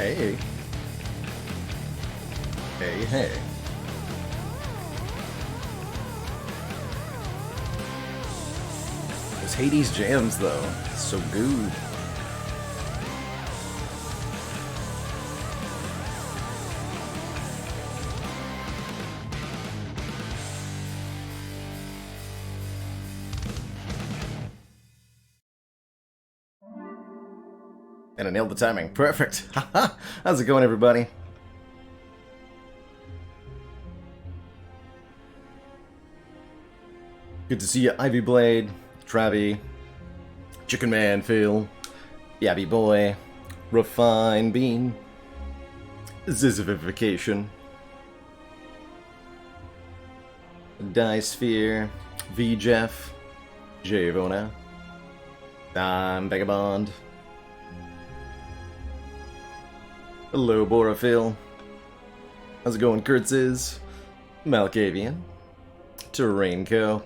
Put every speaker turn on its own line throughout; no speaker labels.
Hey. Hey, hey. Those Hades jams, though. So good. And I nailed the timing. Perfect. Haha. How's it going, everybody? Good to see you, Ivy Blade, Travi, Chicken Man, Phil, Yabby Boy, Refine Bean, Zizification, Disphere, V Jeff, Javona, I'm Vagabond. Hello, Boraphil. How's it going, Kurtzes? Malkavian, Terrainco,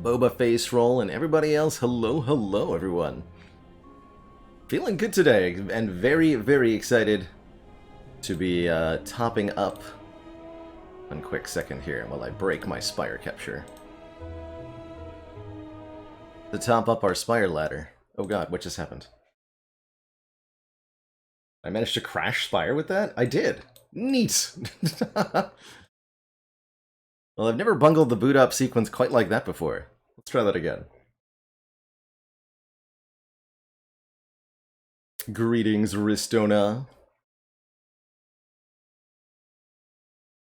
Boba Face Roll, and everybody else. Hello, hello, everyone. Feeling good today, and very, very excited to be topping up. One quick second here while I break my Spire capture. To top up our Spire ladder. Oh god, what just happened? I managed to crash Spire with that? I did. Neat! Well, I've never bungled the boot up sequence quite like that before. Let's try that again. Greetings, Ristona.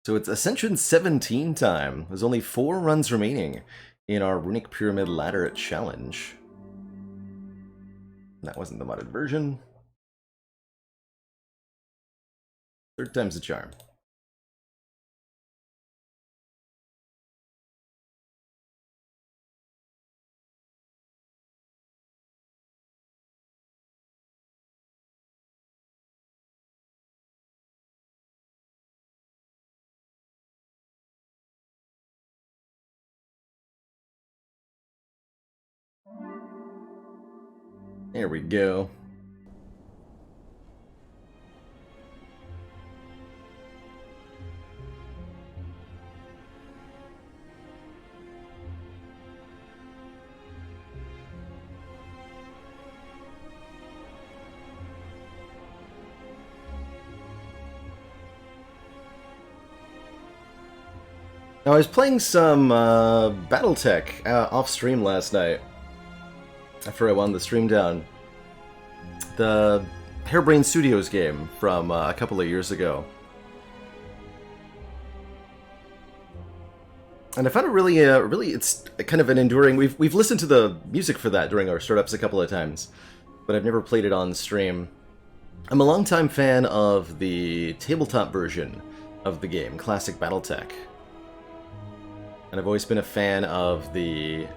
So it's Ascension 17 time. There's only 4 runs remaining in our Runic Pyramid Ladder Challenge. That wasn't the modded version. Third time's the charm. There we go. Now, I was playing some Battletech off stream last night after I wound the stream down. The Harebrained Studios game from a couple of years ago. And I found it really, it's kind of an enduring. We've listened to the music for that during our startups a couple of times, but I've never played it on stream. I'm a longtime fan of the tabletop version of the game, Classic Battletech. And I've always been a fan of the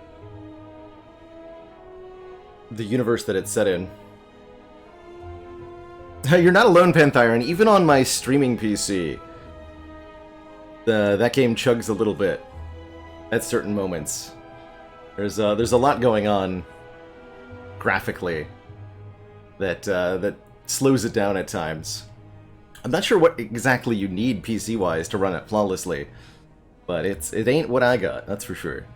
universe that it's set in. You're not alone, Panthyron. Even on my streaming PC, that game chugs a little bit at certain moments. There's a lot going on graphically that slows it down at times. I'm not sure what exactly you need PC-wise to run it flawlessly, but it ain't what I got, that's for sure.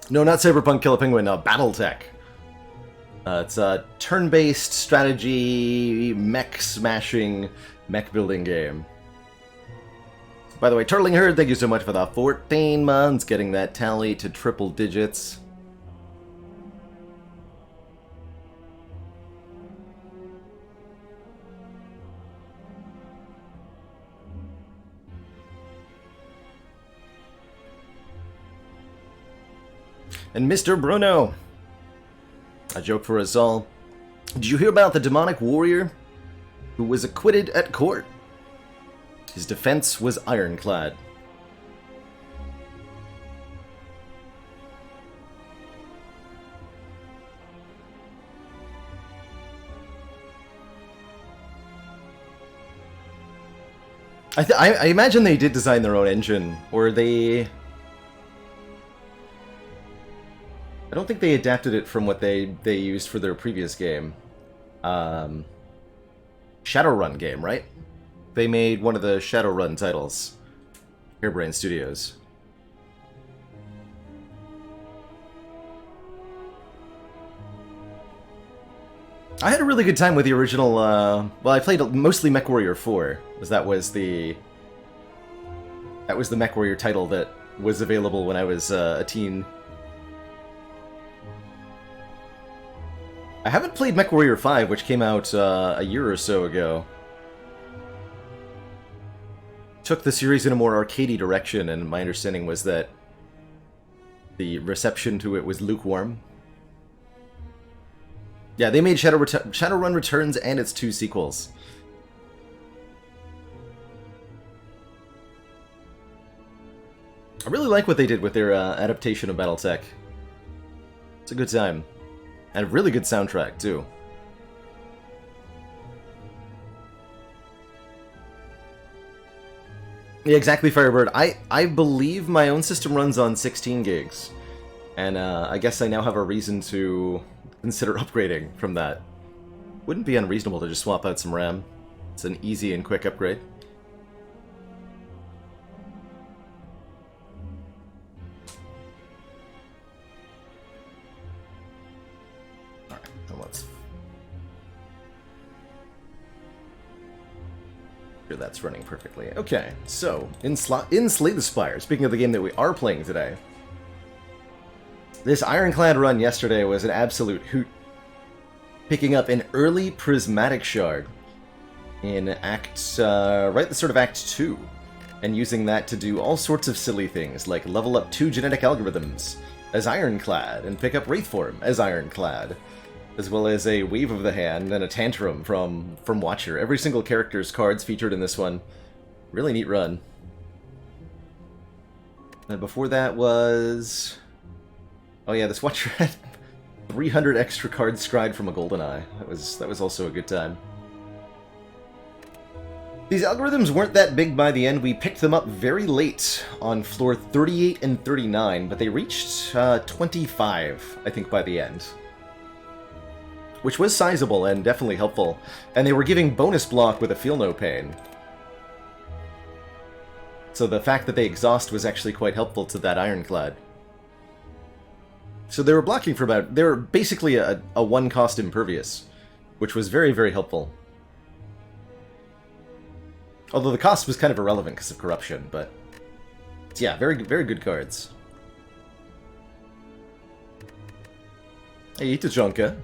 No, not Cyberpunk Kill a Penguin, Battletech. It's a turn-based strategy, mech-smashing, mech-building game. By the way, Turtling Herd, thank you so much for the 14 months, getting that tally to triple digits. And Mr. Bruno, a joke for us all. Did you hear about the demonic warrior who was acquitted at court? His defense was ironclad. I imagine they did design their own engine, or they... I don't think they adapted it from what they used for their previous game. Shadowrun game, right? They made one of the Shadowrun titles. Harebrained Studios. I had a really good time with the original, well, I played mostly MechWarrior 4, because that was the MechWarrior title that was available when I was a teen. I haven't played MechWarrior 5, which came out a year or so ago. Took the series in a more arcadey direction, and my understanding was that the reception to it was lukewarm. Yeah, they made Shadowrun Returns and its 2 sequels. I really like what they did with their adaptation of BattleTech. It's a good time. And a really good soundtrack, too. Yeah, exactly, Firebird. I believe my own system runs on 16 gigs. And I guess I now have a reason to consider upgrading from that. Wouldn't be unreasonable to just swap out some RAM. It's an easy and quick upgrade. Alright, now let's... Sure, that's running perfectly. Okay, so, in Slay the Spire, speaking of the game that we are playing today, this Ironclad run yesterday was an absolute hoot. Picking up an early Prismatic Shard in right at the start of Act 2, and using that to do all sorts of silly things, like level up 2 genetic algorithms as Ironclad, and pick up Wraithform as Ironclad, as well as a Wave of the Hand and a Tantrum from Watcher. Every single character's cards featured in this one. Really neat run. And before that was... Oh yeah, this Watcher had 300 extra cards scryed from a GoldenEye. That was also a good time. These algorithms weren't that big by the end. We picked them up very late on floor 38 and 39, but they reached 25, I think, by the end. Which was sizable and definitely helpful. And they were giving bonus block with a Feel No Pain. So the fact that they exhaust was actually quite helpful to that Ironclad. So they were blocking for about... They were basically a one-cost impervious, which was very, very helpful. Although the cost was kind of irrelevant because of corruption, but... Yeah, very, very good cards. Hey, Itajonka.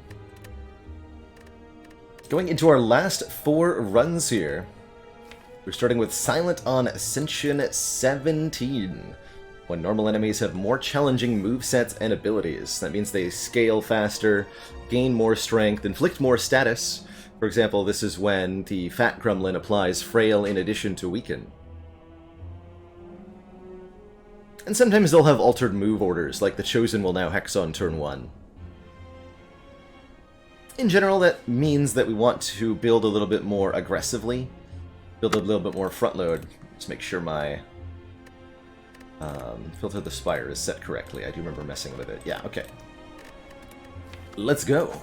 Going into our last 4 runs here. We're starting with Silent on Ascension 17. When normal enemies have more challenging movesets and abilities. That means they scale faster, gain more strength, inflict more status. For example, this is when the Fat Gremlin applies Frail in addition to Weaken. And sometimes they'll have altered move orders, like the Chosen will now Hex on turn 1. In general, that means that we want to build a little bit more aggressively. Build a little bit more front load. Just make sure my... Filter the Spire is set correctly. I do remember messing with it. Yeah, okay. Let's go.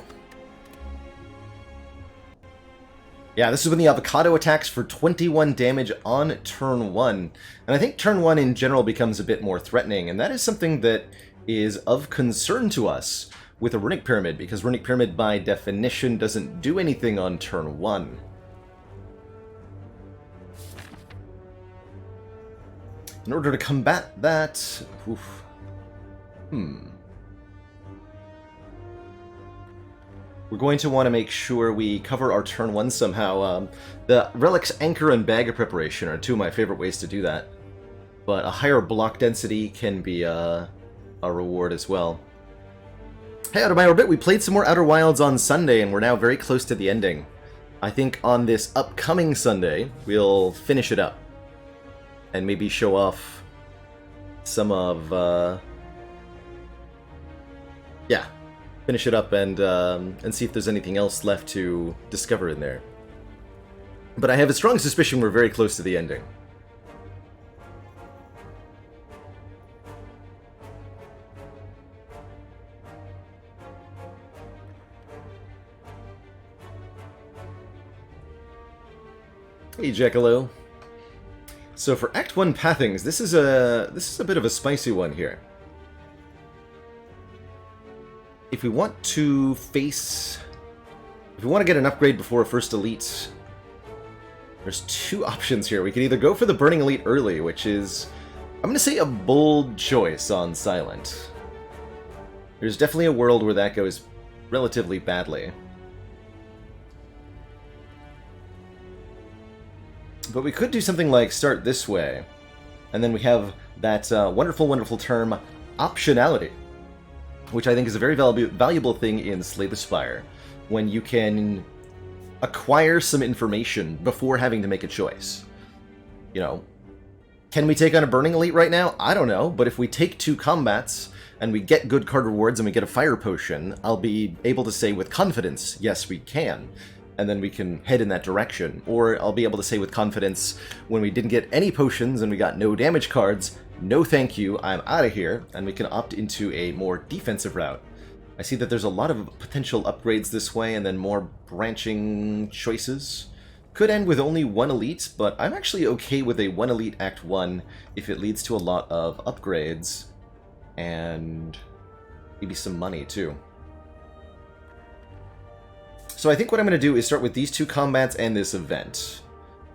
Yeah, this is when the Avocado attacks for 21 damage on turn 1. And I think turn 1 in general becomes a bit more threatening, and that is something that is of concern to us with a Runic Pyramid, because Runic Pyramid by definition doesn't do anything on turn 1. In order to combat that... Oof. We're going to want to make sure we cover our turn 1 somehow. The Relics Anchor and Bag of Preparation are 2 of my favorite ways to do that. But a higher block density can be a reward as well. Hey, Out of My Orbit, we played some more Outer Wilds on Sunday, and we're now very close to the ending. I think on this upcoming Sunday, we'll finish it up. And maybe show off some of, yeah, finish it up and see if there's anything else left to discover in there. But I have a strong suspicion we're very close to the ending. Hey, Jackalo. So for Act 1 Pathings, this is a bit of a spicy one here. If we want to get an upgrade before a first elite, there's two options here. We could either go for the Burning Elite early, which is, I'm going to say, a bold choice on Silent. There's definitely a world where that goes relatively badly. But we could do something like start this way, and then we have that wonderful, wonderful term, optionality, which I think is a very valuable thing in Slay the Spire, when you can acquire some information before having to make a choice. You know, can we take on a Burning Elite right now? I don't know, but if we take 2 combats, and we get good card rewards and we get a Fire Potion, I'll be able to say with confidence, yes, we can. And then we can head in that direction. Or I'll be able to say with confidence, when we didn't get any potions and we got no damage cards, no thank you, I'm out of here, and we can opt into a more defensive route. I see that there's a lot of potential upgrades this way, and then more branching choices. Could end with only 1 elite, but I'm actually okay with a 1 elite Act 1 if it leads to a lot of upgrades, and maybe some money too. So I think what I'm going to do is start with these 2 combats and this event.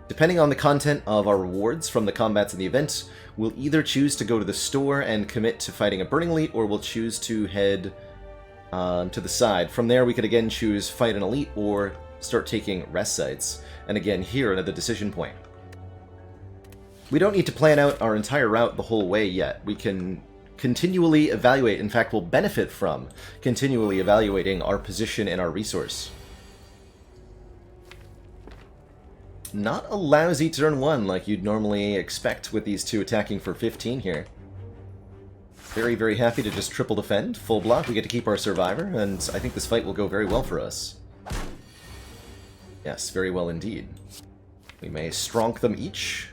Depending on the content of our rewards from the combats and the event, we'll either choose to go to the store and commit to fighting a Burning Elite, or we'll choose to head to the side. From there, we could again choose fight an Elite or start taking rest sites. And again, here, another decision point. We don't need to plan out our entire route the whole way yet. We can continually evaluate, in fact, we'll benefit from continually evaluating our position and our resource. Not a lousy turn 1 like you'd normally expect with these 2 attacking for 15 here. Very, very happy to just triple defend, full block. We get to keep our survivor, and I think this fight will go very well for us. Yes, very well indeed. We may stronk them each.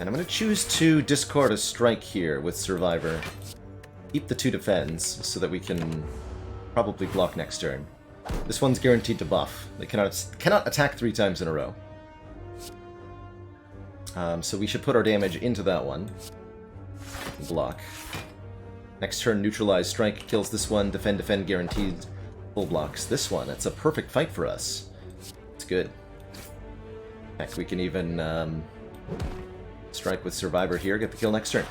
And I'm going to choose to discard a strike here with survivor. Keep the 2 defends so that we can probably block next turn. This one's guaranteed to buff. They cannot attack 3 times in a row. So we should put our damage into that one. Block. Next turn, neutralize strike, kills this one, defend, defend, guaranteed, full blocks this one. It's a perfect fight for us. It's good. Heck, we can even strike with survivor here, get the kill next turn.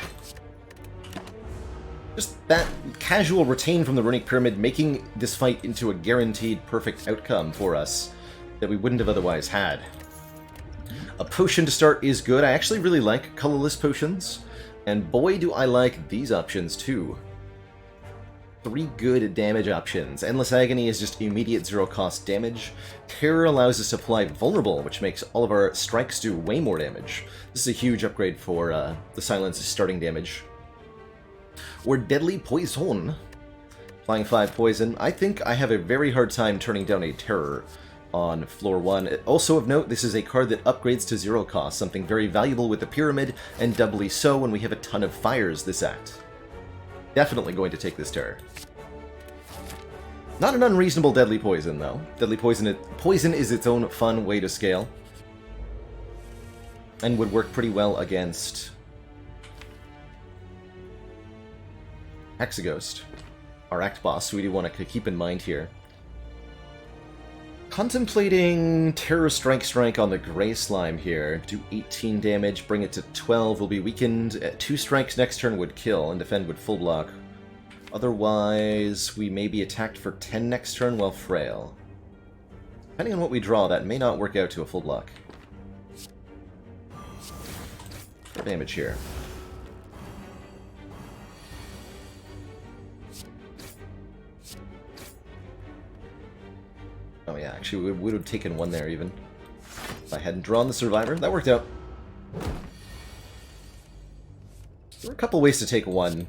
Just that casual retain from the Runic Pyramid, making this fight into a guaranteed perfect outcome for us that we wouldn't have otherwise had. A potion to start is good. I actually really like colorless potions, and boy do I like these options too. 3 good damage options. Endless Agony is just immediate 0-cost damage. Terror allows us to apply Vulnerable, which makes all of our strikes do way more damage. This is a huge upgrade for the Silence's starting damage. Or Deadly Poison. Applying 5 poison. I think I have a very hard time turning down a Terror on floor 1. Also of note, this is a card that upgrades to 0 cost, something very valuable with the Pyramid, and doubly so when we have a ton of fires this act. Definitely going to take this Terror. Not an unreasonable Deadly Poison, though. Deadly Poison is its own fun way to scale, and would work pretty well against Hexaghost, our Act Boss, who we do want to keep in mind here. Contemplating Terror Strike on the Grey Slime here. Do 18 damage, bring it to 12, will be weakened. 2 strikes next turn would kill, and defend would full block. Otherwise, we may be attacked for 10 next turn while frail. Depending on what we draw, that may not work out to a full block. For damage here. Oh yeah, actually we would have taken 1 there even. If I hadn't drawn the survivor. That worked out. There were a couple ways to take 1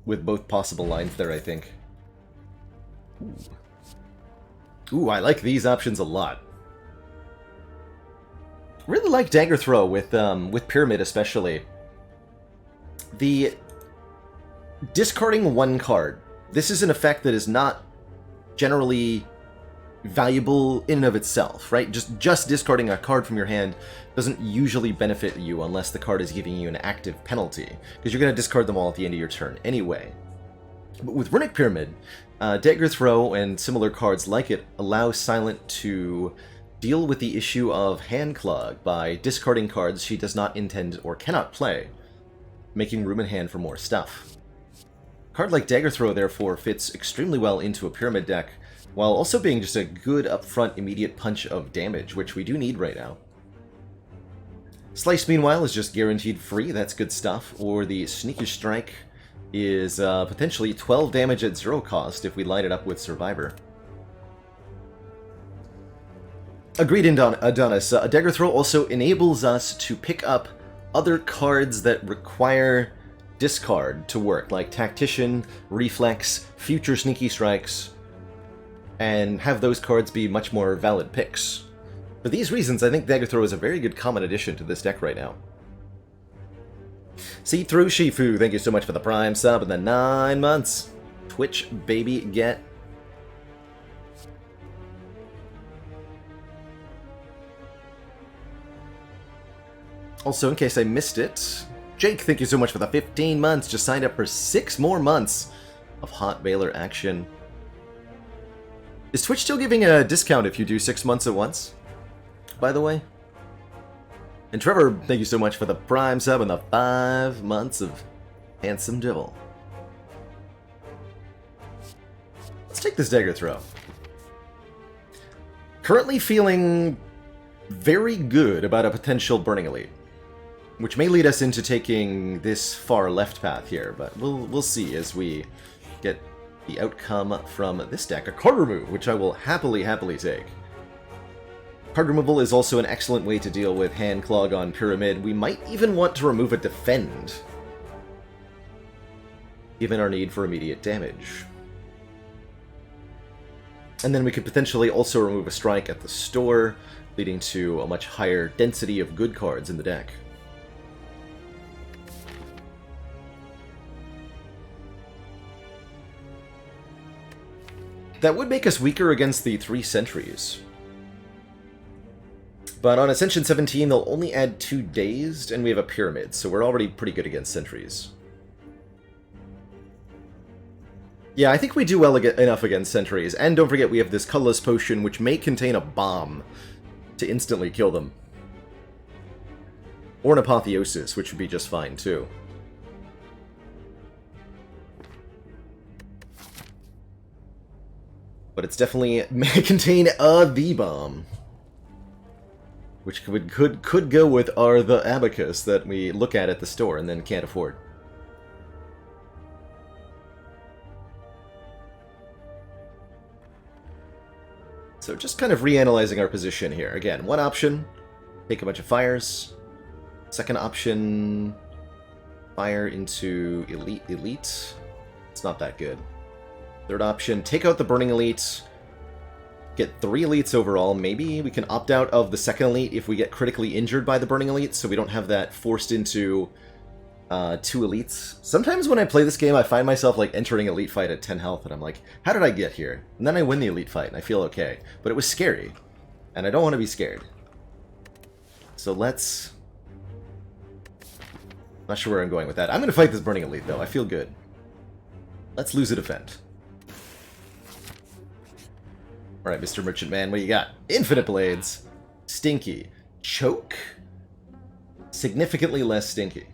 with both possible lines there, I think. Ooh, I like these options a lot. Really like Dagger Throw with Pyramid especially. The discarding 1 card. This is an effect that is not generally valuable in and of itself, right? Just discarding a card from your hand doesn't usually benefit you unless the card is giving you an active penalty, because you're going to discard them all at the end of your turn anyway. But with Runic Pyramid, Dagger Throw and similar cards like it allow Silent to deal with the issue of hand clog by discarding cards she does not intend or cannot play, making room in hand for more stuff. A card like Dagger Throw, therefore, fits extremely well into a Pyramid deck, while also being just a good upfront immediate punch of damage, which we do need right now. Slice, meanwhile, is just guaranteed free, that's good stuff, or the Sneaky Strike is potentially 12 damage at 0 cost if we light it up with Survivor. Agreed, Adonis. Dagger Throw also enables us to pick up other cards that require discard to work, like Tactician, Reflex, future Sneaky Strikes, and have those cards be much more valid picks. For these reasons, I think Dagger Throw is a very good common addition to this deck right now. See Through Shifu, thank you so much for the Prime sub and the 9 months. Twitch, baby, get. Also, in case I missed it, Jake, thank you so much for the 15 months. Just signed up for 6 more months of Hot Baylor action. Is Twitch still giving a discount if you do 6 months at once, by the way? And Trevor, thank you so much for the Prime sub and the 5 months of Handsome Devil. Let's take this Dagger Throw. Currently feeling very good about a potential Burning Elite, which may lead us into taking this far left path here, but we'll see as we get the outcome from this deck. A card remove, which I will happily take. Card removal is also an excellent way to deal with hand clog on Pyramid. We might even want to remove a Defend, given our need for immediate damage. And then we could potentially also remove a Strike at the store, leading to a much higher density of good cards in the deck. That would make us weaker against the 3 Sentries. But on Ascension 17, they'll only add 2 Dazed, and we have a Pyramid, so we're already pretty good against Sentries. Yeah, I think we do well enough against Sentries, and don't forget we have this Colorless Potion, which may contain a bomb to instantly kill them. Or an Apotheosis, which would be just fine, too. But it's definitely may contain a V-Bomb, which could go with the Abacus that we look at the store and then can't afford. So just kind of reanalyzing our position here. Again, one option, take a bunch of fires. Second option, fire into Elite. It's not that good. Third option, take out the Burning Elite. Get 3 Elites overall. Maybe we can opt out of the second Elite if we get critically injured by the Burning Elite, so we don't have that forced into 2 Elites. Sometimes when I play this game, I find myself like entering Elite fight at 10 health, and I'm like, how did I get here? And then I win the Elite fight, and I feel okay. But it was scary, and I don't want to be scared. So let's... Not sure where I'm going with that. I'm going to fight this Burning Elite, though. I feel good. Let's lose a Defend. Alright, Mr. Merchant Man, what do you got? Infinite Blades. Stinky. Choke? Significantly less stinky.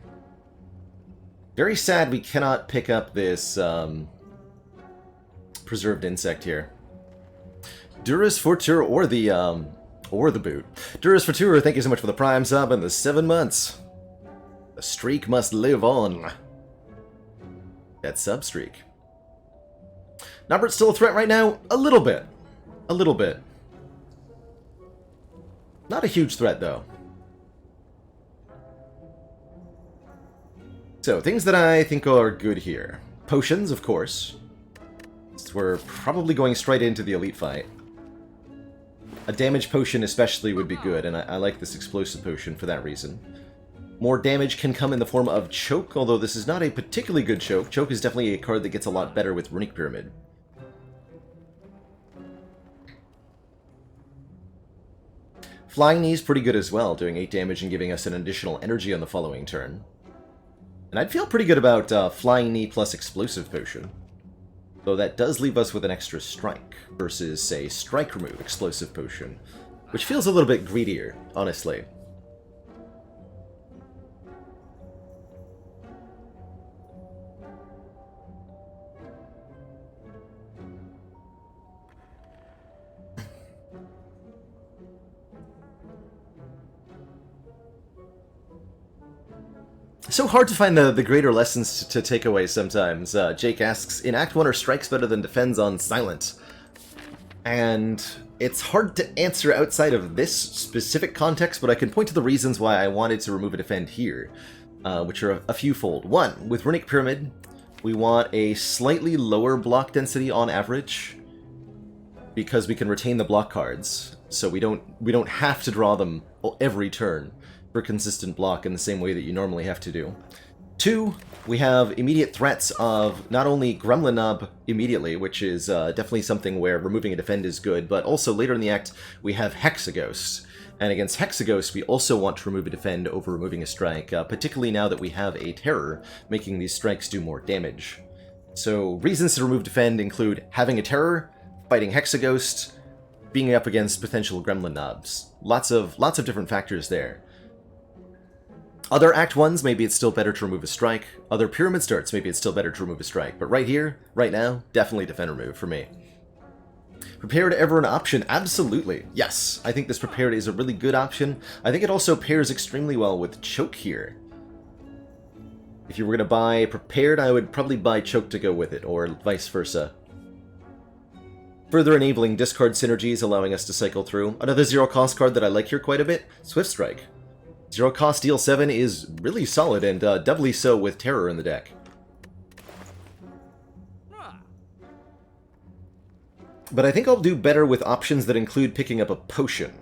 Very sad we cannot pick up this Preserved Insect here. Durus Fortur or the boot. Durus Fortur, thank you so much for the Prime sub and the 7 months. The streak must live on. That sub streak. Number's still a threat right now? A little bit. A little bit. Not a huge threat, though. So, things that I think are good here. Potions, of course. So we're probably going straight into the Elite fight. A damage potion especially would be good, and I like this explosive potion for that reason. More damage can come in the form of Choke, although this is not a particularly good Choke. Choke is definitely a card that gets a lot better with Runic Pyramid. Flying Knee is pretty good as well, doing 8 damage and giving us an additional energy on the following turn. And I'd feel pretty good about Flying Knee plus Explosive Potion. Though that does leave us with an extra strike, versus, say, Strike Remove Explosive Potion, which feels a little bit greedier, honestly. So hard to find the greater lessons to take away sometimes. Jake asks, in Act 1 are strikes better than defends on silent? And it's hard to answer outside of this specific context, but I can point to the reasons why I wanted to remove a defend here, which are a few-fold. One, with Runic Pyramid, we want a slightly lower block density on average, because we can retain the block cards, so we don't have to draw them every turn for consistent block in the same way that you normally have to do. 2, we have immediate threats of not only Gremlin Knob immediately, which is definitely something where removing a defend is good, but also later in the act we have Hexaghost. And against Hexaghost we also want to remove a defend over removing a strike, particularly now that we have a Terror, making these strikes do more damage. So reasons to remove defend include having a Terror, fighting Hexaghost, being up against potential Gremlin Knobs. Lots of different factors there. Other Act 1s, maybe it's still better to remove a strike. Other Pyramid starts, maybe it's still better to remove a strike. But right here, right now, definitely defend remove for me. Prepared ever an option? Absolutely. Yes, I think this Prepared is a really good option. I think it also pairs extremely well with Choke here. If you were going to buy Prepared, I would probably buy Choke to go with it, or vice versa. Further enabling discard synergies, allowing us to cycle through. Another zero-cost card that I like here quite a bit, Swift Strike. Zero cost deal 7 is really solid, and doubly so with Terror in the deck. But I think I'll do better with options that include picking up a potion.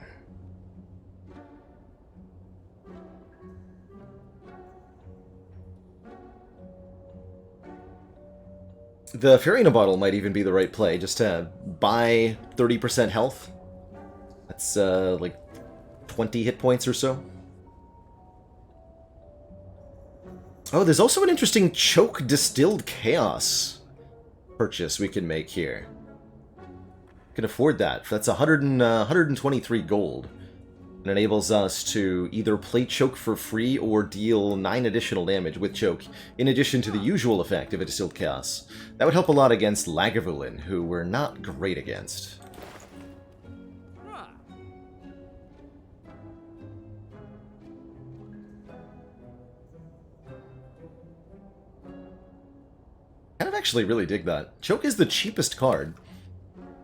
The Farina Bottle might even be the right play, just to buy 30% health. That's like 20 hit points or so. Oh, there's also an interesting Choke Distilled Chaos purchase we can make here. Can afford that. That's 123 gold. It enables us to either play Choke for free or deal 9 additional damage with Choke, in addition to the usual effect of a Distilled Chaos. That would help a lot against Lagavulin, who we're not great against. I kind of actually really dig that. Choke is the cheapest card,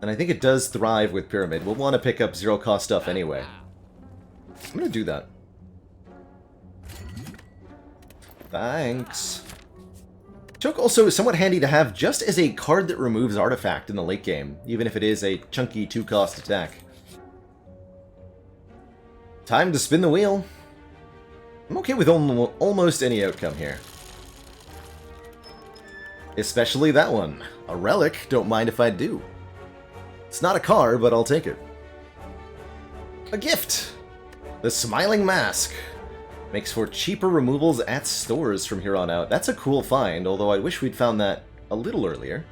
and I think it does thrive with Pyramid. We'll want to pick up zero-cost stuff anyway. I'm going to do that. Thanks. Choke also is somewhat handy to have just as a card that removes Artifact in the late game, even if it is a chunky 2-cost attack. Time to spin the wheel. I'm okay with almost any outcome here. Especially that one. A relic, don't mind if I do. It's not a card, but I'll take it. A gift! The Smiling Mask. Makes for cheaper removals at stores from here on out. That's a cool find, although I wish we'd found that a little earlier.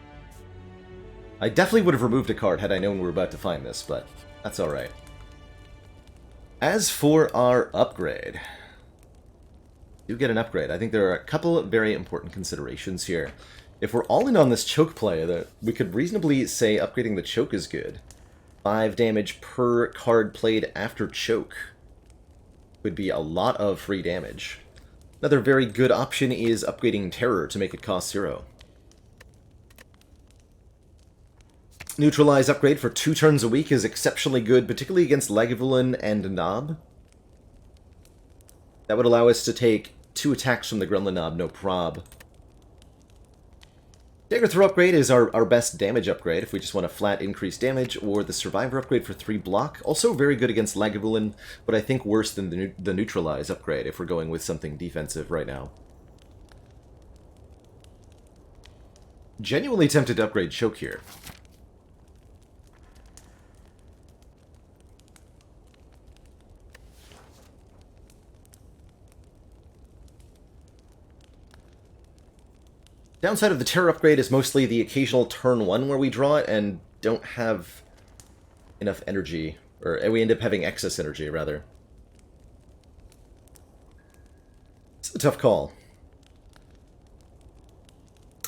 I definitely would have removed a card had I known we were about to find this, but that's alright. As for our upgrade... You get an upgrade. I think there are a couple of very important considerations here. If we're all in on this Choke play, that we could reasonably say upgrading the Choke is good. 5 damage per card played after Choke would be a lot of free damage. Another very good option is upgrading Terror to make it cost 0. Neutralize upgrade for 2 turns a week is exceptionally good, particularly against Lagavulin and Knob. That would allow us to take 2 attacks from the Gremlin Knob, no prob. Dagger Throw upgrade is our best damage upgrade if we just want a flat increased damage, or the Survivor upgrade for 3 block. Also very good against Lagavulin, but I think worse than the Neutralize upgrade if we're going with something defensive right now. Genuinely tempted to upgrade Choke here. Downside of the Terror upgrade is mostly the occasional turn 1 where we draw it and don't have enough energy, or we end up having excess energy, rather. It's a tough call.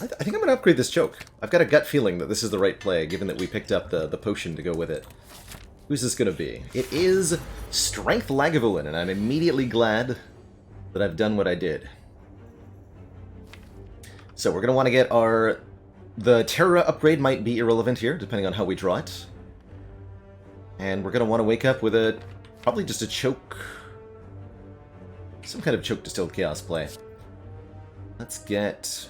I think I'm going to upgrade this choke. I've got a gut feeling that this is the right play, given that we picked up the potion to go with it. Who's this going to be? It is Strength Lagavulin, and I'm immediately glad that I've done what I did. So we're going to want to get our... The Terra upgrade might be irrelevant here, depending on how we draw it. And we're going to want to wake up with a... probably just a choke... some kind of choke Distilled Chaos play. Let's get...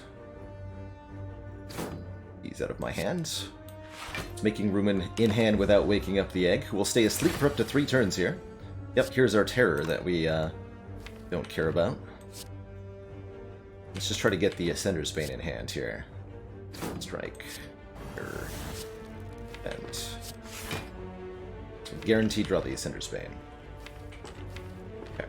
these out of my hands. Making room in hand without waking up the egg, who will stay asleep for up to 3 turns here. Yep, here's our terror that we don't care about. Let's just try to get the Ascender's Bane in hand here. Strike. And... guaranteed draw the Ascender's Bane. Okay.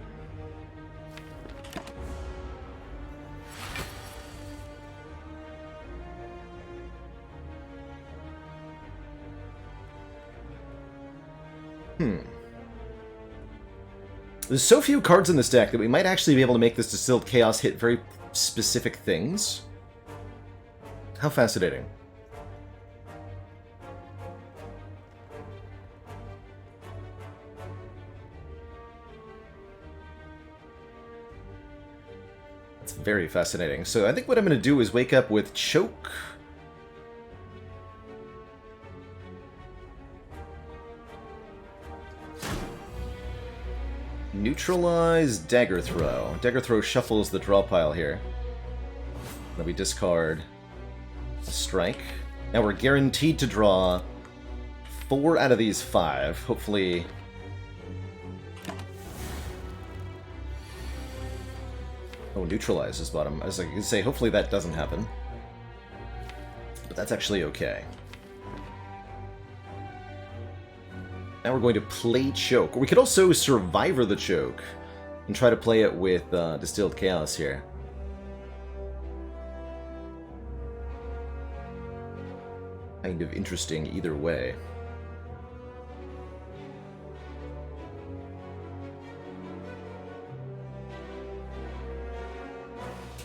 There's so few cards in this deck that we might actually be able to make this Distilled Chaos hit very specific things. How fascinating. That's very fascinating. So I think what I'm going to do is wake up with Choke... Neutralize Dagger Throw. Dagger Throw shuffles the draw pile here. Then we discard Strike. Now we're guaranteed to draw 4 out of these 5. Hopefully... oh, Neutralize is bottom. I was like, say, hopefully that doesn't happen. But that's actually okay. Now we're going to play Choke. Or we could also Survivor the Choke and try to play it with Distilled Chaos here. Kind of interesting either way.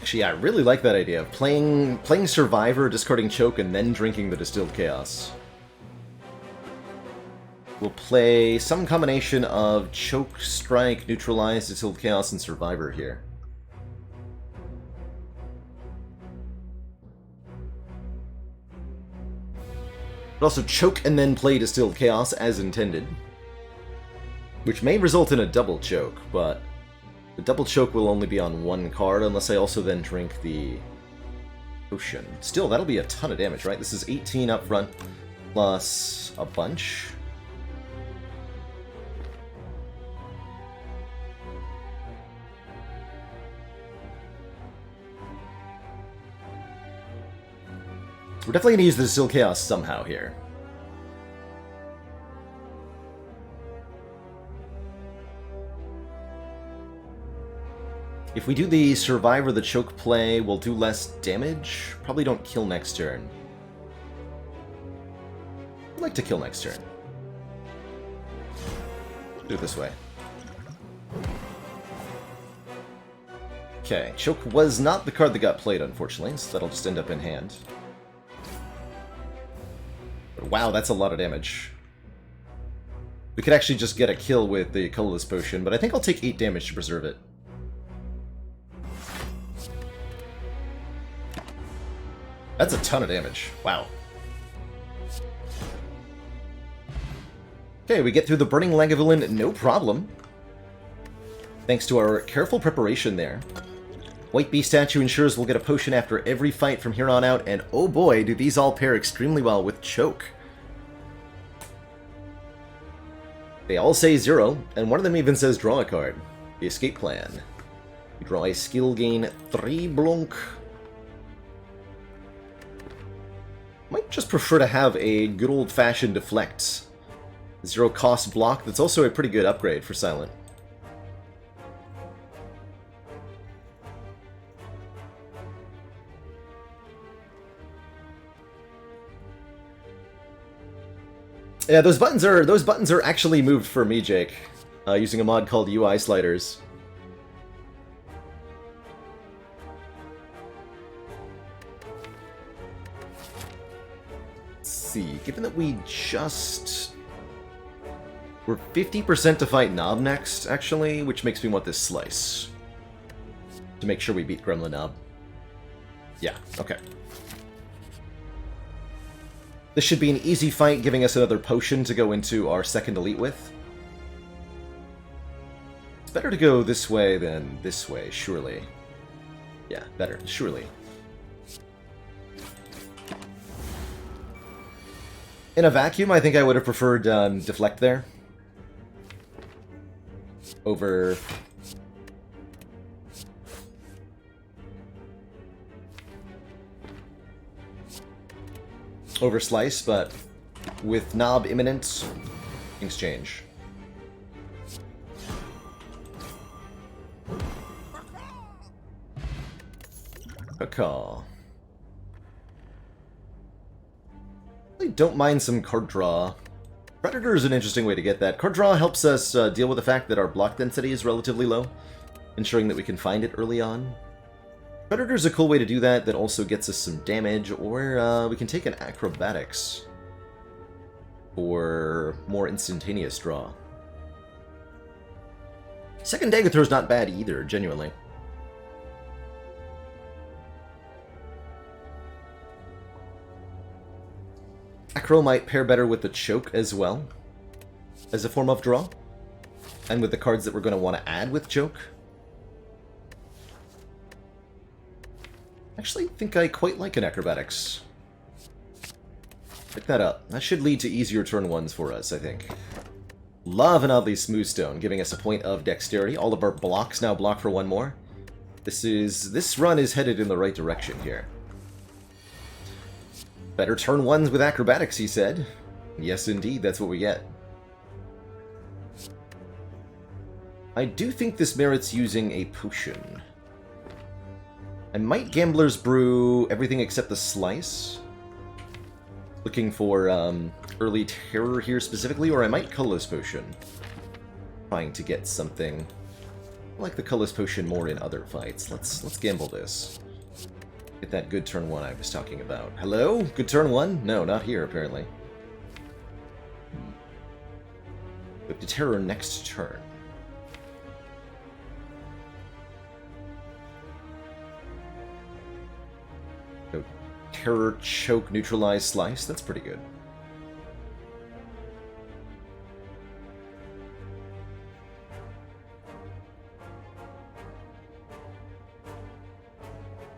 Actually, yeah, I really like that idea of playing Survivor, discarding Choke, and then drinking the Distilled Chaos. We'll play some combination of Choke, Strike, Neutralize, Distilled Chaos, and Survivor here. But also Choke and then play Distilled Chaos as intended. Which may result in a double Choke, but the double Choke will only be on 1 card unless I also then drink the potion. Still, that'll be a ton of damage, right? This is 18 up front plus a bunch. We're definitely going to use the Distilled Chaos somehow here. If we do the Survivor the Choke play, we'll do less damage. Probably don't kill next turn. I'd like to kill next turn. Do it this way. Okay, Choke was not the card that got played, unfortunately, so that'll just end up in hand. Wow, that's a lot of damage. We could actually just get a kill with the Colorless Potion, but I think I'll take 8 damage to preserve it. That's a ton of damage. Wow. Okay, we get through the Burning Lagavulin, no problem. Thanks to our careful preparation there. White Bee Statue ensures we'll get a potion after every fight from here on out, and oh boy, do these all pair extremely well with Choke. They all say 0, and one of them even says draw a card. The Escape Plan. You draw a skill gain 3 Blunk. Might just prefer to have a good old-fashioned Deflect. 0 cost block that's also a pretty good upgrade for Silent. Yeah, those buttons are actually moved for me, Jake, using a mod called UI sliders. Let's see, given that we're 50% to fight Knob next, actually, which makes me want this slice to make sure we beat Gremlin Knob. Yeah, okay. This should be an easy fight, giving us another potion to go into our second elite with. It's better to go this way than this way, surely. Yeah, better, surely. In a vacuum, I think I would have preferred Deflect there. Over... over Slice, but with Knob imminent, things change. Caw. I don't mind some card draw. Predator is an interesting way to get that. Card draw helps us deal with the fact that our block density is relatively low, ensuring that we can find it early on. Predator is a cool way to do that also gets us some damage, or we can take an Acrobatics for more instantaneous draw. Second Dagger Throw is not bad either, genuinely. Acro might pair better with the Choke as well, as a form of draw, and with the cards that we're going to want to add with Choke. Actually think I quite like an Acrobatics. Pick that up. That should lead to easier turn ones for us, I think. Love an oddly smooth stone, giving us a point of dexterity. All of our blocks now block for one more. This run is headed in the right direction here. Better turn ones with Acrobatics, he said. Yes, indeed, that's what we get. I do think this merits using a potion. I might Gambler's Brew everything except the Slice. Looking for early terror here specifically, or I might Colorless Potion. Trying to get something. I like the Colorless Potion more in other fights. Let's gamble this. Get that good turn one I was talking about. Hello? Good turn one? No, not here apparently. Go to terror next turn. Terror, Choke, Neutralize, Slice. That's pretty good.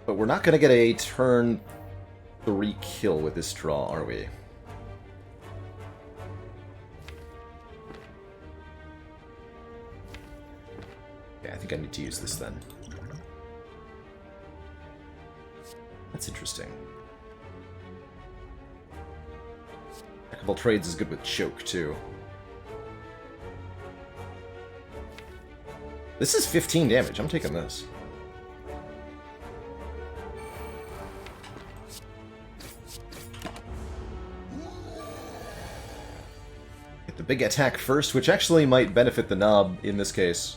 But we're not going to get a turn 3 kill with this draw, are we? Yeah, I think I need to use this then. That's interesting. Impeccable Trades is good with Choke, too. This is 15 damage. I'm taking this. Get the big attack first, which actually might benefit the Knob in this case.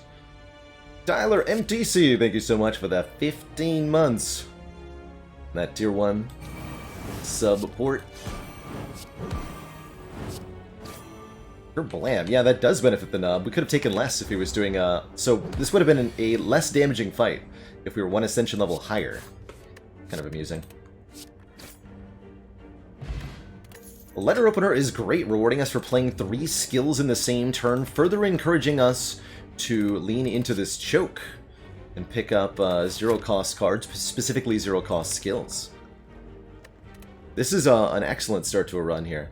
Dialer MTC, thank you so much for that 15 months. That tier 1 support. Blam. Yeah, that does benefit the Knob. We could have taken less if he was doing so this would have been a less damaging fight if we were 1 Ascension level higher. Kind of amusing. The Letter Opener is great, rewarding us for playing 3 skills in the same turn, further encouraging us to lean into this Choke and pick up zero-cost cards, specifically zero-cost skills. This is an excellent start to a run here.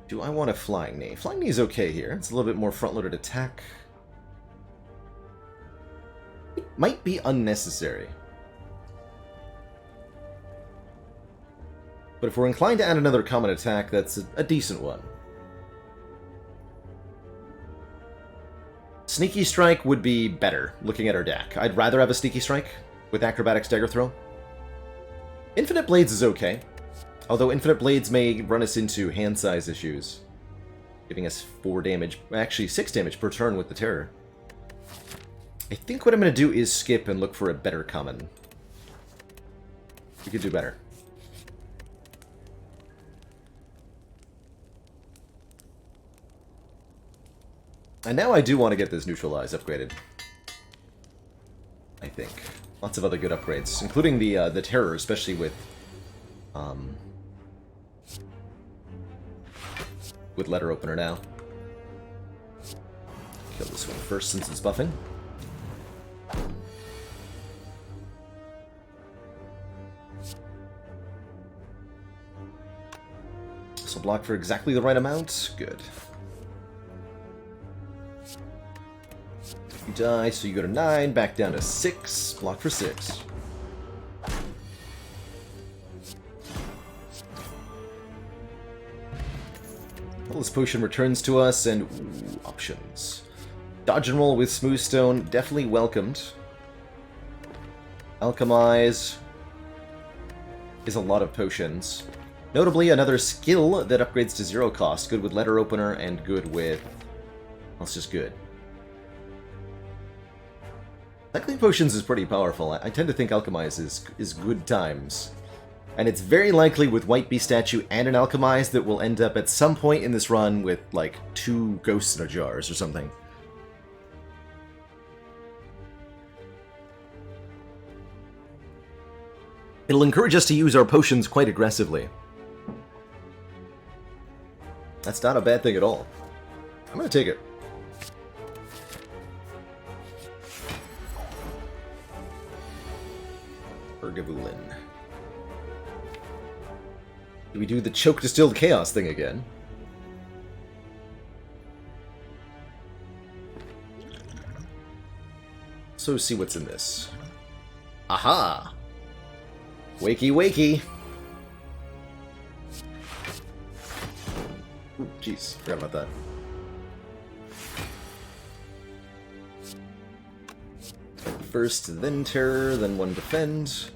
Do I want a Flying Knee? Flying Knee is okay here. It's a little bit more front-loaded attack. It might be unnecessary. But if we're inclined to add another common attack, that's a decent one. Sneaky Strike would be better, looking at our deck. I'd rather have a Sneaky Strike with Acrobatics Dagger Throw. Infinite Blades is okay, although Infinite Blades may run us into hand size issues, giving us 4 damage, actually 6 damage per turn with the Terror. I think what I'm going to do is skip and look for a better common. We could do better. And now I do want to get this Neutralize upgraded. I think. Lots of other good upgrades, including the Terror, especially with Letter Opener now. Kill this one first since it's buffing. So block for exactly the right amount. Good. You die, so you go to 9, back down to 6, block for 6. Well, this potion returns to us, and ooh, options. Dodge and roll with Smooth Stone, definitely welcomed. Alchemize is a lot of potions. Notably, another skill that upgrades to 0 cost, good with Letter Opener and good with... well, it's just good. Cycling Potions is pretty powerful. I tend to think Alchemize is good times. And it's very likely with White Beast Statue and an Alchemize that we'll end up at some point in this run with, like, 2 Ghosts in a Jars or something. It'll encourage us to use our potions quite aggressively. That's not a bad thing at all. I'm gonna take it. Ergavulin. Do we do the Choke Distilled Chaos thing again? So see what's in this. Aha! Wakey wakey! Ooh, jeez, forgot about that. First, then Terror, then one Defend.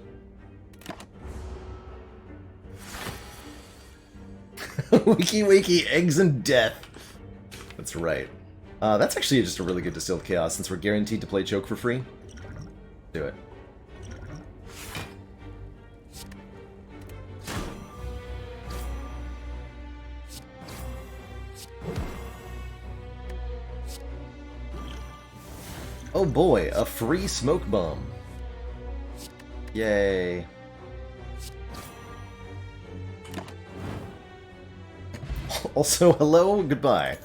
Wiki wiki, eggs and death. That's right. That's actually just a really good Distilled Chaos since we're guaranteed to play Choke for free. Do it. Oh boy, a free smoke bomb. Yay. Also, hello, goodbye.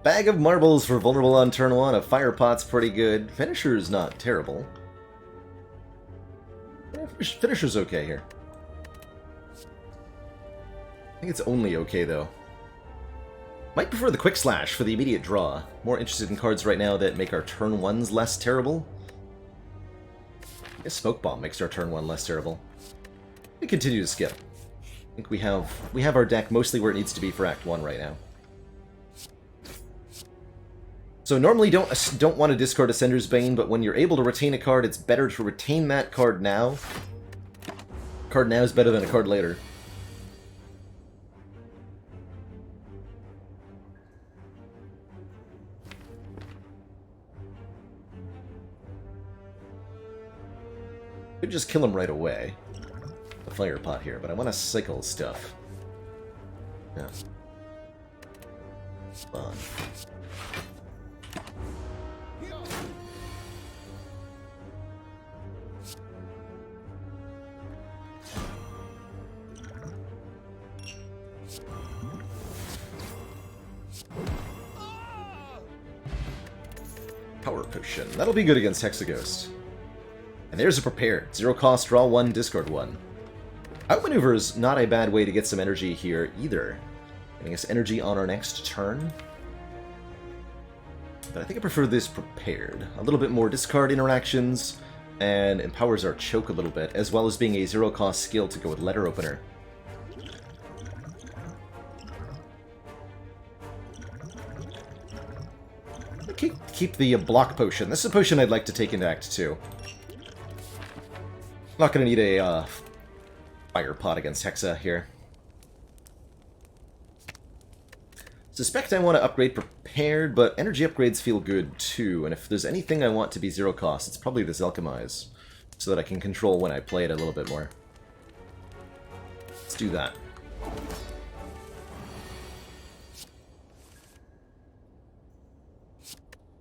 Bag of marbles for vulnerable on turn 1. A fire pot's pretty good. Finisher's not terrible. Yeah, Finisher's okay here. I think it's only okay, though. Might prefer the Quick Slash for the immediate draw. More interested in cards right now that make our turn 1s less terrible. I guess Smoke Bomb makes our turn 1 less terrible. We continue to skip. I think we have our deck mostly where it needs to be for Act 1 right now. So normally don't want to discard Ascender's Bane, but when you're able to retain a card, it's better to retain that card now. Card now is better than a card later. Could just kill him right away. The fire pot here, but I want to cycle stuff. Yeah. Fun. Power Potion. That'll be good against Hexaghost. And there's a Prepared. 0 cost, draw 1, discard 1. Outmaneuver is not a bad way to get some energy here either. Getting us energy on our next turn. But I think I prefer this Prepared. A little bit more discard interactions, and empowers our Choke a little bit, as well as being a 0 cost skill to go with Letter Opener. Keep the Block Potion. This is a potion I'd like to take into Act 2. Not going to need a Fire pot against Hexa here. Suspect I want to upgrade Prepared, but energy upgrades feel good too, and if there's anything I want to be 0 cost, it's probably this Alchemize, so that I can control when I play it a little bit more. Let's do that.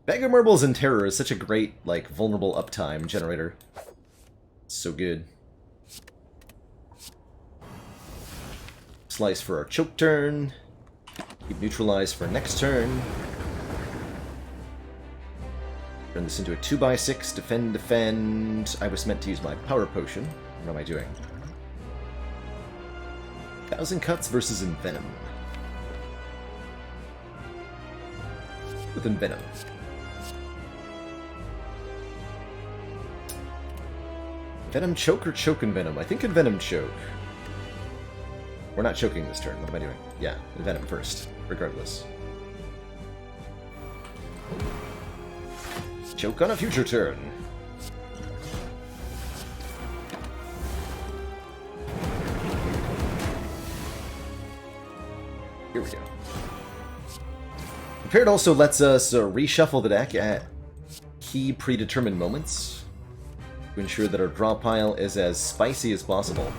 Bag of Marbles and Terror is such a great, like, vulnerable uptime generator. So good. Slice for our choke turn. Keep neutralized for next turn. Turn this into a 2x6. Defend, defend. I was meant to use my power potion. What am I doing? 1,000 cuts versus Envenom. With Envenom. Venom choke or choke Envenom? I think Envenom choke. We're not choking this turn. What am I doing? Yeah, Envenom first, regardless. Choke on a future turn. Here we go. Prepared also lets us reshuffle the deck at key predetermined moments to ensure that our draw pile is as spicy as possible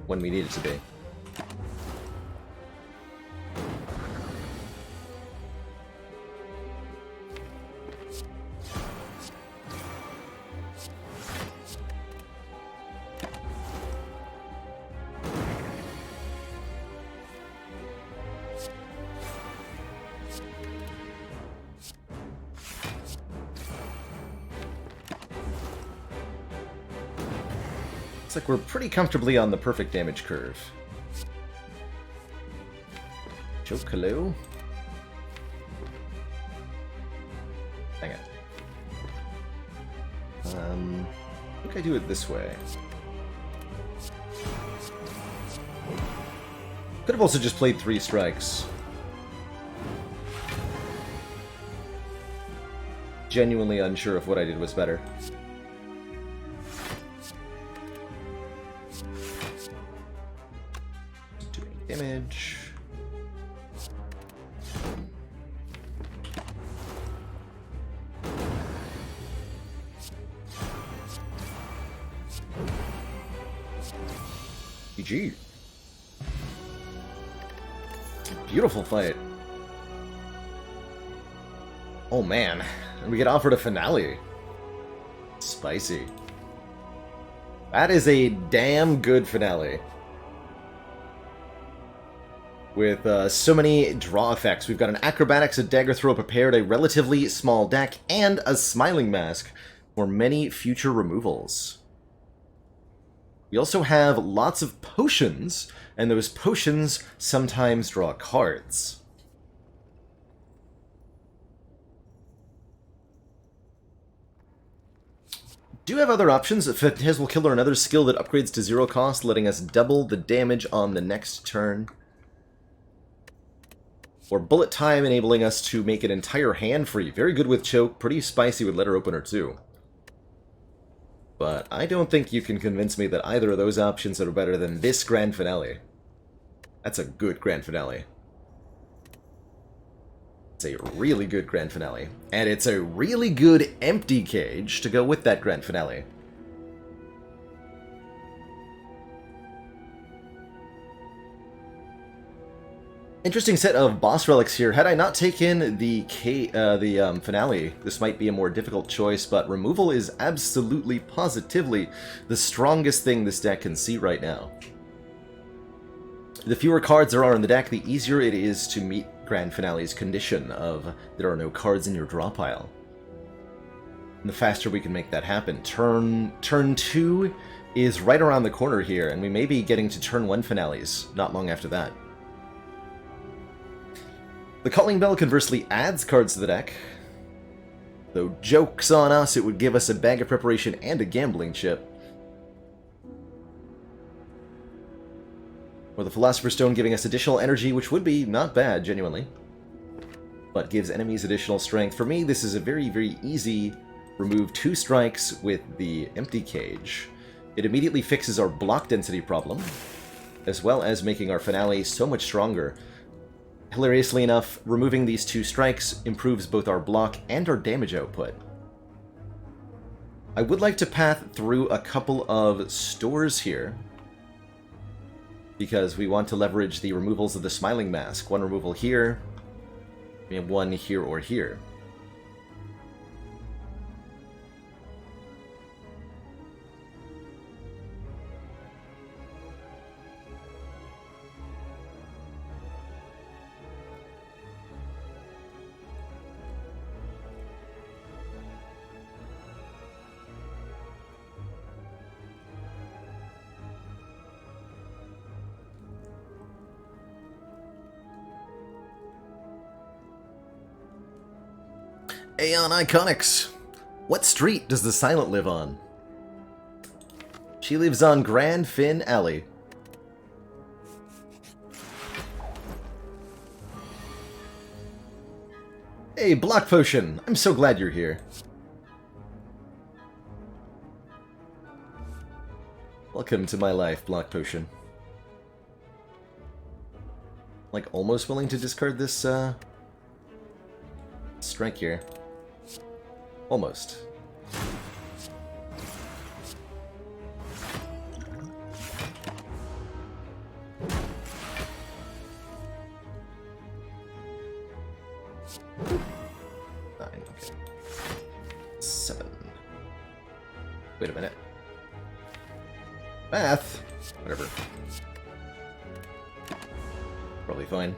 when we need it to be. Looks like we're pretty comfortably on the perfect damage curve. Choke, hello? Hang it. I think I do it this way. Could have also just played 3 strikes. Genuinely unsure if what I did was better. Damage. GG. Beautiful fight. Oh man, and we get offered a finale. Spicy. That is a damn good finale. With so many draw effects. We've got an Acrobatics, a Dagger Throw prepared, a relatively small deck, and a Smiling Mask for many future removals. We also have lots of potions, and those potions sometimes draw cards. Do have other options. Phantasmal Killer, another skill that upgrades to 0 cost, letting us double the damage on the next turn. Or Bullet Time, enabling us to make an entire hand free. Very good with Choke, pretty spicy with Letter Opener too. But I don't think you can convince me that either of those options are better than this Grand Finale. That's a good Grand Finale. It's a really good Grand Finale. And it's a really good Empty Cage to go with that Grand Finale. Interesting set of boss relics here. Had I not taken the finale, this might be a more difficult choice, but removal is absolutely, positively the strongest thing this deck can see right now. The fewer cards there are in the deck, the easier it is to meet Grand Finale's condition of there are no cards in your draw pile. And the faster we can make that happen. Turn 2 is right around the corner here, and we may be getting to turn 1 finales not long after that. The Calling Bell conversely adds cards to the deck. Though joke's on us, it would give us a Bag of Preparation and a Gambling Chip. Or the Philosopher's Stone giving us additional energy, which would be not bad, genuinely. But gives enemies additional strength. For me, this is a very, very easy remove 2 strikes with the Empty Cage. It immediately fixes our block density problem, as well as making our finale so much stronger. Hilariously enough, removing these 2 strikes improves both our block and our damage output. I would like to path through a couple of stores here, because we want to leverage the removals of the Smiling Mask. 1 removal here, and 1 here or here. Aeon Iconics! What street does the Silent live on? She lives on Grand Fin Alley. Hey, Block Potion! I'm so glad you're here. Welcome to my life, Block Potion. Like, almost willing to discard this, strike here. Almost. Nine, okay. 7. Wait a minute. Math? Whatever. Probably fine.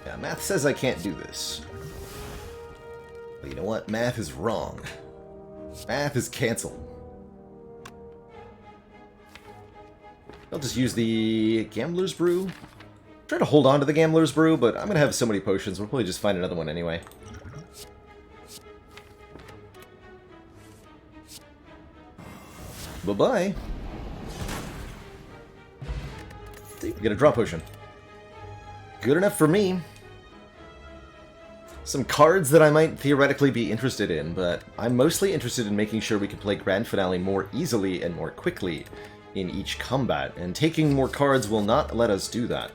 Yeah, math says I can't do this. But you know what? Math is wrong. Math is cancelled. I'll just use the Gambler's Brew. Try to hold on to the Gambler's Brew, but I'm gonna have so many potions, we'll probably just find another one anyway. Bye-bye. See, we get a draw potion. Good enough for me. Some cards that I might theoretically be interested in, but I'm mostly interested in making sure we can play Grand Finale more easily and more quickly in each combat, and taking more cards will not let us do that.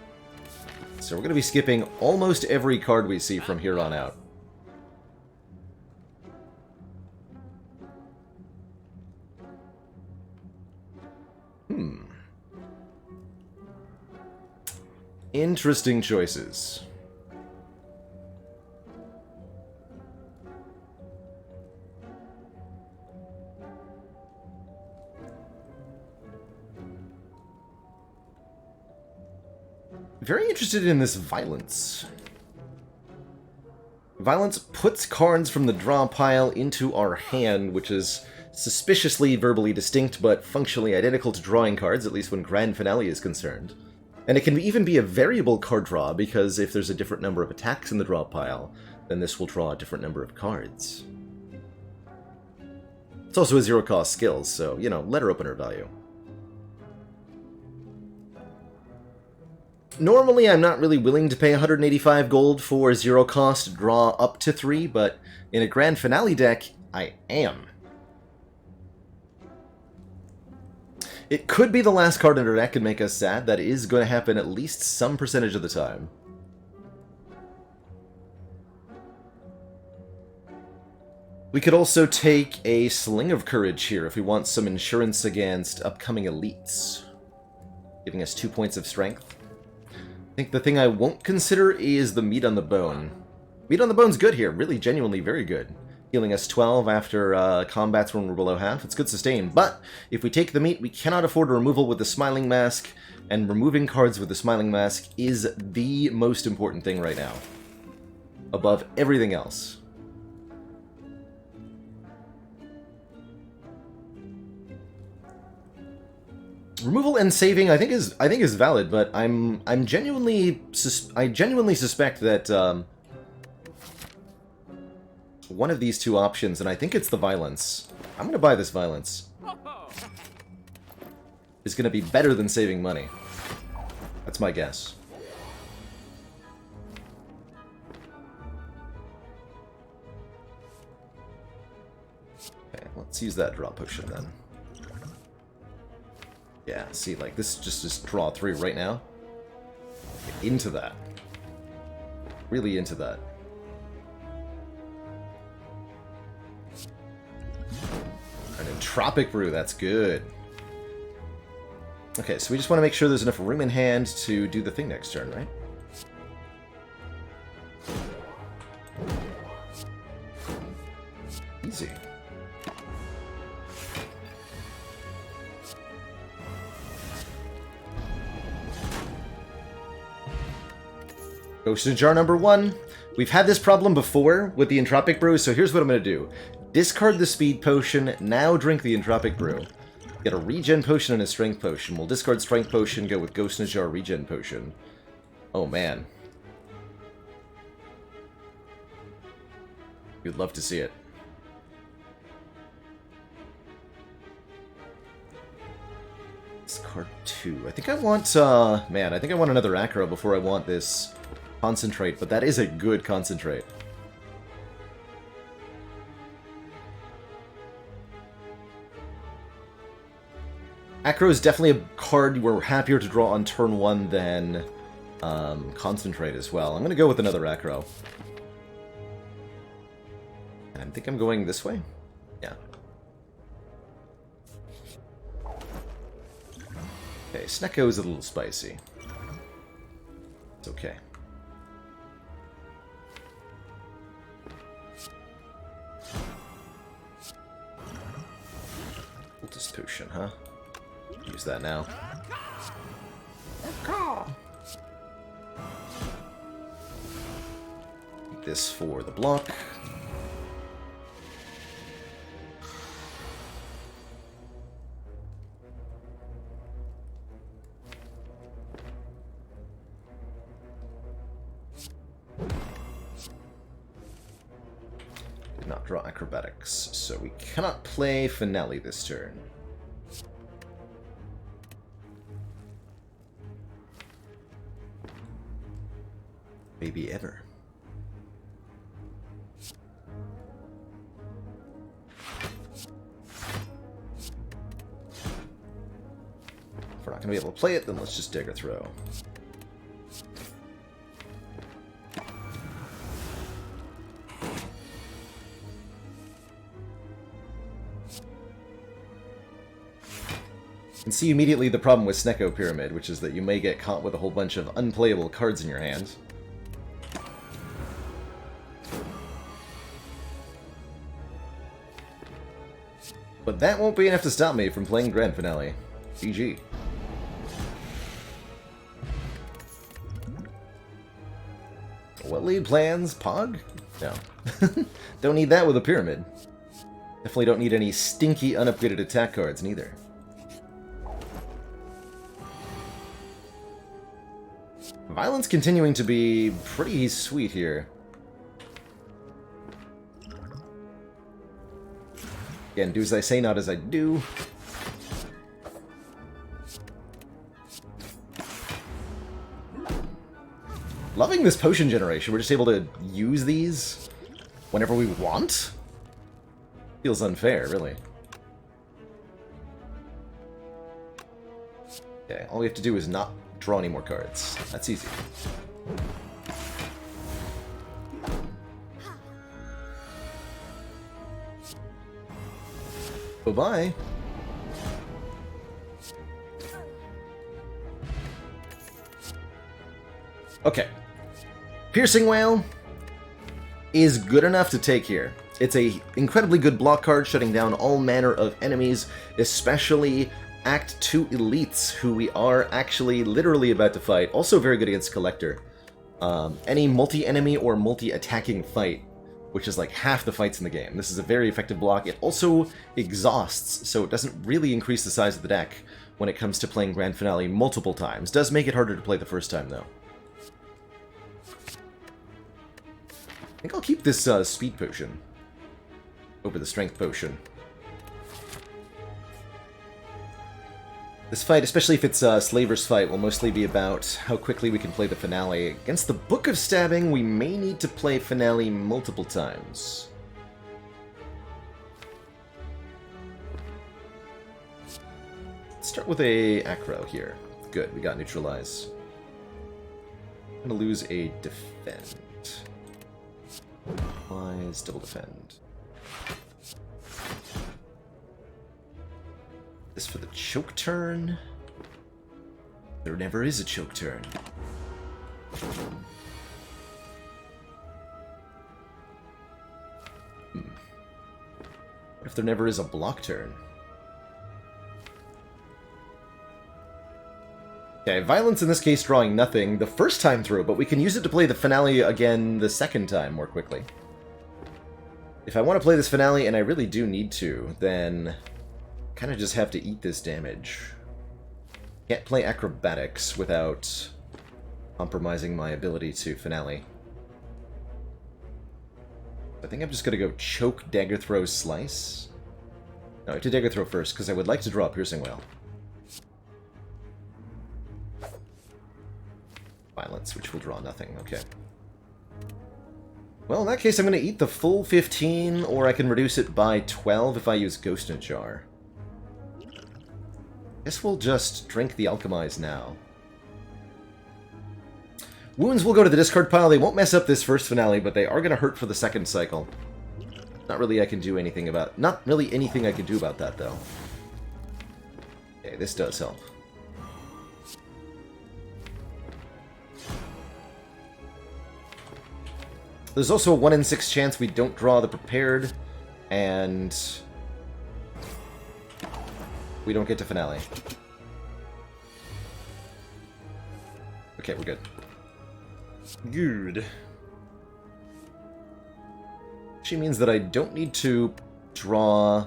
So we're going to be skipping almost every card we see from here on out. Interesting choices. Very interested in this Violence. Violence puts cards from the draw pile into our hand, which is suspiciously verbally distinct but functionally identical to drawing cards, at least when Grand Finale is concerned. And it can even be a variable card draw, because if there's a different number of attacks in the draw pile, then this will draw a different number of cards. It's also a zero-cost skill, so, you know, letter opener value. Normally, I'm not really willing to pay 185 gold for zero-cost draw up to 3, but in a Grand Finale deck, I am. It could be the last card in our deck and make us sad. That is going to happen at least some percentage of the time. We could also take a Sling of Courage here if we want some insurance against upcoming elites, giving us 2 points of strength. I think the thing I won't consider is the Meat on the Bone. Meat on the Bone's good here, really genuinely very good. Healing us 12 after combats when we're below half. It's good sustain, but if we take the meat, we cannot afford a removal with the Smiling Mask, and removing cards with the Smiling Mask is the most important thing right now, above everything else. Removal and saving, I think is valid, but I genuinely suspect that one of these two options, and I think it's the Violence. I'm going to buy this Violence. Is going to be better than saving money. That's my guess. Let's use that draw potion then. Yeah, see, like, this just draw 3 right now. Get into that. Really into that. An Entropic Brew, that's good. Okay, so we just want to make sure there's enough room in hand to do the thing next turn, right? Easy. Goes to jar number 1. We've had this problem before with the Entropic Brew, so here's what I'm going to do. Discard the Speed Potion, now drink the Entropic Brew. Get a Regen Potion and a Strength Potion. We'll discard Strength Potion, go with Ghost in a Jar Regen Potion. Oh, man. You'd love to see it. Discard 2. I think I want, man, I think I want another Acro before I want this Concentrate, but that is a good Concentrate. Acro is definitely a card we're happier to draw on turn 1 than Concentrate as well. I'm going to go with another Acro. And I think I'm going this way? Yeah. Okay, Snecko is a little spicy. It's okay. Cultist Potion, huh? Use that now. Keep this for the block. Did not draw Acrobatics, so we cannot play Finale this turn. Maybe ever. If we're not going to be able to play it, then let's just Dagger Throw. And see immediately the problem with Snecko Pyramid, which is that you may get caught with a whole bunch of unplayable cards in your hand. But that won't be enough to stop me from playing Grand Finale. GG. What lead plans? Pog? No. Don't need that with a Pyramid. Definitely don't need any stinky unupgraded attack cards, neither. Violence continuing to be pretty sweet here. Again, do as I say, not as I do. Loving this potion generation. We're just able to use these whenever we want. Feels unfair, really. Okay, all we have to do is not draw any more cards. That's easy. Bye-bye. Okay. Piercing Wail is good enough to take here. It's a incredibly good block card, shutting down all manner of enemies, especially Act 2 elites, who we are actually literally about to fight. Also very good against Collector. Any multi-enemy or multi-attacking fight, which is like half the fights in the game. This is a very effective block. It also exhausts, so it doesn't really increase the size of the deck when it comes to playing Grand Finale multiple times. Does make it harder to play the first time, though. I think I'll keep this Speed Potion over the Strength Potion. This fight, especially if it's a Slaver's fight, will mostly be about how quickly we can play the Finale. Against the Book of Stabbing, we may need to play Finale multiple times. start with a acro here. Good, we got neutralize. I'm gonna lose a defend. Wise, double defend. This for the choke turn. There never is a choke turn. What if there never is a block turn? Okay, violence in this case drawing nothing the first time through, but we can use it to play the finale again the second time more quickly. If I want to play this finale, and I really do need to, then kind of just have to eat this damage. Can't play acrobatics without compromising my ability to finale. I think I'm just going to go choke, dagger throw, slice. No, I have to dagger throw first, because I would like to draw a piercing wail. Violence, which will draw nothing. Okay. Well, in that case, I'm going to eat the full 15, or I can reduce it by 12 if I use Ghost in a Jar. Guess we'll just drink the Alchemize now. Wounds will go to the discard pile. They won't mess up this first finale, but they are going to hurt for the second cycle. Not really I can do anything about... Not really anything I can do about that, though. Okay, this does help. There's also a 1 in 6 chance we don't draw the prepared, and we don't get to finale. Okay, we're good. Good. She means that I don't need to draw...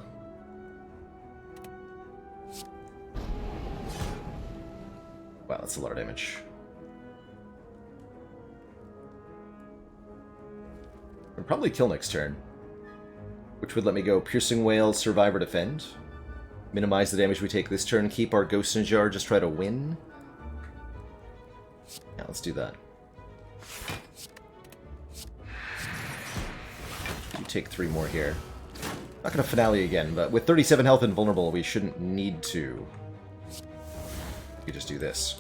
Wow, that's a lot of damage. I'd probably kill next turn, which would let me go Piercing Wail, Survive, or Defend. Minimize the damage we take this turn, keep our Ghost in a Jar, just try to win. Yeah, let's do that. You take 3 more here. Not gonna finale again, but with 37 health and vulnerable, we shouldn't need to. We just do this.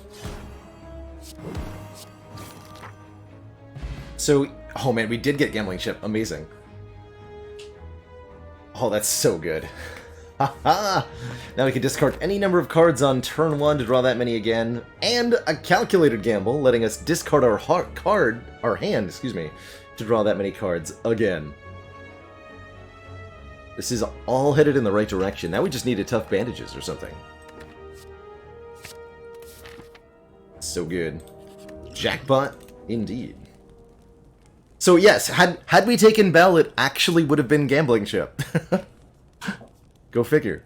So, oh man, we did get Gambling Chip. Amazing. Oh, that's so good. Haha! Now we can discard any number of cards on turn 1 to draw that many again, and a calculated gamble, letting us discard our hand, to draw that many cards again. This is all headed in the right direction. Now we just need tough bandages or something. So good. Jackpot, indeed. So yes, had we taken Bell, it actually would have been Gambling Chip. Go figure.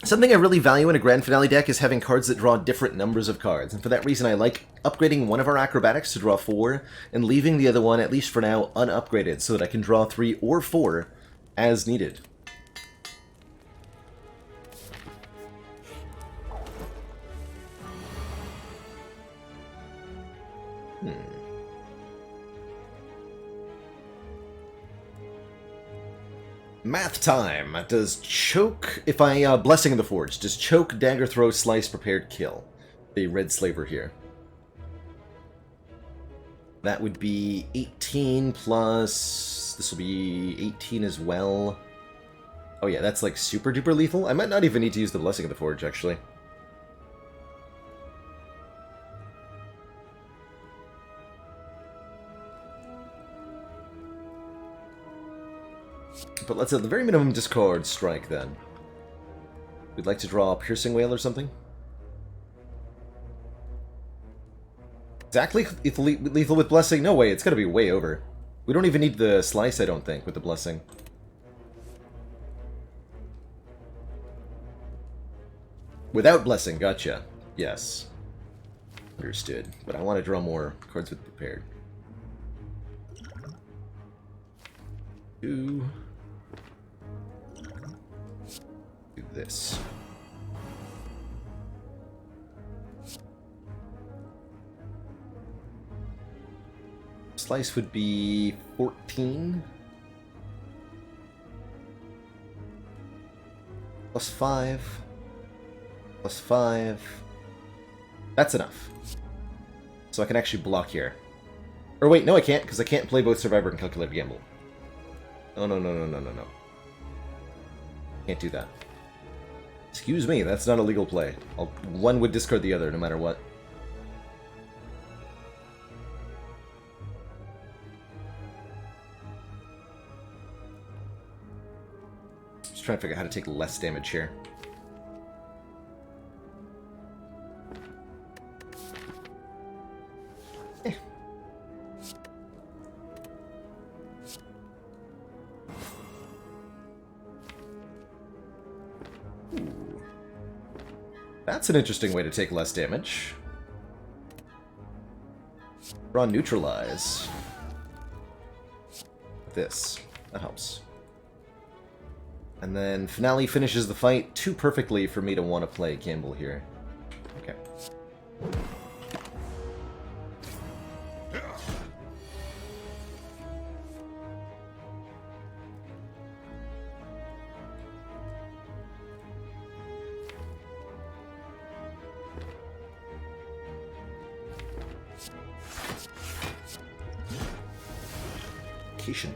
Something I really value in a Grand Finale deck is having cards that draw different numbers of cards, and for that reason I like upgrading one of our acrobatics to draw 4, and leaving the other one, at least for now, unupgraded, so that I can draw 3 or 4 as needed. Math time. Does choke, if I, Blessing of the Forge, does choke, dagger throw, slice, prepared, kill? The red slaver here. That would be 18 plus, this will be 18 as well. Oh yeah, that's like super duper lethal. I might not even need to use the Blessing of the Forge, actually. But let's at the very minimum discard Strike, then. We'd like to draw a Piercing Wail or something? Exactly lethal with Blessing? No way, it's gotta be way over. We don't even need the Slice, I don't think, with the Blessing. Without Blessing, gotcha. Yes. Understood. But I want to draw more cards with Prepared. 2... do this. Slice would be 14. Plus 5. Plus 5. That's enough. So I can actually block here. Or wait, no I can't, because I can't play both Survivor and Calculated Gamble. Oh, no, no, no, no, no, no. Can't do that. Excuse me, that's not a legal play. One would discard the other, no matter what. Just trying to figure out how to take less damage here. That's an interesting way to take less damage. Draw neutralize. This. That helps. And then Finale finishes the fight too perfectly for me to want to play Gamble here. Okay.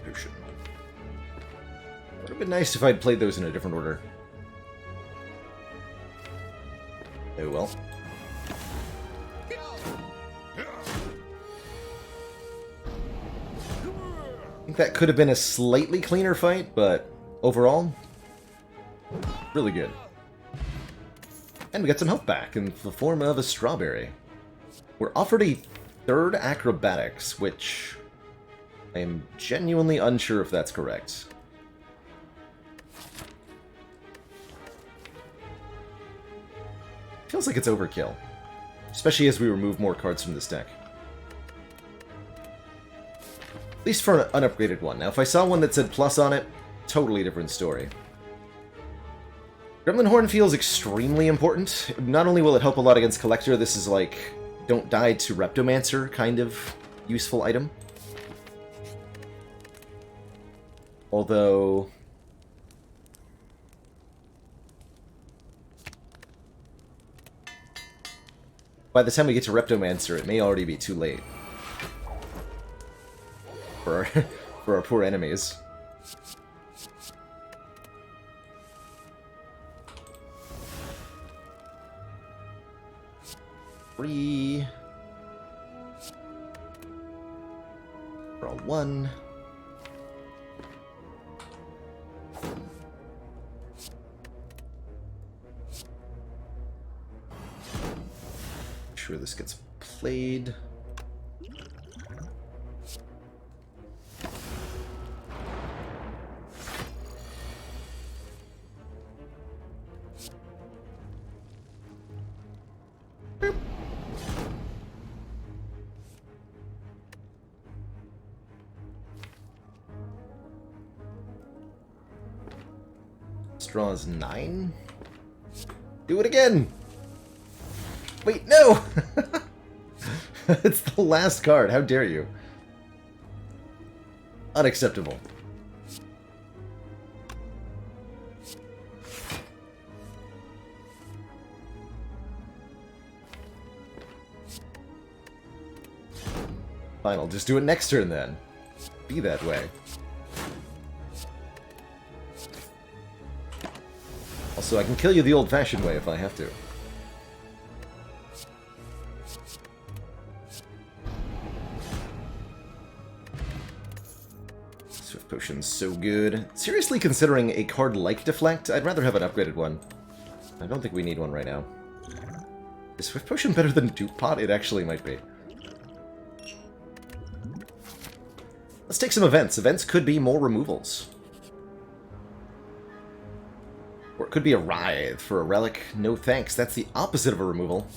Potion. Would have been nice if I'd played those in a different order. Oh well. I think that could have been a slightly cleaner fight, but overall, really good. And we got some health back in the form of a strawberry. We're offered a third acrobatics, which I am genuinely unsure if that's correct. Feels like it's overkill. Especially as we remove more cards from this deck. At least for an unupgraded one. Now if I saw one that said plus on it, totally different story. Gremlin Horn feels extremely important. Not only will it help a lot against Collector, this is like, don't die to Reptomancer kind of useful item. Although by the time we get to Reptomancer, it may already be too late for our poor enemies. Three. Draw 1. Sure this gets played. Boop. Straws 9. Do it again. Wait, no! It's the last card. How dare you? Unacceptable. Fine, I'll just do it next turn then. Be that way. Also, I can kill you the old-fashioned way if I have to. Swift Potion's so good. Seriously considering a card like Deflect, I'd rather have an upgraded one. I don't think we need one right now. Is Swift Potion better than Dupe Pot? It actually might be. Let's take some events. Events could be more removals. Or it could be a Writhe for a relic. No thanks. That's the opposite of a removal.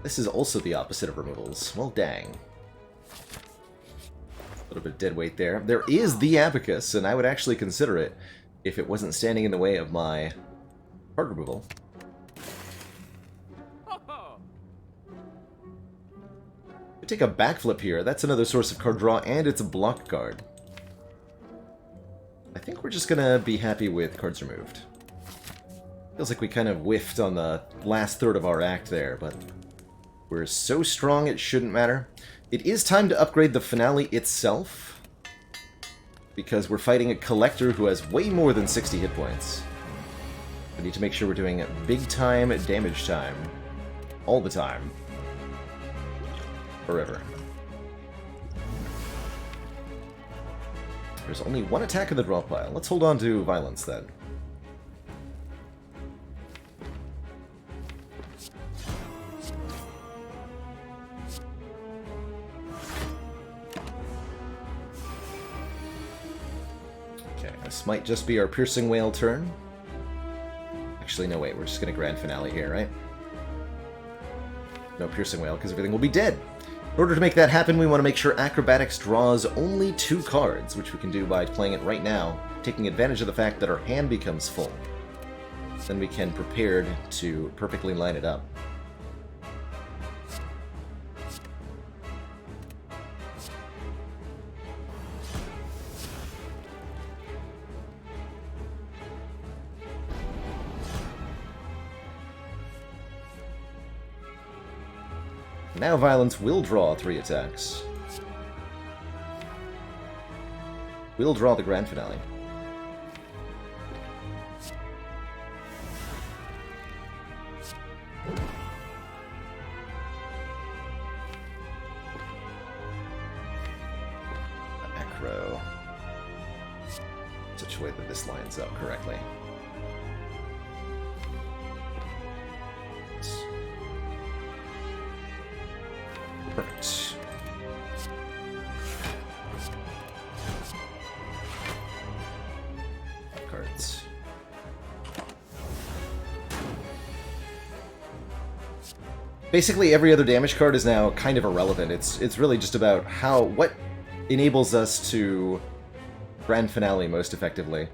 This is also the opposite of removals. Well, dang. A little bit of dead weight there. There is the Abacus, and I would actually consider it if it wasn't standing in the way of my card removal. We take a backflip here. That's another source of card draw, and it's a block card. I think we're just gonna be happy with cards removed. Feels like we kind of whiffed on the last third of our act there, but we're so strong it shouldn't matter. It is time to upgrade the finale itself, because we're fighting a collector who has way more than 60 hit points. We need to make sure we're doing big time damage time. All the time. Forever. There's only one attack in the draw pile. Let's hold on to violence then. Okay, this might just be our piercing whale turn. Actually, no, wait, we're just going to grand finale here, right? No piercing whale, because everything will be dead. In order to make that happen, we want to make sure Acrobatics draws only 2 cards, which we can do by playing it right now, taking advantage of the fact that our hand becomes full. Then we can prepare to perfectly line it up. Now Violence will draw 3 attacks. We'll draw the grand finale. Acro. Such a way that this lines up correctly. Perfect. Cards. Basically, every other damage card is now kind of irrelevant. It's really just about what enables us to grand finale most effectively.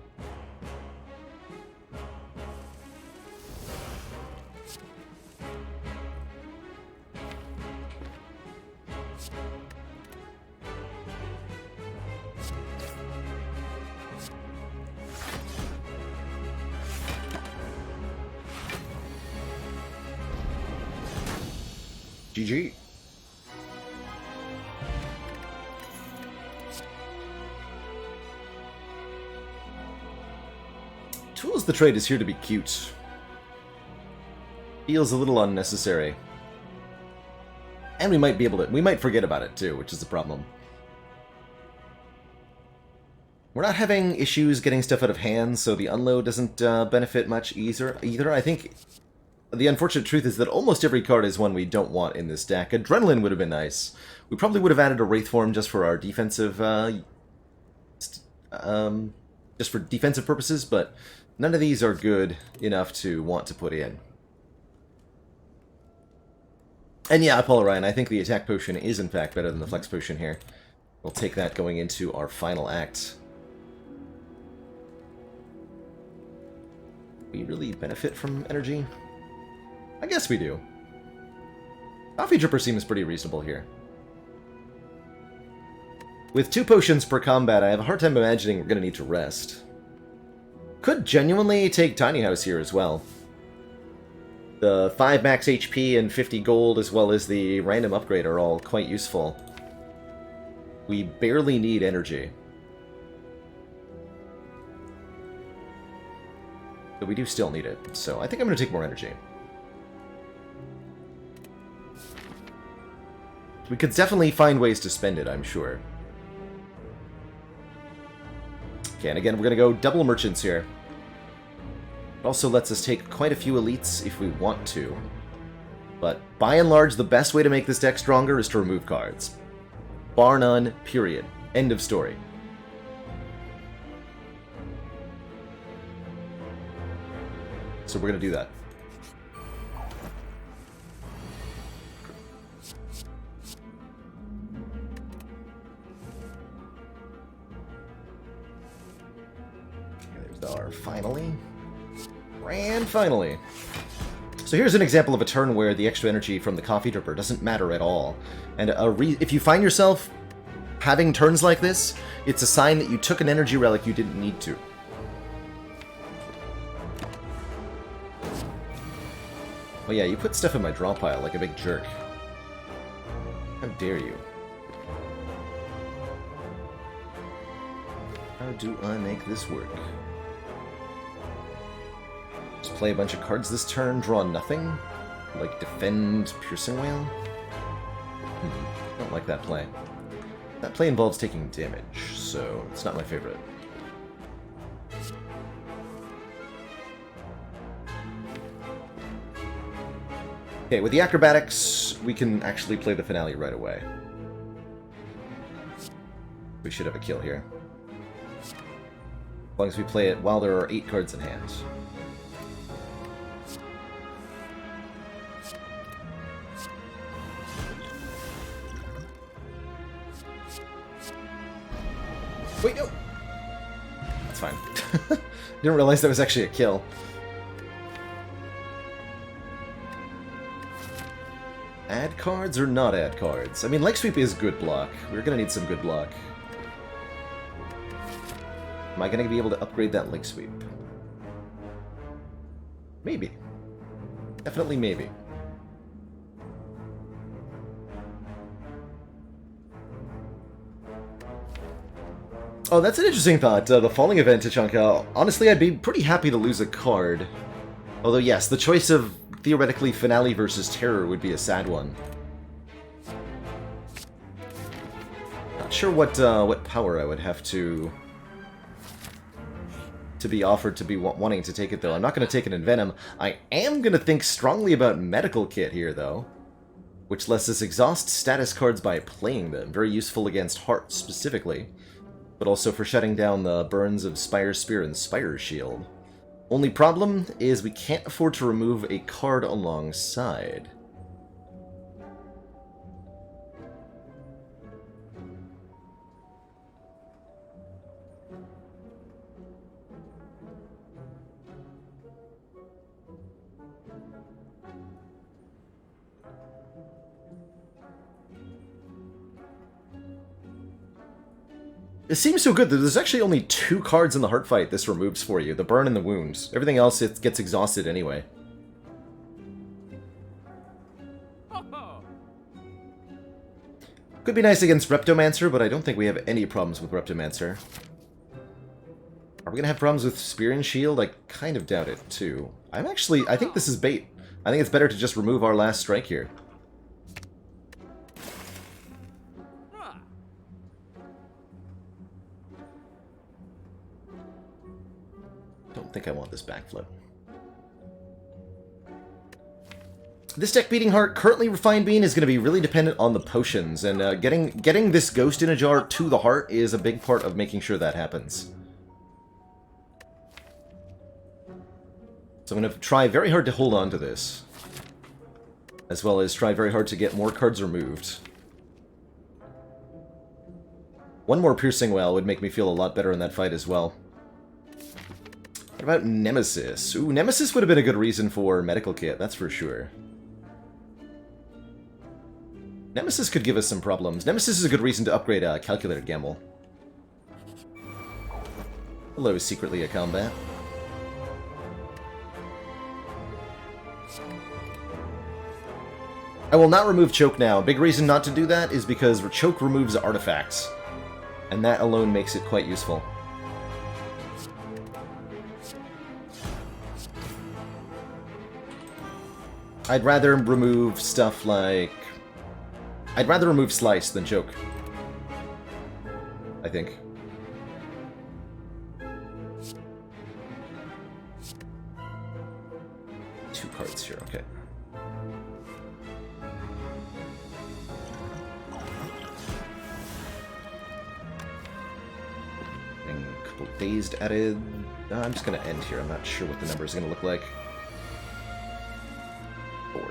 GG. Tools the Trade is here to be cute. Feels a little unnecessary. And we might forget about it too, which is a problem. We're not having issues getting stuff out of hand, so the unload doesn't benefit much either. I think the unfortunate truth is that almost every card is one we don't want in this deck. Adrenaline would have been nice. We probably would have added a Wraith form just for our defensive, just for defensive purposes, but none of these are good enough to want to put in. And yeah, Apollo Ryan, I think the attack potion is in fact better than the flex potion here. We'll take that going into our final act. We really benefit from energy? I guess we do. Coffee Dripper seems pretty reasonable here. With 2 potions per combat, I have a hard time imagining we're going to need to rest. Could genuinely take Tiny House here as well. The 5 max HP and 50 gold, as well as the random upgrade, are all quite useful. We barely need energy. But we do still need it, so I think I'm going to take more energy. We could definitely find ways to spend it, I'm sure. Okay, and again, we're going to go double merchants here. It also lets us take quite a few elites if we want to. But by and large, the best way to make this deck stronger is to remove cards. Bar none, period. End of story. So we're going to do that. Okay, there's our finally. And finally. So here's an example of a turn where the extra energy from the coffee dripper doesn't matter at all. And if you find yourself having turns like this, it's a sign that you took an energy relic you didn't need to. Oh yeah, you put stuff in my draw pile like a big jerk. How dare you? How do I make this work? Just play a bunch of cards this turn, draw nothing? Like defend Piercing Whale? Don't like that play. That play involves taking damage, so it's not my favorite. Okay, with the acrobatics, we can actually play the finale right away. We should have a kill here. As long as we play it while there are 8 cards in hand. Wait, no! That's fine. Didn't realize that was actually a kill. Add cards or not add cards? I mean, Leg Sweep is good block. We're gonna need some good block. Am I gonna be able to upgrade that Leg Sweep? Maybe. Definitely maybe. Oh, that's an interesting thought, the falling event to Chunka. Honestly, I'd be pretty happy to lose a card. Although, yes, the choice of, theoretically, Finale versus Terror would be a sad one. Not sure what power I would have to be offered to be wanting to take it, though. I'm not going to take it in Venom. I am going to think strongly about Medical Kit here, though. Which lets us exhaust status cards by playing them. Very useful against Heart, specifically. But also for shutting down the burns of Spire Spear and Spire Shield. Only problem is we can't afford to remove a card alongside. It seems so good that there's actually only 2 cards in the Heart Fight this removes for you. The Burn and the Wound. Everything else, it gets exhausted anyway. Could be nice against Reptomancer, but I don't think we have any problems with Reptomancer. Are we going to have problems with Spear and Shield? I kind of doubt it, too. I think this is bait. I think it's better to just remove our last strike here. Don't think I want this backflip. This deck beating Heart, currently Refined Bean, is going to be really dependent on the potions, and getting this Ghost in a Jar to the Heart is a big part of making sure that happens. So I'm going to try very hard to hold on to this, as well as try very hard to get more cards removed. One more Piercing Whale would make me feel a lot better in that fight as well. What about Nemesis? Ooh, Nemesis would have been a good reason for Medical Kit, that's for sure. Nemesis could give us some problems. Nemesis is a good reason to upgrade a Calculated Gamble. Hello, secretly a combat. I will not remove Choke now. Big reason not to do that is because Choke removes artifacts. And that alone makes it quite useful. I'd rather remove stuff like... I'd rather remove Slice than Choke. I think. Two cards here, okay. And a couple Dazed added. I'm just going to end here. I'm not sure what the number is going to look like. 4.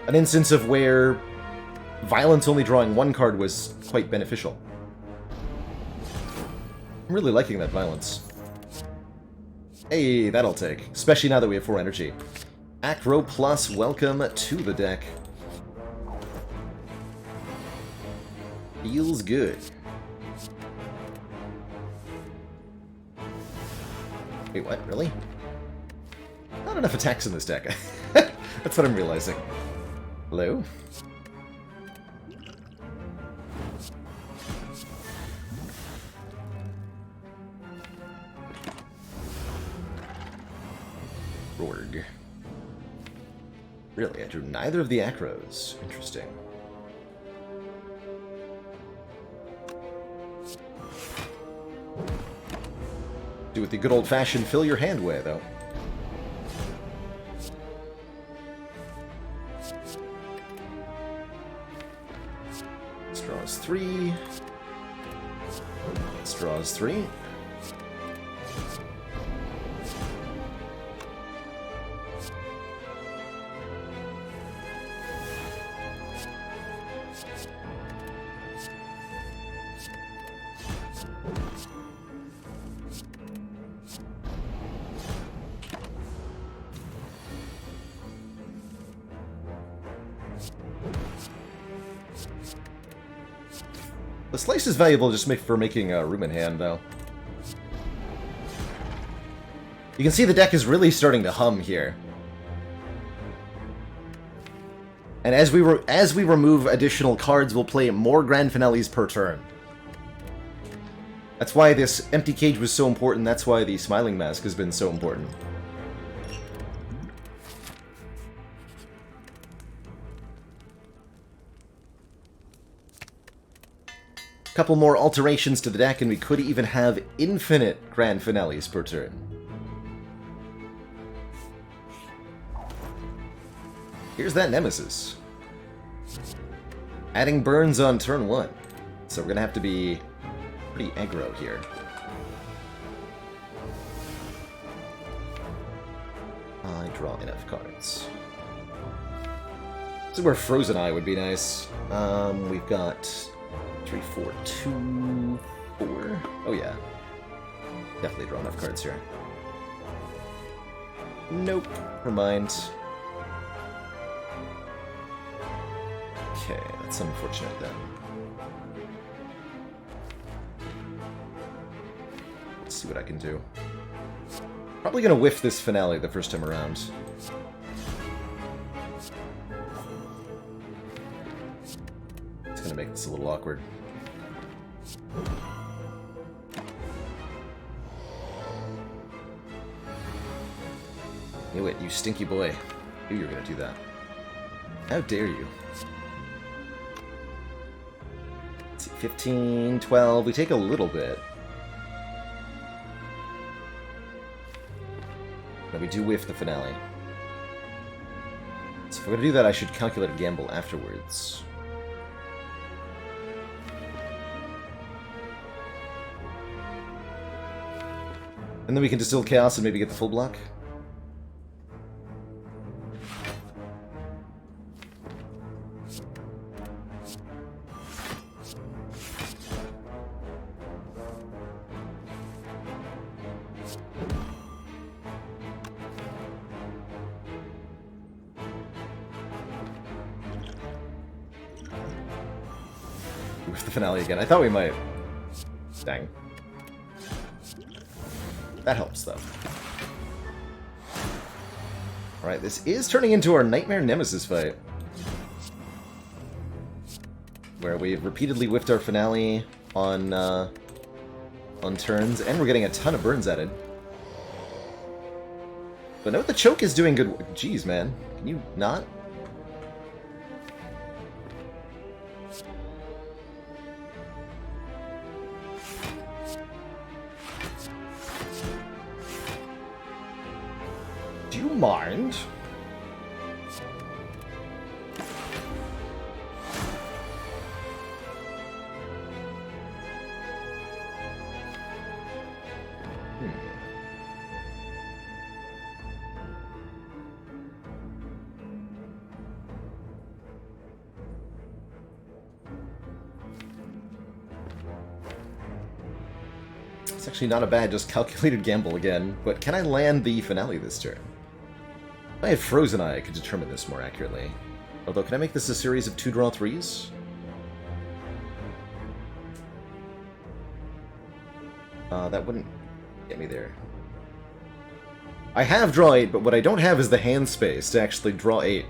An instance of where Violence only drawing one card was quite beneficial. I'm really liking that Violence. Hey, that'll take. Especially now that we have 4 energy. Acro Plus, welcome to the deck. Feels good. Wait, what? Really? Not enough attacks in this deck. That's what I'm realizing. Hello? Rorg. Really, I drew neither of the acros. Interesting. Do it the good old-fashioned fill your hand way, though. Straws 3. Straws 3. The slice is valuable just for making room in hand, though. You can see the deck is really starting to hum here. And as we remove additional cards, we'll play more grand finales per turn. That's why this empty cage was so important. That's why the Smiling Mask has been so important. Couple more alterations to the deck, and we could even have infinite grand finales per turn. Here's that Nemesis. Adding burns on turn 1. So we're gonna have to be pretty aggro here. I draw enough cards. This is where Frozen Eye would be nice. We've got 3, 4, 2, 4. Oh yeah. Definitely draw enough cards here. Nope. Never mind. Okay, that's unfortunate then. Let's see what I can do. Probably gonna whiff this finale the first time around. It's gonna make this a little awkward. Knew it, you stinky boy. Knew you were gonna do that. How dare you? Let's see, 15, 12. We take a little bit. But we do whiff the finale. So if we're gonna do that, I should calculate a gamble afterwards. And then we can distill Chaos and maybe get the full block. With the finale again. I thought we might. Dang. That helps, though. Alright, this is turning into our Nightmare Nemesis fight. Where we've repeatedly whiffed our finale on turns, and we're getting a ton of burns added. But note the choke is doing good. Jeez, man. Can you not? Do you mind? It's actually not a bad, just calculated gamble again. But can I land the finale this turn? If I had Frozen Eye, I could determine this more accurately. Although, can I make this a series of 2-draw 3s? That wouldn't get me there. I have draw 8, but what I don't have is the hand space to actually draw 8.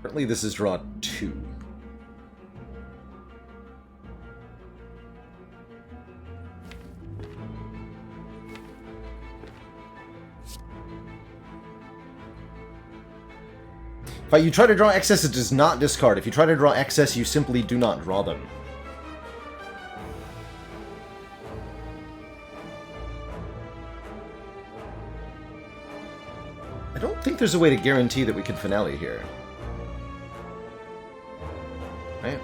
Currently, this is draw 2. If you try to draw excess, it does not discard. If you try to draw excess, you simply do not draw them. I don't think there's a way to guarantee that we can finale here. Right?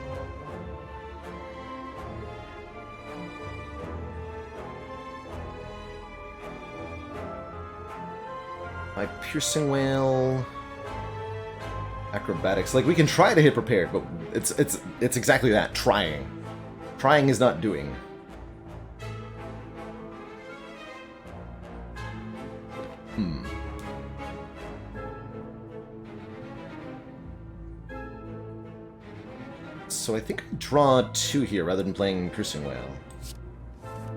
My Piercing Whale... Acrobatics. Like, we can try to hit prepared, but it's exactly that. Trying. Trying is not doing. So I think I draw 2 here rather than playing Piercing Whale.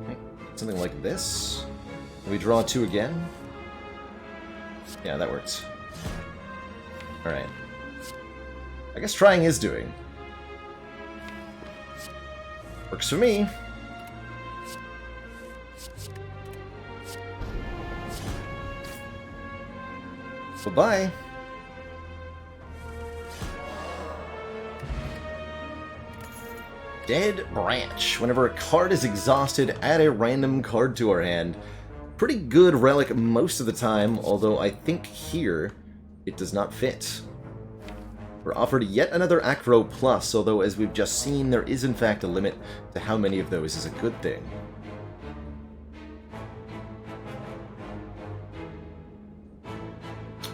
Okay. Something like this. We draw 2 again. Yeah, that works. Alright. I guess trying is doing. Works for me. Bye-bye. Dead Branch. Whenever a card is exhausted, add a random card to our hand. Pretty good relic most of the time, although I think here it does not fit. We're offered yet another Acro Plus, although as we've just seen, there is in fact a limit to how many of those is a good thing.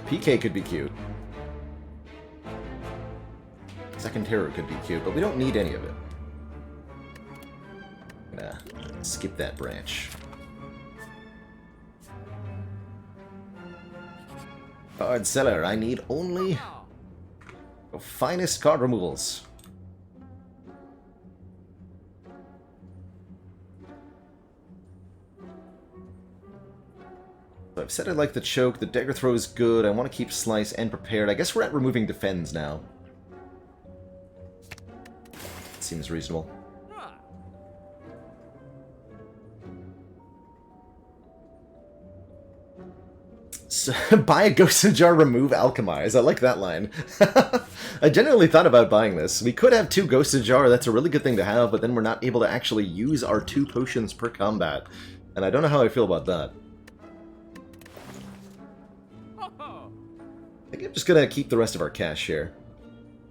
PK could be cute. Second Terror could be cute, but we don't need any of it. I'm gonna skip that branch. Card seller, I need only the finest card removals. So I've said I like the choke, the dagger throw is good, I want to keep slice and prepared. I guess we're at removing defends now. Seems reasonable. So, buy a Ghost Jar, remove Alchemize. I like that line. I genuinely thought about buying this. We could have 2 Ghost Jar, that's a really good thing to have, but then we're not able to actually use our 2 potions per combat. And I don't know how I feel about that. I think I'm just gonna keep the rest of our cash here.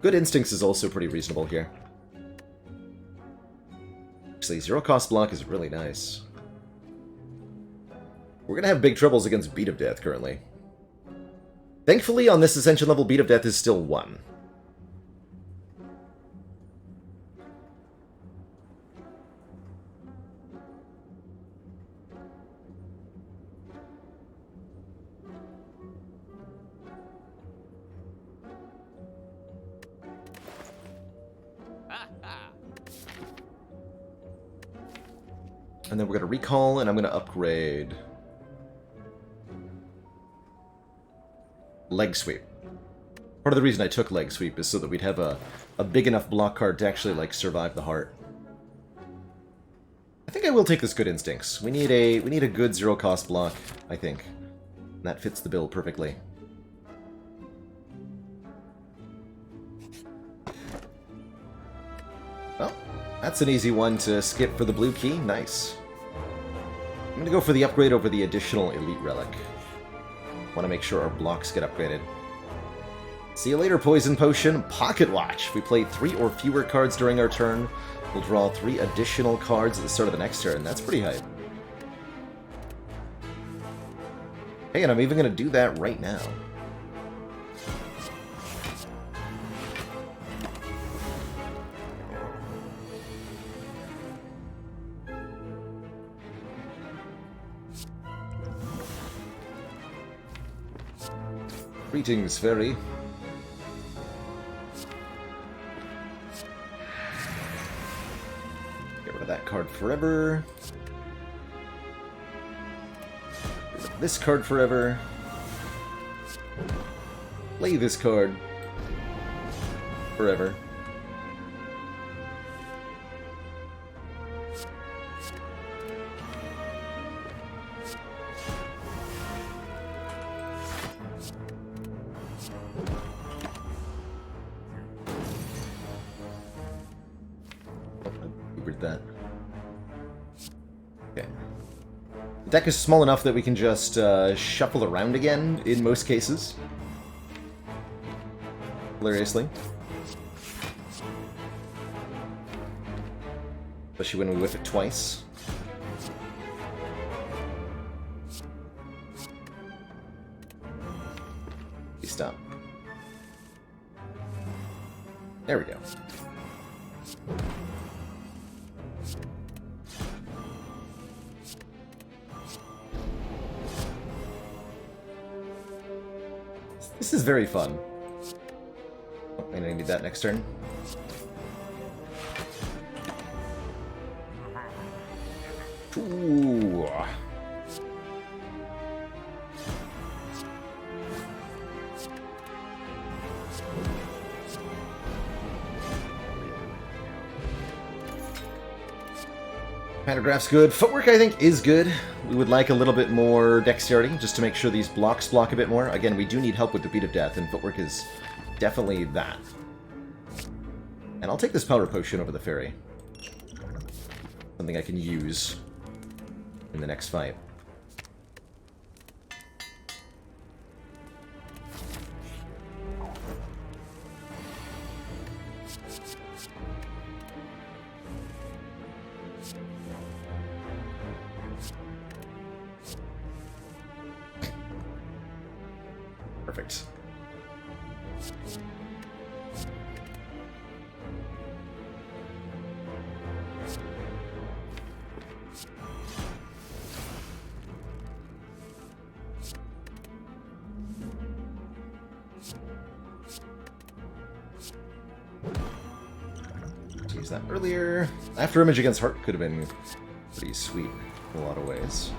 Good Instincts is also pretty reasonable here. Actually, 0 cost block is really nice. We're gonna have big troubles against Beat of Death currently. Thankfully, on this Ascension level, Beat of Death is still 1. And then we're gonna recall, and I'm gonna upgrade Leg Sweep. Part of the reason I took Leg Sweep is so that we'd have a big enough block card to actually, like, survive the heart. I think I will take this Good Instincts. We need a good 0 cost block, I think. And that fits the bill perfectly. Well, that's an easy one to skip for the blue key. Nice. I'm gonna go for the upgrade over the additional Elite Relic. Want to make sure our blocks get upgraded. See you later, Poison Potion. Pocket Watch. If we play 3 or fewer cards during our turn, we'll draw 3 additional cards at the start of the next turn. That's pretty hype. Hey, and I'm even going to do that right now. Greetings, fairy. Get rid of that card forever. Get rid of this card forever. Play this card forever. That. Okay. The deck is small enough that we can just shuffle around again in most cases. Hilariously. Especially when we whiff it twice. Please stop. There we go. This is very fun. Oh, I need that next turn. Ooh. Panograph's good. Footwork, I think, is good. We would like a little bit more dexterity, just to make sure these blocks block a bit more. Again, we do need help with the Beat of Death, and Footwork is definitely that. And I'll take this Power Potion over the Fairy. Something I can use in the next fight. Perfect. Use that earlier. After Image Against Heart could have been pretty sweet in a lot of ways.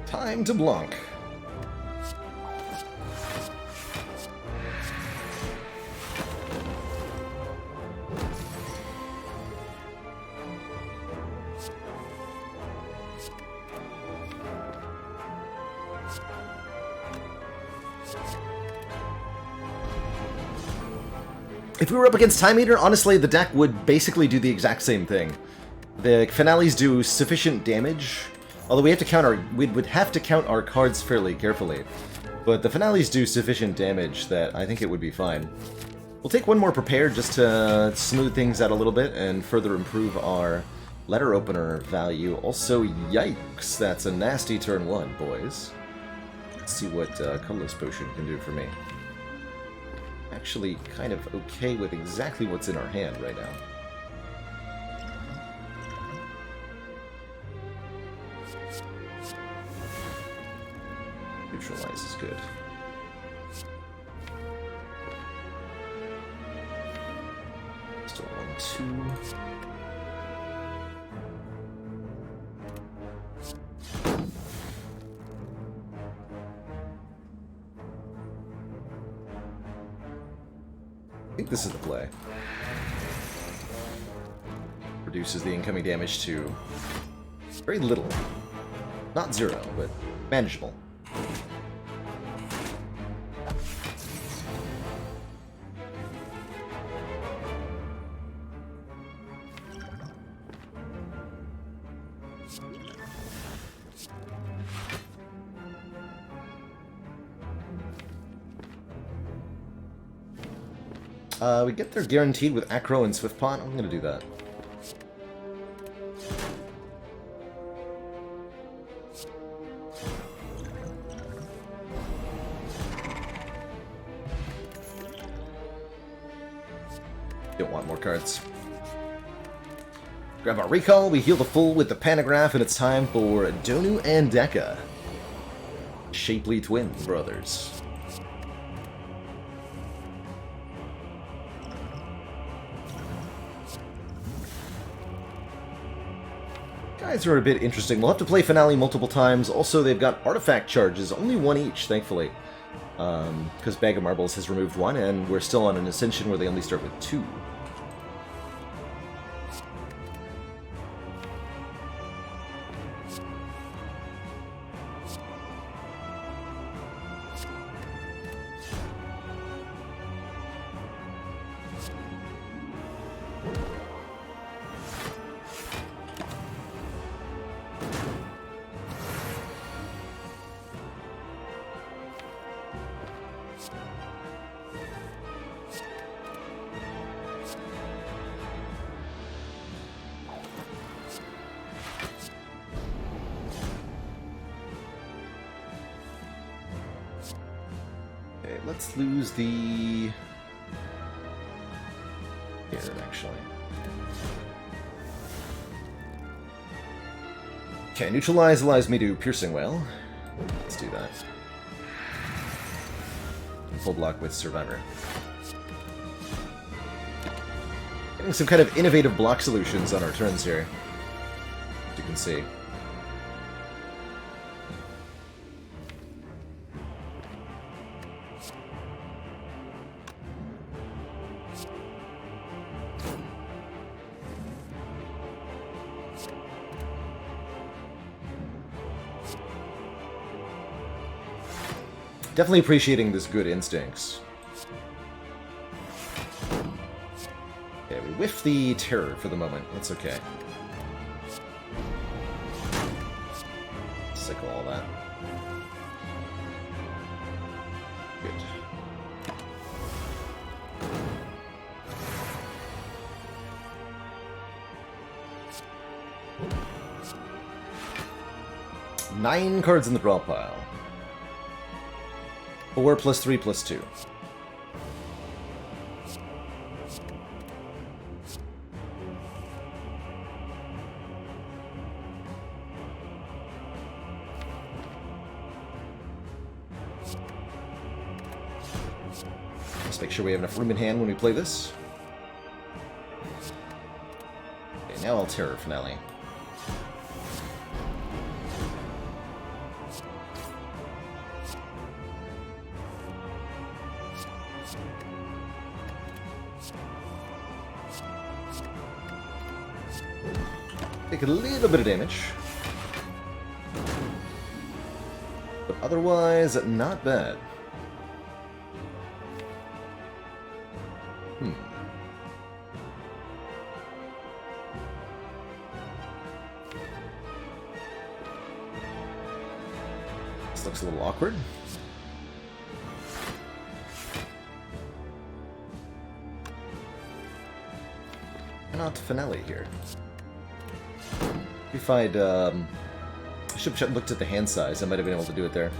Time to Blanc. If we were up against Time Eater, honestly, the deck would basically do the exact same thing. The finales do sufficient damage, although we would have to count our cards fairly carefully. But the finales do sufficient damage that I think it would be fine. We'll take one more prepared just to smooth things out a little bit and further improve our letter opener value. Also, yikes, that's a nasty turn one, boys. Let's see what Colorless Potion can do for me. Actually kind of okay with exactly what's in our hand right now. Neutralize is good. Still 1, 2. I think this is the play. Reduces the incoming damage to very little. Not 0, but manageable. We get there guaranteed with Acro and Swift Pot. I'm going to do that. Don't want more cards. Grab our recall, we heal the full with the Panagraph, and it's time for Donu and Deka. Shapely twin brothers. Guys are a bit interesting. We'll have to play Finale multiple times. Also, they've got artifact charges, only one each, thankfully. Because Bag of Marbles has removed one, and we're still on an Ascension where they only start with two. Let's lose the... Here, actually. Okay, neutralize allows me to Piercing Whale. Let's do that. And full block with Survivor. Getting some kind of innovative block solutions on our turns here, as you can see. Definitely appreciating this good instincts. Okay, we whiff the terror for the moment. That's okay. Sickle all that. Good. Nine cards in the draw pile. 4 plus 3 plus 2. Let's make sure we have enough room in hand when we play this. Okay, now I'll Terror Finale. Take a little bit of damage. But otherwise, not bad. This looks a little awkward. Not Finale here. If I'd, I should have looked at the hand size, I might have been able to do it there.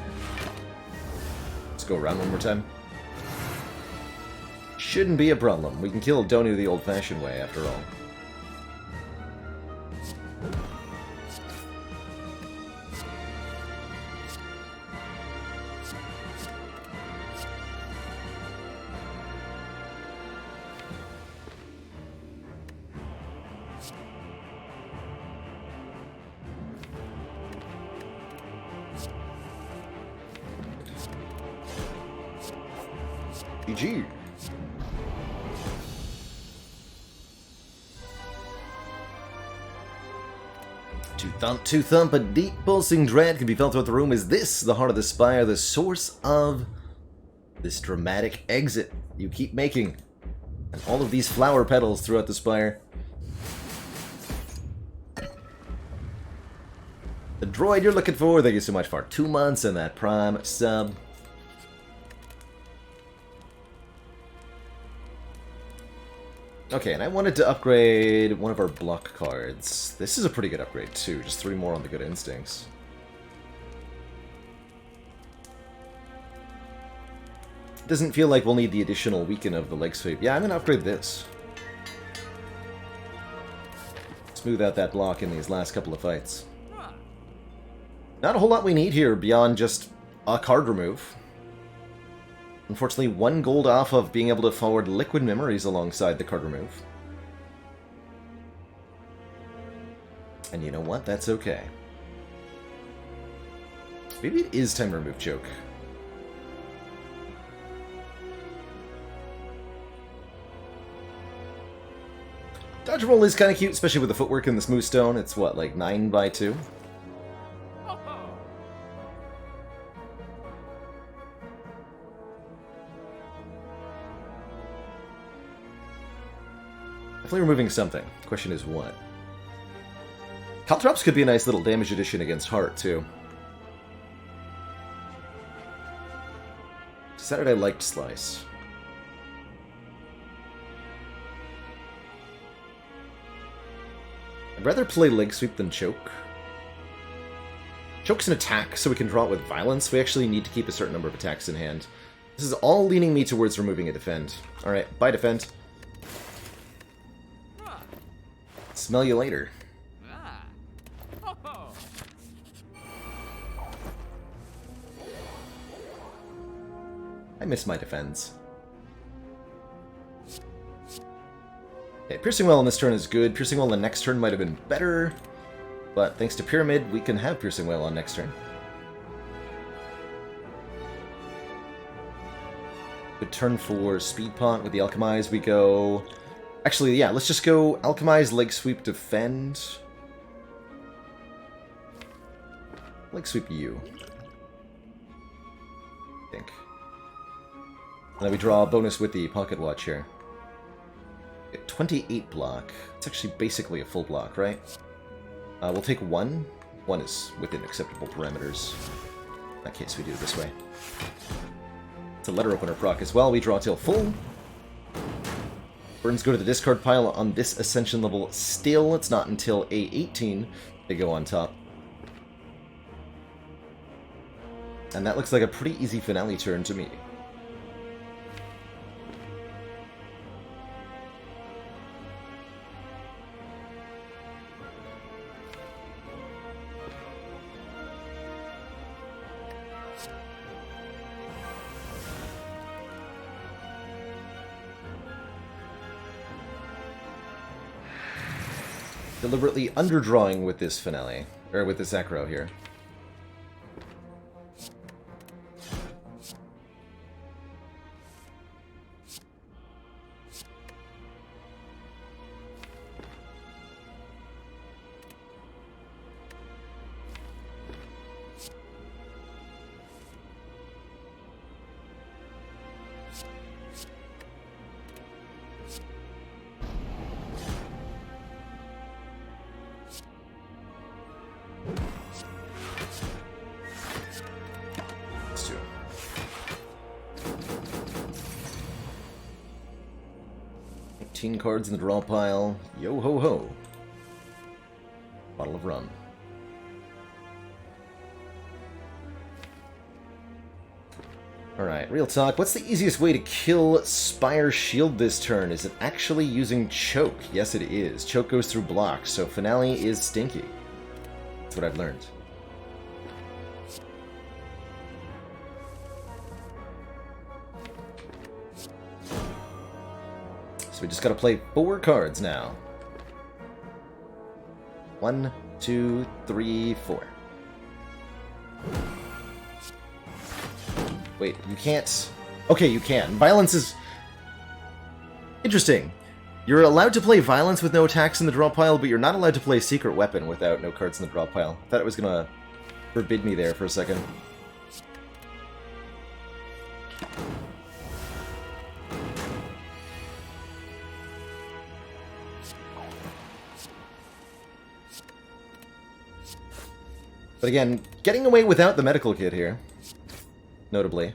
Let's go around one more time. Shouldn't be a problem. We can kill Donu the old-fashioned way, after all. GG. To thump, a deep pulsing dread can be felt throughout the room. Is this the heart of the Spire, the source of this dramatic exit you keep making? And all of these flower petals throughout the Spire. The droid you're looking for, thank you so much for 2 months and that Prime sub. Okay, and I wanted to upgrade one of our block cards. This is a pretty good upgrade, too. Just 3 more on the good instincts. Doesn't feel like we'll need the additional weaken of the leg sweep. Yeah, I'm going to upgrade this. smooth out that block in these last couple of fights. Not a whole lot we need here beyond just a card remove. Unfortunately, 1 gold off of being able to forward liquid memories alongside the card remove. And you know what? That's okay. Maybe it is time to remove choke. Dodge roll is kind of cute, especially with the footwork and the smooth stone. It's what, like 9x2? Definitely removing something. The question is what? Caltrops could be a nice little damage addition against Heart, too. Decided I liked Slice. I'd rather play Leg Sweep than Choke. Choke's an attack, so we can draw it with Violence. We actually need to keep a certain number of attacks in hand. This is all leaning me towards removing a Defend. Alright, bye Defend. Smell you later. I miss my Defends. Okay, Piercing Well on this turn is good. Piercing Well on the next turn might have been better. But thanks to Pyramid, we can have Piercing Well on next turn. Good turn for Speed Pot with the Alchemize. We go... Actually, yeah, let's just go Alchemize, Leg Sweep, Defend. Leg Sweep you. I think. And then we draw a bonus with the Pocket Watch here. 28 block. It's actually basically a full block, right? We'll take 1. 1 is within acceptable parameters. In that case, we do it this way. It's a letter opener proc as well. We draw till full. Burns go to the discard pile on this Ascension level still. It's not until A18 they go on top. And that looks like a pretty easy finale turn to me. Deliberately underdrawing with this finale, or with this acro here. Let's do it. 18 cards in the draw pile. Yo ho ho. Bottle of rum. Alright, real talk. What's the easiest way to kill Spire Shield this turn? Is it actually using Choke? Yes, it is. Choke goes through blocks, so Finale is stinky. That's what I've learned. So we just gotta play 4 cards now. 1, 2, 3, 4. Wait, you can't... Okay, you can. Violence is... Interesting. You're allowed to play Violence with no attacks in the draw pile, but you're not allowed to play Secret Weapon without no cards in the draw pile. I thought it was gonna forbid me there for a second. But again, getting away without the medical kit here. Notably.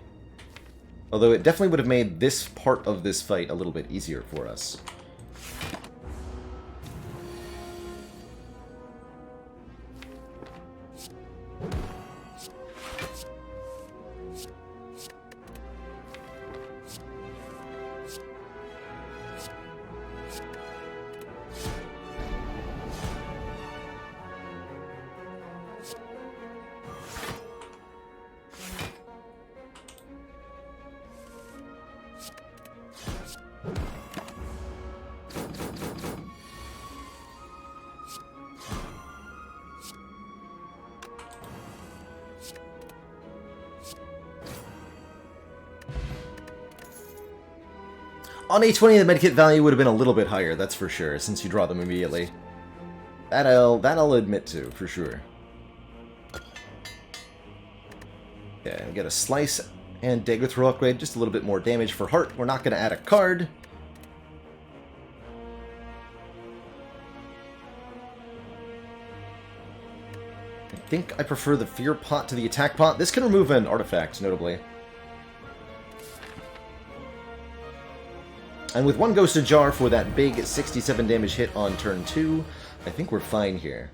Although it definitely would have made this part of this fight a little bit easier for us. On A20, the medkit value would have been a little bit higher, that's for sure, since you draw them immediately. That I'll admit to, for sure. Okay, we get a Slice and Dagger Throw upgrade, just a little bit more damage for Heart. We're not going to add a card. I think I prefer the Fear Pot to the Attack Pot. This can remove an artifact, notably. And with one Ghost Ajar for that big 67 damage hit on turn 2, I think we're fine here.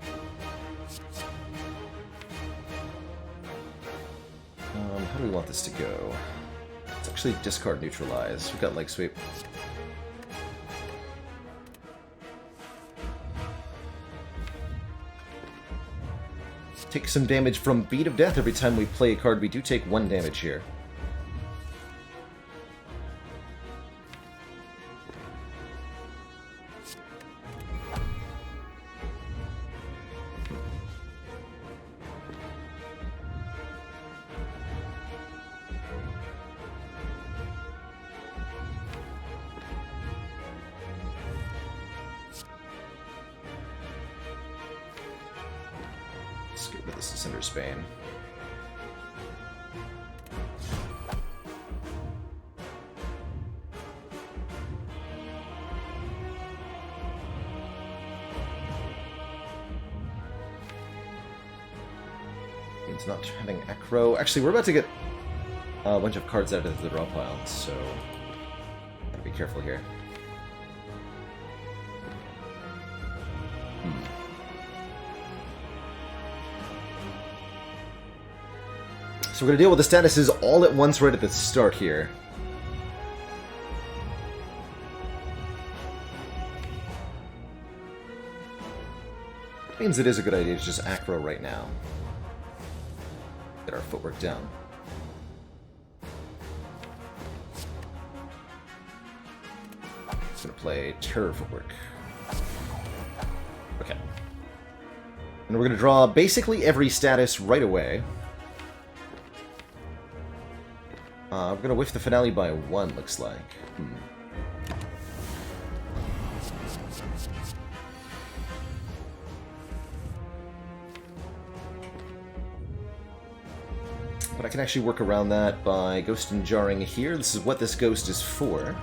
How do we want this to go? Let's actually discard Neutralize. We've got Leg Sweep. Take some damage from Beat of Death every time we play a card. We do take 1 damage here. Let's get rid of this Cinder's Bane. Means not having Acro. Actually, we're about to get a bunch of cards out of the draw pile, so gotta be careful here. So we're going to deal with the statuses all at once right at the start here. That means it is a good idea to just Acro right now. Get our footwork down. Just going to play Terror Footwork. Okay. And we're going to draw basically every status right away. We're going to whiff the finale by 1, looks like. But I can actually work around that by Ghost and Jarring here. This is what this Ghost is for.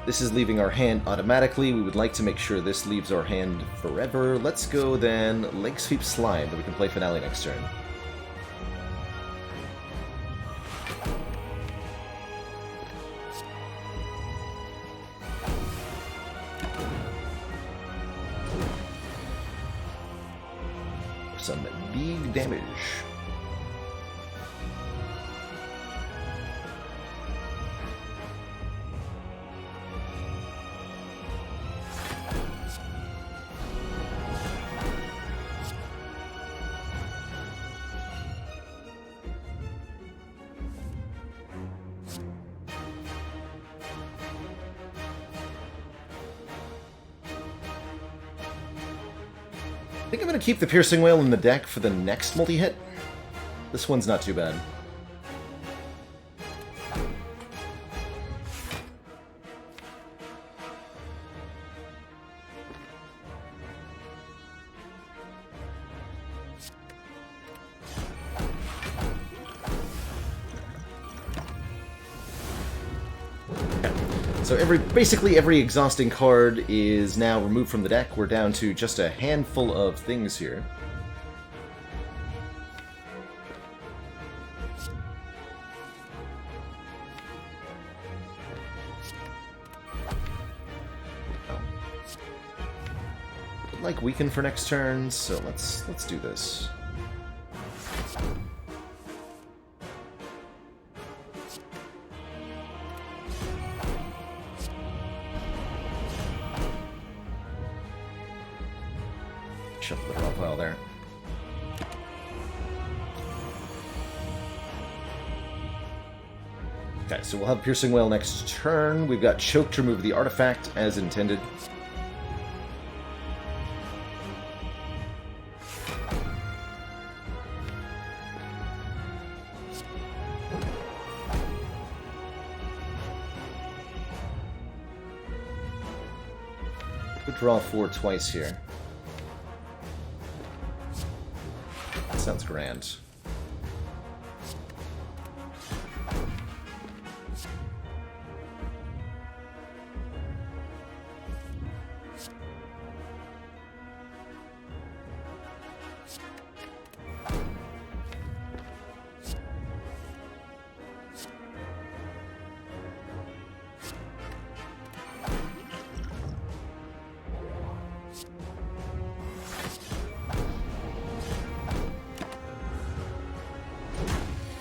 This is leaving our hand automatically. We would like to make sure this leaves our hand forever. Let's go then Leg Sweep Slide, that we can play finale next turn. Some big damage. I think I'm going to keep the Piercing Wail in the deck for the next multi-hit. This one's not too bad. So basically every exhausting card is now removed from the deck. We're down to just a handful of things here. Would like weaken for next turn, so let's do this. Shuffle the draw pile there. Okay, so we'll have Piercing Wail next turn. We've got Choke to remove the artifact as intended. Could draw 4 twice here. That sounds grand.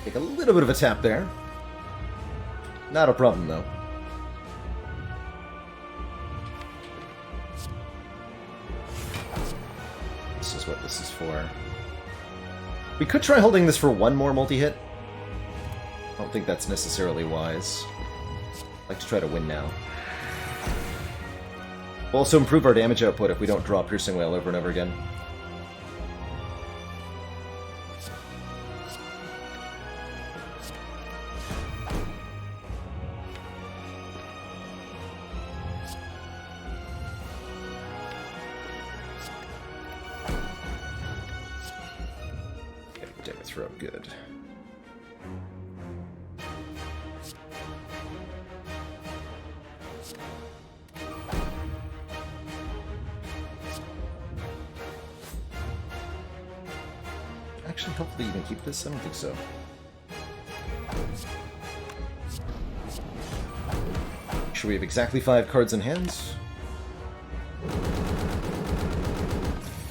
Take a little bit of a tap there. Not a problem, though. This is what this is for. We could try holding this for one more multi-hit. I don't think that's necessarily wise. I'd like to try to win now. We'll also improve our damage output if we don't draw Piercing Wail over and over again. Throw good. Actually, hopefully you can keep this. I don't think so. Should we have exactly 5 cards in hand?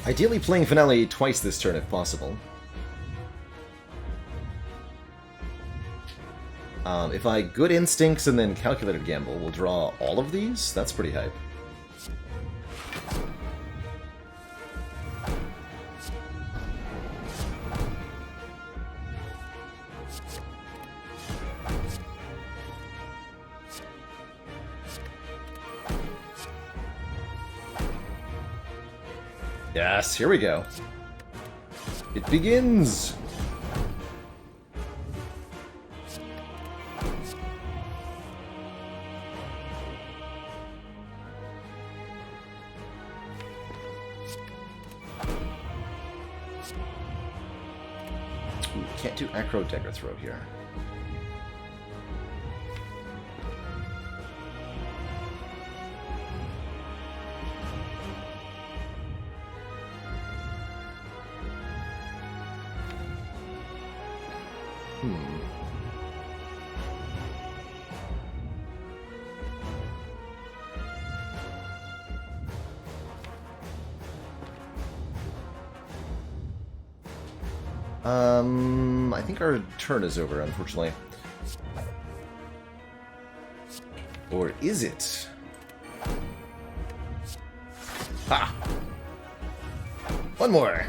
Ideally playing Finale twice this turn if possible. If I Good Instincts and then Calculated Gamble, we'll draw all of these? That's pretty hype. Yes, here we go. It begins! Can't do Acro Dagger Throw here. I think our turn is over, unfortunately. Or is it? Ha! One more!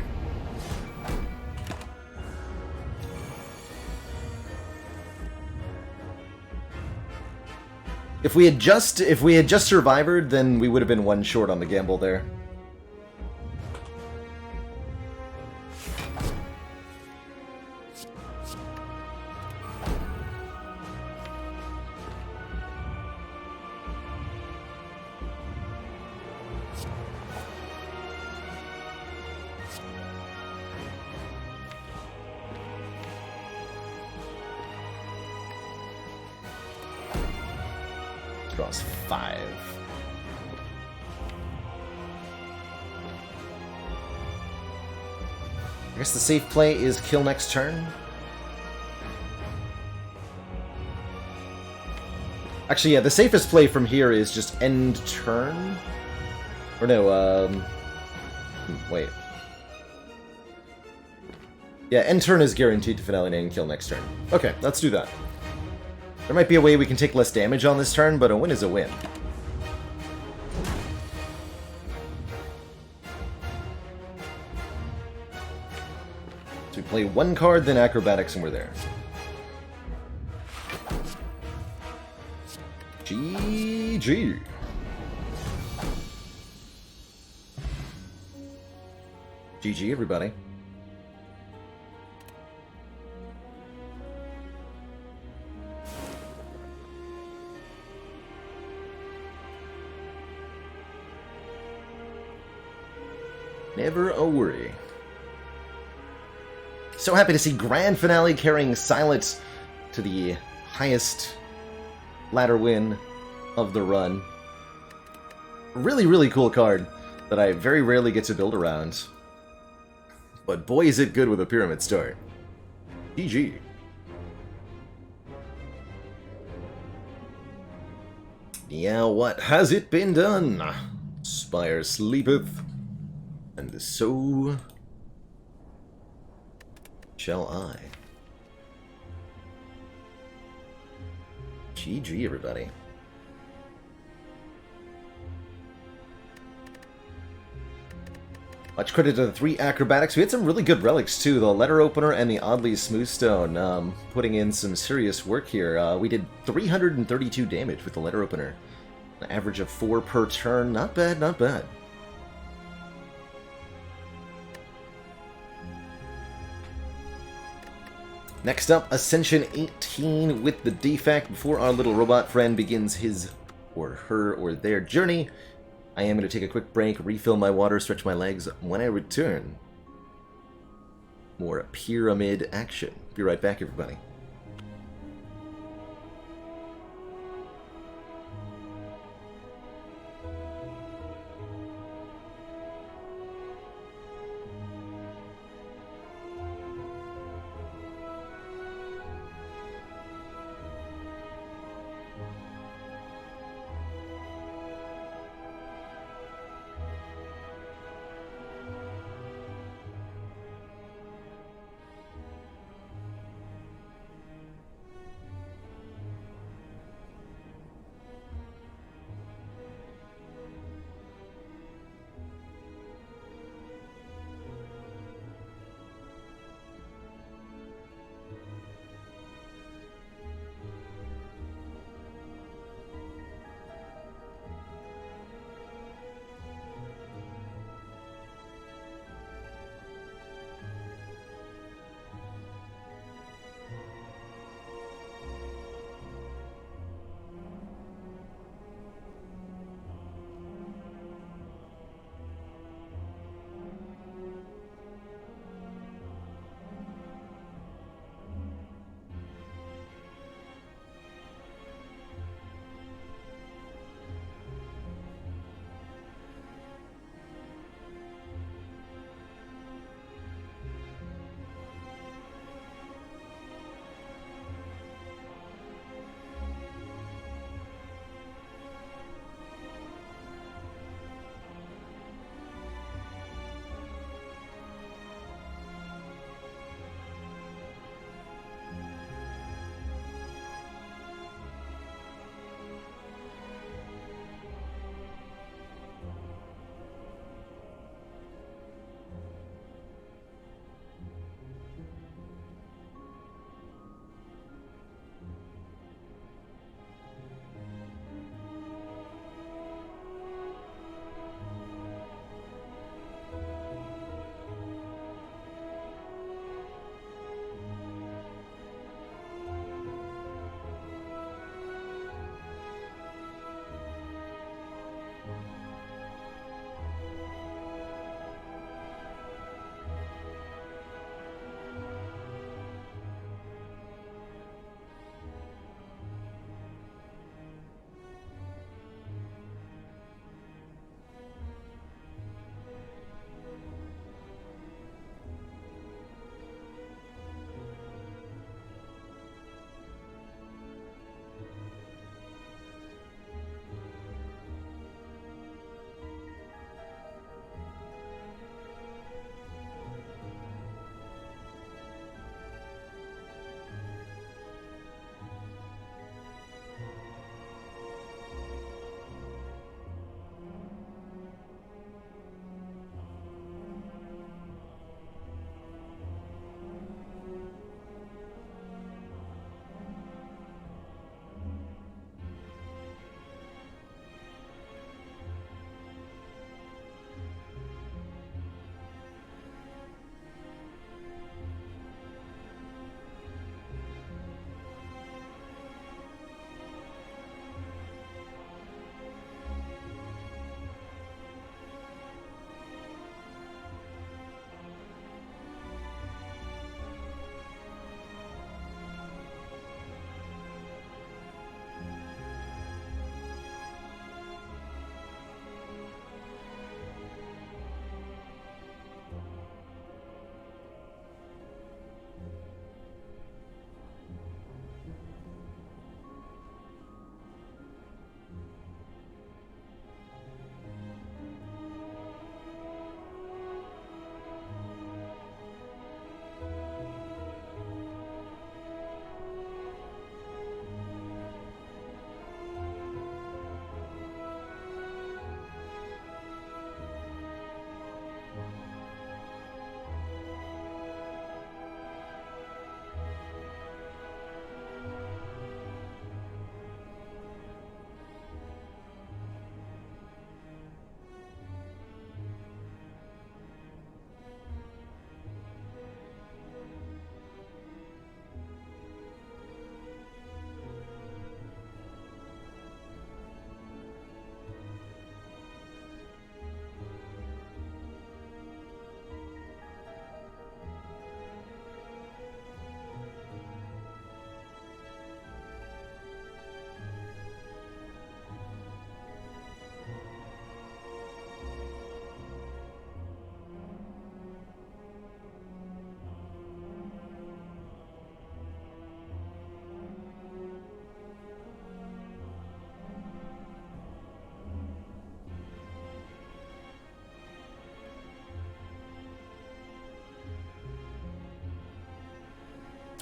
If we had just survived, then we would have been one short on the gamble there. Draws 5. I guess the safe play is kill next turn. Actually, yeah, the safest play from here is just end turn. Or no, wait. Yeah, end turn is guaranteed to finale and kill next turn. Okay, let's do that. There might be a way we can take less damage on this turn, but a win is a win. So we play one card, then Acrobatics, and we're there. GG. GG, everybody. Never a worry. So happy to see Grand Finale carrying Silent to the highest ladder win of the run. Really, really cool card that I very rarely get to build around. But boy is it good with a pyramid start. GG. Yeah, what has it been done? Spire sleepeth, and so shall I. GG, everybody. Much credit to the 3 acrobatics. We had some really good relics too. The letter opener and the oddly smooth stone, putting in some serious work here. We did 332 damage with the letter opener. An average of 4 per turn. Not bad, not bad. Next up, Ascension 18 with the defect. Before our little robot friend begins his or her or their journey, I am going to take a quick break, refill my water, stretch my legs. When I return, more pyramid action. Be right back, everybody.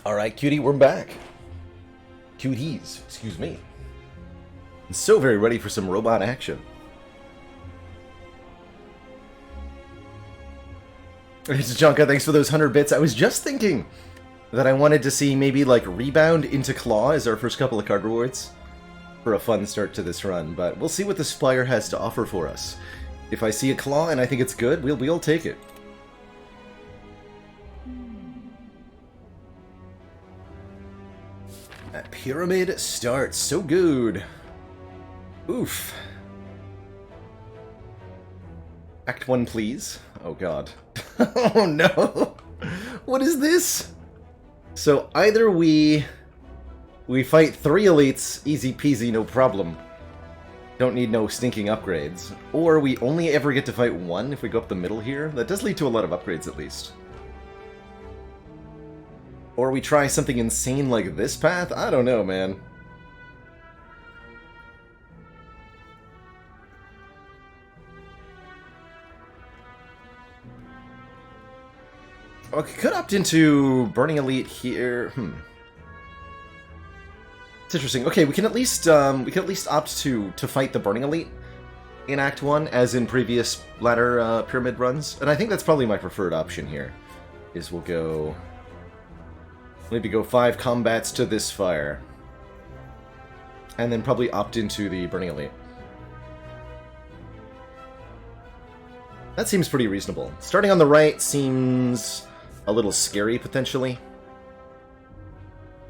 Alright, cutie, we're back. Cuties, excuse me. I'm so very ready for some robot action. It's Junka, thanks for those 100 bits. I was just thinking that I wanted to see maybe like Rebound into Claw as our first couple of card rewards for a fun start to this run, but we'll see what the Spire has to offer for us. If I see a Claw and I think it's good, we'll take it. That pyramid starts so good. Oof. Act 1, please. Oh god. Oh no! What is this? So either we fight 3 elites, easy peasy, no problem. Don't need no stinking upgrades. Or we only ever get to fight 1 if we go up the middle here. That does lead to a lot of upgrades at least. Or we try something insane like this path? I don't know, man. Okay, could opt into Burning Elite here. It's interesting. Okay, we can at least opt to fight the Burning Elite in Act 1, as in previous ladder pyramid runs. And I think that's probably my preferred option here. Is we'll go... maybe go 5 combats to this fire. And then probably opt into the Burning Elite. That seems pretty reasonable. Starting on the right seems a little scary, potentially.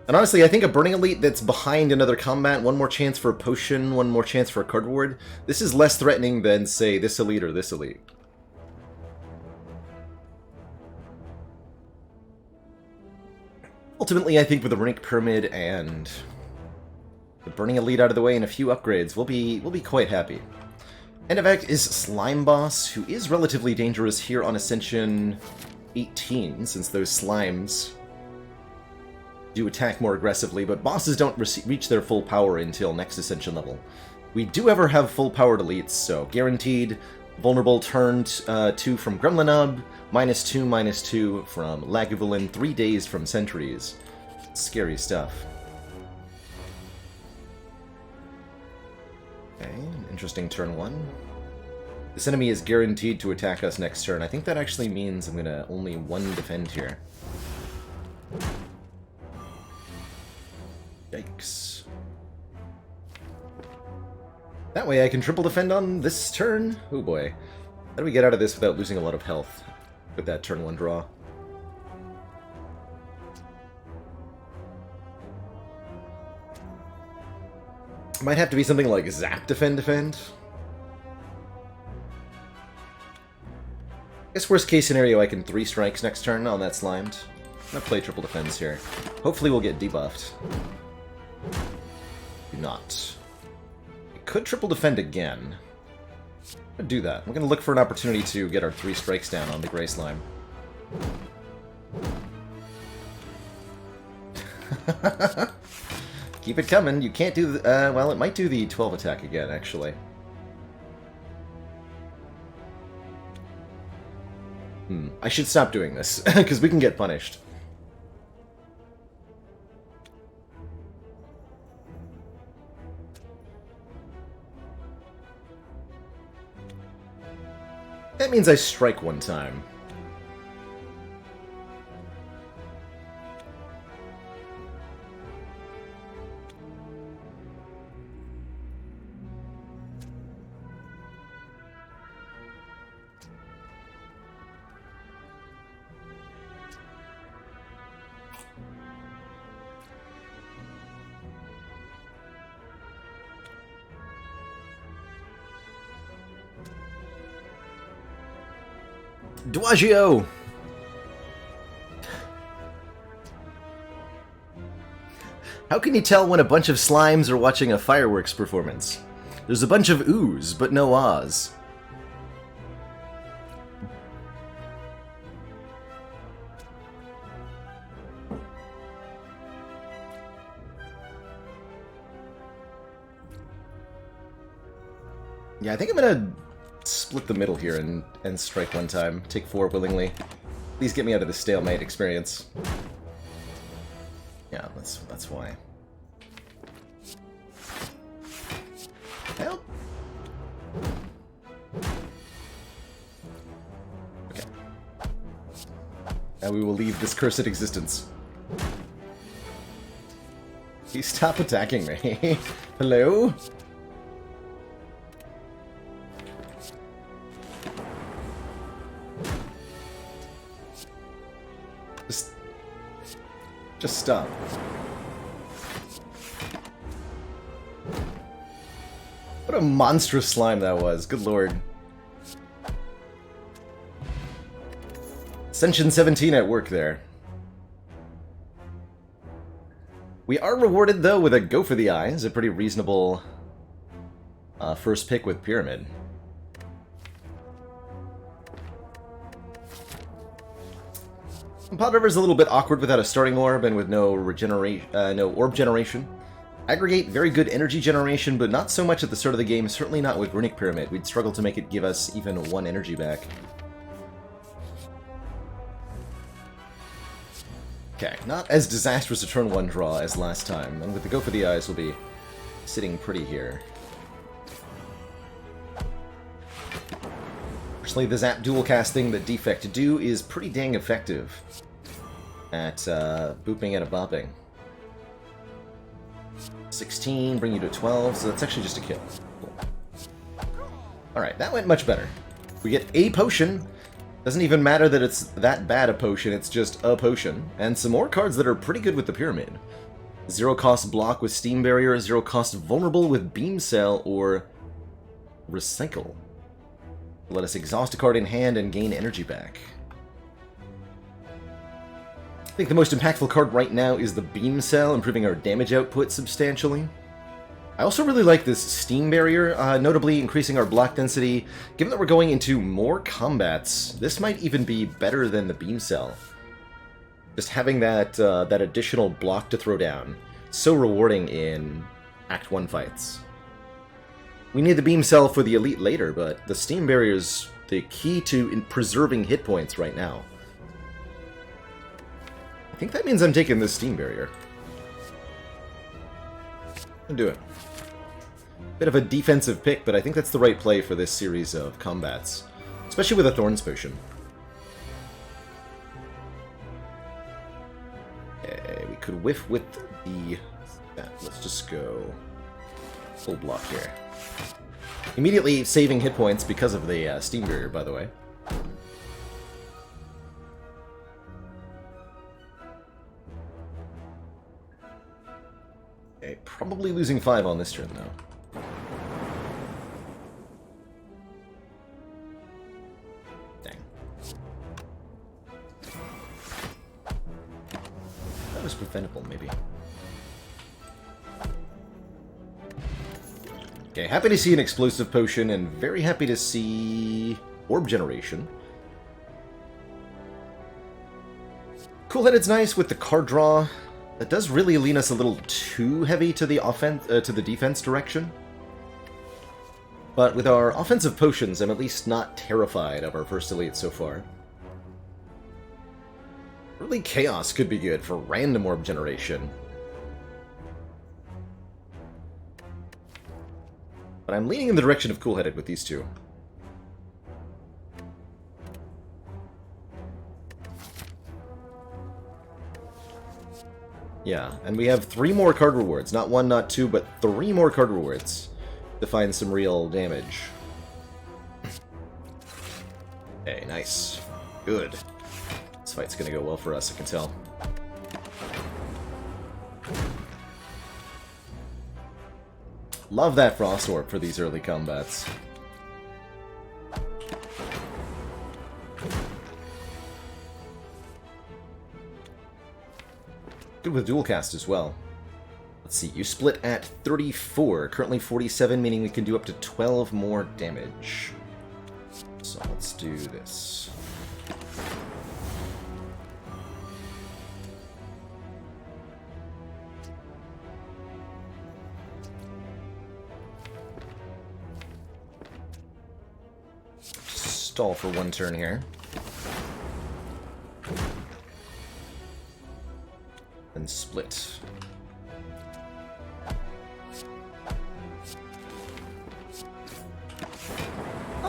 And honestly, I think a Burning Elite that's behind another combat, 1 more chance for a potion, 1 more chance for a card reward, this is less threatening than, say, this elite or this elite. Ultimately, I think with the Runic Pyramid and the Burning Elite out of the way and a few upgrades, we'll be quite happy. End of Act is Slime Boss, who is relatively dangerous here on Ascension 18, since those slimes do attack more aggressively, but bosses don't reach their full power until next Ascension level. We do ever have full powered elites, so guaranteed vulnerable turn 2 from Gremlinub, -2/-2 from Lagavulin, 3 days from Sentries. Scary stuff. Okay, interesting turn 1. This enemy is guaranteed to attack us next turn. I think that actually means I'm gonna only 1 defend here. Yikes. That way I can triple defend on this turn? Oh boy. How do we get out of this without losing a lot of health with that turn 1 draw? Might have to be something like Zap Defend. I guess worst case scenario I can 3 strikes next turn on that slimed. I'm gonna play triple defense here. Hopefully we'll get debuffed. Do not. I could triple defend again. I'm gonna do that. We're gonna look for an opportunity to get our 3 strikes down on the gray slime. Keep it coming. You can't do the... well, it might do the 12 attack again, actually. I should stop doing this, because we can get punished. That means I strike 1 time. Duagio! How can you tell when a bunch of slimes are watching a fireworks performance? There's a bunch of oohs, but no ahs. Yeah, I think I'm gonna split the middle here and strike 1 time. Take 4 willingly. Please get me out of the stalemate experience. that's why. Help! Okay. Now we will leave this cursed existence. Please stop attacking me. Hello? Just stop. What a monstrous slime that was. Good lord. Ascension 17 at work there. We are rewarded, though, with a Go for the Eyes, a pretty reasonable first pick with Pyramid. Pod River's a little bit awkward without a starting orb and with no orb generation. Aggregate, very good energy generation, but not so much at the start of the game, certainly not with Runic Pyramid. We'd struggle to make it give us even 1 energy back. Okay, not as disastrous a turn 1 draw as last time, and with the Go for the Eyes, we'll be sitting pretty here. Personally, the Zap dual casting that Defect do is pretty dang effective at booping and a bopping. 16, bring you to 12, so that's actually just a kill. Cool. Alright, that went much better. We get a potion. Doesn't even matter that it's that bad a potion, it's just a potion. And some more cards that are pretty good with the Pyramid. 0 cost block with Steam Barrier, 0 cost vulnerable with Beam Cell, or Recycle. Let us exhaust a card in hand and gain energy back. I think the most impactful card right now is the Beam Cell, improving our damage output substantially. I also really like this Steam Barrier, notably increasing our block density. Given that we're going into more combats, this might even be better than the Beam Cell. Just having that, that additional block to throw down. So rewarding in Act 1 fights. We need the Beam Cell for the Elite later, but the Steam Barrier's the key to preserving hit points right now. I think that means I'm taking this Steam Barrier. I'll do it. Bit of a defensive pick, but I think that's the right play for this series of combats. Especially with a Thorns Potion. Okay, we could whiff with the... Yeah, let's just go full block here. Immediately saving hit points because of the Steam Barrier, by the way. Okay, probably losing 5 on this turn, though. Dang. That was preventable, maybe. Okay, happy to see an Explosive Potion, and very happy to see Orb Generation. Cool-Headed's nice with the card draw. That does really lean us a little too heavy to the defense direction. But with our offensive potions, I'm at least not terrified of our first Elite so far. Really, Chaos could be good for random Orb Generation. But I'm leaning in the direction of Cool-Headed with these two. Yeah, and we have 3 more card rewards. Not 1, not 2, but 3 more card rewards to find some real damage. Hey, nice. Good. This fight's gonna go well for us, I can tell. Love that Frost Orb for these early combats. Good with dual cast as well. Let's see, you split at 34, currently 47, meaning we can do up to 12 more damage. So let's do this. Stall for 1 turn here. And split.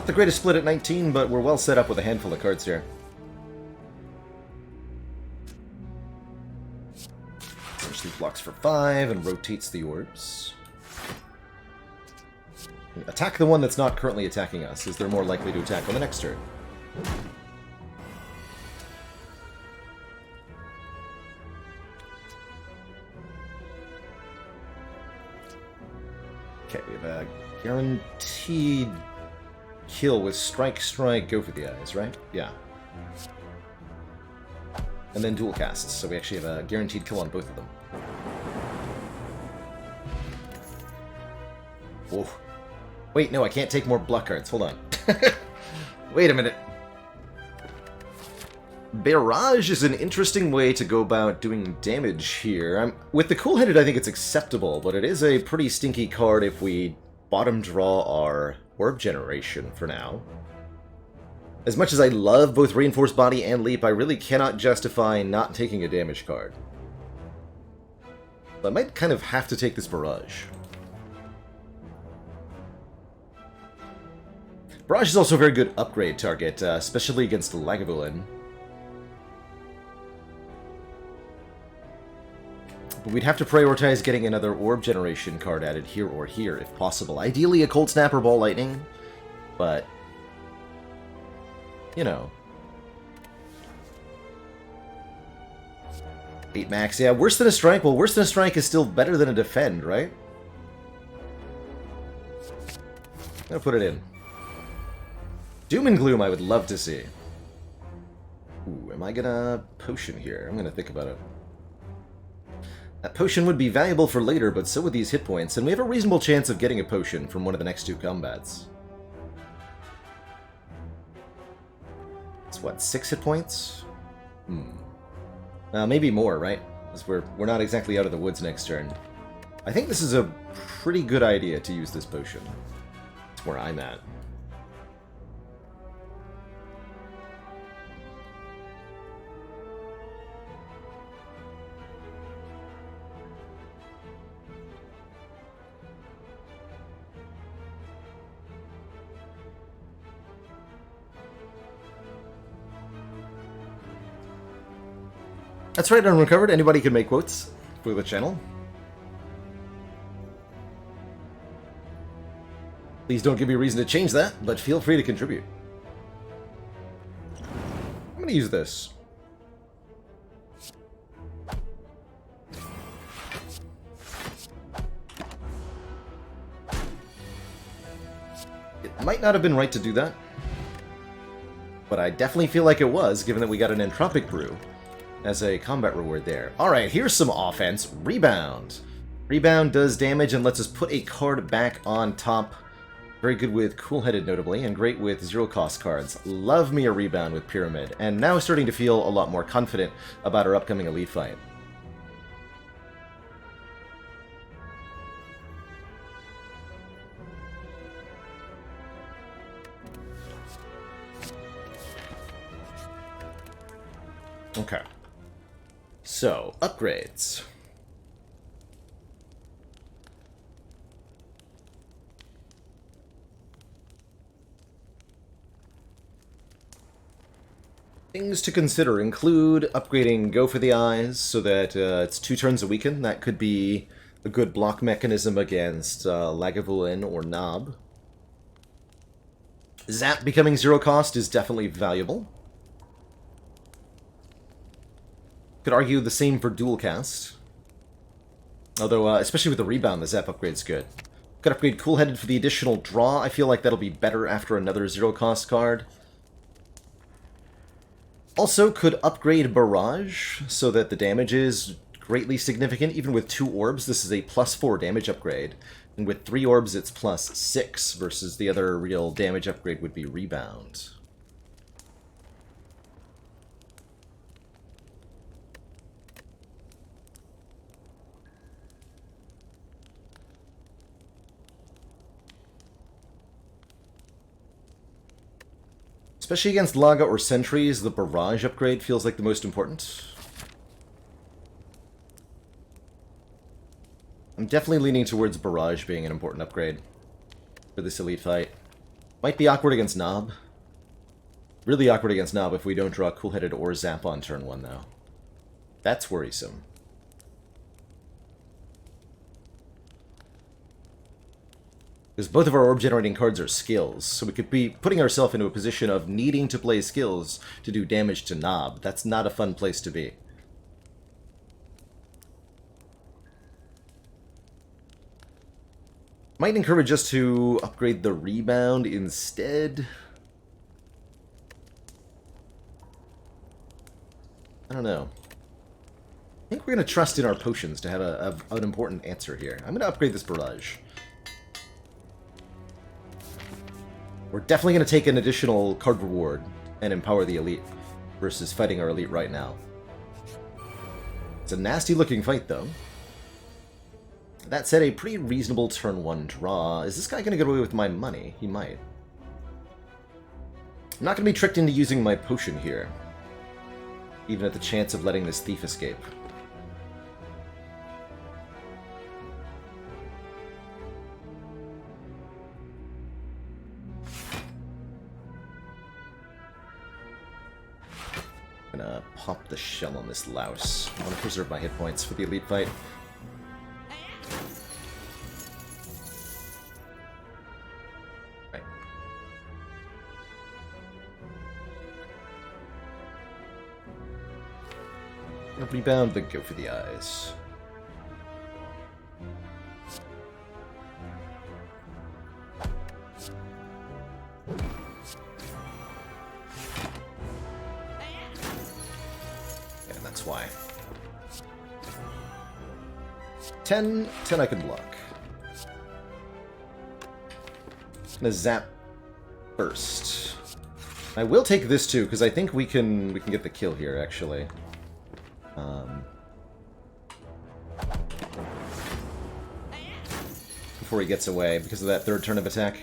Not the greatest split at 19, but we're well set up with a handful of cards here. Essentially blocks for 5 and rotates the orbs. Attack the one that's not currently attacking us, as they're more likely to attack on the next turn. Okay, we have a guaranteed kill with strike, strike, go for the eyes, right? Yeah. And then dual casts, so we actually have a guaranteed kill on both of them. Whoa. Wait, no, I can't take more block cards. Hold on. Wait a minute. Barrage is an interesting way to go about doing damage here. With the Cool-Headed, I think it's acceptable, but it is a pretty stinky card if we bottom draw our orb generation for now. As much as I love both Reinforced Body and Leap, I really cannot justify not taking a damage card. So I might kind of have to take this Barrage. Barrage is also a very good upgrade target, especially against Lagavulin. But we'd have to prioritize getting another orb generation card added here or here, if possible. Ideally a Cold Snap or Ball Lightning, but, you know. 8 max, yeah, worse than a strike. Well, worse than a strike is still better than a defend, right? I'm gonna put it in. Doom and Gloom I would love to see. Ooh, am I gonna potion here? I'm gonna think about it. That potion would be valuable for later, but so would these hit points, and we have a reasonable chance of getting a potion from one of the next 2 combats. It's what, 6 hit points? Maybe more, right? Because we're not exactly out of the woods next turn. I think this is a pretty good idea to use this potion. That's where I'm at. That's right, Unrecovered. Anybody can make quotes for the channel. Please don't give me a reason to change that, but feel free to contribute. I'm going to use this. It might not have been right to do that, but I definitely feel like it was, given that we got an Entropic Brew as a combat reward there. Alright, here's some offense. Rebound. Rebound does damage and lets us put a card back on top. Very good with Cool-Headed, notably, and great with zero-cost cards. Love me a Rebound with Pyramid, and now starting to feel a lot more confident about our upcoming Elite fight. Okay. So, upgrades. Things to consider include upgrading Go for the Eyes so that it's 2 turns a weaken. That could be a good block mechanism against Lagavulin or Nob. Zap becoming 0 cost is definitely valuable. Could argue the same for dual cast. Although, especially with the Rebound, the Zap upgrade's good. Could upgrade Cool-Headed for the additional draw. I feel like that'll be better after another 0 cost card. Also, could upgrade Barrage so that the damage is greatly significant. Even with 2 orbs, this is a +4 damage upgrade. And with 3 orbs, it's +6 versus the other real damage upgrade would be Rebound. Especially against Laga or Sentries, the Barrage upgrade feels like the most important. I'm definitely leaning towards Barrage being an important upgrade for this Elite fight. Might be awkward against Nob. Really awkward against Nob if we don't draw Cool-Headed or Zap on turn 1, though. That's worrisome. Because both of our orb-generating cards are skills, so we could be putting ourselves into a position of needing to play skills to do damage to Nob. That's not a fun place to be. Might encourage us to upgrade the rebound instead. I don't know. I think we're going to trust in our potions to have an important answer here. I'm going to upgrade this barrage. We're definitely going to take an additional card reward and empower the elite versus fighting our elite right now. It's a nasty looking fight, though. That said, a pretty reasonable turn 1 draw. Is this guy going to get away with my money? He might. I'm not going to be tricked into using my potion here, even at the chance of letting this thief escape. I'm gonna pop the shell on this louse. I want to preserve my hit points for the elite fight. Right. Gonna rebound, then go for the eyes. Why? 10 I can block. Gonna zap first. I will take this too, because I think we can get the kill here, actually. Before he gets away, because of that third turn of attack.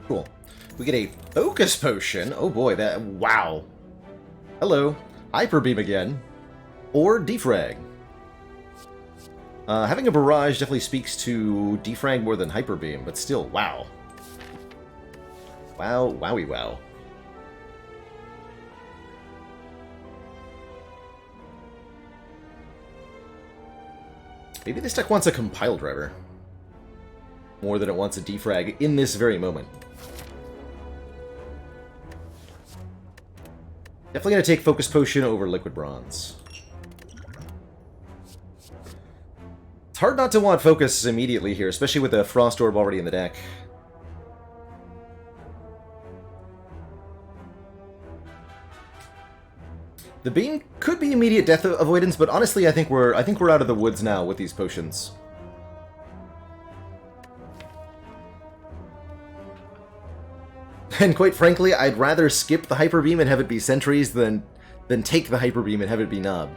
Cool. We get a focus potion. Oh boy, that... wow. Hello. Hyper Beam again. Or Defrag. Having a barrage definitely speaks to Defrag more than Hyper Beam, but still, wow. Wow, wowie wow. Maybe this deck wants a Compile Driver. More than it wants a Defrag in this very moment. Definitely going to take Focus Potion over Liquid Bronze. It's hard not to want Focus immediately here, especially with the Frost Orb already in the deck. The Beam could be immediate death avoidance, but honestly, I think we're out of the woods now with these potions. And quite frankly, I'd rather skip the Hyper Beam and have it be Sentries than take the Hyper Beam and have it be Nob.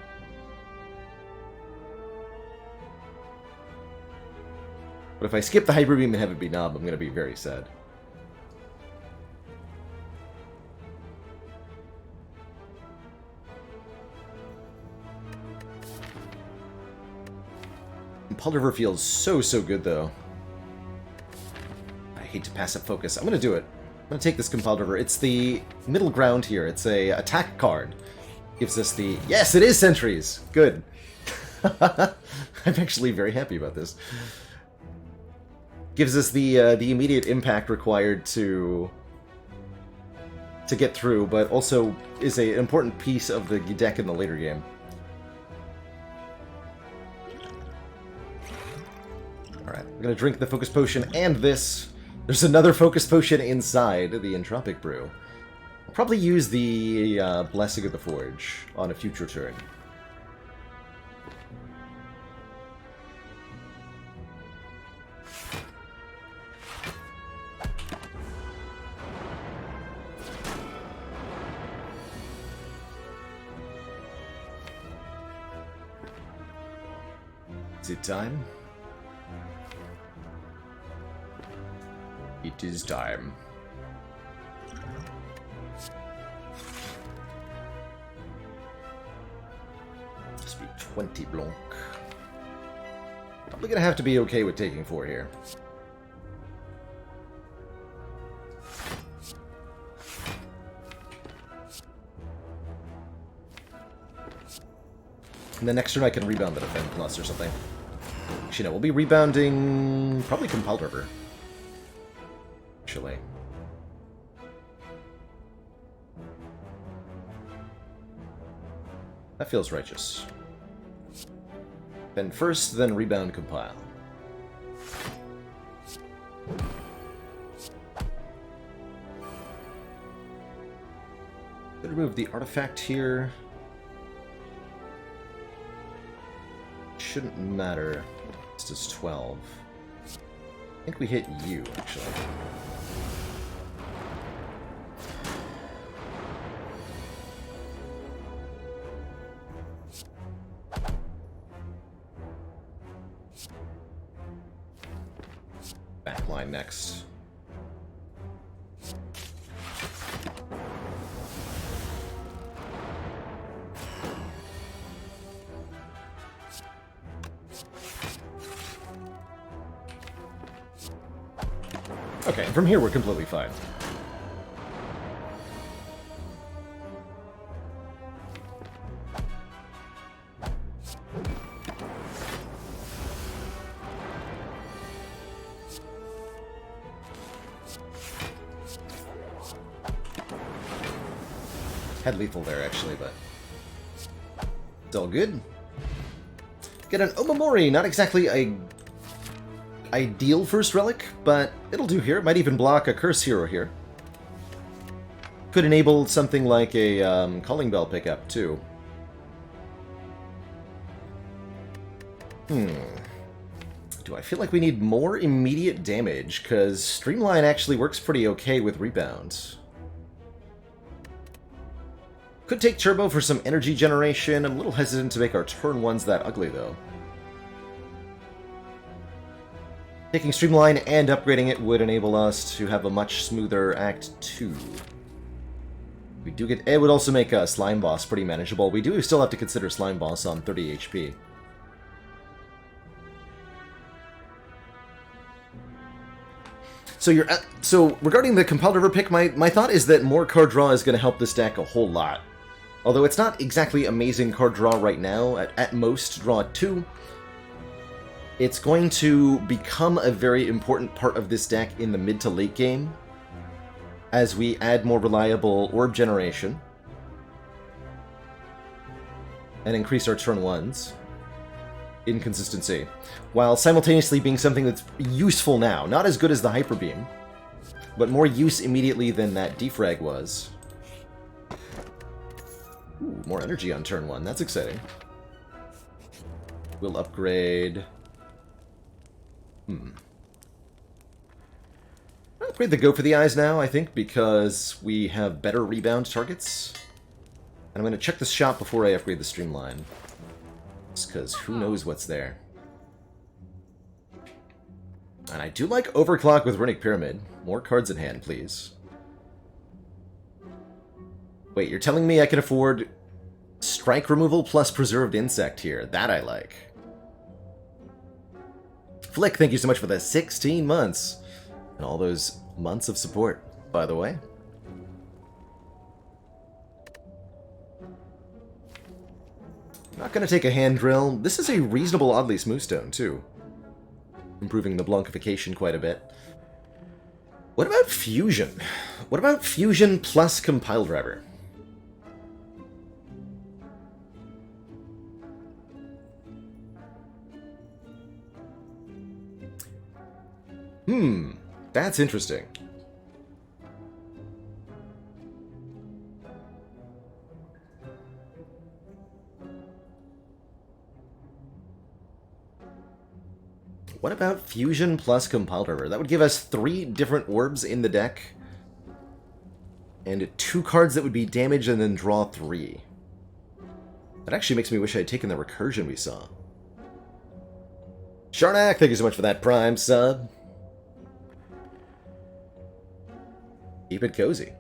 But if I skip the Hyper Beam and have it be Nob, I'm going to be very sad. Pulver feels so good, though. I hate to pass up Focus. I'm going to do it. I'm going to take this Compile Driver. It's the middle ground here. It's a attack card. Gives us the... Yes, it is Sentries! Good. I'm actually very happy about this. Gives us the immediate impact required to get through, but also is an important piece of the deck in the later game. Alright, I'm going to drink the Focus Potion and this. There's another Focus Potion inside the Entropic Brew. I'll probably use the Blessing of the Forge on a future turn. Is it time? It is time. Must be 20 Blanc. Probably gonna have to be okay with taking 4 here. And then next turn I can rebound the Defend Plus or something. Actually, no, we'll be rebounding... probably Compelled River. Actually. That feels righteous. Then first, then rebound Compile. Could remove the artifact here. Shouldn't matter. This is 12. I think we hit you, actually. Backline next. Okay, from here we're completely fine. Had lethal there, actually, but it's all good. Get an Omamori, not exactly a ideal first relic, but it'll do here. It might even block a Curse Hero here. Could enable something like a Calling Bell pickup, too. Do I feel like we need more immediate damage? Because Streamline actually works pretty okay with rebounds. Could take Turbo for some energy generation. I'm a little hesitant to make our turn 1s that ugly, though. Taking Streamline and upgrading it would enable us to have a much smoother Act 2. We do get... it would also make a Slime Boss pretty manageable. We do still have to consider Slime Boss on 30 HP. So regarding the Compelled River pick, my thought is that more card draw is going to help this deck a whole lot. Although it's not exactly amazing card draw right now, at most draw 2. It's going to become a very important part of this deck in the mid to late game, as we add more reliable orb generation, and increase our turn 1s in consistency, while simultaneously being something that's useful now. Not as good as the Hyper Beam, but more use immediately than that Defrag was. Ooh, more energy on turn 1. That's exciting. We'll upgrade... I'll upgrade the Go for the Eyes now, I think, because we have better rebound targets. And I'm going to check the shop before I upgrade the Streamline. Just because who knows what's there. And I do like Overclock with Runic Pyramid. More cards in hand, please. Wait, you're telling me I can afford Strike Removal plus Preserved Insect here? That I like. Flick, thank you so much for the 16 months. And all those months of support, by the way. I'm not going to take a Hand Drill. This is a reasonable Oddly Smooth Stone, too. Improving the Blankification quite a bit. What about Fusion? What about Fusion plus Compile Driver? That's interesting. What about Fusion plus Compile Driver? That would give us 3 different orbs in the deck, and 2 cards that would be damage and then draw 3. That actually makes me wish I had taken the Recursion we saw. Sharnak, thank you so much for that Prime sub. Keep it cozy.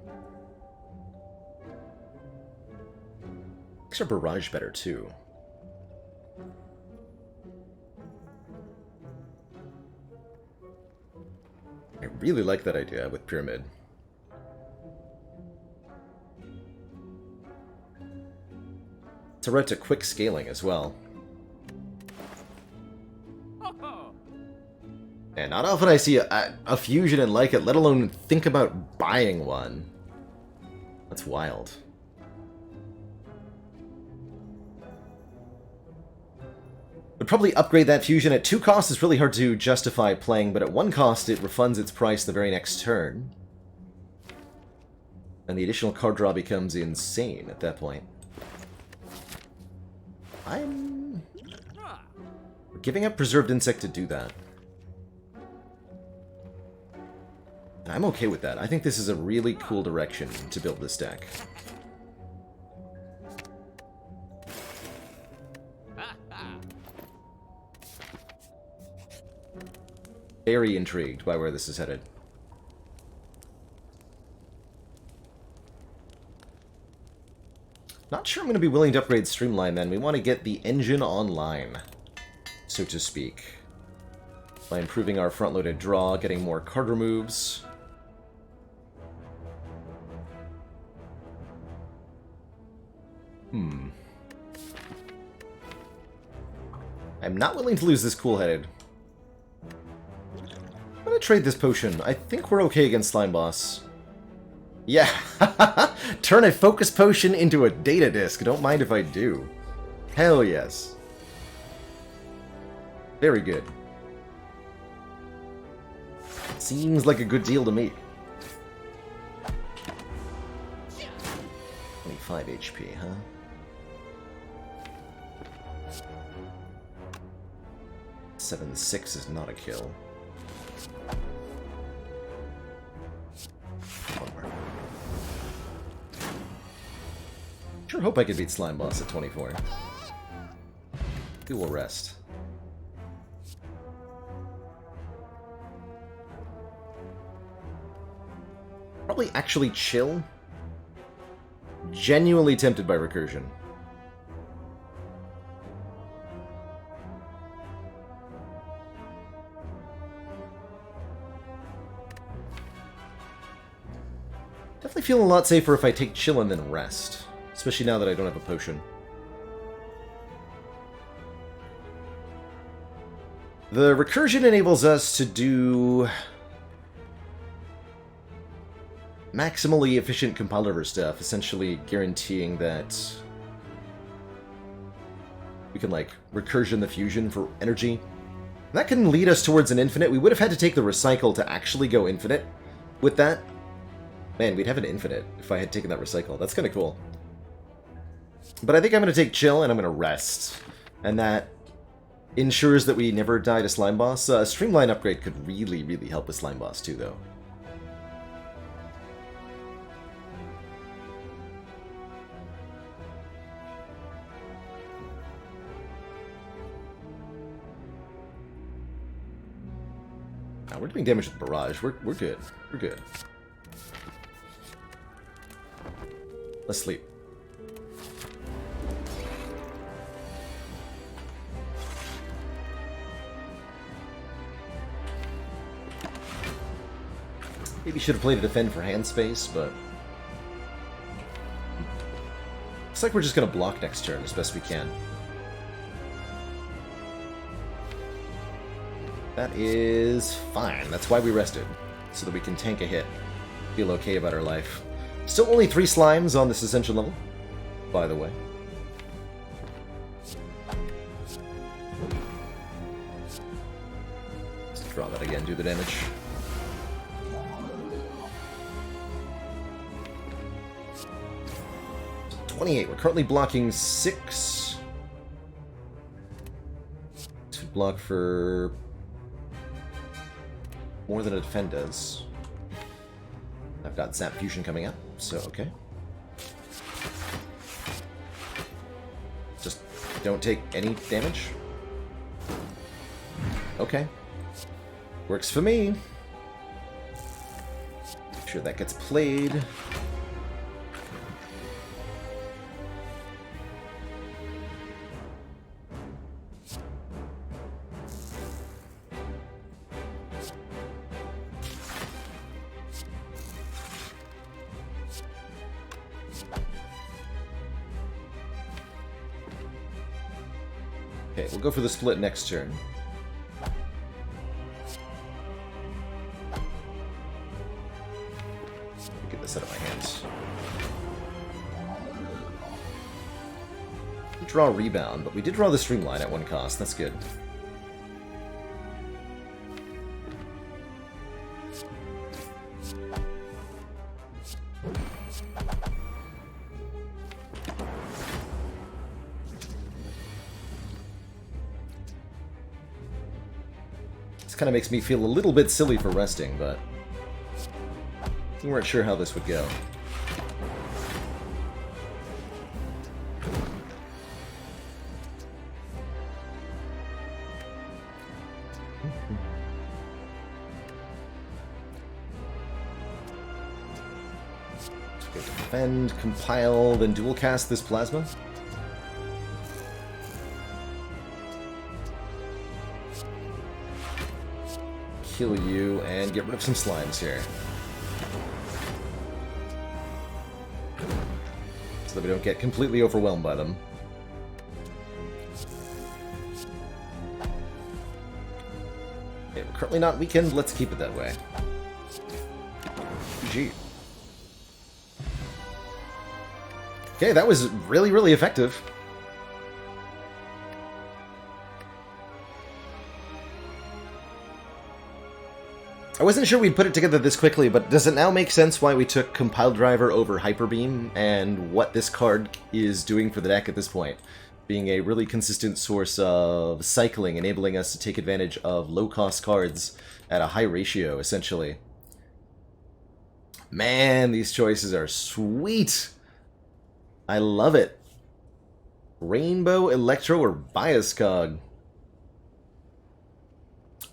Makes our barrage better, too. I really like that idea with Pyramid. It's a route to quick scaling as well. And not often I see a fusion and like it, let alone think about buying one. That's wild. Would probably upgrade that fusion. At 2 costs, it's really hard to justify playing, but at 1 cost, it refunds its price the very next turn. And the additional card draw becomes insane at that point. I'm giving up Preserved Insect to do that. And I'm okay with that. I think this is a really cool direction to build this deck. Very intrigued by where this is headed. Not sure I'm going to be willing to upgrade Streamline then. We want to get the engine online, so to speak. By improving our front-loaded draw, getting more card removes. I'm not willing to lose this cool-headed. I'm going to trade this potion. I think we're okay against Slime Boss. Yeah! Turn a focus potion into a data disk. Don't mind if I do. Hell yes. Very good. Seems like a good deal to me. 25 HP, huh? Seven 6 is not a kill. One more. Sure hope I could beat Slime Boss at 24. We will rest. Probably actually chill. Genuinely tempted by Recursion. Definitely feeling a lot safer if I take chill and then rest. Especially now that I don't have a potion. The Recursion enables us to do maximally efficient compiler stuff, essentially guaranteeing that we can, like, recursion the fusion for energy. And that can lead us towards an infinite. We would have had to take the recycle to actually go infinite with that. Man, we'd have an infinite if I had taken that recycle. That's kind of cool. But I think I'm going to take chill and I'm going to rest. And that ensures that we never die to Slime Boss. Streamline upgrade could really, really help with Slime Boss too, though. We're doing damage with Barrage. We're good. We're good. Let's sleep. Maybe should have played a defend for hand space, but looks like we're just gonna block next turn as best we can. That is fine. That's why we rested. So that we can tank a hit. Feel okay about our life. Still only 3 slimes on this Essential level, by the way. Let's draw that again, do the damage. So 28. We're currently blocking 6. This would block for more than a defend does. I've got Zap Fusion coming up, so okay. Just don't take any damage. Okay. Works for me. Make sure that gets played. Okay, we'll go for the split next turn. Get this out of my hands. Draw Rebound, but we did draw the Streamline at 1 cost. That's good. This kind of makes me feel a little bit silly for resting, but we weren't sure how this would go. Defend, compile, then dual cast this plasma. Kill you and get rid of some slimes here. So that we don't get completely overwhelmed by them. Okay, we're currently not weakened, let's keep it that way. GG. Okay, that was really, really effective. I wasn't sure we'd put it together this quickly, but does it now make sense why we took Compile Driver over Hyper Beam and what this card is doing for the deck at this point? Being a really consistent source of cycling, enabling us to take advantage of low-cost cards at a high ratio, essentially. Man, these choices are sweet! I love it. Rainbow, Electro, or Bias Cog?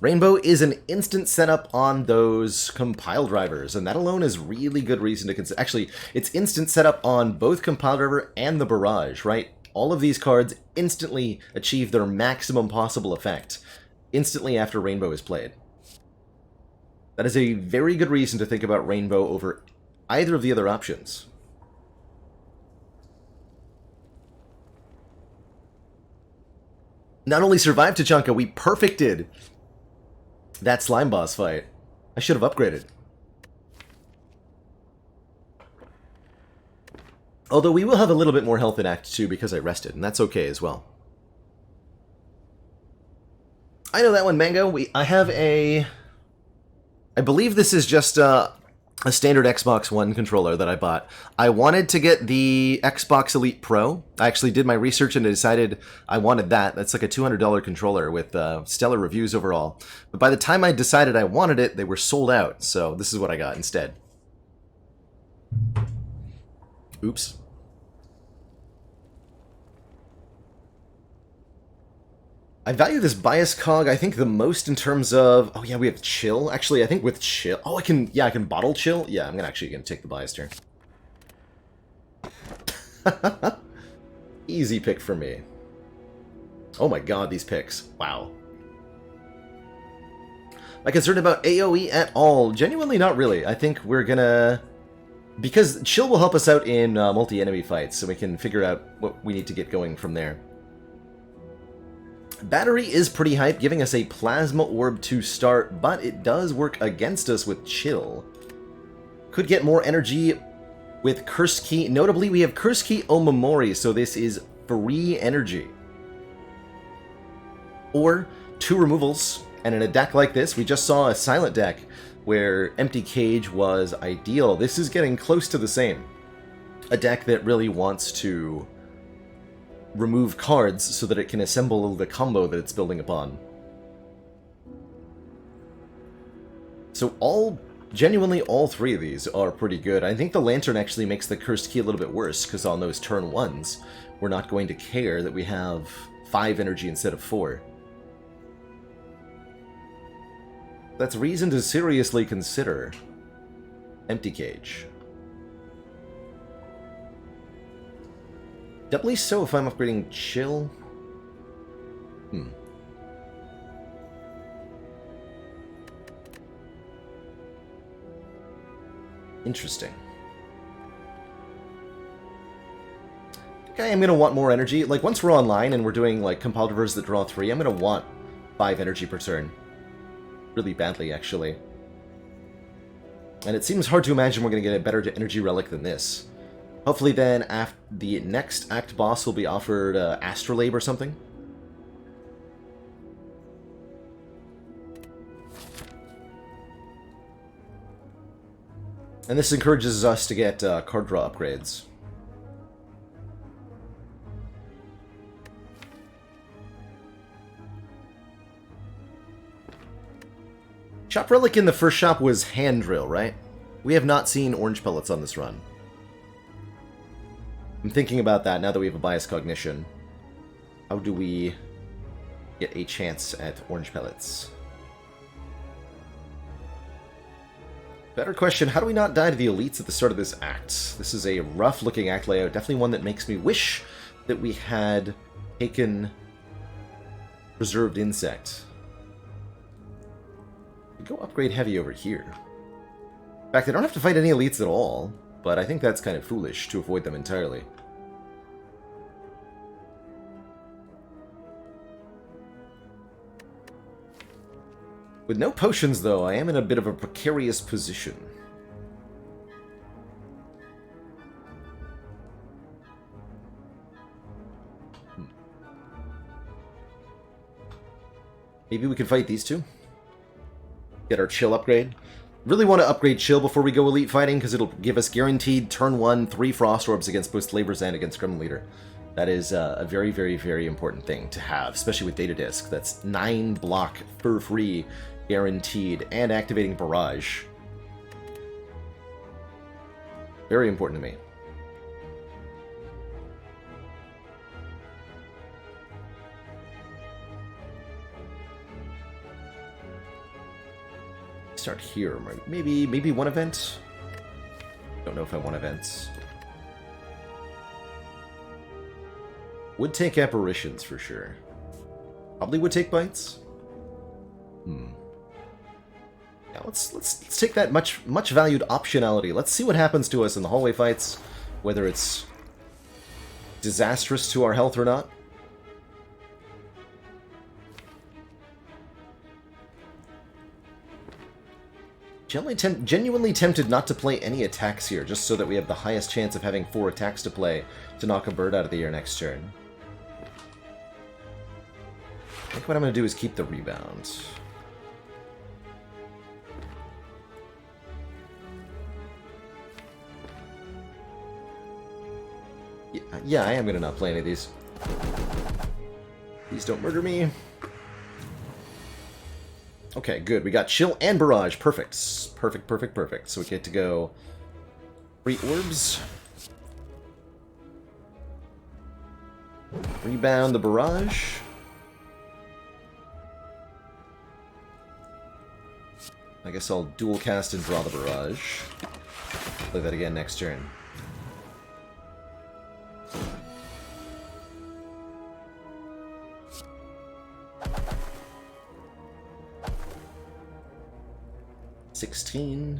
Rainbow is an instant setup on those Compile Drivers, and that alone is really good reason to consider. Actually, it's instant setup on both Compile Driver and the Barrage, right? All of these cards instantly achieve their maximum possible effect instantly after Rainbow is played. That is a very good reason to think about Rainbow over either of the other options. Not only survived Tachanka, we perfected that slime boss fight. I should have upgraded. Although we will have a little bit more health in Act 2 because I rested, and that's okay as well. I know that one, Mango. I have a... I believe this is just a standard Xbox One controller that I bought. I wanted to get the Xbox Elite Pro. I actually did my research and decided I wanted that. That's like a $200 controller with stellar reviews overall. But by the time I decided I wanted it, they were sold out. So this is what I got instead. Oops. I value this Bias Cog, I think, the most in terms of... Oh, yeah, we have Chill. Actually, I think with Chill... Oh, I can... Yeah, I can bottle Chill. Yeah, I'm actually going to take the Bias turn. Easy pick for me. Oh my god, these picks. Wow. Am I concerned about AoE at all? Genuinely not really. I think we're gonna... Because Chill will help us out in multi-enemy fights, so we can figure out what we need to get going from there. Battery is pretty hype, giving us a Plasma Orb to start, but it does work against us with Chill. Could get more energy with Curse Key. Notably, we have Curse Key Omamori, so this is free energy. Or 2 removals, and in a deck like this, we just saw a Silent deck where Empty Cage was ideal. This is getting close to the same. A deck that really wants to remove cards so that it can assemble the combo that it's building upon. So genuinely all 3 of these are pretty good. I think the Lantern actually makes the Cursed Key a little bit worse, because on those turn 1s, we're not going to care that we have 5 energy instead of 4. That's reason to seriously consider Empty Cage. Doubly so if I'm upgrading Chill. Interesting. think I am going to want more energy. Like, once we're online and we're doing, like, compiled rivers that draw 3, I'm going to want 5 energy per turn. Really badly, actually. And it seems hard to imagine we're going to get a better energy relic than this. Hopefully then, after the next act boss will be offered Astrolabe or something. And this encourages us to get card draw upgrades. Shop Relic in the first shop was Hand Drill, right? We have not seen orange pellets on this run. I'm thinking about that now that we have a bias cognition. How do we get a chance at orange pellets? Better question, how do we not die to the elites at the start of this act? This is a rough-looking act layout, definitely one that makes me wish that we had taken Preserved Insect. We go upgrade heavy over here. In fact, I don't have to fight any elites at all, but I think that's kind of foolish to avoid them entirely. With no potions, though, I am in a bit of a precarious position. Maybe we can fight these two? Get our Chill upgrade. Really want to upgrade Chill before we go Elite fighting, because it'll give us guaranteed turn 1, 3 Frost Orbs against both Slavers and against Gremlin Leader. That is a very, very, very important thing to have, especially with Data Disc. That's 9 block for free, guaranteed, and activating Barrage. Very important to me. Start here. Maybe one event? Don't know if I want events. Would take apparitions for sure. Probably would take bites. Yeah, let's take that much valued optionality. Let's see what happens to us in the hallway fights, whether it's disastrous to our health or not. Genuinely tempted not to play any attacks here, just so that we have the highest chance of having 4 attacks to play to knock a bird out of the air next turn. I think what I'm going to do is keep the rebound. Yeah, I am going to not play any of these. Please don't murder me. Okay, good. We got Chill and Barrage. Perfect. Perfect. So we get to go 3 orbs. Rebound the Barrage. I guess I'll dual cast and draw the Barrage. Play that again next turn. $16.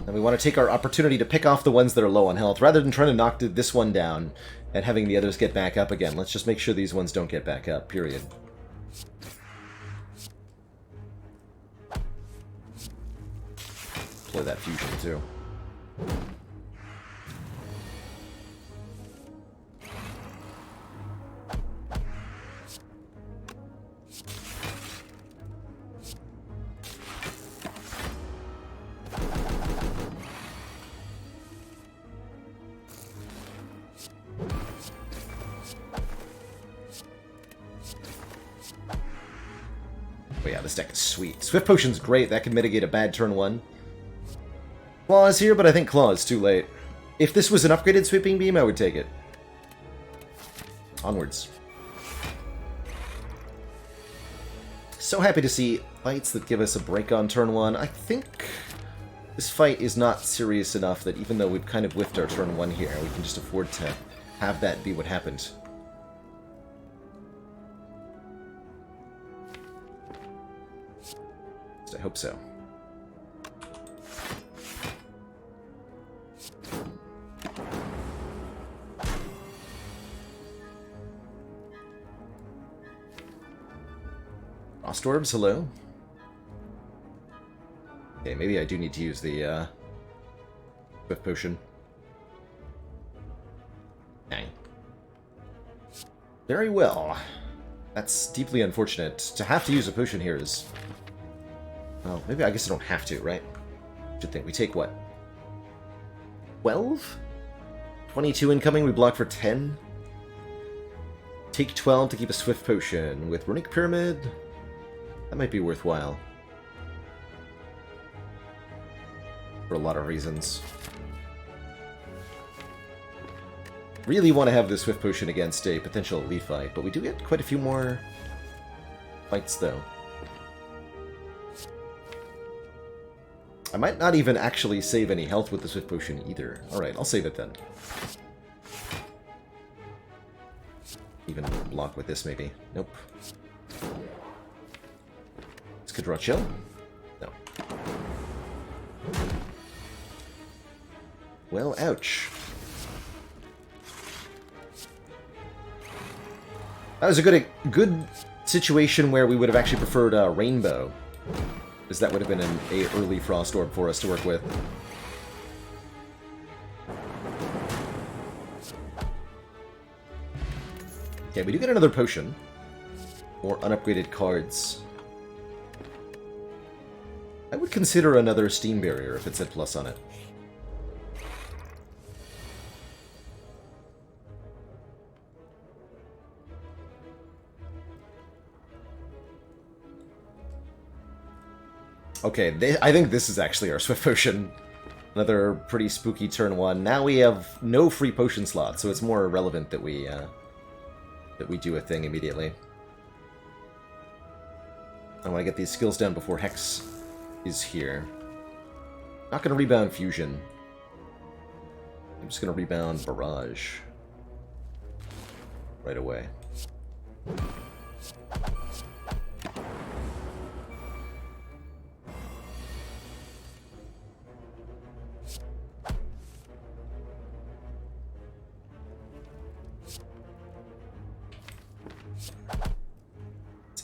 And we want to take our opportunity to pick off the ones that are low on health, rather than trying to knock this one down and having the others get back up again. Let's just make sure these ones don't get back up, period. Play that fusion, too. Oh yeah, this deck is sweet. Swift Potion's great. That can mitigate a bad turn 1. Claw is here, but I think Claw is too late. If this was an upgraded Sweeping Beam, I would take it. Onwards. So happy to see fights that give us a break on turn 1. I think this fight is not serious enough that even though we've kind of whiffed our turn 1 here, we can just afford to have that be what happened. I hope so. Frost orbs, hello? Okay, maybe I do need to use the Swift Potion. Dang. Very well. That's deeply unfortunate. To have to use a potion here is... Well, maybe I guess I don't have to, right? Should think. We take what? 12? 22 incoming, we block for 10? Take 12 to keep a Swift Potion. With Runic Pyramid? That might be worthwhile. For a lot of reasons. Really want to have the Swift Potion against a potential elite fight, but we do get quite a few more fights, though. I might not even actually save any health with the Swift Potion either. Alright, I'll save it then. Even block with this, maybe. Nope. This could draw chill? No. Well, ouch. That was a good situation where we would have actually preferred Rainbow, because that would have been an early Frost Orb for us to work with. Okay, we do get another potion. More unupgraded cards. I would consider another Steam Barrier if it said plus on it. Okay, I think this is actually our Swift Potion. Another pretty spooky turn 1. Now we have no free potion slots, so it's more relevant that we do a thing immediately. I want to get these skills down before Hex is here. Not going to rebound Fusion. I'm just going to rebound Barrage. Right away.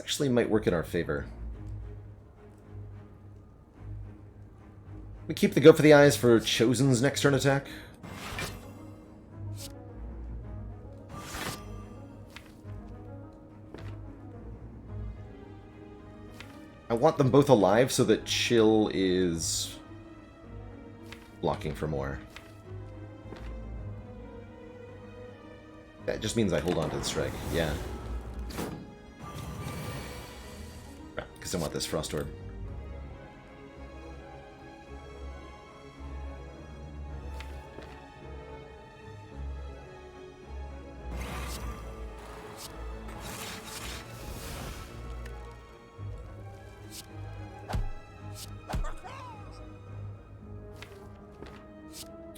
Actually might work in our favor. We keep the Go for the Eyes for Chosen's next turn attack. I want them both alive so that Chill is blocking for more. That just means I hold on to the strike, yeah. Because I want this Frost Orb.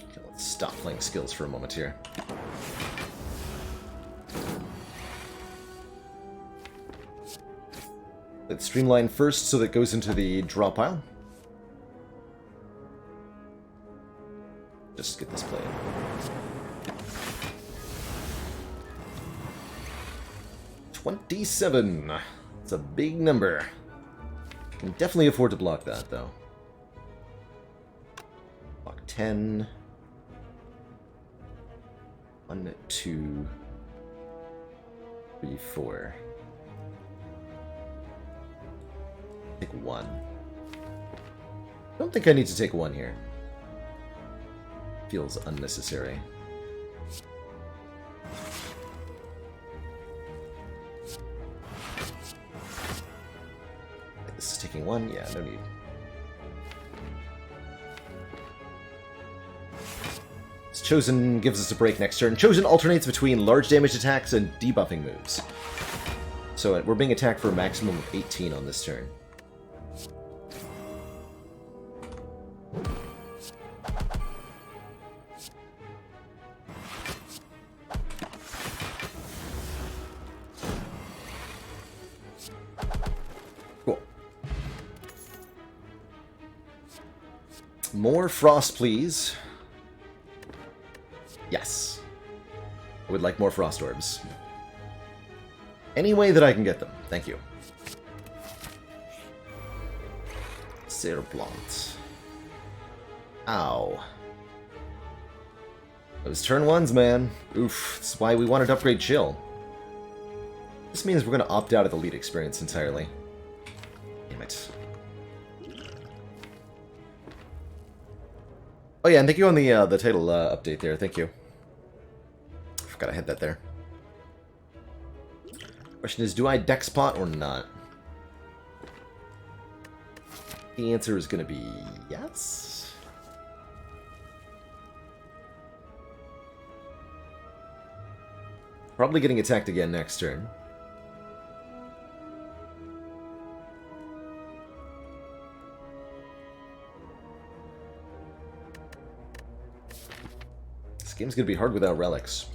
Okay, let's stop playing skills for a moment here. Let's streamline first so that it goes into the draw pile. Just get this played. $27. It's a big number. Can definitely afford to block that, though. Block 10. 1, 2, 3, 4. Take 1. I don't think I need to take 1 here. Feels unnecessary. This is taking 1? Yeah, no need. Chosen gives us a break next turn. Chosen alternates between large damage attacks and debuffing moves. So we're being attacked for a maximum of 18 on this turn. Cool. More frost, please. Yes. I would like more frost orbs. Any way that I can get them. Thank you. Serplant. Ow. Those turn ones, man. Oof. That's why we wanted to upgrade Chill. This means we're going to opt out of the lead experience entirely. Damn it. Oh yeah, and thank you on the title update there. Thank you. Forgot I had that there. Question is, do I dex pot or not? The answer is going to be yes. Probably getting attacked again next turn. This game's going to be hard without relics.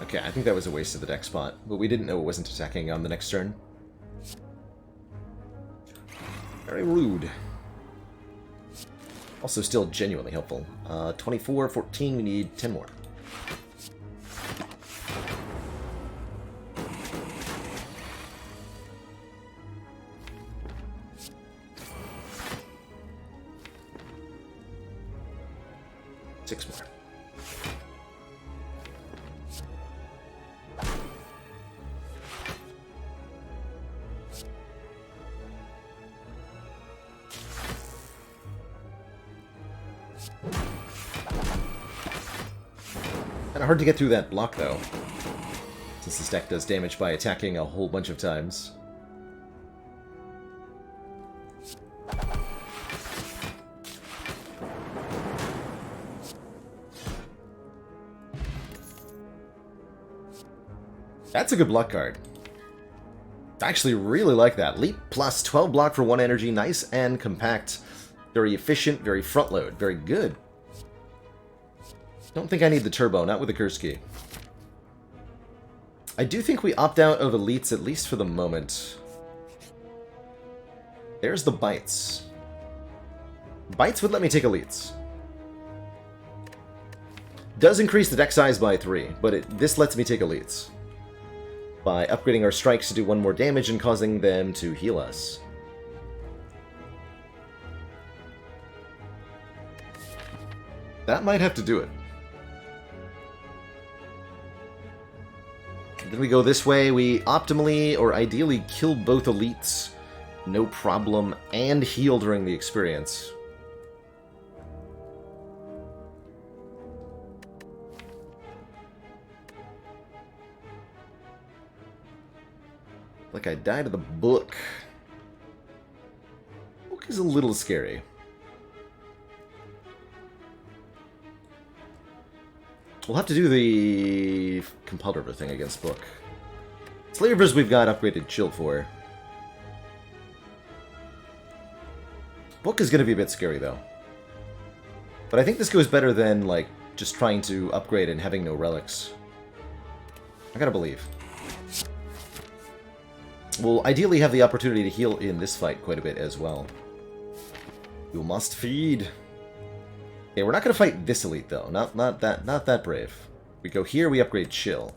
Okay, I think that was a waste of the dex spot, but we didn't know it wasn't attacking on the next turn. Very rude. Also still genuinely helpful. 24, 14, we need 10 more. Six more. Kinda hard to get through that block, though, since this deck does damage by attacking a whole bunch of times. That's a good block card. I actually really like that. Leap plus 12 block for 1 energy. Nice and compact. Very efficient, very front load. Very good. Don't think I need the turbo, not with the curse key. I do think we opt out of elites, at least for the moment. There's the bites. Bites would let me take elites. Does increase the deck size by 3, but this lets me take elites by upgrading our strikes to do 1 more damage and causing them to heal us. That might have to do it. Then we go this way. We optimally, or ideally, kill both elites, no problem, and heal during the experience. Like I died to the book. Book is a little scary. We'll have to do the compulsory thing against Book. Slavers we've got upgraded Chill for. Book is going to be a bit scary, though. But I think this goes better than, like, just trying to upgrade and having no relics. I gotta believe. We'll ideally have the opportunity to heal in this fight quite a bit as well. You must feed. Okay, we're not going to fight this elite, though. Not that brave. We go here, we upgrade Chill.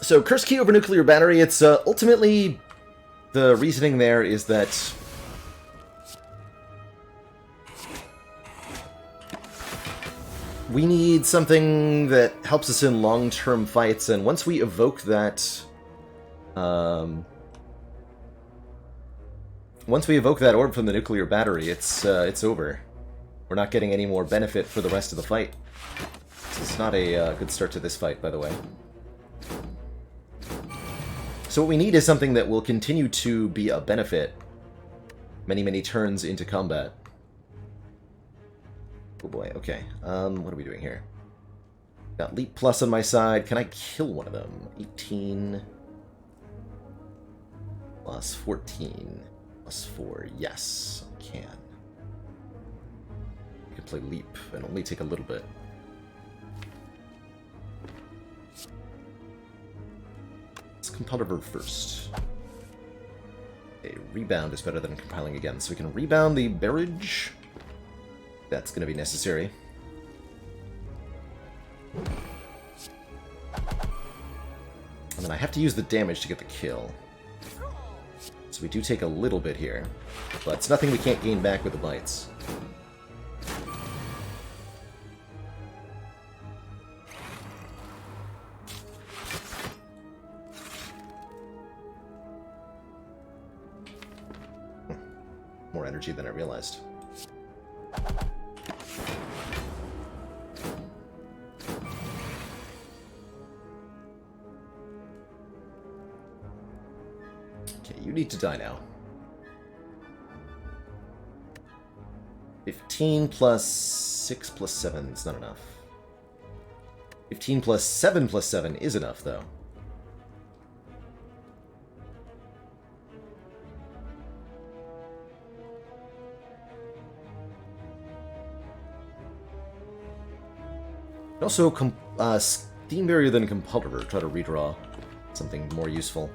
So, Curse Key over Nuclear Battery, it's ultimately... The reasoning there is that... we need something that helps us in long-term fights, and once we evoke that... once we evoke that orb from the nuclear battery, it's over. We're not getting any more benefit for the rest of the fight. This is not a good start to this fight, by the way. So what we need is something that will continue to be a benefit many, many turns into combat. Oh boy, okay. What are we doing here? Got Leap Plus on my side. Can I kill one of them? 18... Plus 14. Plus 4. Yes, I can. I can play Leap and only take a little bit. Let's compile verb first. A rebound is better than compiling again, so we can rebound the barrage. That's going to be necessary. And then I have to use the damage to get the kill. So we do take a little bit here, but it's nothing we can't gain back with the bites. More energy than I realized. Okay, you need to die now. 15 plus 6 plus 7 is not enough. 15 plus 7 plus 7 is enough, though. Also, Steam Barrier than Compulver. Try to redraw something more useful.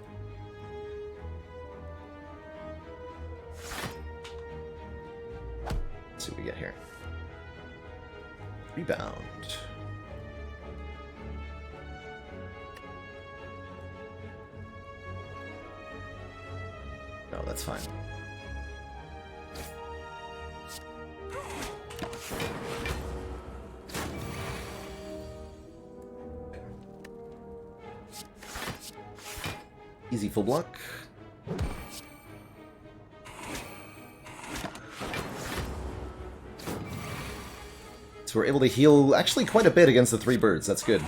Let's see what we get here. Rebound. No, that's fine. Easy full block. So we're able to heal actually quite a bit against the 3 birds. That's good.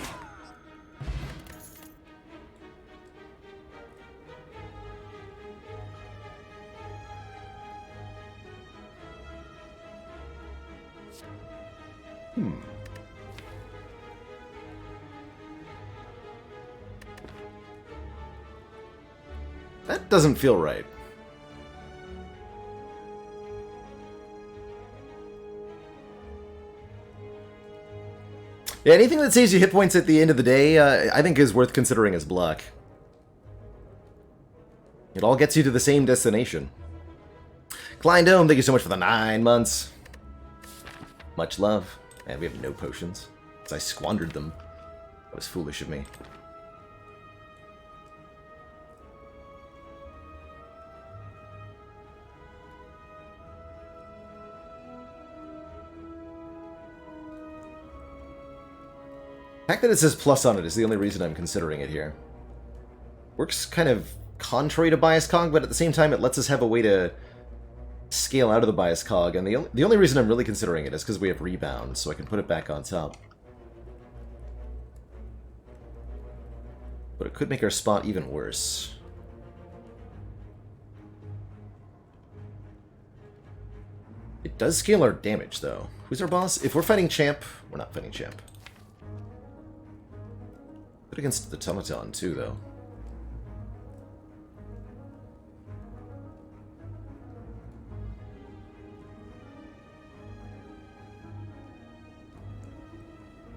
That doesn't feel right. Yeah, anything that saves you hit points at the end of the day, I think is worth considering as block. It all gets you to the same destination. Klein Dome, thank you so much for the 9 months. Much love. And we have no potions, because I squandered them. That was foolish of me. The fact that it says plus on it is the only reason I'm considering it here. Works kind of contrary to bias cog, but at the same time it lets us have a way to scale out of the bias cog, and the only reason I'm really considering it is because we have rebound, so I can put it back on top. But it could make our spot even worse. It does scale our damage, though. Who's our boss? If we're fighting Champ, we're not fighting Champ. Good against the Automaton, too, though.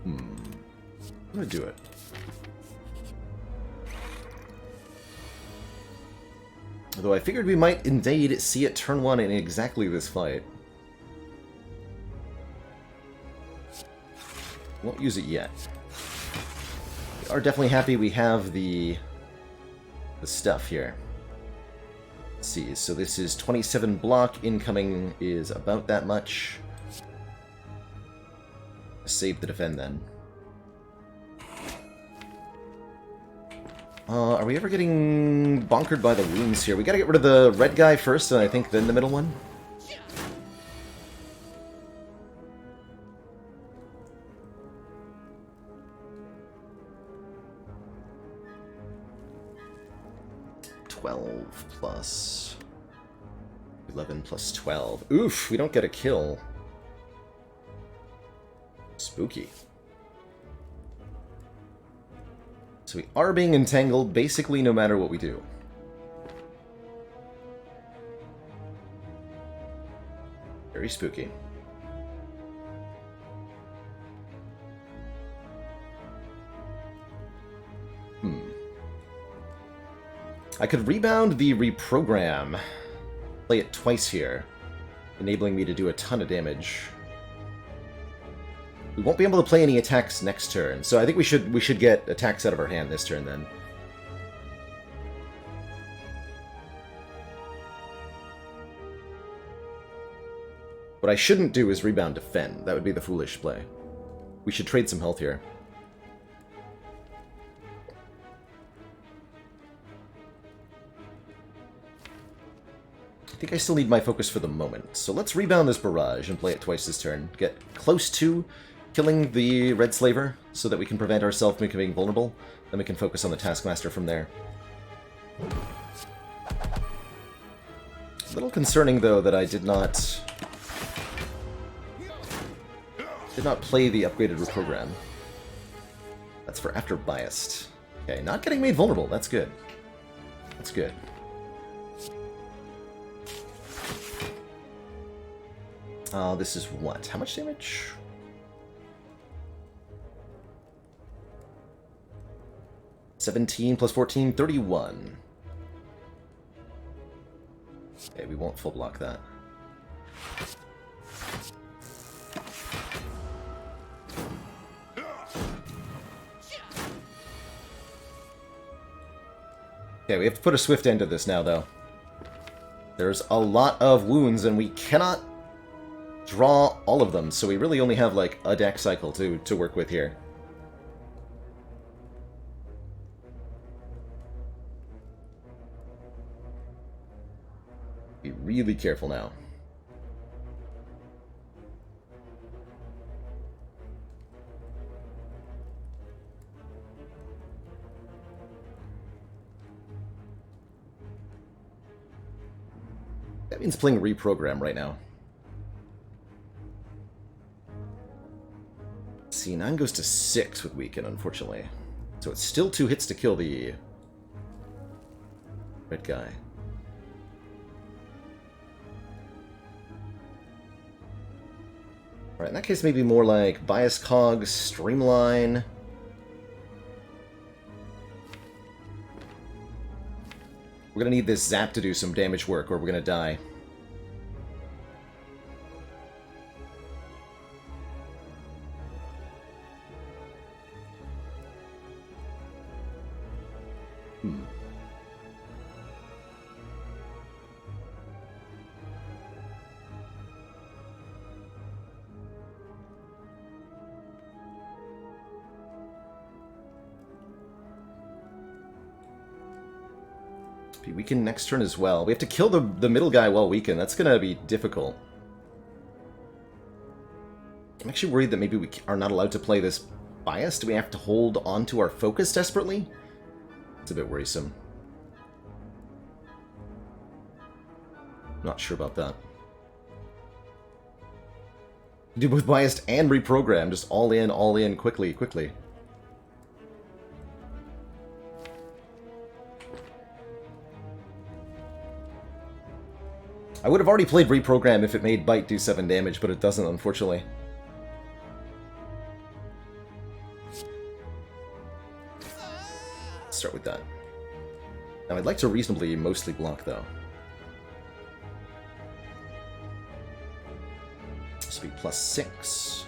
I'm gonna do it. Although I figured we might indeed see it turn 1 in exactly this fight. Won't use it yet. We are definitely happy we have the stuff here. Let's see, so this is 27 block, incoming is about that much. Save the defend then. Are we ever getting bonkered by the wounds here? We gotta get rid of the red guy first, and I think then the middle one. Plus 11 plus 12. Oof, we don't get a kill. Spooky. So we are being entangled basically no matter what we do. Very spooky. I could rebound the reprogram. Play it twice here, enabling me to do a ton of damage. We won't be able to play any attacks next turn, so I think we should get attacks out of our hand this turn then. What I shouldn't do is rebound defend. That would be the foolish play. We should trade some health here. I think I still need my focus for the moment, so let's rebound this barrage and play it twice this turn. Get close to killing the Red Slaver so that we can prevent ourselves from becoming vulnerable. Then we can focus on the Taskmaster from there. A little concerning, though, that I did not play the upgraded reprogram. That's for after biased. Okay, not getting made vulnerable. That's good. That's good. This is what? How much damage? $17 plus 14, 31. Okay, we won't full block that. Okay, we have to put a swift end to this now, though. There's a lot of wounds, and we cannot draw all of them, so we really only have, like, a deck cycle to work with here. Be really careful now. That means playing reprogram right now. See, 9 goes to 6 with weaken, unfortunately. So it's still 2 hits to kill the red guy. Alright, in that case, maybe more like Bias Cog, Streamline. We're gonna need this Zap to do some damage work, or we're gonna die. Be weakened next turn as well. We have to kill the middle guy while weakened. That's gonna be difficult. I'm actually worried that maybe we are not allowed to play this bias. Do we have to hold on to our focus desperately? It's a bit worrisome. Not sure about that. Do both biased and reprogram, just all in, quickly, quickly. I would have already played reprogram if it made bite do 7 damage, but it doesn't, unfortunately. Let's start with that. Now, I'd like to reasonably mostly block, though. This will be plus 6.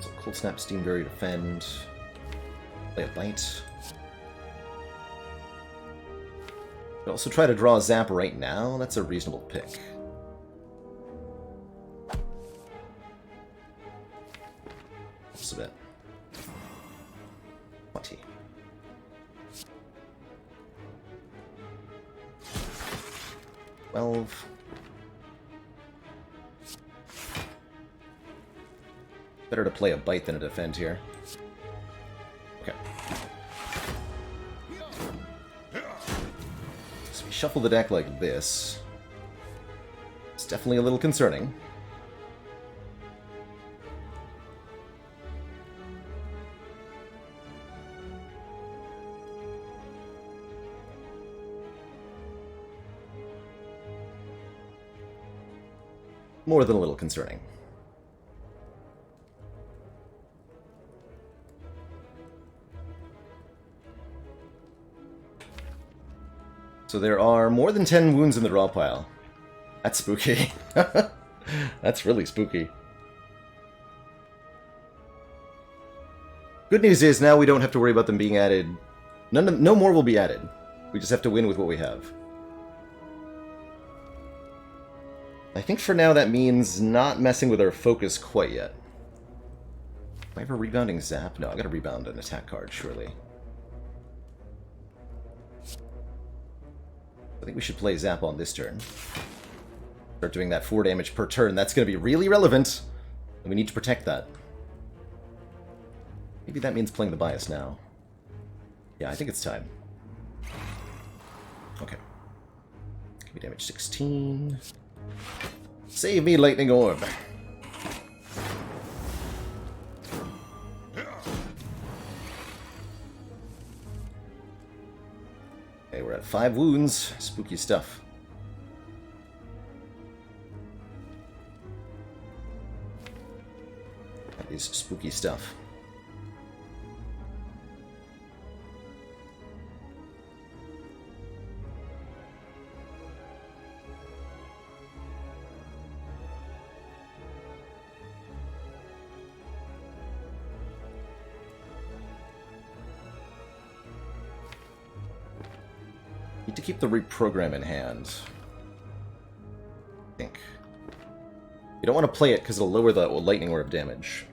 So Cold Snap, Steam Barrier, Defend. Play a bite. Could also try to draw a Zap right now. That's a reasonable pick. Just a bit. 20. $12. Better to play a bite than a defend here. Okay. So we shuffle the deck like this. It's definitely a little concerning. more than a little concerning. So there are more than 10 wounds in the draw pile. That's spooky. That's really spooky. Good news is now we don't have to worry about them being added. No more will be added. We just have to win with what we have. I think for now that means not messing with our focus quite yet. Do I have a rebounding zap? No, I gotta rebound an attack card, surely. I think we should play zap on this turn. Start doing that 4 damage per turn. That's gonna be really relevant, and we need to protect that. Maybe that means playing the bias now. Yeah, I think it's time. Okay. Give me damage 16. Save me, Lightning Orb. Okay, we're at 5 wounds. Spooky stuff. That is spooky stuff. Need to keep the reprogram in hand. I think. You don't want to play it because it'll lower the lightning orb damage.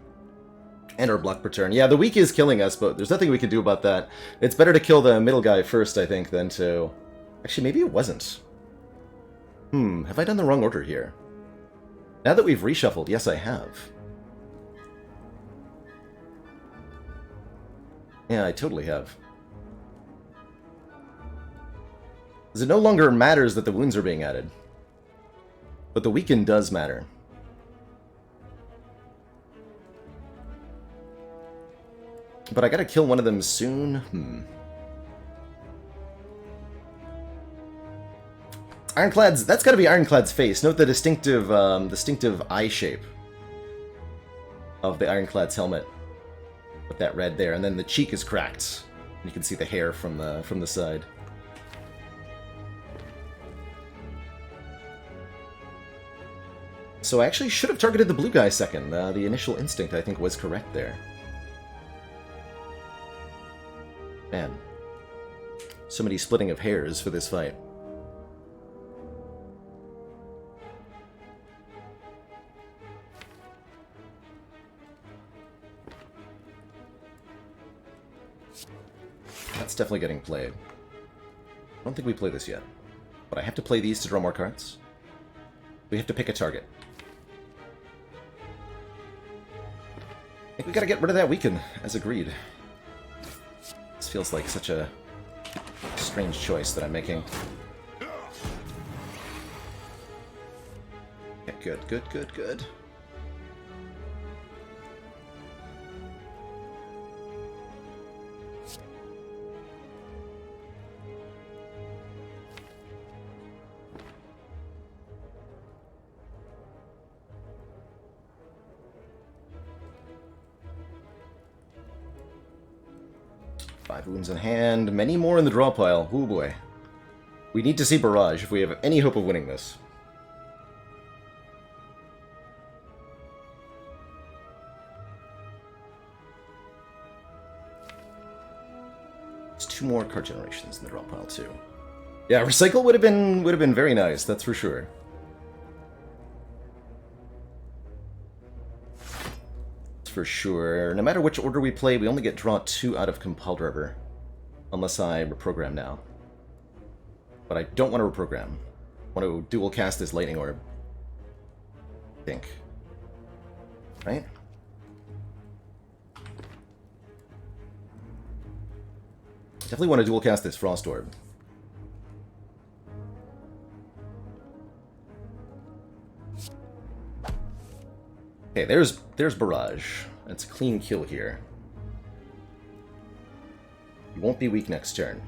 And our block per turn. Yeah, the weak is killing us, but there's nothing we can do about that. It's better to kill the middle guy first, I think, than to... Actually, maybe it wasn't. Have I done the wrong order here? Now that we've reshuffled, yes, I have. Yeah, I totally have. Because it no longer matters that the wounds are being added. But the weaken does matter. But I gotta kill one of them soon. Ironclad's... That's gotta be Ironclad's face. Note the distinctive eye shape of the Ironclad's helmet. With that red there. And then the cheek is cracked. You can see the hair from the side. So I actually should have targeted the blue guy second. The initial instinct, I think, was correct there. Man. So many splitting of hairs for this fight. That's definitely getting played. I don't think we play this yet. But I have to play these to draw more cards. We have to pick a target. I think we gotta get rid of that weaken, as agreed. This feels like such a strange choice that I'm making. Yeah, good. Five wounds in hand, many more in the draw pile. Oh boy. We need to see Barrage if we have any hope of winning this. There's 2 more card generations in the draw pile too. Yeah, recycle would have been very nice, that's for sure. For sure. No matter which order we play, we only get draw 2 out of Compelled River. Unless I reprogram now. But I don't want to reprogram. I want to dual cast this Lightning Orb. I think. Right? Definitely want to dual cast this Frost Orb. Okay, there's Barrage. That's a clean kill here. You won't be weak next turn.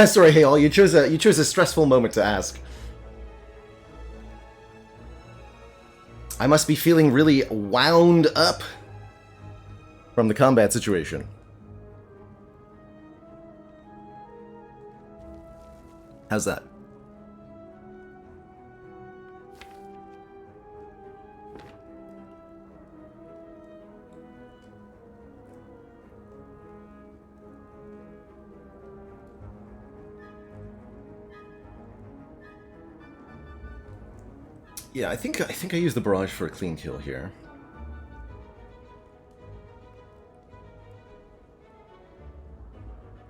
Sorry, Hale, you chose a stressful moment to ask. I must be feeling really wound up from the combat situation. How's that? Yeah, I think I used the barrage for a clean kill here.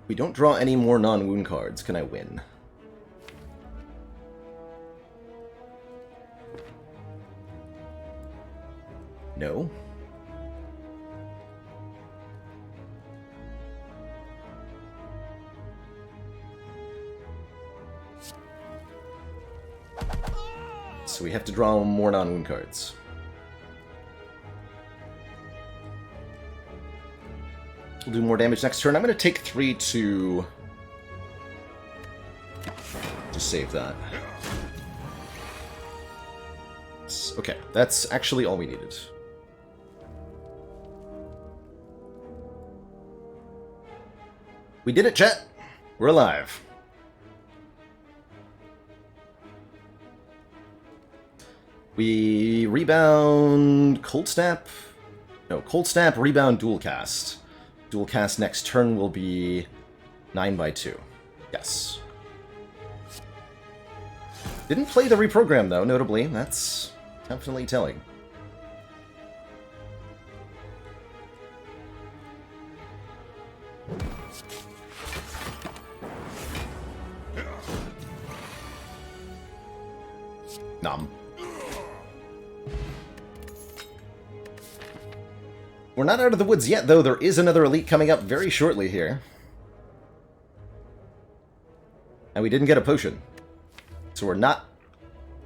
We don't draw any more non-wound cards. Can I win? No. So we have to draw more non-wound cards. We'll do more damage next turn. I'm going to take 3 to save that. Okay, that's actually all we needed. We did it, chat! We're alive. We rebound Cold Snap. No, Cold Snap, rebound, dual cast. Dual cast next turn will be 9/2. Yes. Didn't play the reprogram though, notably. That's definitely telling. Nom. We're not out of the woods yet, though. There is another elite coming up very shortly here. And we didn't get a potion. So we're not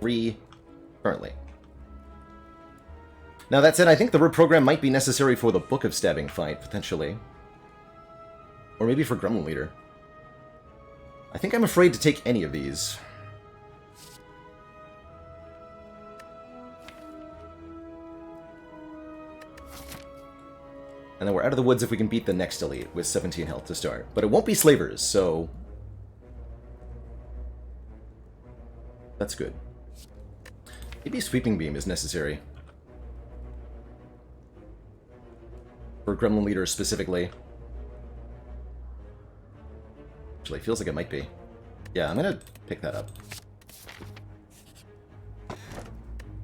free currently. Now, that said, I think the reprogram might be necessary for the Book of Stabbing fight, potentially. Or maybe for Gremlin Leader. I think I'm afraid to take any of these. And then we're out of the woods if we can beat the next elite with 17 health to start. But it won't be slavers, so that's good. Maybe Sweeping Beam is necessary. For Gremlin Leader specifically. Actually, it feels like it might be. Yeah, I'm gonna pick that up.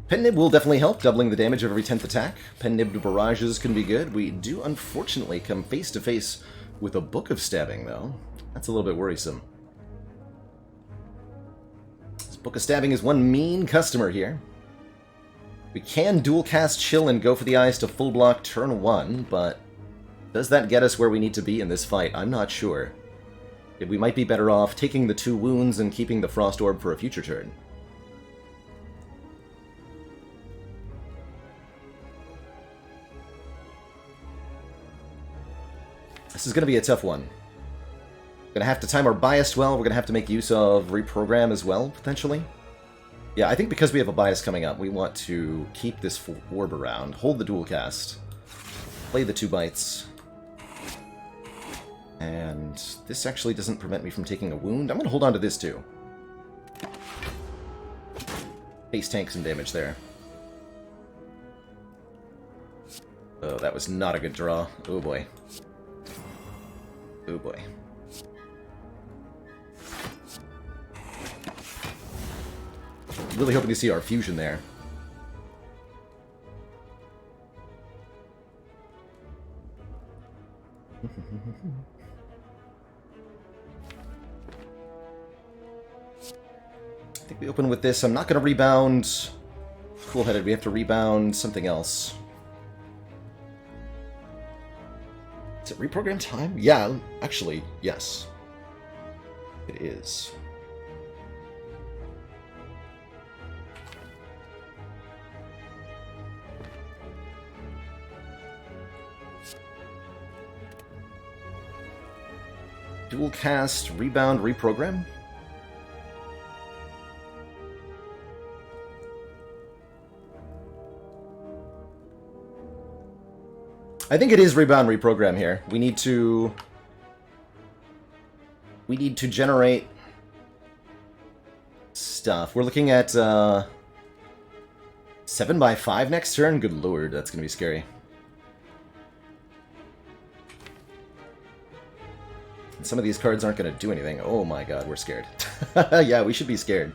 Pen Nib will definitely help, doubling the damage of every 10th attack. Pen Nib barrages can be good. We do, unfortunately, come face-to-face with a Book of Stabbing, though. That's a little bit worrisome. This Book of Stabbing is one mean customer here. We can dual-cast Chill and go for the eyes to full block turn 1, but does that get us where we need to be in this fight? I'm not sure. We might be better off taking the 2 wounds and keeping the Frost Orb for a future turn. This is going to be a tough one. We're going to have to time our bias well. We're going to have to make use of reprogram as well, potentially. Yeah, I think because we have a bias coming up, we want to keep this orb around, hold the dual cast, play the 2 bites. And this actually doesn't prevent me from taking a wound. I'm going to hold on to this too. Face tank some damage there. Oh, that was not a good draw. Oh boy. Oh boy. Really hoping to see our fusion there. I think we open with this. I'm not going to rebound Cool-Headed. We have to rebound something else. Is it reprogram time? Yeah, actually, yes. It is. dual cast, rebound, reprogram. I think it is rebound, reprogram here. We need to generate stuff. We're looking at 7x5 next turn? Good lord, that's gonna be scary. And some of these cards aren't gonna do anything. Oh my god, we're scared. Yeah, we should be scared.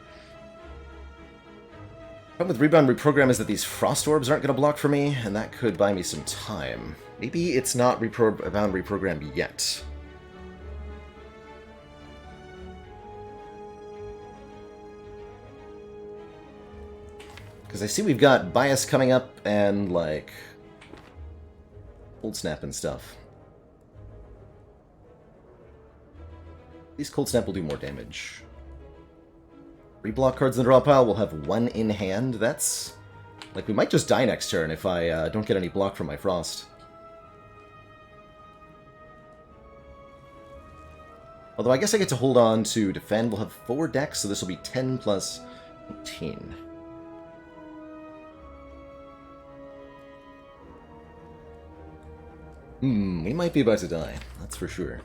Problem with Rebound Reprogram is that these Frost Orbs aren't gonna block for me, and that could buy me some time. Maybe it's not Rebound Reprogram yet. Because I see we've got Bias coming up and, like, Cold Snap and stuff. At least Cold Snap will do more damage. 3 block cards in the draw pile, we'll have 1 in hand. That's... like, we might just die next turn if I don't get any block from my Frost. Although I guess I get to hold on to defend. We'll have 4 decks, so this will be 10 plus 18. We might be about to die, that's for sure.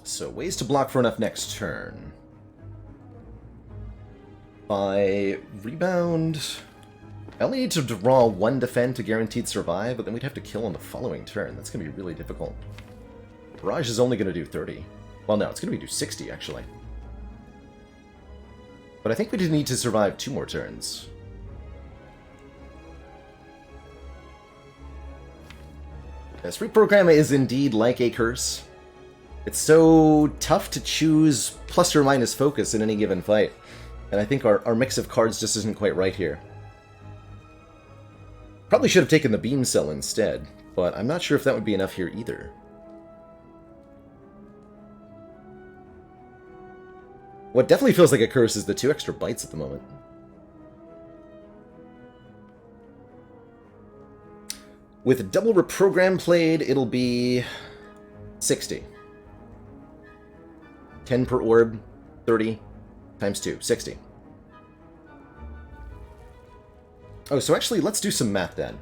So, ways to block for enough next turn. By rebound... I only need to draw 1 defend to guaranteed survive, but then we'd have to kill on the following turn. That's going to be really difficult. Barrage is only going to do 30. Well, no, it's going to do 60, actually. But I think we did need to survive 2 more turns. Yes, reprogram is indeed like a curse. It's so tough to choose plus or minus focus in any given fight. And I think our mix of cards just isn't quite right here. Probably should have taken the Beam Cell instead, but I'm not sure if that would be enough here either. What definitely feels like a curse is the 2 extra bites at the moment. With double reprogram played, it'll be 60. 10 per orb, 30 times 2, 60. Oh, so actually, let's do some math then.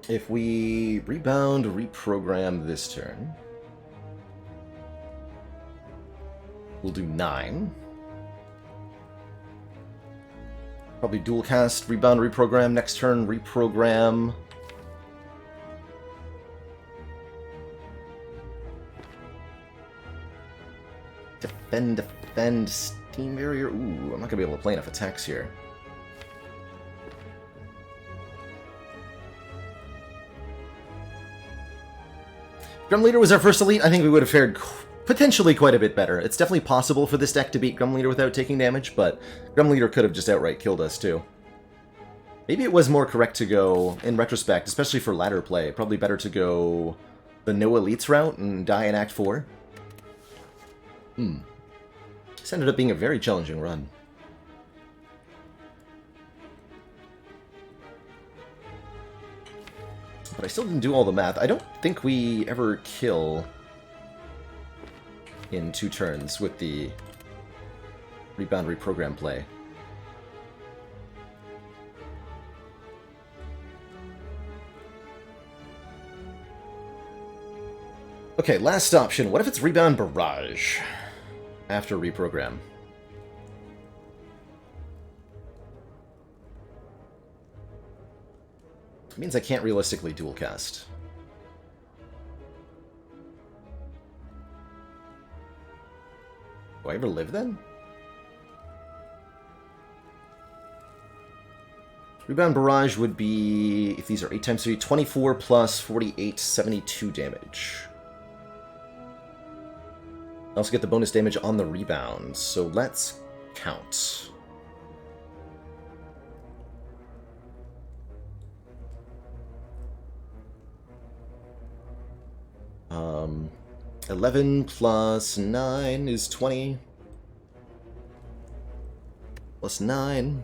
If we rebound, reprogram this turn, we'll do 9. Probably dual cast, rebound, reprogram, next turn, reprogram. Defend, Steam Barrier. Ooh, I'm not going to be able to play enough attacks here. Grum Leader was our first elite. I think we would have fared potentially quite a bit better. It's definitely possible for this deck to beat Grum Leader without taking damage, but Grum Leader could have just outright killed us too. Maybe it was more correct to go, in retrospect, especially for ladder play, probably better to go the no elites route and die in Act 4. This ended up being a very challenging run. But I still didn't do all the math. I don't think we ever kill in 2 turns with the rebound reprogram play. Okay, last option. What if it's rebound barrage after reprogram? It means I can't realistically dual cast. Do I ever live then? Rebound Barrage would be, if these are 8 times 3, 24 plus 48, 72 damage. I also get the bonus damage on the rebound, so let's count. Um, 11 plus 9 is 20. Plus 9.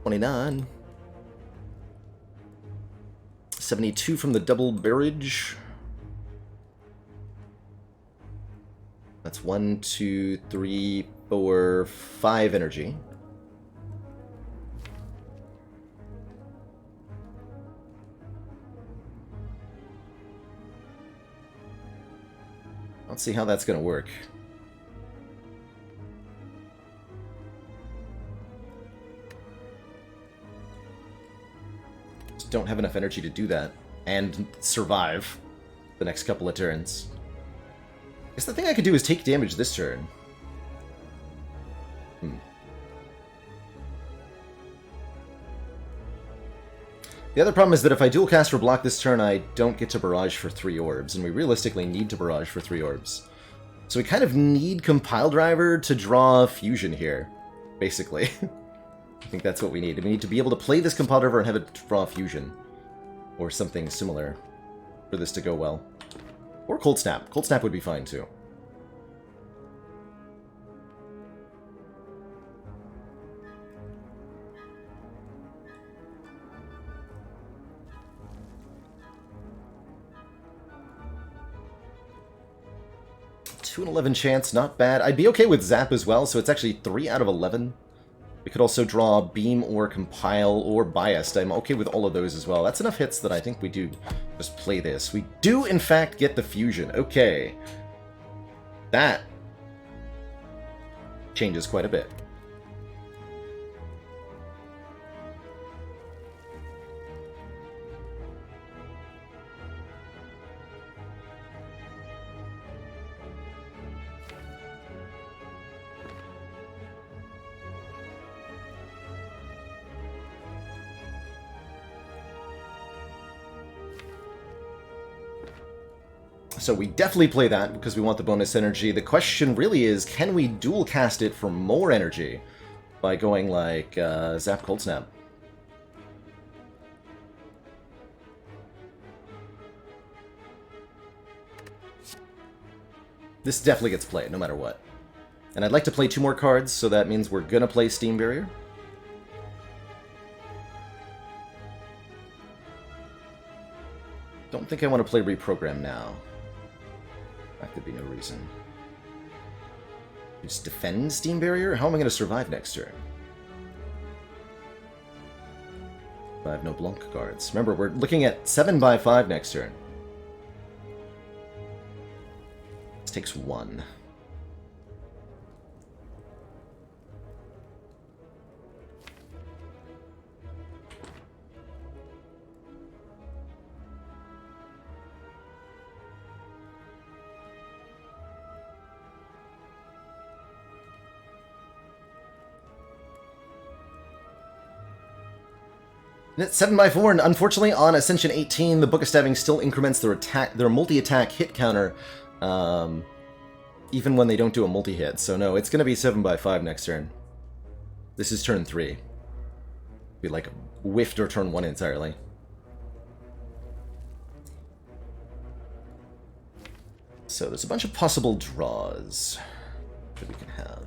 29. 72 from the double barrage. That's 1, 2, 3, 4, 5 energy. Let's see how that's going to work. Just don't have enough energy to do that and survive the next couple of turns. I guess the thing I could do is take damage this turn. The other problem is that if I dual cast or block this turn, I don't get to barrage for 3 orbs, and we realistically need to barrage for 3 orbs. So we kind of need Compile Driver to draw Fusion here, basically. I think that's what we need. We need to be able to play this Compile Driver and have it draw Fusion, or something similar, for this to go well. Or Cold Snap. Cold Snap would be fine, too. Two and 11 chance, not bad. I'd be okay with Zap as well, so it's actually 3 out of 11. We could also draw Beam or Compile or Biased. I'm okay with all of those as well. That's enough hits that I think we do just play this. We do, in fact, get the Fusion. Okay. That changes quite a bit. So we definitely play that because we want the bonus energy. The question really is, can we dual cast it for more energy by going like Zap Cold Snap? This definitely gets played, no matter what. And I'd like to play 2 more cards, so that means we're gonna play Steam Barrier. Don't think I want to play Reprogram now. That could be no reason. Just defend Steam Barrier? How am I going to survive next turn? I have no Blanc cards. Remember, we're looking at 7 by 5 next turn. This takes 1. And it's 7 by 4, and unfortunately on Ascension 18, the Book of Stabbing still increments their multi-attack hit counter, even when they don't do a multi-hit. So no, it's going to be 7 by 5 next turn. This is turn 3. Be like whiffed or turn 1 entirely. So there's a bunch of possible draws that we can have.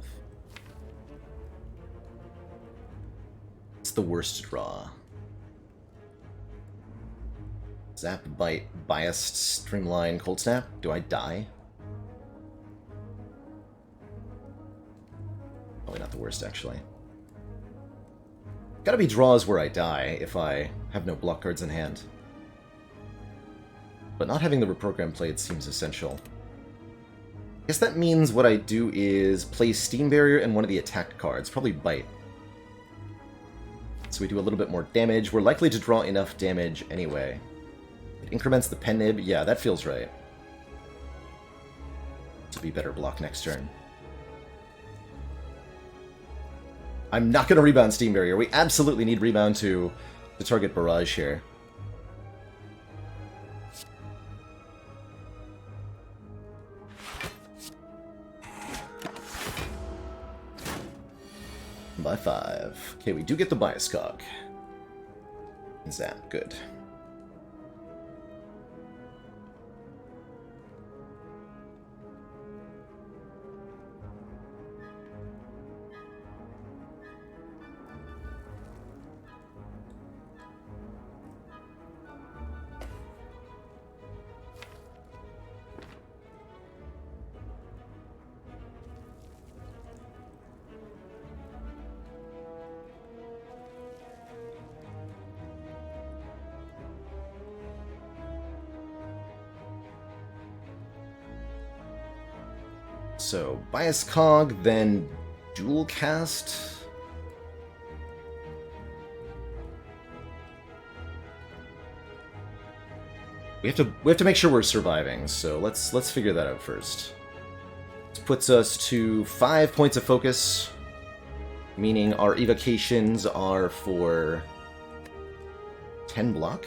It's the worst draw. Zap, Bite, Biased, Streamline, Cold Snap. Do I die? Probably not the worst, actually. Gotta be draws where I die if I have no block cards in hand. But not having the reprogram played seems essential. I guess that means what I do is play Steam Barrier and one of the attack cards, probably Bite. So we do a little bit more damage. We're likely to draw enough damage anyway. It increments the pen nib. Yeah, that feels right. To be better block next turn. I'm not going to rebound Steam Barrier. We absolutely need rebound to target Barrage here. By 5. Okay, we do get the bias cog. Zap, good. So, Bias Cog, then Dual Cast. We have to make sure we're surviving, so let's figure that out first. This puts us to 5 points of focus, meaning our evocations are for 10 block?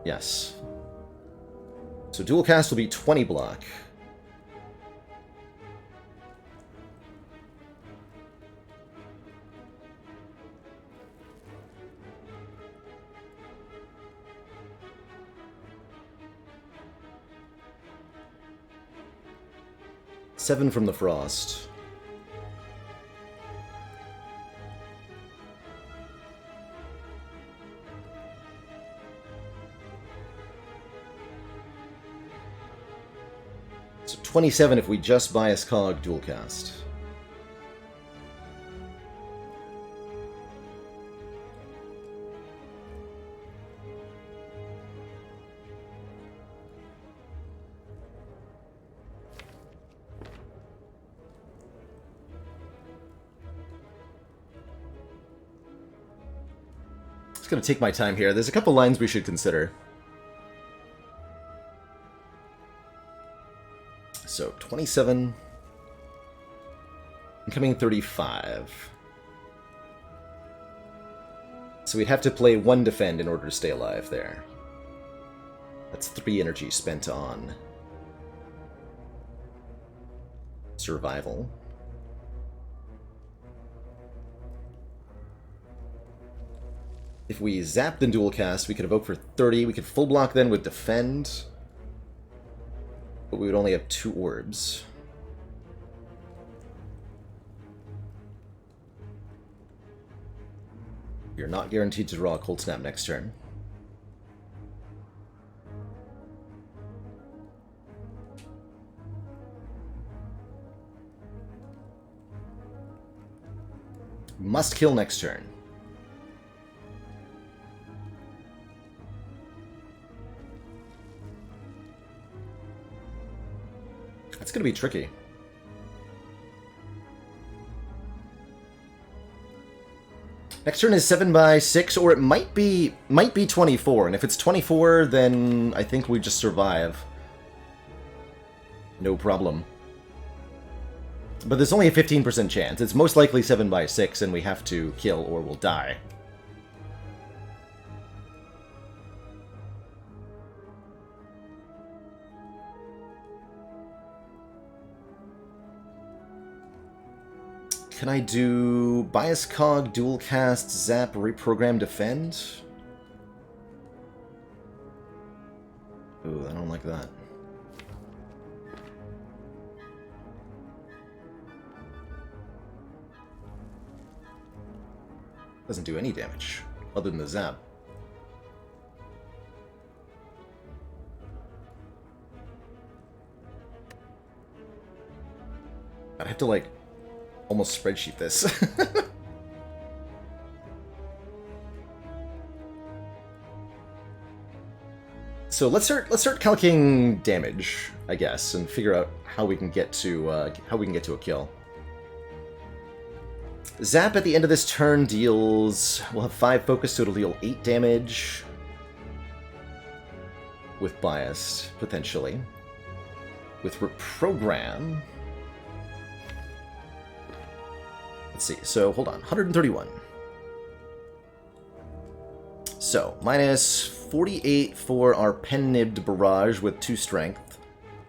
Yes. So Dual Cast will be 20 block. Seven from the Frost. So 27 if we just Bias Cog Dual Cast. Just gonna take my time here. There's a couple lines we should consider. So, 27. Incoming 35. So we'd have to play 1 defend in order to stay alive there. That's 3 energy spent on survival. If we zapped and dual cast, we could evoke for 30. We could full block then with defend. But we would only have 2 orbs. You're not guaranteed to draw a Cold Snap next turn. Must kill next turn. That's going to be tricky. Next turn is 7 by 6, or it might be 24. And if it's 24, then I think we just survive. No problem. But there's only a 15% chance. It's most likely 7 by 6, and we have to kill or we'll die. Can I do Bias Cog, Dual Cast, Zap, Reprogram, Defend? Ooh, I don't like that. Doesn't do any damage, other than the Zap. I'd have to, like, almost spreadsheet this. So let's start calculating damage, I guess, and figure out how we can get to a kill. Zap at the end of this turn deals... We'll have 5 focus, so it'll deal 8 damage. With Bias, potentially. With Reprogram... Let's see. So, hold on. 131. So, minus 48 for our pen-nibbed barrage with 2 strength.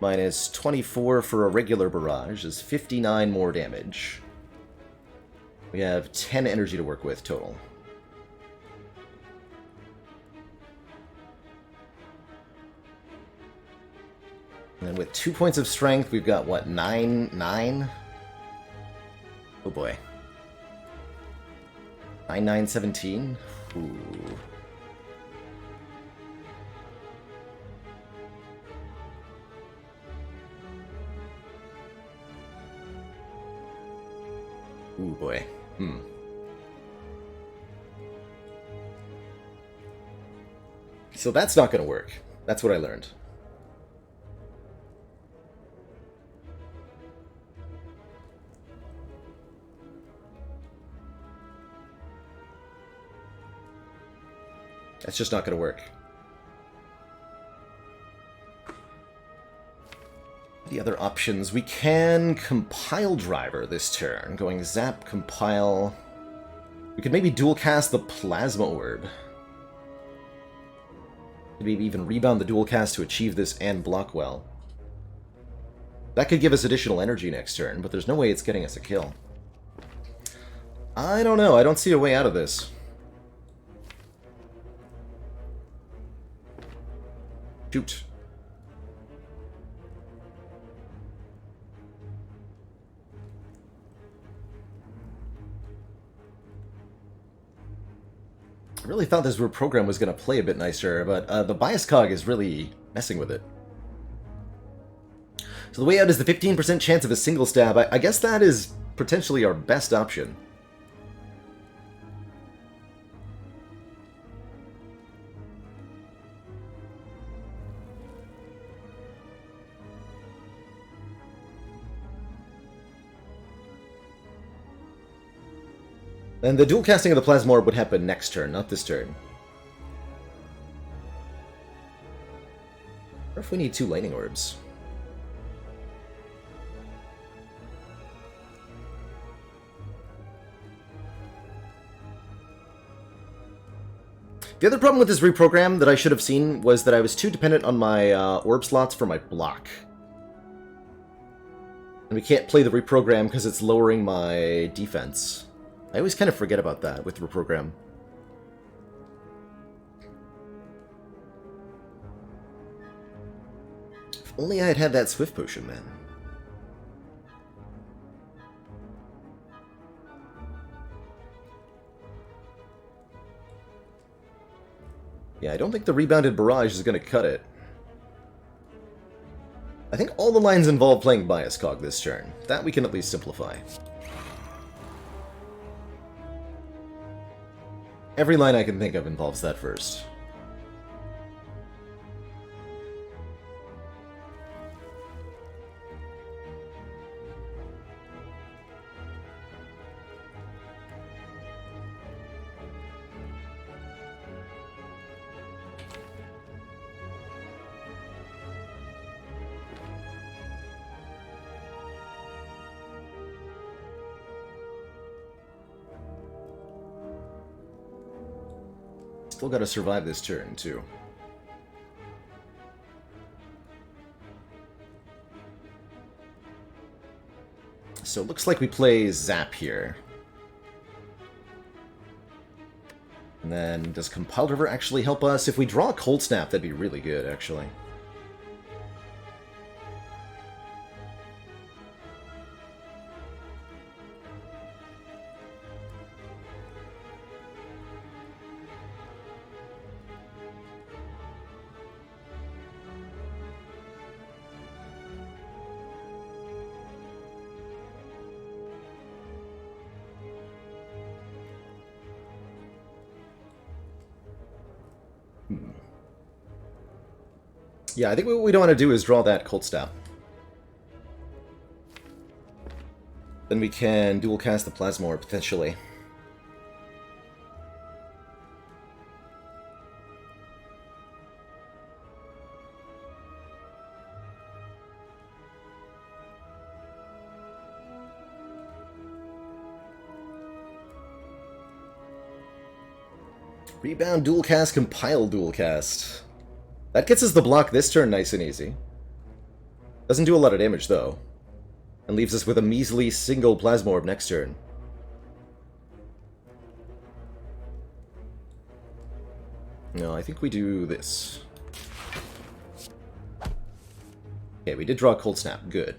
Minus 24 for a regular barrage is 59 more damage. We have 10 energy to work with total. And then with 2 points of strength, we've got, what, 9? Oh boy. 9, 9, 17? Ooh. Ooh boy. So that's not gonna work. That's what I learned. That's just not going to work. The other options, we can compile driver this turn, going zap, compile. We could maybe dual cast the plasma orb. Maybe even rebound the dual cast to achieve this and block well. That could give us additional energy next turn, but there's no way it's getting us a kill. I don't know, I don't see a way out of this. Shoot. I really thought this program was going to play a bit nicer, but the bias cog is really messing with it. So the way out is the 15% chance of a single stab. I guess that is potentially our best option. And the dual casting of the Plasma Orb would happen next turn, not this turn. Or if we need 2 Lightning Orbs. The other problem with this reprogram that I should have seen was that I was too dependent on my orb slots for my block. And we can't play the reprogram because it's lowering my defense. I always kind of forget about that with the reprogram. If only I had had that Swift Potion, man. Yeah, I don't think the Rebounded Barrage is going to cut it. I think all the lines involve playing Bias Cog this turn. That we can at least simplify. Every line I can think of involves that first. Still gotta survive this turn, too. So it looks like we play Zap here. And then, does Compile Driver actually help us? If we draw a Cold Snap, that'd be really good, actually. Yeah, I think what we don't want to do is draw that Cold Snap. Then we can dual cast the Plasma Orb, potentially. Rebound, dual cast, compile, dual cast. That gets us the block this turn nice and easy. Doesn't do a lot of damage, though. And leaves us with a measly single Plasma Orb next turn. No, I think we do this. Okay, we did draw a Cold Snap. Good.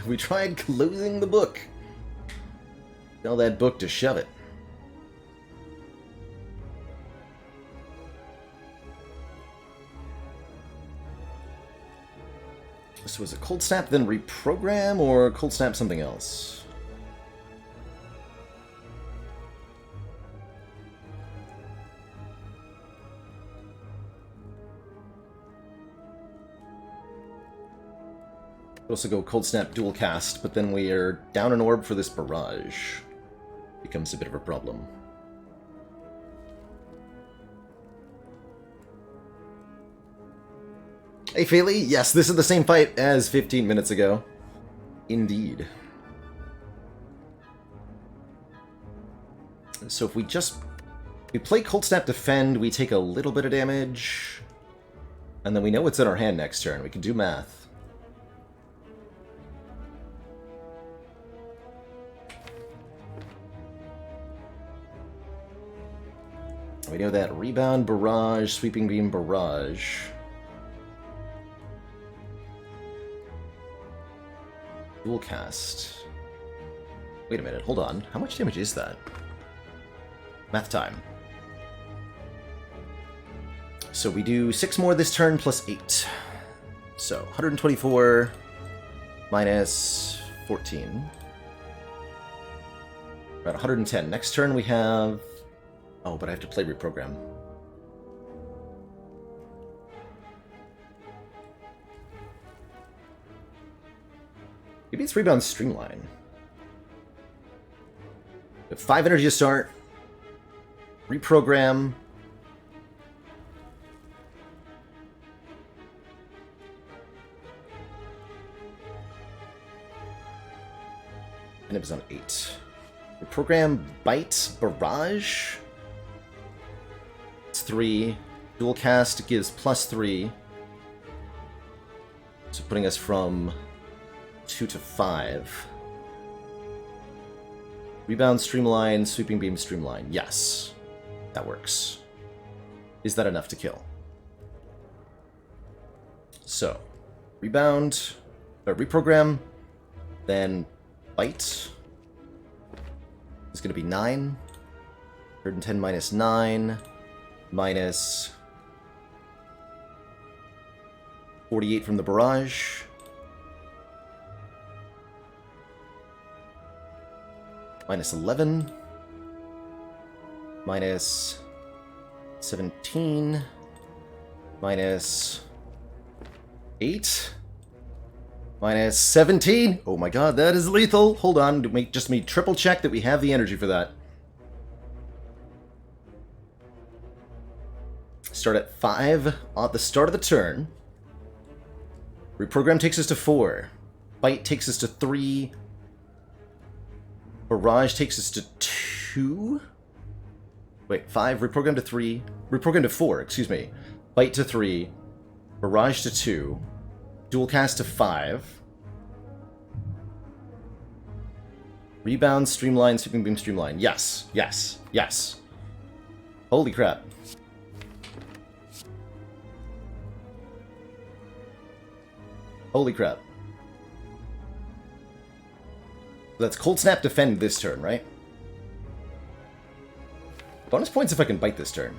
We tried closing the book. Tell that book to shove it. So was it Cold Snap, then reprogram, or Cold Snap something else? Could also go Cold Snap Dual Cast, but then we are down an orb for this barrage. Becomes a bit of a problem. Hey, Faylee, yes, this is the same fight as 15 minutes ago. Indeed. So if we play Cold Snap Defend, we take a little bit of damage, and then we know what's in our hand next turn. We can do math. We know that Rebound, Barrage, Sweeping Beam, Barrage. Dual Cast. Wait a minute, hold on. How much damage is that? Math time. So we do 6 more this turn plus 8. So 124 minus 14. We're at 110. Next turn we have... Oh, but I have to play reprogram. Maybe it's Rebound Streamline. We have 5 energy to start. Reprogram. And it was on 8. Reprogram, Bite, Barrage. 3. Dual Cast gives +3. So putting us from 2 to 5. Rebound, Streamline, Sweeping Beam, Streamline. Yes. That works. Is that enough to kill? So, Rebound, Reprogram, then Bite. It's going to be 9. 110 minus 9. Minus 48 from the barrage. Minus 11. Minus 17. Minus 8. Minus 17. Oh my god, that is lethal. Hold on, to make just me triple check that we have the energy for that. Start at 5 at the start of the turn. Reprogram takes us to 4. Bite takes us to 3. Barrage takes us to 2. Wait, 5. Reprogram to 3. Reprogram to 4, excuse me. Bite to 3. Barrage to 2. Dual Cast to 5. Rebound, Streamline, Sweeping Beam, Streamline. Yes, yes, yes. Holy crap. Holy crap. That's Cold Snap Defend this turn, right? Bonus points if I can bite this turn.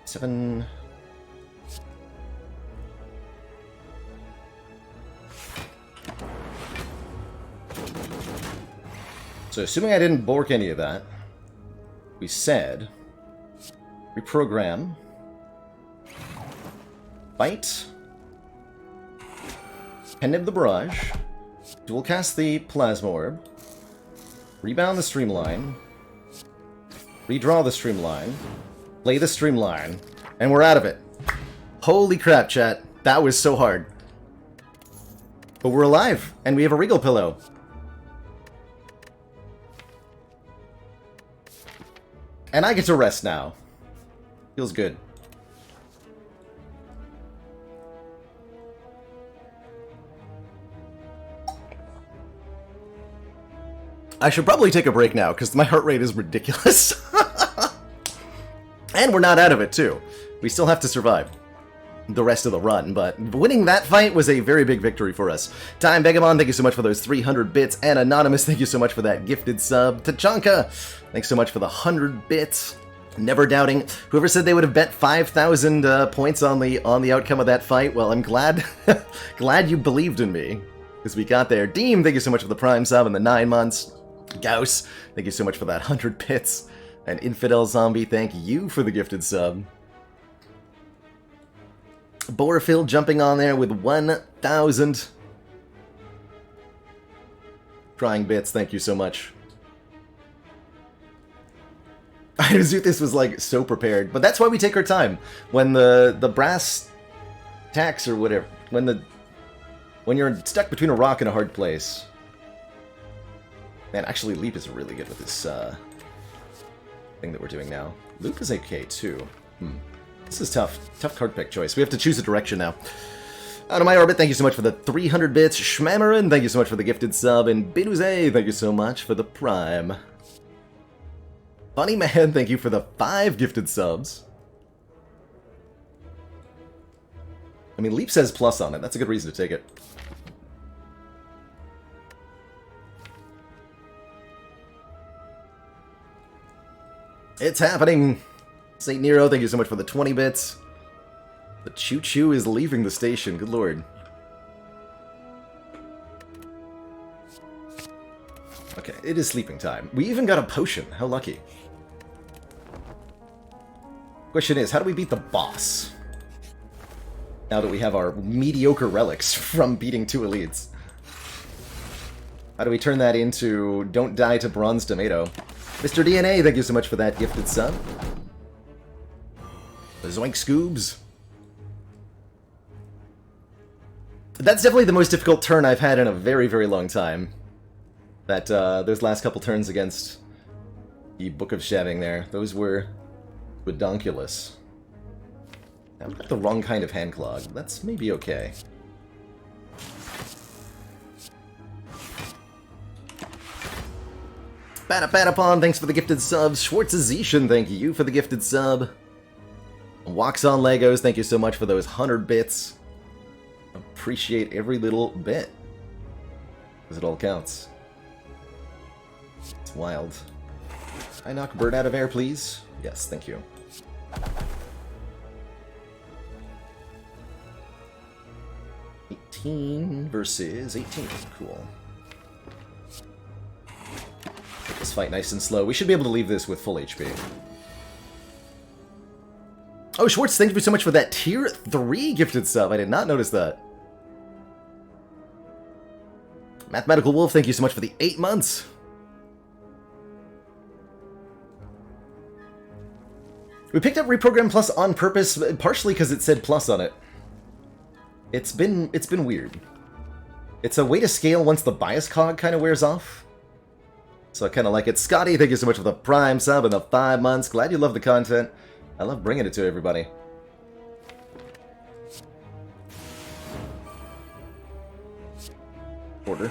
7... So assuming I didn't bork any of that, we said reprogram Bite. Pendib the Barrage. Dual cast the Plasma Orb. Rebound the Streamline. Redraw the Streamline. Play the Streamline. And we're out of it. Holy crap, chat. That was so hard. But we're alive, and we have a Regal Pillow. And I get to rest now. Feels good. I should probably take a break now, because my heart rate is ridiculous. And we're not out of it, too. We still have to survive the rest of the run, but winning that fight was a very big victory for us. Time Begamon, thank you so much for those 300 bits. And Anonymous, thank you so much for that gifted sub. Tachanka, thanks so much for the 100 bits. Never doubting. Whoever said they would have bet 5,000 points on the outcome of that fight, well, I'm glad glad you believed in me, because we got there. Deem, thank you so much for the Prime sub and the 9 months. Gauss, thank you so much for that 100 bits. And Infidel Zombie, thank you for the gifted sub. Borafil jumping on there with 1,000 trying bits, thank you so much. Zuthis was like so prepared, but that's why we take our time. When the brass tacks or whatever, when you're stuck between a rock and a hard place. Man, actually Leap is really good with this thing that we're doing now. Luke is okay too. This is tough. Tough card pick choice. We have to choose a direction now. Out of my orbit, thank you so much for the 300 bits. Schmamarin, thank you so much for the gifted sub. And Binuze, thank you so much for the Prime. Funny Man, thank you for the 5 gifted subs. I mean, Leap says plus on it. That's a good reason to take it. It's happening! St. Nero, thank you so much for the 20 bits. The choo-choo is leaving the station, good lord. Okay, it is sleeping time. We even got a potion, how lucky. Question is, how do we beat the boss? Now that we have our mediocre relics from beating 2 elites. How do we turn that into don't die to Bronze Tomato? Mr. DNA, thank you so much for that gifted sub. The Zoink Scoobs. That's definitely the most difficult turn I've had in a very, very long time. That, those last couple turns against the Book of Shaving there. Those were redonkulous. I've got the wrong kind of hand clog. That's maybe okay. Patapatapon, thanks for the gifted subs. Schwartzazetian, thank you for the gifted sub. Wax on Legos, thank you so much for those 100 bits. Appreciate every little bit. Because it all counts. It's wild. I knock bird out of air, please? Yes, thank you. $18 versus 18. Cool. Take this fight nice and slow. We should be able to leave this with full HP. Oh, Schwartz, thank you so much for that tier 3 gifted sub. I did not notice that. Mathematical Wolf, thank you so much for the 8 months. We picked up Reprogram Plus on purpose, partially because it said plus on it. It's been weird. It's a way to scale once the bias cog kind of wears off. So I kind of like it. Scotty, thank you so much for the Prime sub and the 5 months. Glad you love the content. I love bringing it to everybody. Order.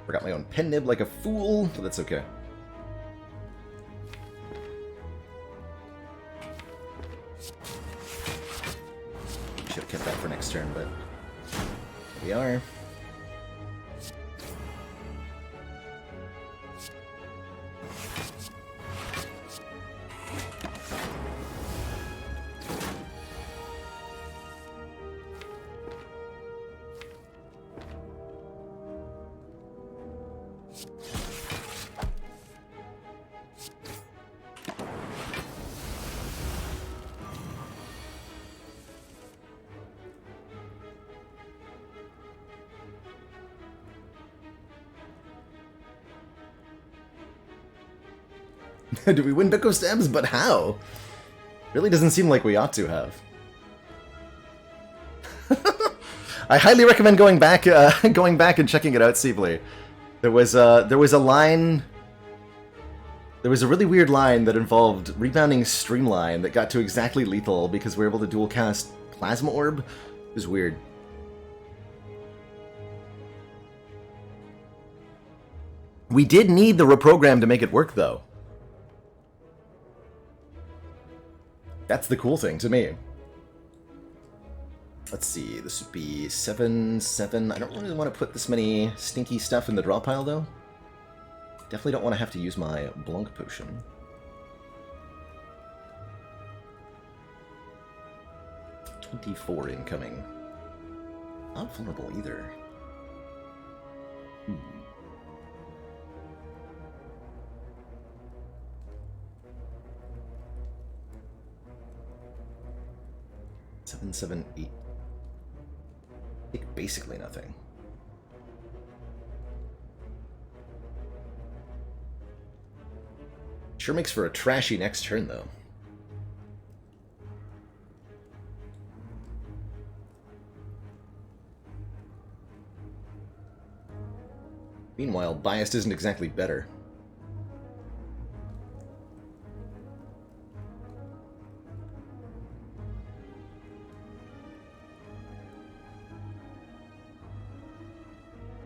Forgot my own pen nib like a fool, but that's okay. Should have kept that for next turn, but here we are. Do we win Book of Stabs? But how? Really doesn't seem like we ought to have. I highly recommend going back and checking it out, Siebly. There was a line. There was a really weird line that involved rebounding Streamline that got to exactly lethal because we were able to dual cast Plasma Orb. It was weird. We did need the reprogram to make it work, though. That's the cool thing to me. Let's see, this would be 7/7. I don't really want to put this many stinky stuff in the draw pile, though. Definitely don't want to have to use my Blanc Potion. $24 incoming. Not vulnerable either. Hmm. 7/7/8. Take basically nothing. Sure makes for a trashy next turn, though. Meanwhile, Biased isn't exactly better.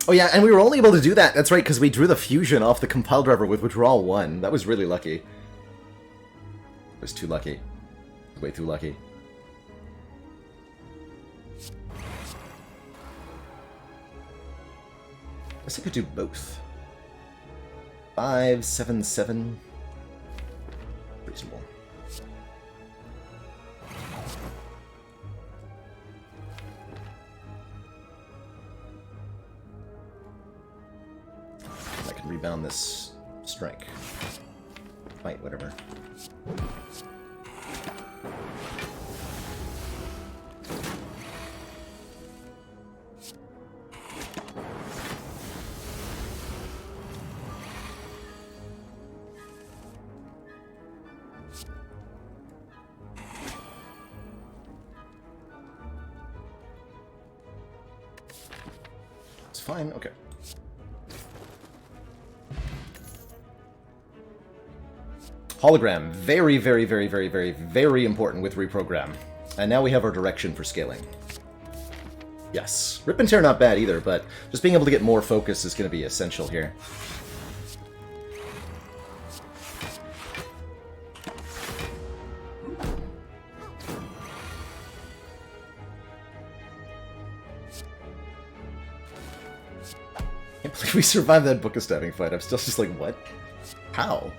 Oh yeah, and we were only able to do that, that's right, because we drew the fusion off the compile driver with withdrawal 1. That was really lucky. It was too lucky. Way too lucky. I guess I could do both. 5/7/7. Reasonable. I can rebound this strike. Fight, whatever. Fine, okay. Hologram, very, very, very, very, very, very important with reprogram. And now we have our direction for scaling. Yes. Rip and Tear not bad either, but just being able to get more focus is going to be essential here. I can't believe we survived that Book of Stabbing fight. I'm still just like, what? How?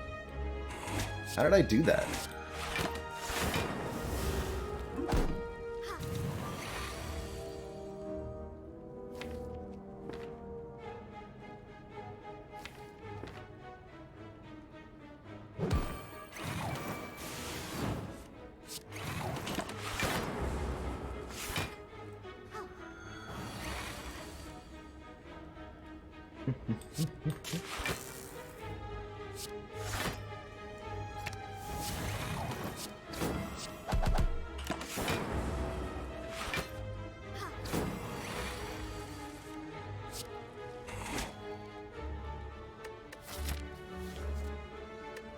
How did I do that?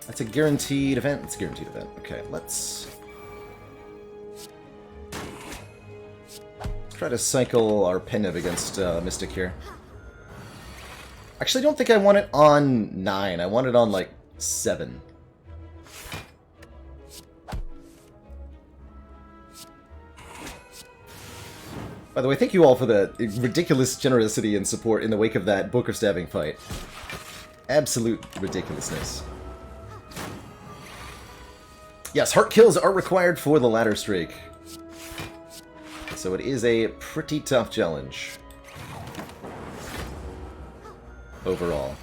That's a guaranteed event. It's a guaranteed event. Okay, let's try to cycle our Penib against Mystic here. Actually, I don't think I want it on 9. I want it on, like, 7. By the way, thank you all for the ridiculous generosity and support in the wake of that Book of Stabbing fight. Absolute ridiculousness. Yes, heart kills are required for the ladder streak. So it is a pretty tough challenge. Overall.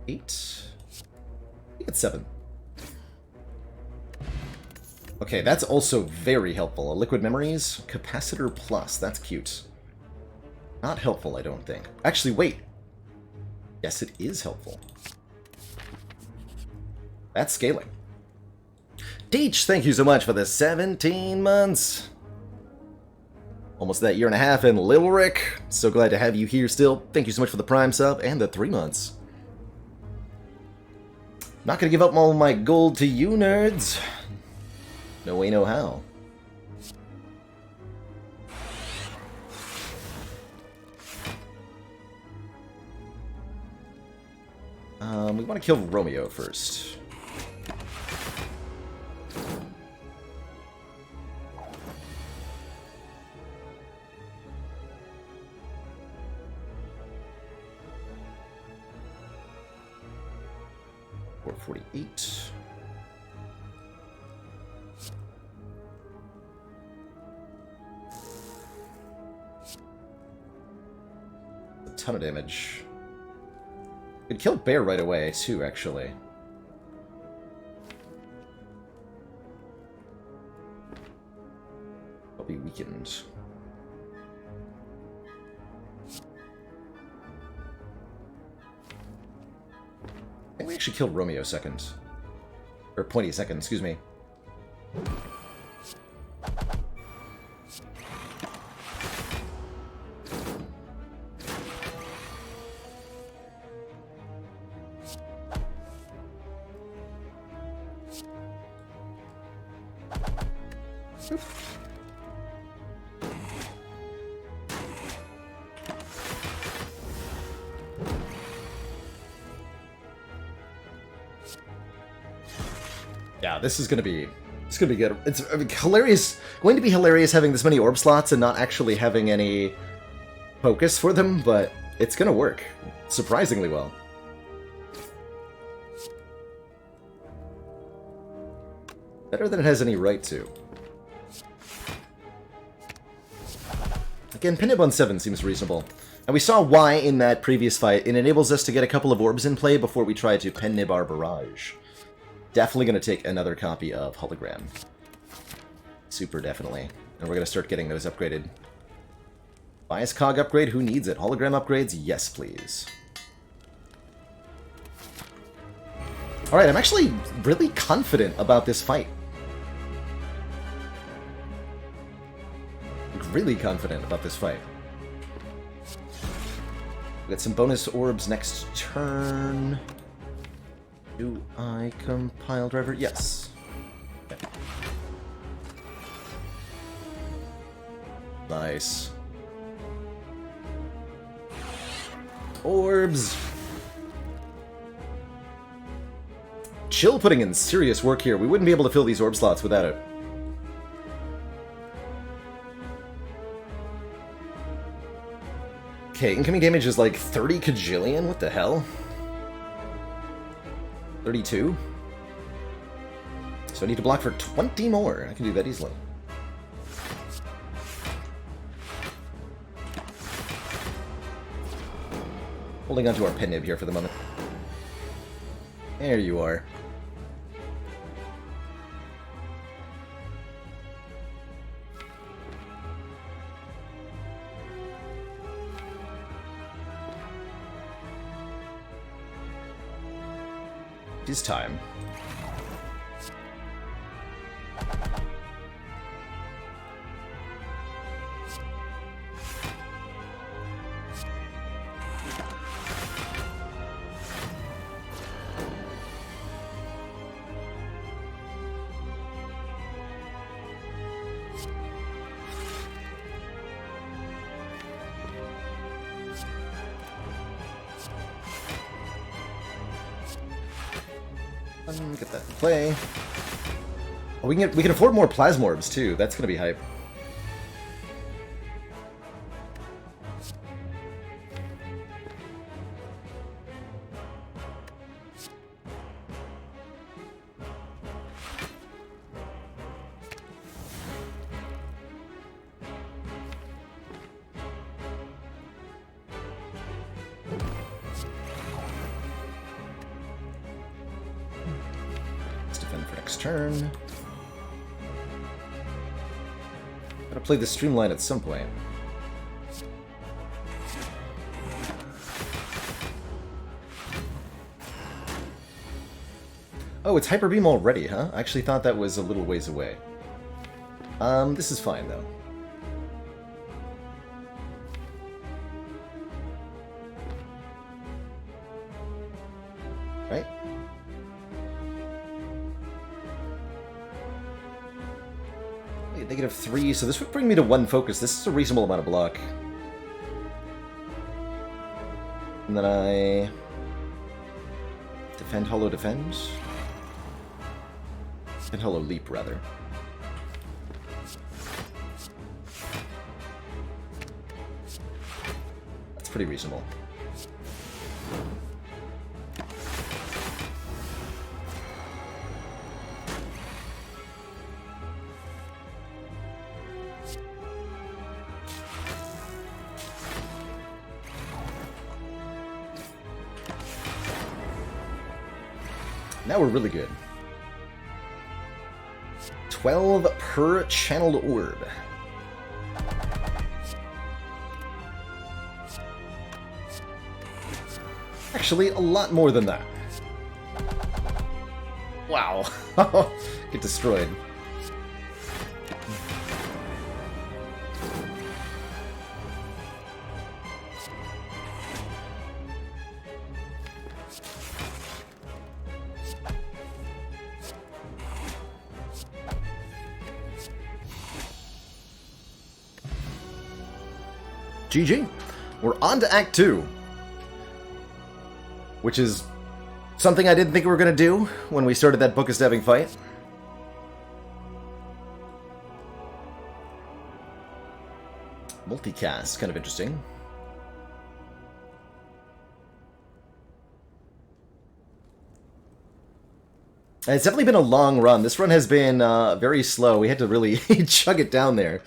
8. I think it's 7. Okay, that's also very helpful. A Liquid Memories, Capacitor Plus, that's cute. Not helpful, I don't think. Actually, wait. Yes, it is helpful. That's scaling. Deech, thank you so much for the 17 months. Almost that year and a half, and Lil Rick, so glad to have you here still. Thank you so much for the Prime sub and the 3 months. Not gonna give up all my gold to you, nerds. No way, no how. We want to kill Romeo first. $448. A ton of damage. It killed Bear right away, too, actually. I'll be weakened. I think we actually killed Romeo second. Or Pointy second, excuse me. Yeah, this is gonna be good. It's hilarious. Going to be hilarious having this many orb slots and not actually having any focus for them, but it's gonna work surprisingly well. Better than it has any right to. Again, Pinnib on 7 seems reasonable. And we saw why in that previous fight. It enables us to get a couple of orbs in play before we try to Pinnib our barrage. Definitely going to take another copy of Hologram. Super definitely. And we're going to start getting those upgraded. Bias Cog upgrade? Who needs it? Hologram upgrades? Yes, please. Alright, I'm actually really confident about this fight. Really confident about this fight. We got some bonus orbs next turn. Do I compile driver? Yes. Okay. Nice. Orbs. Chill putting in serious work here. We wouldn't be able to fill these orb slots without it. Okay, incoming damage is like 30 kajillion? What the hell? 32? So I need to block for 20 more. I can do that easily. Holding onto our Pinnib here for the moment. There you are. It is time. Get that in play. Oh, we can afford more Plasmorbs too. That's gonna be hype. Turn. Gotta play the streamline at some point. Oh, it's Hyper Beam already, huh? I actually thought that was a little ways away. This is fine, though. Right? -3, so this would bring me to 1 focus. This is a reasonable amount of block. And then I... Defend, Hollow, Defend? Defend, Hollow, Leap, rather. That's pretty reasonable. Now we're really good. 12 per channeled orb. Actually, a lot more than that. Wow. Get destroyed. GG. We're on to Act 2. Which is something I didn't think we were going to do when we started that Book of Stabbing fight. Multicast, kind of interesting. And it's definitely been a long run. This run has been very slow. We had to really chug it down there.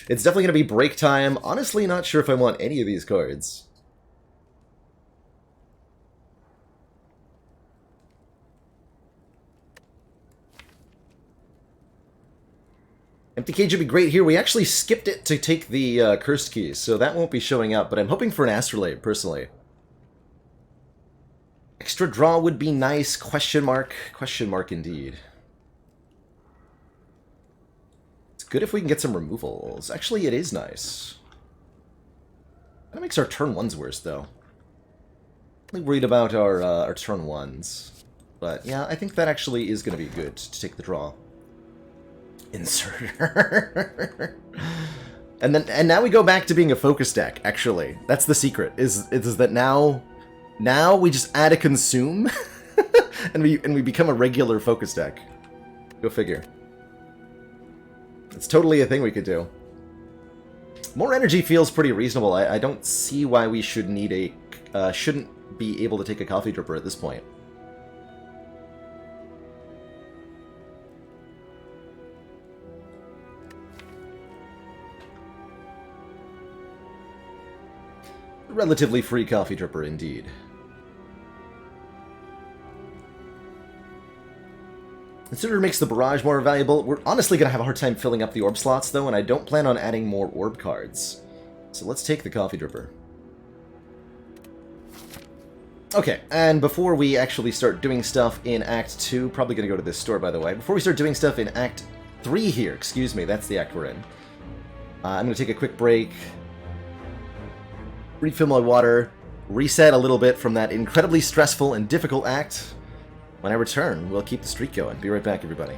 It's definitely going to be break time. Honestly, not sure if I want any of these cards. Empty Cage would be great here. We actually skipped it to take the Cursed Keys, so that won't be showing up, but I'm hoping for an Astrolabe, personally. Extra draw would be nice, question mark. Question mark indeed. It's good if we can get some removals. Actually, it is nice. That makes our turn 1s worse, though. I'm really worried about our turn 1s. But yeah, I think that actually is going to be good to take the draw. Inserter. and now we go back to being a focus deck, actually. That's the secret, is that now we just add a consume and we become a regular focus deck. Go figure. It's totally a thing we could do. More energy feels pretty reasonable. I don't see why we should need shouldn't be able to take a coffee dripper at this point. Relatively free coffee dripper, indeed. Consider makes the barrage more valuable. We're honestly going to have a hard time filling up the orb slots, though, and I don't plan on adding more orb cards. So let's take the coffee dripper. Okay, and before we actually start doing stuff in Act 2, probably going to go to this store, by the way. Before we start doing stuff in Act 3 here, excuse me, that's the act we're in. I'm going to take a quick break. Refill my water, reset a little bit from that incredibly stressful and difficult act. When I return, we'll keep the streak going. Be right back, everybody.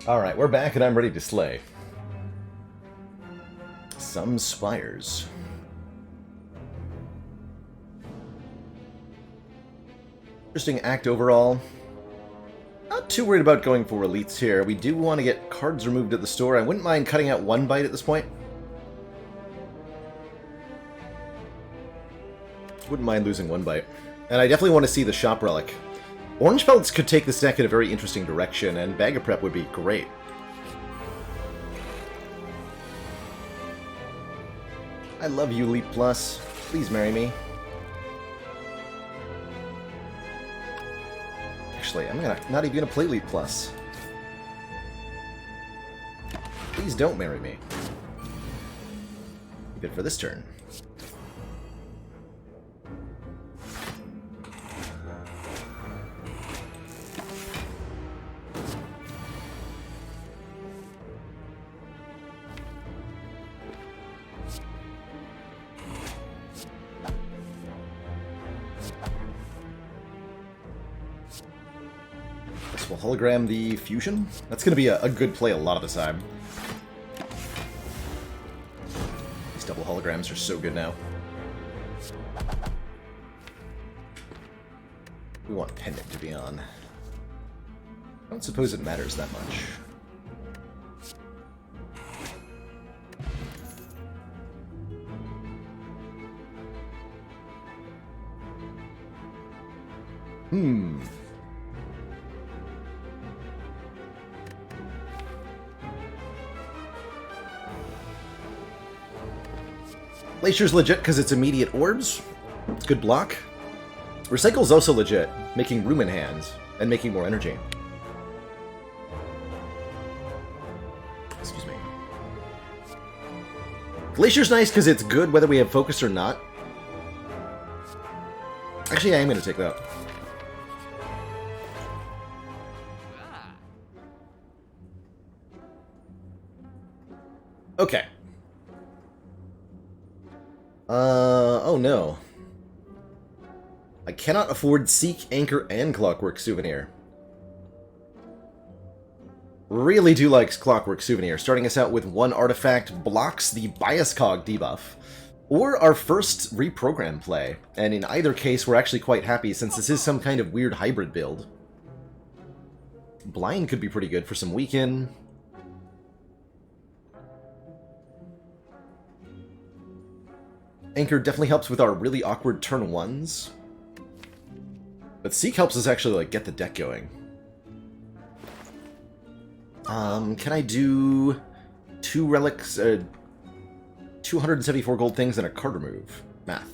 Alright, we're back and I'm ready to slay. Some spires. Interesting act overall. Not too worried about going for elites here. We do want to get cards removed at the store. I wouldn't mind cutting out one bite at this point. Wouldn't mind losing one bite. And I definitely want to see the shop relic. Orange pelts could take this deck in a very interesting direction, and Bag of Prep would be great. I love you, Elite Plus. Please marry me. Actually, I'm not even gonna play Elite Plus. Please don't marry me. Good for this turn. We'll hologram the fusion. That's going to be a good play a lot of the time. These double holograms are so good now. We want Pendant to be on. I don't suppose it matters that much. Glacier's legit because it's immediate orbs. It's good block. Recycle's also legit, making room in hands and making more energy. Excuse me. Glacier's nice because it's good whether we have focus or not. Actually, I am going to take that. Okay. Oh no. I cannot afford Seek, Anchor, and Clockwork Souvenir. Really do like Clockwork Souvenir. Starting us out with one artifact blocks the Bias Cog debuff. Or our first reprogram play. And in either case, we're actually quite happy since this is some kind of weird hybrid build. Blind could be pretty good for some weaken. Anchor definitely helps with our really awkward turn ones. But Seek helps us actually, like, get the deck going. Can I do 2 relics, 274 gold things and a card remove? Math.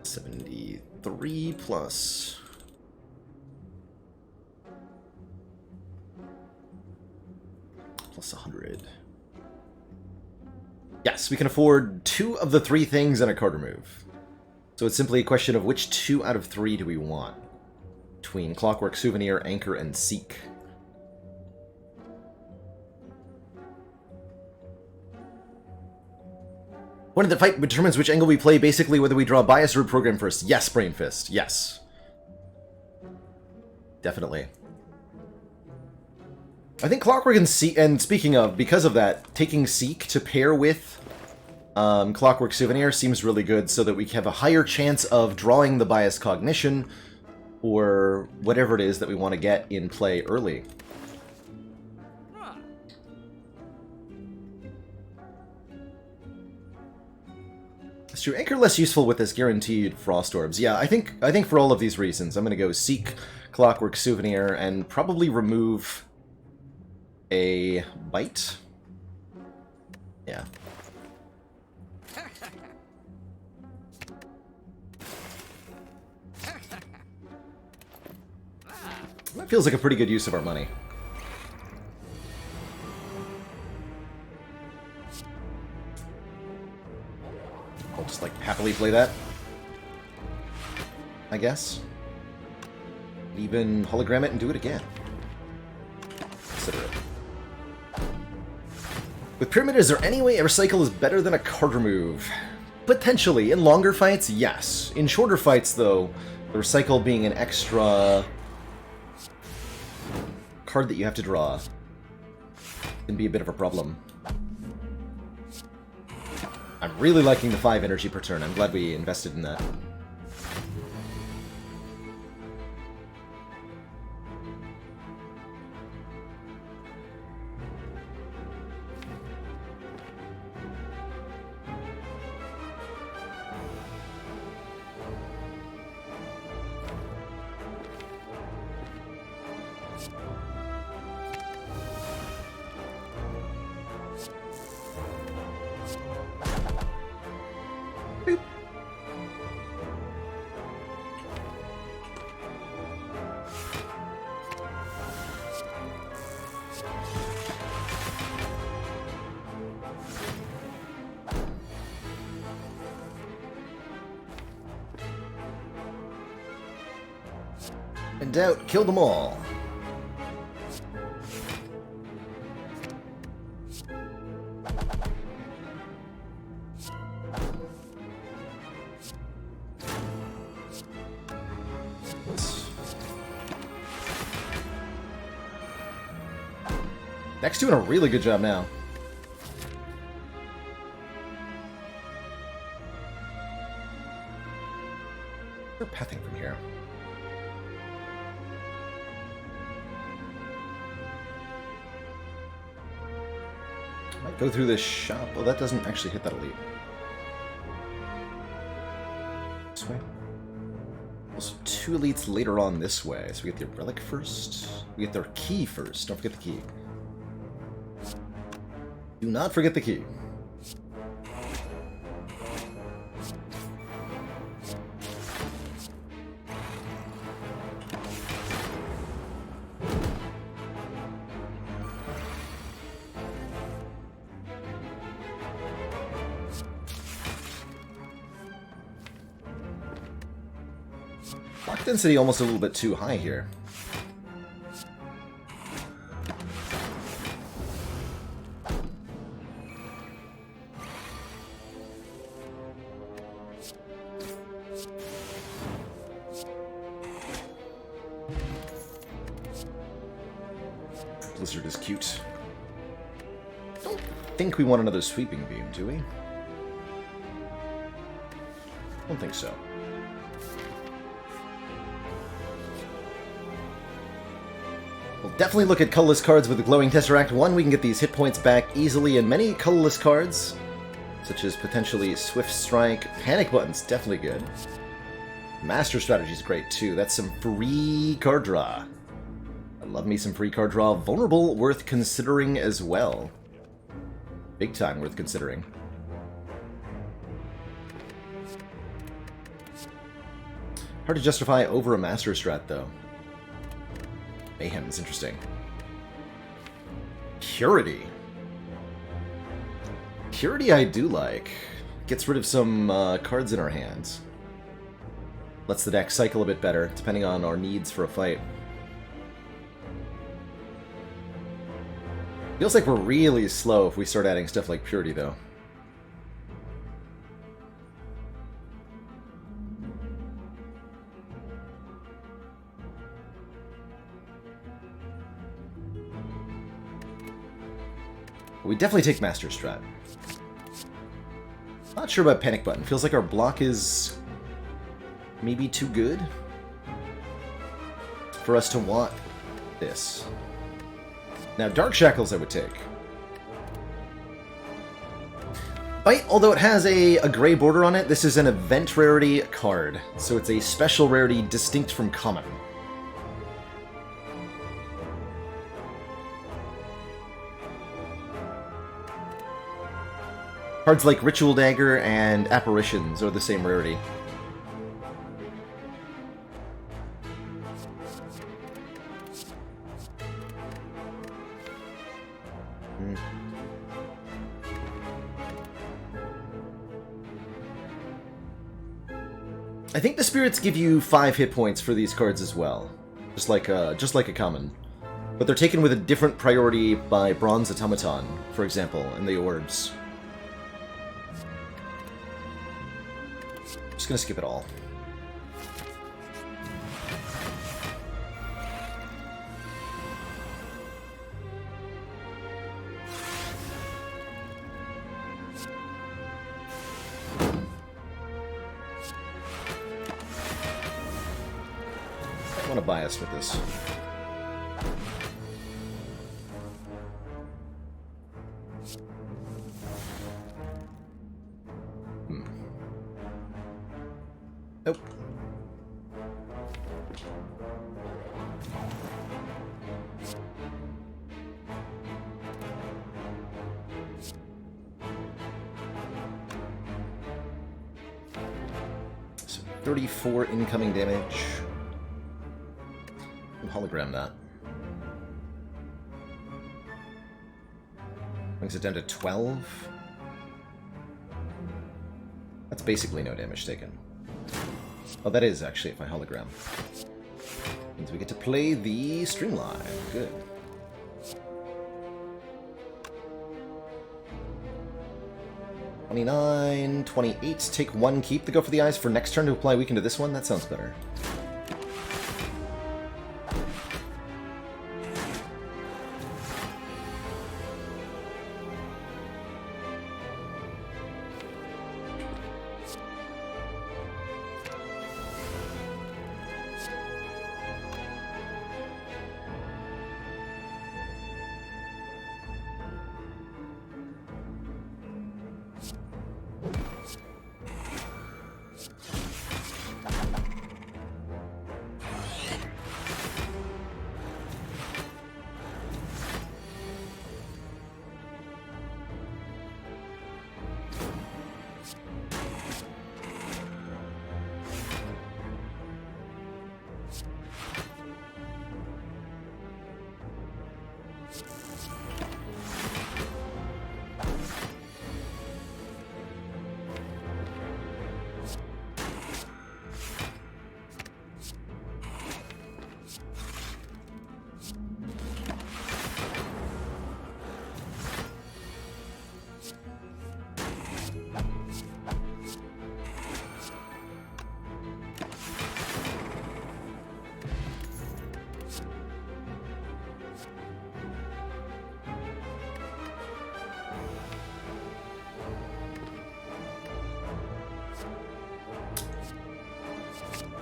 73 plus... plus 100. Yes, we can afford 2 of the 3 things and a card remove. So it's simply a question of which 2 out of 3 do we want? Between Clockwork Souvenir, Anchor, and Seek. One of the fight determines which angle we play, basically whether we draw Bias or Program first. Yes, Brain Fist. Yes. Definitely. I think Clockwork and Seek, and speaking of, because of that, taking Seek to pair with Clockwork Souvenir seems really good so that we have a higher chance of drawing the Bias Cognition or whatever it is that we want to get in play early. It's true. Anchor less useful with this guaranteed Frost Orbs. Yeah, I think for all of these reasons, I'm going to go Seek, Clockwork Souvenir, and probably remove a bite. Yeah. That feels like a pretty good use of our money. I'll just, like, happily play that, I guess. Even hologram it and do it again. Consider it. With Pyramid, is there any way a recycle is better than a card remove? Potentially. In longer fights, yes. In shorter fights, though, the recycle being an extra card that you have to draw can be a bit of a problem. I'm really liking the 5 energy per turn. I'm glad we invested in that. In doubt, kill them all. Deck's doing a really good job now. We're pathing from here. Might go through this shop. Oh, that doesn't actually hit that elite. This way. Also, 2 elites later on this way. So we get the relic first. We get their key first. Don't forget the key. Do not forget the key. Block density almost a little bit too high here. Blizzard is cute. Don't think we want another sweeping beam, do we? Don't think so. We'll definitely look at colorless cards with the Glowing Tesseract. One, we can get these hit points back easily, and many colorless cards, such as potentially Swift Strike, Panic Button's definitely good. Master Strategy's great too. That's some free card draw. I love me some free card draw. Vulnerable, worth considering as well. Big time worth considering. Hard to justify over a Master Strat, though. Mayhem is interesting. Purity. Purity I do like. Gets rid of some cards in our hands. Lets the deck cycle a bit better, depending on our needs for a fight. Feels like we're really slow if we start adding stuff like Purity, though. We definitely take Master Strat. Not sure about Panic Button. Feels like our block is maybe too good for us to want this. Now, Dark Shackles I would take. Bite, although it has a gray border on it, this is an event rarity card, so it's a special rarity distinct from common. Cards like Ritual Dagger and Apparitions are the same rarity. I think the spirits give you 5 hit points for these cards as well, just like a common, but they're taken with a different priority by Bronze Automaton, for example, and the orbs. Just gonna skip it all. want to bias with this. Nope. So 34 incoming damage. And hologram that. Brings it down to 12. That's basically no damage taken. Oh, that is actually if I hologram. Means we get to play the stream live. Good. $29, $28. Take one, keep the Go for the Eyes for next turn to apply weaken to this one. That sounds better.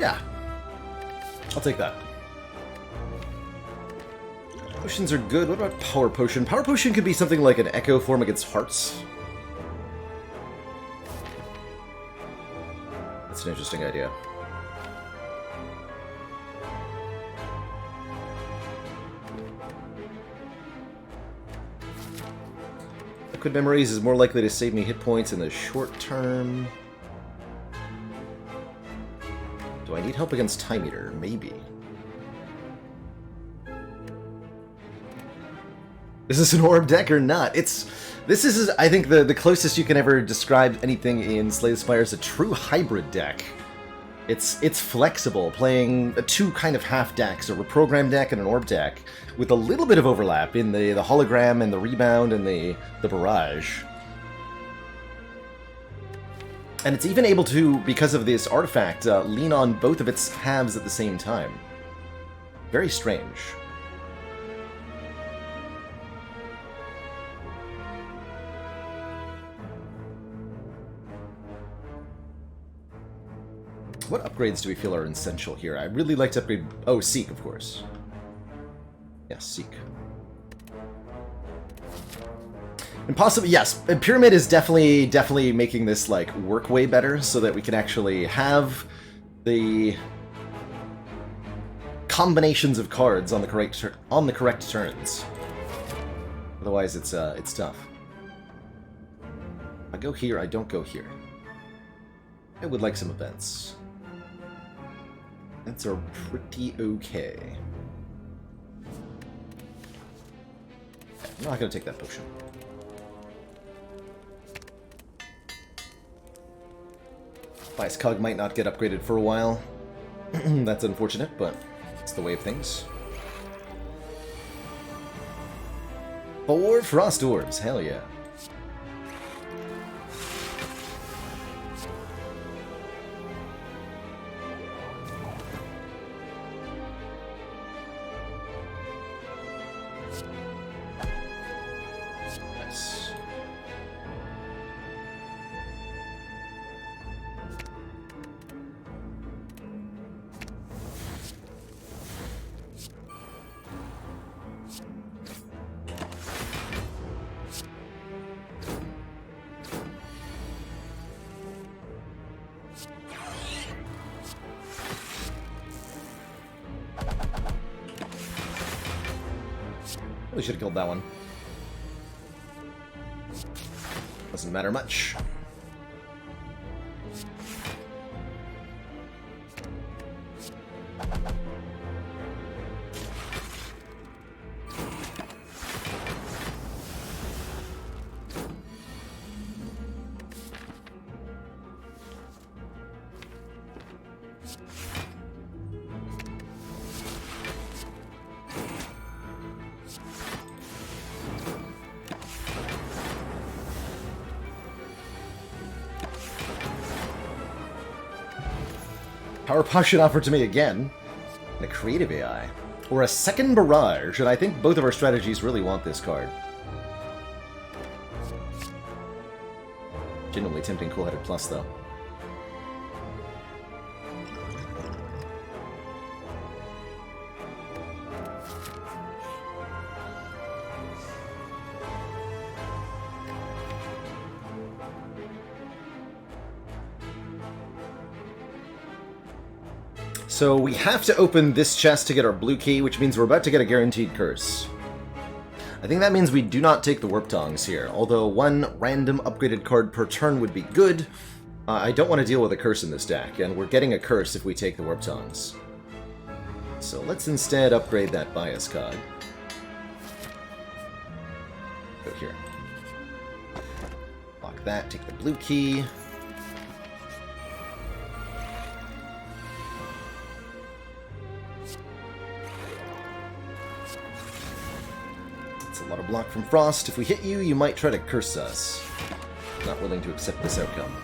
Yeah. I'll take that. Potions are good. What about Power Potion? Power Potion could be something like an Echo form against Hearts. That's an interesting idea. Liquid Memories is more likely to save me hit points in the short term. Do I need help against Time Eater? Maybe. Is this an orb deck or not? This is I think the closest you can ever describe anything in Slay the Spire as a true hybrid deck. It's flexible, playing two kind of half decks, a reprogram deck and an orb deck, with a little bit of overlap in the hologram and the rebound and the barrage. And it's even able to, because of this artifact, lean on both of its halves at the same time. Very strange. What upgrades do we feel are essential here? I'd really like to upgrade... Oh, Seek, of course. Yes, Seek. And possibly, yes, Pyramid is definitely making this, like, work way better so that we can actually have the combinations of cards on the correct turns. Otherwise, it's tough. I go here, I don't go here. I would like some events. Events are pretty okay. I'm not going to take that potion. Vice Cog might not get upgraded for a while. That's unfortunate, but it's the way of things. 4 Frost Orbs, hell yeah. Really should have killed that one. Doesn't matter much. Power Potion offered to me again. And a creative AI. Or a second barrage, and I think both of our strategies really want this card. Genuinely tempting Cool-Headed Plus, though. So we have to open this chest to get our blue key, which means we're about to get a guaranteed curse. I think that means we do not take the Warp Tongs here, although one random upgraded card per turn would be good. I don't want to deal with a curse in this deck, and we're getting a curse if we take the Warp Tongs. So let's instead upgrade that Bias card. Go here. Lock that, take the blue key. A lot of block from Frost. If we hit you, you might try to curse us. Not willing to accept this outcome.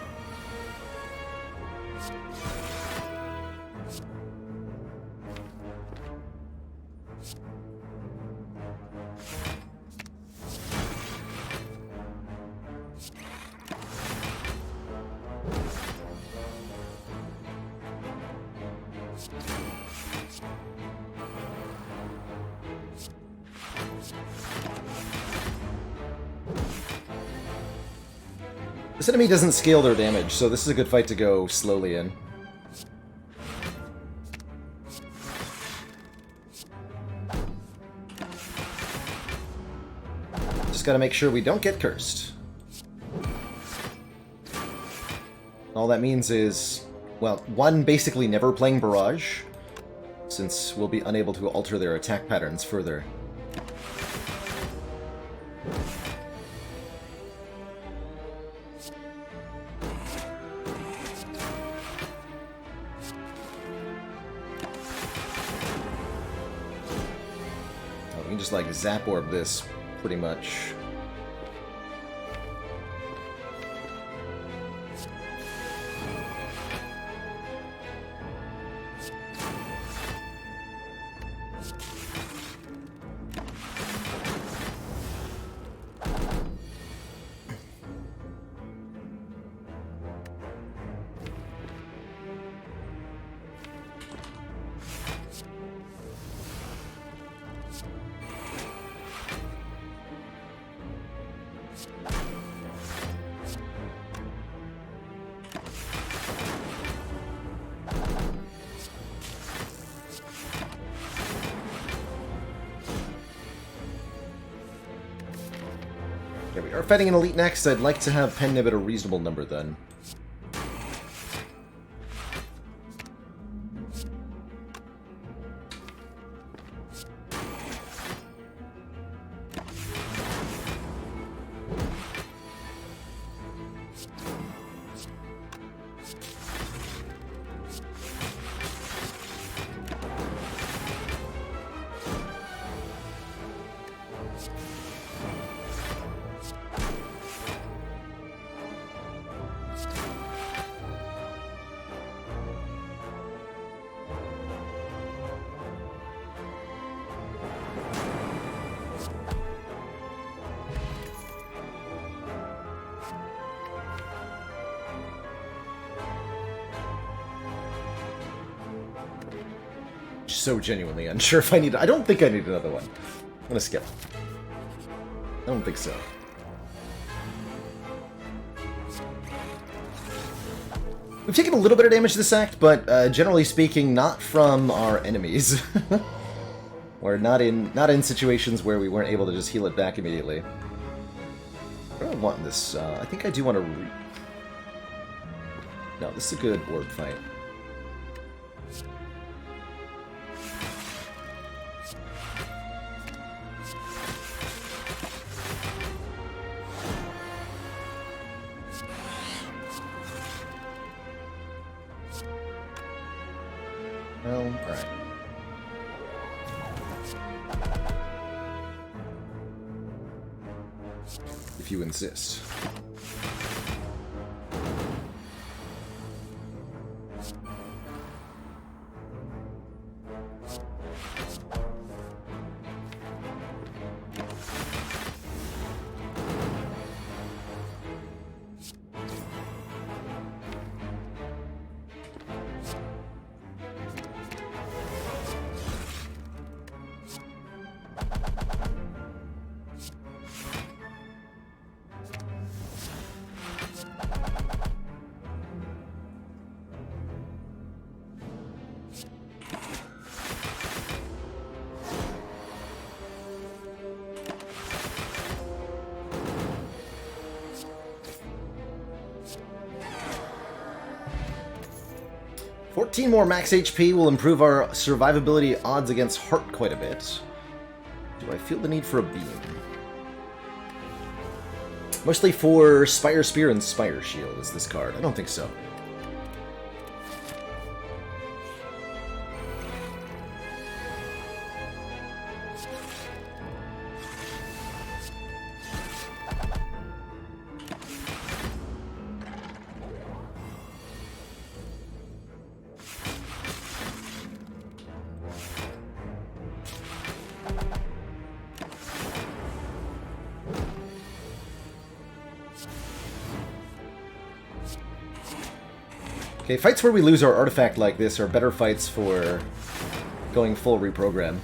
This enemy doesn't scale their damage, so this is a good fight to go slowly in. Just gotta make sure we don't get cursed. All that means is, well, one, basically never playing Barrage, since we'll be unable to alter their attack patterns further. Just like Zap Orb this, pretty much. Here we are fighting an elite next. I'd like to have Pen Nib at a reasonable number then. So genuinely unsure if I need... I don't think I need another one. I'm gonna skip. I don't think so. We've taken a little bit of damage this act, but generally speaking, not from our enemies. Or not in situations where we weren't able to just heal it back immediately. What do I want in this? I think I do want to... No, this is a good orb fight. Well, alright. If you insist. $14 more max HP will improve our survivability odds against heart quite a bit. Do I feel the need for a beam? Mostly for Spire Spear and Spire Shield is this card. I don't think so. Okay, fights where we lose our artifact like this are better fights for going full reprogram.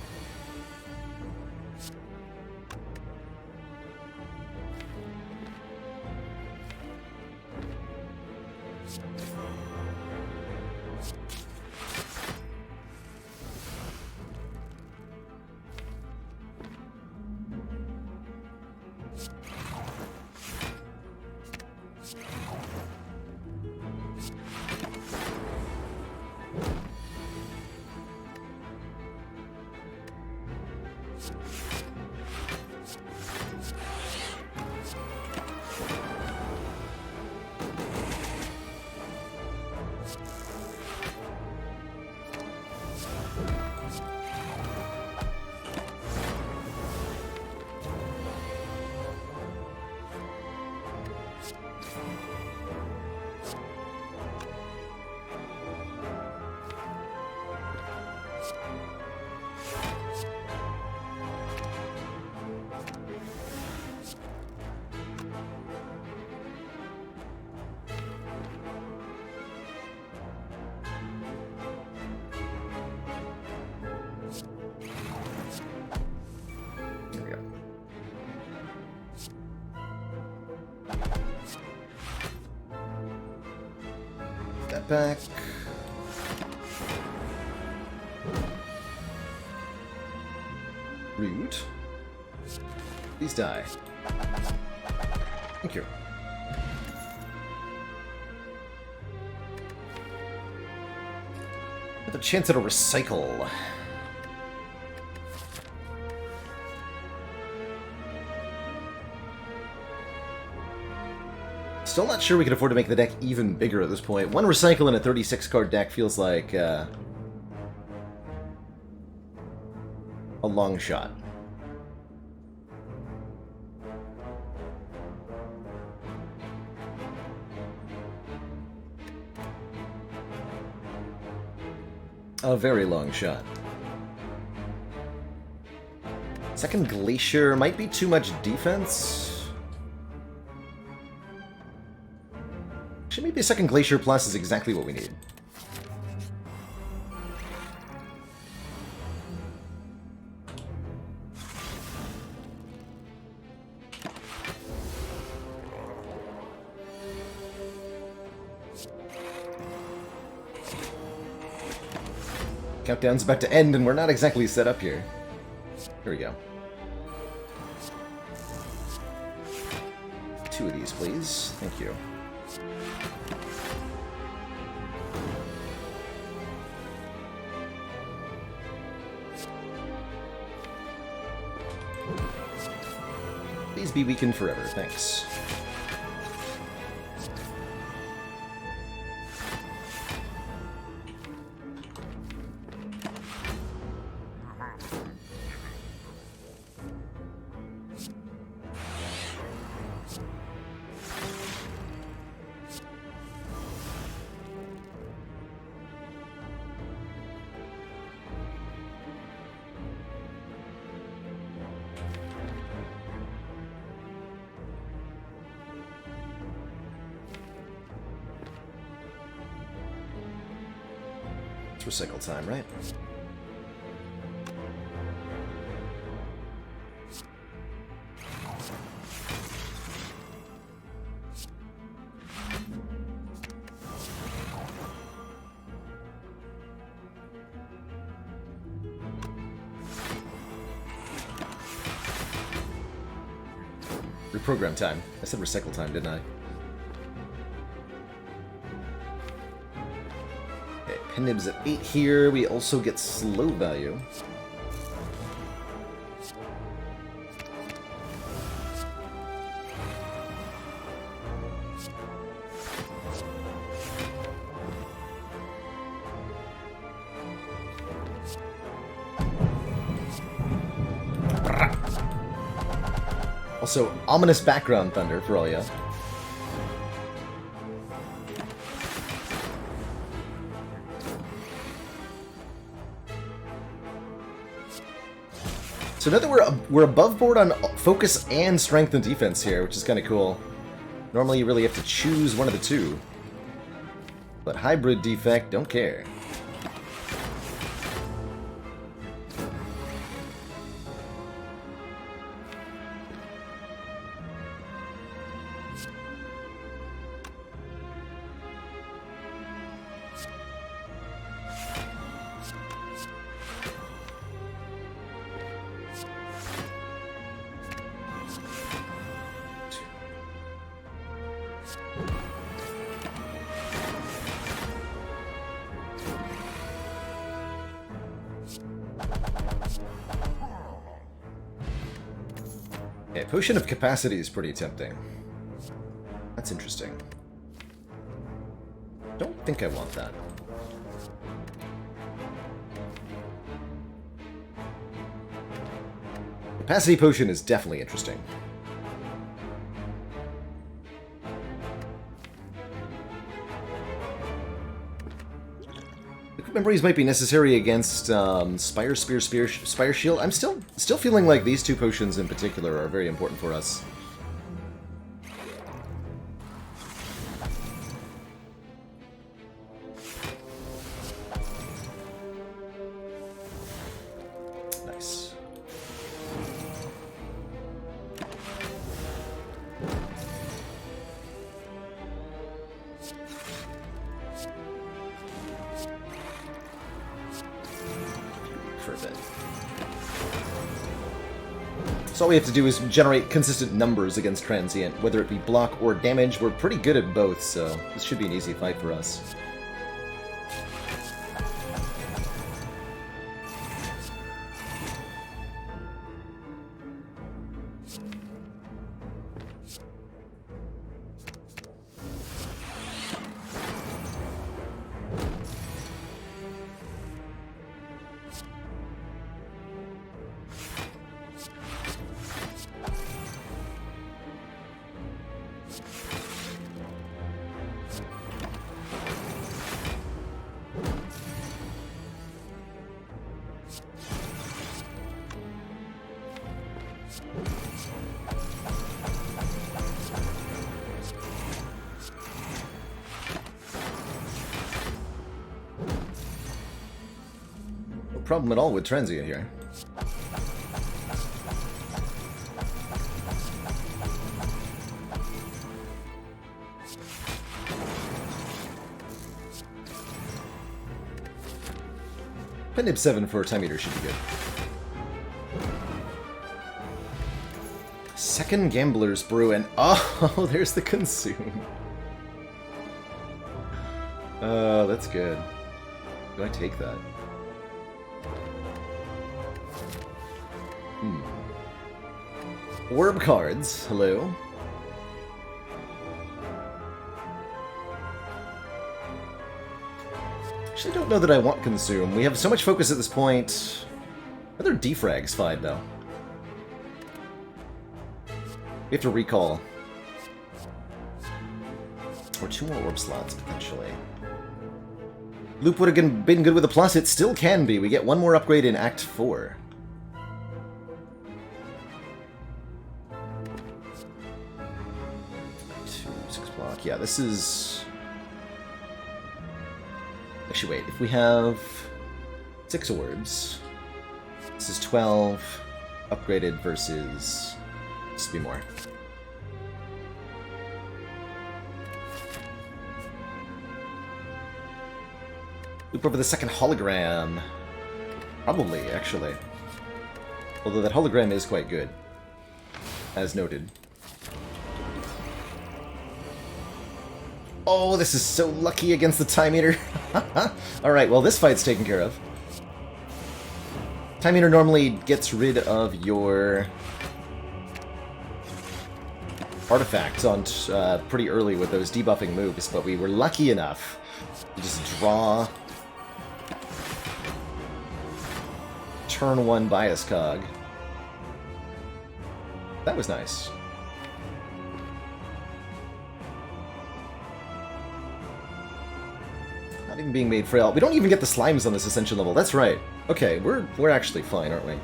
Back. Rude. Please die. Thank you. With a chance at a recycle. Still not sure we can afford to make the deck even bigger at this point. One recycle in a 36-card deck feels like a long shot. A very long shot. Second Glacier might be too much defense. Actually, maybe a second Glacier Plus is exactly what we need. Countdown's about to end, and we're not exactly set up here. Here we go. 2 of these, please. Thank you. Please be weakened forever. Thanks. It's recycle time, right? Reprogram time. I said recycle time, didn't I? Pen nibs at 8 here. We also get slow value. Also, ominous background thunder for all ya. So now that we're above board on focus and strength and defense here, which is kind of cool. Normally you really have to choose one of the two. But hybrid defect, don't care. Okay, Potion of Capacity is pretty tempting. That's interesting. Don't think I want that. Capacity Potion is definitely interesting. Memories might be necessary against Spire, Spire Shield. I'm still feeling like these two potions in particular are very important for us. Nice. For a bit. So all we have to do is generate consistent numbers against Transient, whether it be block or damage. We're pretty good at both, so this should be an easy fight for us. No problem at all with Transient here. Penib 7 for a Time Eater should be good. African Gamblers Brew, and oh, there's the Consume. That's good. Do I take that? Orb cards, hello. Actually, I don't know that I want Consume. We have so much focus at this point. Another defrag's fine, though. We have to recall. Or 2 more orb slots, potentially. Loop would have been good with a plus. It still can be. We get 1 more upgrade in Act 4. Yeah, this is... Actually, wait. If we have 6 orbs, this is 12 upgraded versus... This would be more. Loop over the second hologram. Probably, actually. Although that hologram is quite good. As noted. Oh, this is so lucky against the Time Eater. Alright, well this fight's taken care of. Time Eater normally gets rid of your artifacts on pretty early with those debuffing moves, but we were lucky enough to just draw turn 1 bias cog. That was nice. Not even being made frail. We don't even get the slimes on this ascension level. That's right. Okay, we're actually fine, aren't we?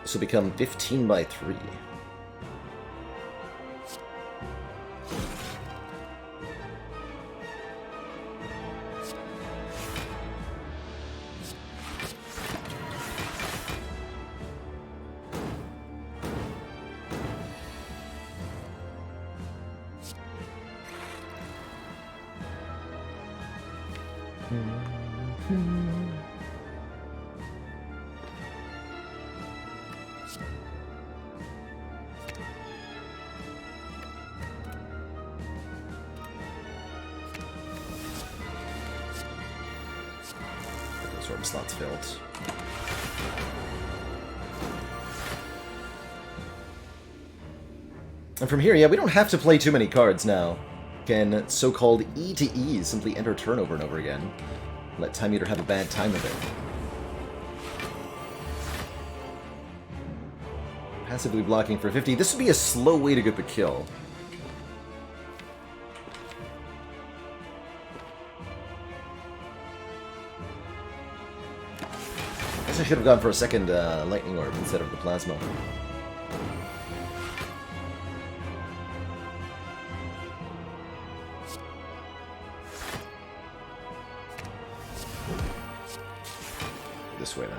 This will become 15 by 3. Slots filled. And from here, yeah, we don't have to play too many cards now. Can so-called E to E simply enter turn over and over again. Let Time Eater have a bad time of it. Passively blocking for 50. This would be a slow way to get the kill. I should have gone for a second lightning orb instead of the plasma. This way then.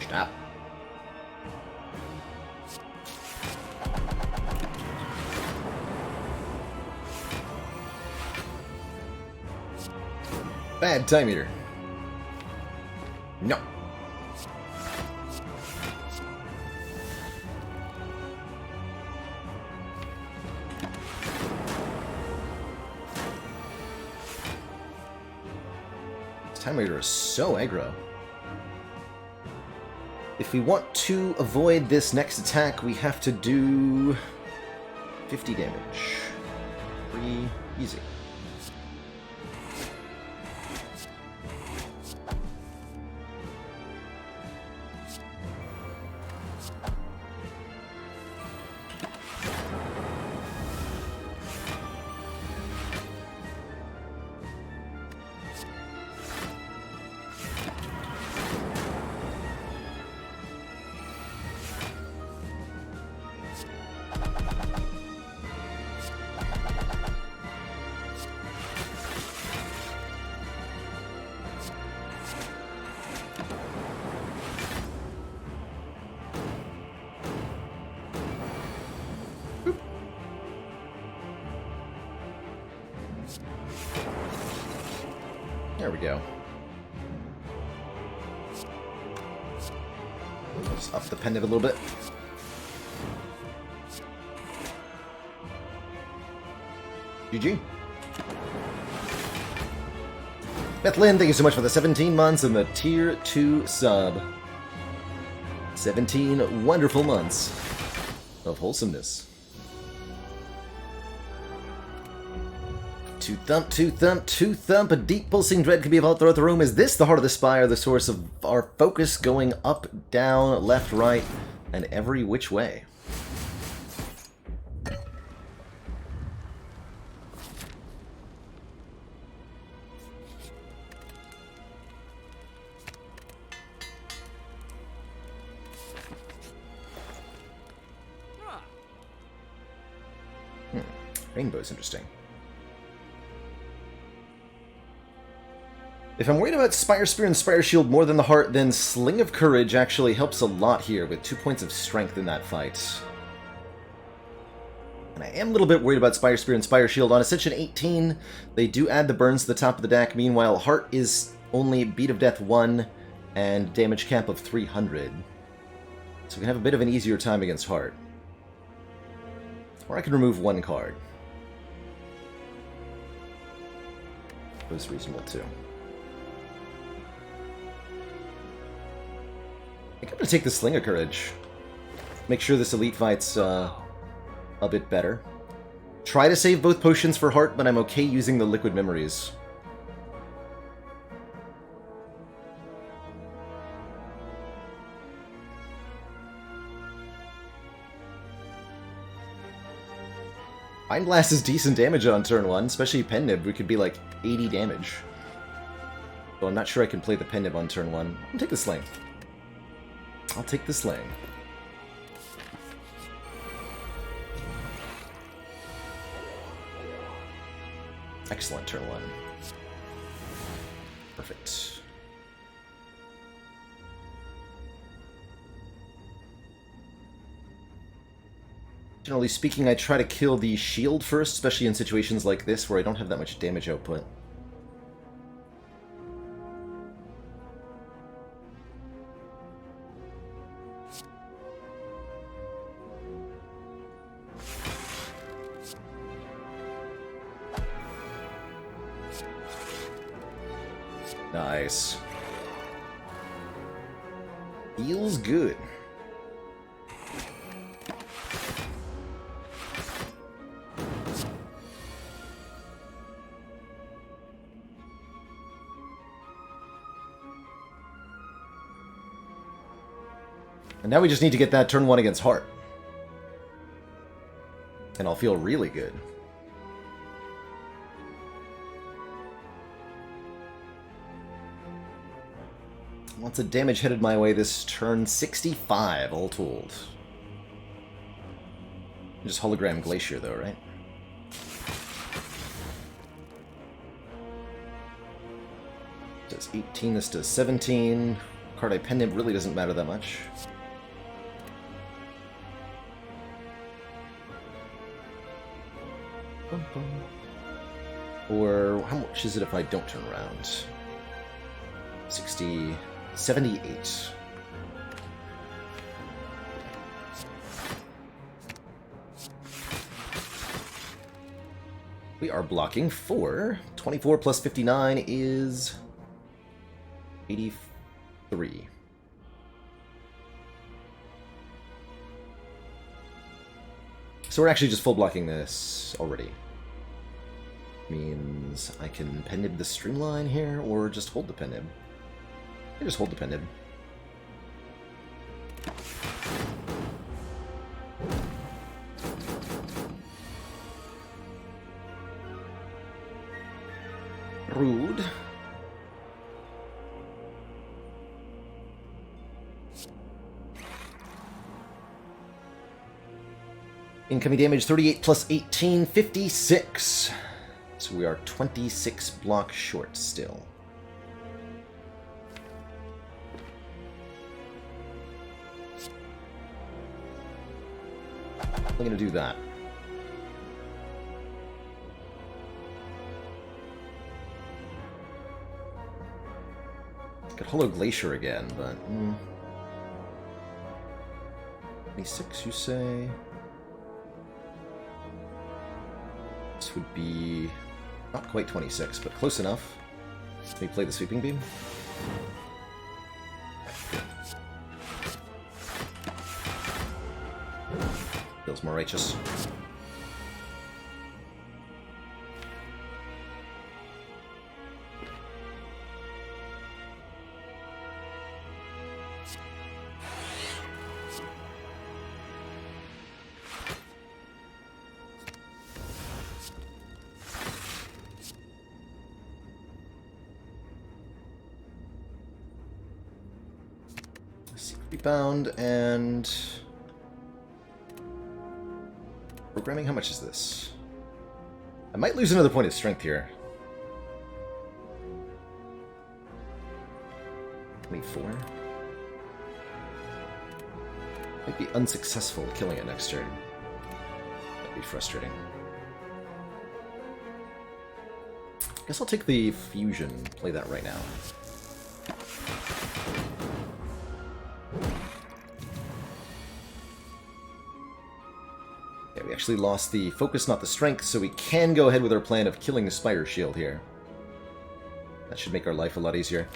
Stop. Bad Time Eater. No. This Time Eater is so aggro. If we want to avoid this next attack, we have to do 50 damage. Pretty easy. There we go. Just up the pendiv a little bit. GG. Bethlyn, thank you so much for the 17 months and the Tier 2 sub. 17 wonderful months of wholesomeness. Two thump, two thump, two thump. A deep pulsing dread can be felt throughout the room. Is this the heart of the Spire, the source of our focus going up, down, left, right, and every which way? Rainbow's interesting. If I'm worried about Spire Spear and Spire Shield more than the heart, then Sling of Courage actually helps a lot here with 2 points of strength in that fight. And I am a little bit worried about Spire Spear and Spire Shield. On Ascension 18, they do add the burns to the top of the deck. Meanwhile, heart is only Beat of Death 1 and damage cap of 300. So we can have a bit of an easier time against heart. Or I can remove one card. That was reasonable too. I think I'm going to take the Sling of Courage. Make sure this elite fight's a bit better. Try to save both potions for heart, but I'm okay using the liquid memories. Mind Blast is decent damage on turn 1, especially Penib. We could be like 80 damage. So I'm not sure I can play the Penib on turn 1. I'll take the Sling. I'll take the Sling. Excellent turn 1. Perfect. Generally speaking, I try to kill the shield first, especially in situations like this where I don't have that much damage output. Nice. Feels good. And now we just need to get that turn 1 against heart. And I'll feel really good. Lots of damage headed my way this turn. 65, all told. Just hologram Glacier, though, right? Does 18, this does 17. Card I Penib really doesn't matter that much. Or how much is it if I don't turn around? 60... 78. We are blocking 4. 24 plus 59 is 83. So we're actually just full blocking this already. Means I can Penib the Streamline here, or just hold the Penib. I just hold the Penib. Rude. Incoming damage 38 plus 18, 56. So we are 26 blocks short still. I'm going to do that. Could Hollow Glacier again, but... 26, you say? This would be... not quite 26, but close enough. Let me play the Sweeping Beam. Feels more righteous. Bound and programming. How much is this? I might lose another point of strength here. 24. Might be unsuccessful killing it next turn. That'd be frustrating. Guess I'll take the fusion. Play that right now. We actually lost the focus, not the strength, so we can go ahead with our plan of killing the Spire Shield here. That should make our life a lot easier.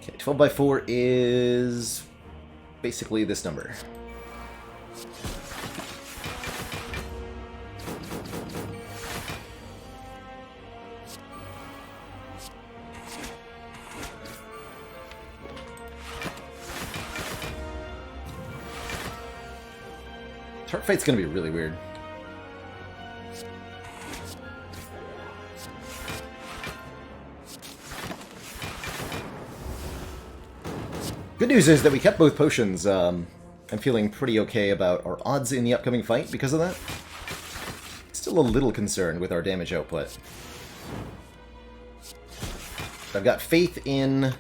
Okay, 12 by 4 is basically this number. Tart fight's gonna be really weird. Good news is that we kept both potions. I'm feeling pretty okay about our odds in the upcoming fight because of that. Still a little concerned with our damage output. I've got faith in...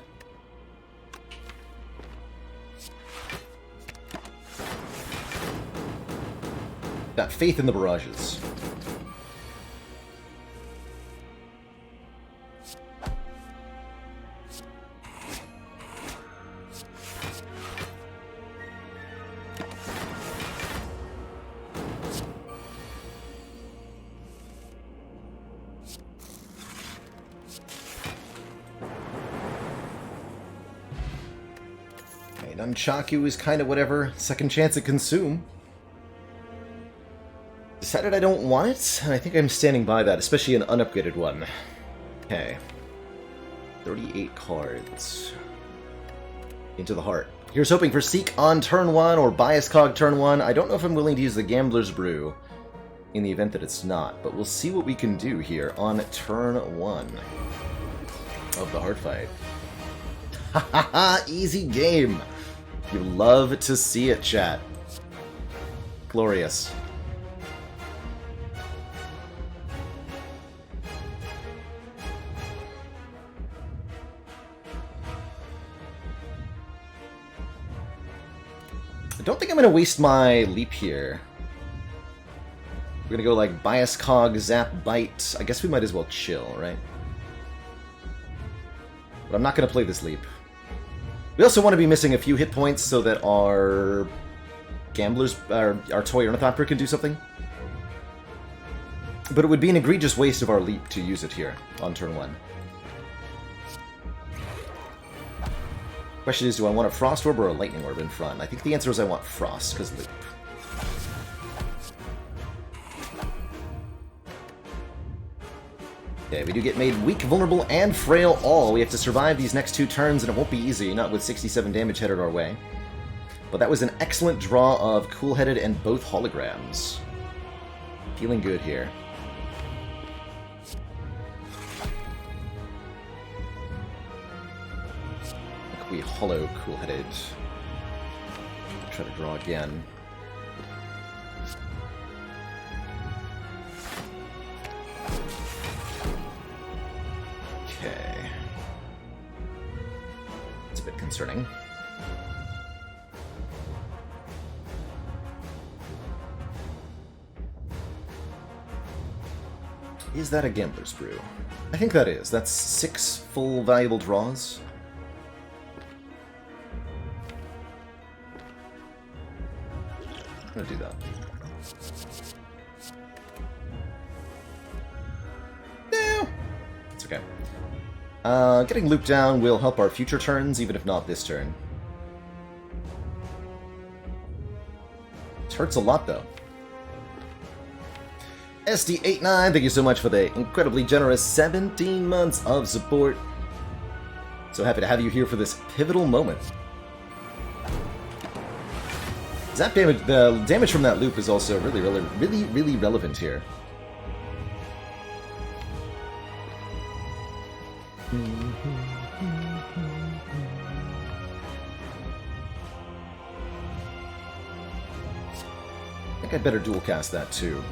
got faith in the barrages. Okay, Nunchaku is kind of whatever. Second chance at consume. Decided I don't want it, and I think I'm standing by that, especially an unupgraded one. Okay. 38 cards. Into the heart. Here's hoping for Seek on turn 1 or Bias Cog turn 1. I don't know if I'm willing to use the Gambler's Brew in the event that it's not, but we'll see what we can do here on turn 1 of the heart fight. Ha ha ha! Easy game! You love to see it, chat. Glorious. I don't think I'm going to waste my leap here. We're going to go like Bias Cog, Zap, Bite. I guess we might as well chill, right? But I'm not going to play this leap. We also want to be missing a few hit points so that our Gamblers, our Toy Ornithopter can do something. But it would be an egregious waste of our leap to use it here on turn 1. Question is, do I want a Frost Orb or a Lightning Orb in front? I think the answer is I want Frost, because loop. Okay, we do get made weak, vulnerable, and frail all. We have to survive these next 2 turns, and it won't be easy, not with 67 damage headed our way. But that was an excellent draw of Cool-Headed and both holograms. Feeling good here. We hollow Cool-Headed. Try to draw again. Okay. concerning. Is that a Gambler's Brew? I think that is. That's 6 full valuable draws. I'm gonna do that. No! It's okay. Getting looped down will help our future turns, even if not this turn. It hurts a lot, though. SD89, thank you so much for the incredibly generous 17 months of support. So happy to have you here for this pivotal moment. Zap damage, the damage from that loop is also really relevant here. I think I'd better dual cast that too.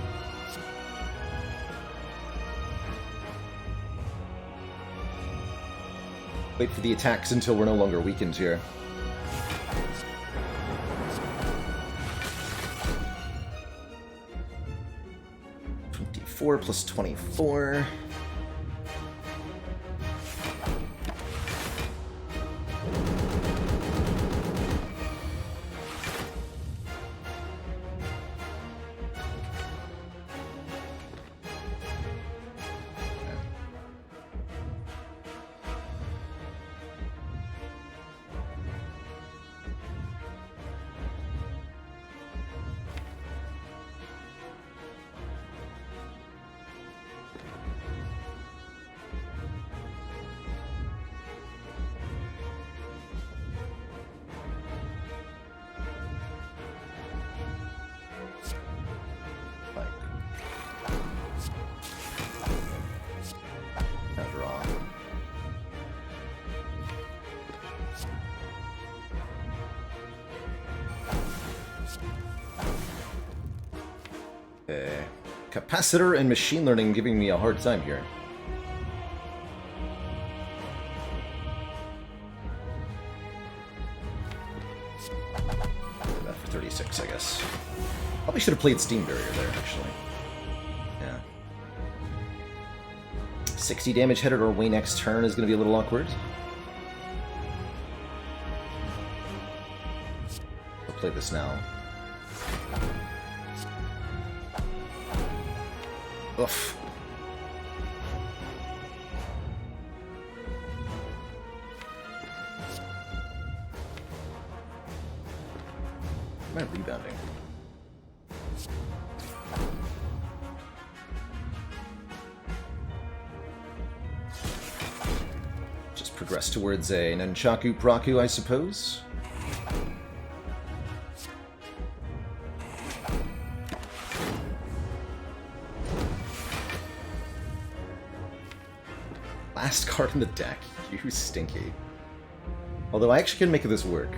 Wait for the attacks until we're no longer weakened here. Plus 24. Capacitor and machine learning giving me a hard time here. That for 36, I guess. Probably should have played Steam Barrier there, actually. Yeah. 60 damage headed our way next turn is going to be a little awkward. We'll play this now. Oof. Am I rebounding? Just progress towards a Nunchaku Praku, I suppose. Last card in the deck. You stinky. Although I actually can make this work.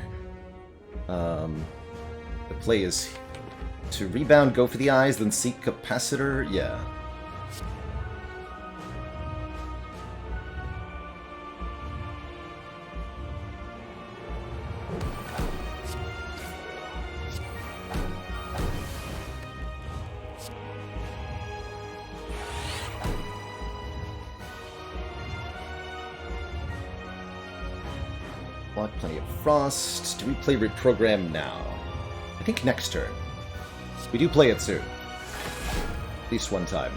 The play is to rebound, go for the eyes, then seek Capacitor. Yeah. Plenty of Frost. Do we play Reprogram now? I think next turn. We do play it soon. At least one time.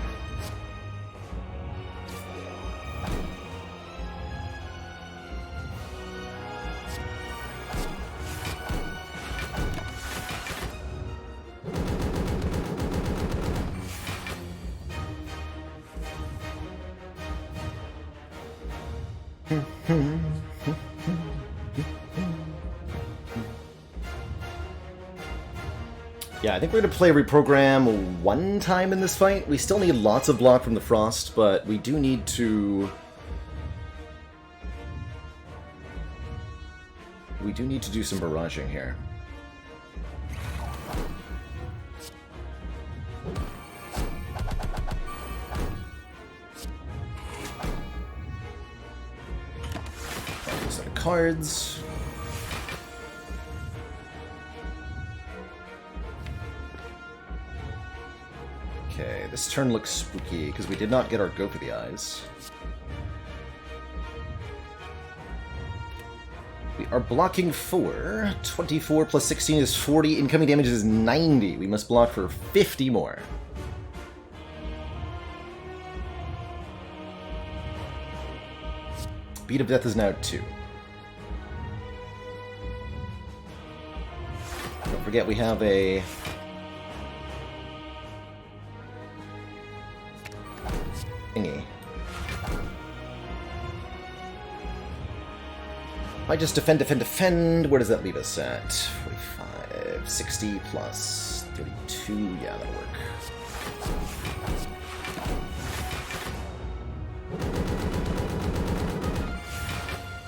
Yeah, I think we're going to play Reprogram one time in this fight. We still need lots of block from the Frost, but we do need to... We do need to do some barraging here. Set of cards. Okay, this turn looks spooky because we did not get our go for the eyes. We are blocking for 24 plus 16 is 40. Incoming damage is 90. We must block for 50 more. Beat of Death is now 2. Don't forget we have a... thingy. I just defend, defend, defend. Where does that leave us at? 45, 60 plus 32. Yeah, that'll work.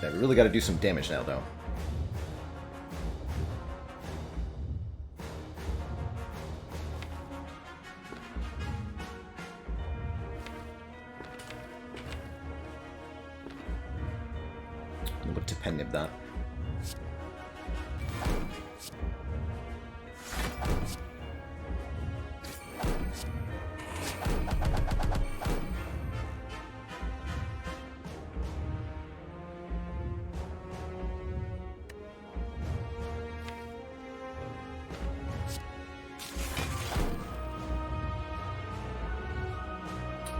Yeah, we really got to do some damage now, though. Look to pen nib that.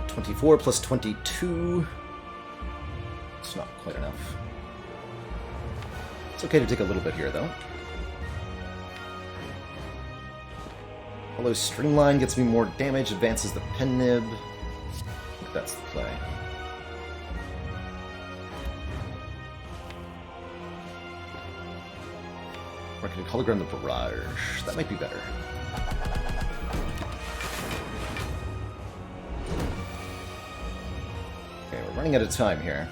.24 plus 22. It's not quite enough. It's okay to take a little bit here, though. Although Streamline gets me more damage, advances the pen nib. I think that's the play. Or I can hologram the barrage. That might be better. Okay, we're running out of time here.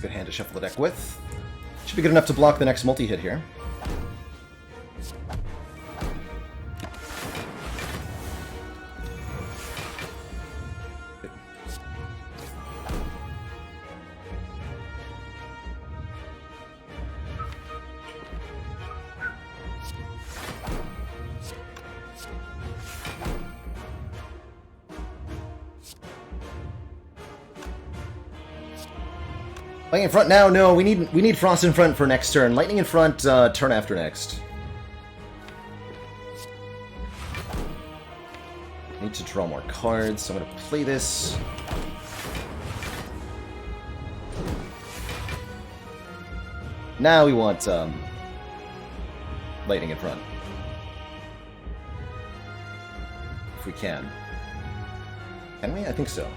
Good hand to shuffle the deck with. Should be good enough to block the next multi-hit here. Lightning in front now? No, we need Frost in front for next turn. Lightning in front, turn after next. I need to draw more cards, so I'm going to play this. Now we want Lightning in front. If we can. Can we? I think so.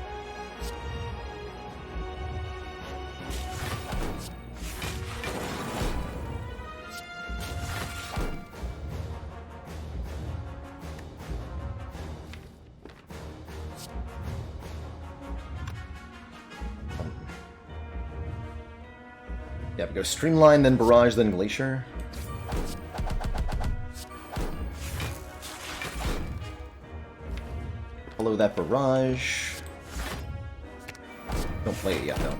Yeah, we go Streamline, then Barrage, then Glacier. Follow that Barrage. Don't play it yet, though.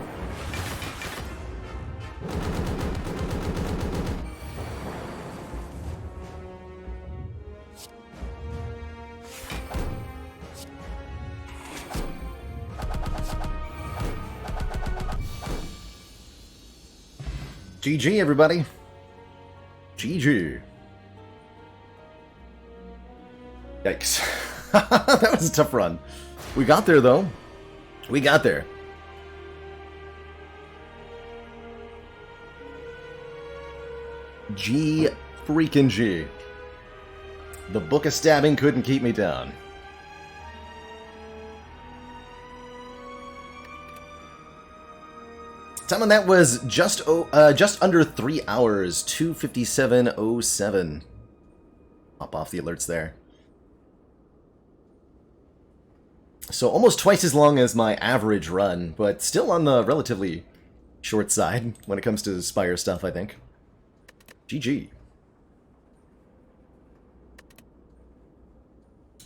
GG, everybody. GG. Yikes. That was a tough run. We got there, though. We got there. G freaking G. The Book of Stabbing couldn't keep me down. Time on that was just under 3 hours, 2:57:07. Pop off the alerts there. So almost twice as long as my average run, but still on the relatively short side when it comes to Spire stuff, I think. GG.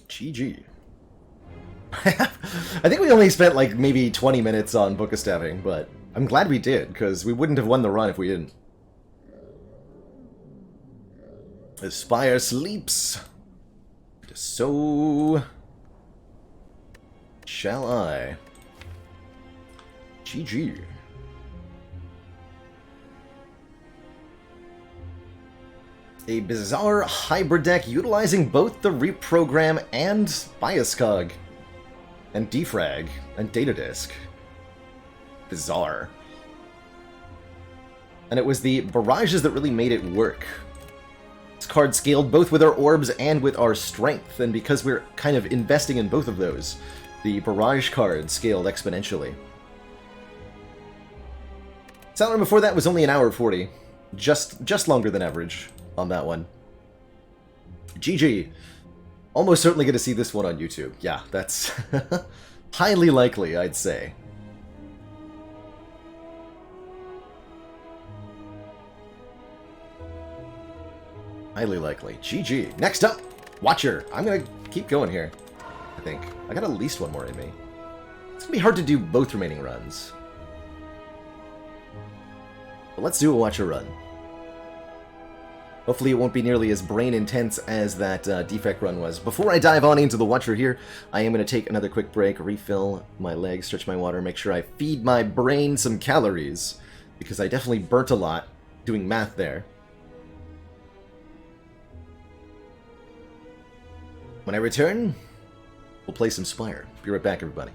GG. I think we only spent like maybe 20 minutes on Book of Stabbing, but I'm glad we did, because we wouldn't have won the run if we didn't. The Spire sleeps. So shall I. GG. A bizarre hybrid deck utilizing both the reprogram and bias cog. And defrag. And data disk. Bizarre. And it was the barrages that really made it work. This card scaled both with our orbs and with our strength, and because we're kind of investing in both of those, the barrage card scaled exponentially. Sound before that was only an hour 40. Just longer than average on that one. GG. Almost certainly going to see this one on YouTube. Yeah, that's highly likely, I'd say. Highly likely. GG. Next up, Watcher. I'm going to keep going here, I think. I got at least one more in me. It's going to be hard to do both remaining runs. But let's do a Watcher run. Hopefully it won't be nearly as brain intense as that defect run was. Before I dive on into the Watcher here, I am going to take another quick break, refill my legs, stretch my water, make sure I feed my brain some calories, because I definitely burnt a lot doing math there. When I return, we'll play some Spire. Be right back, everybody.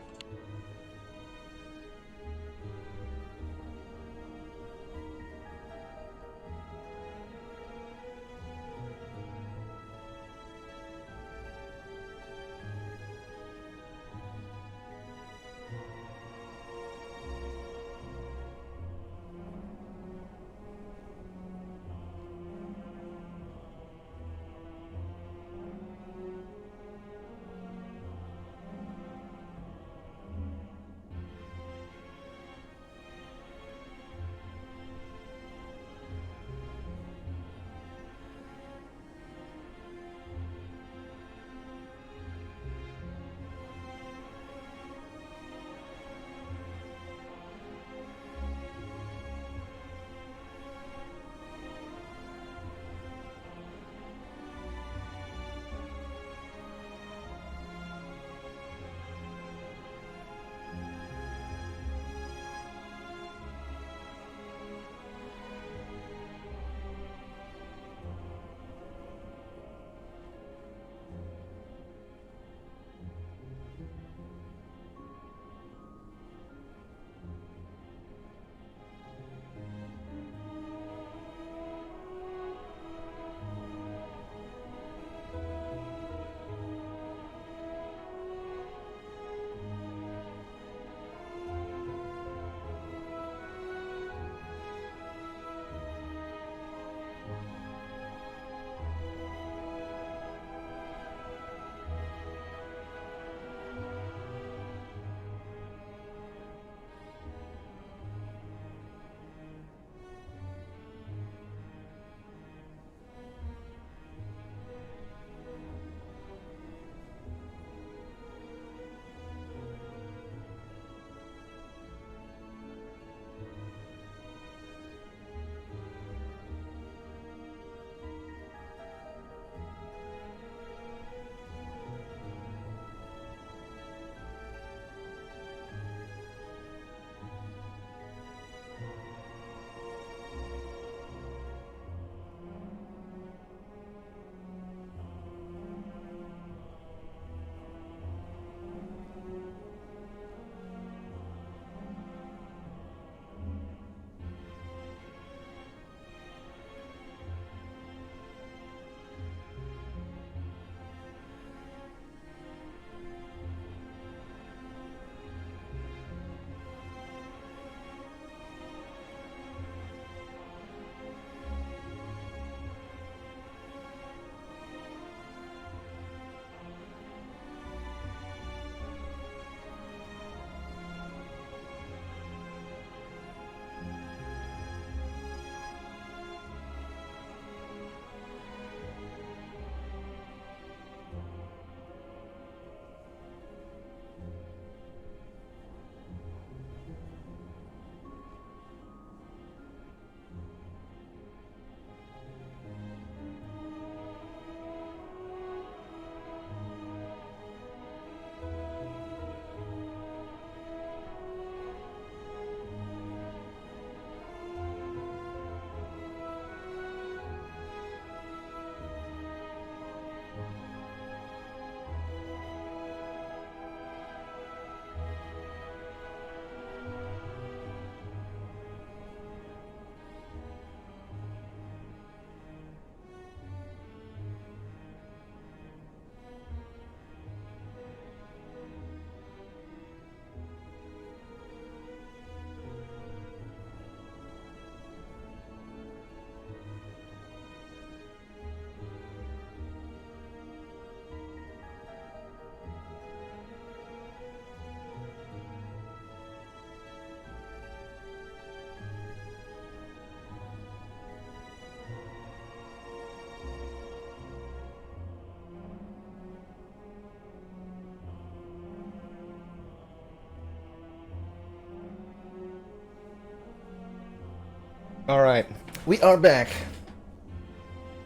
Alright, we are back.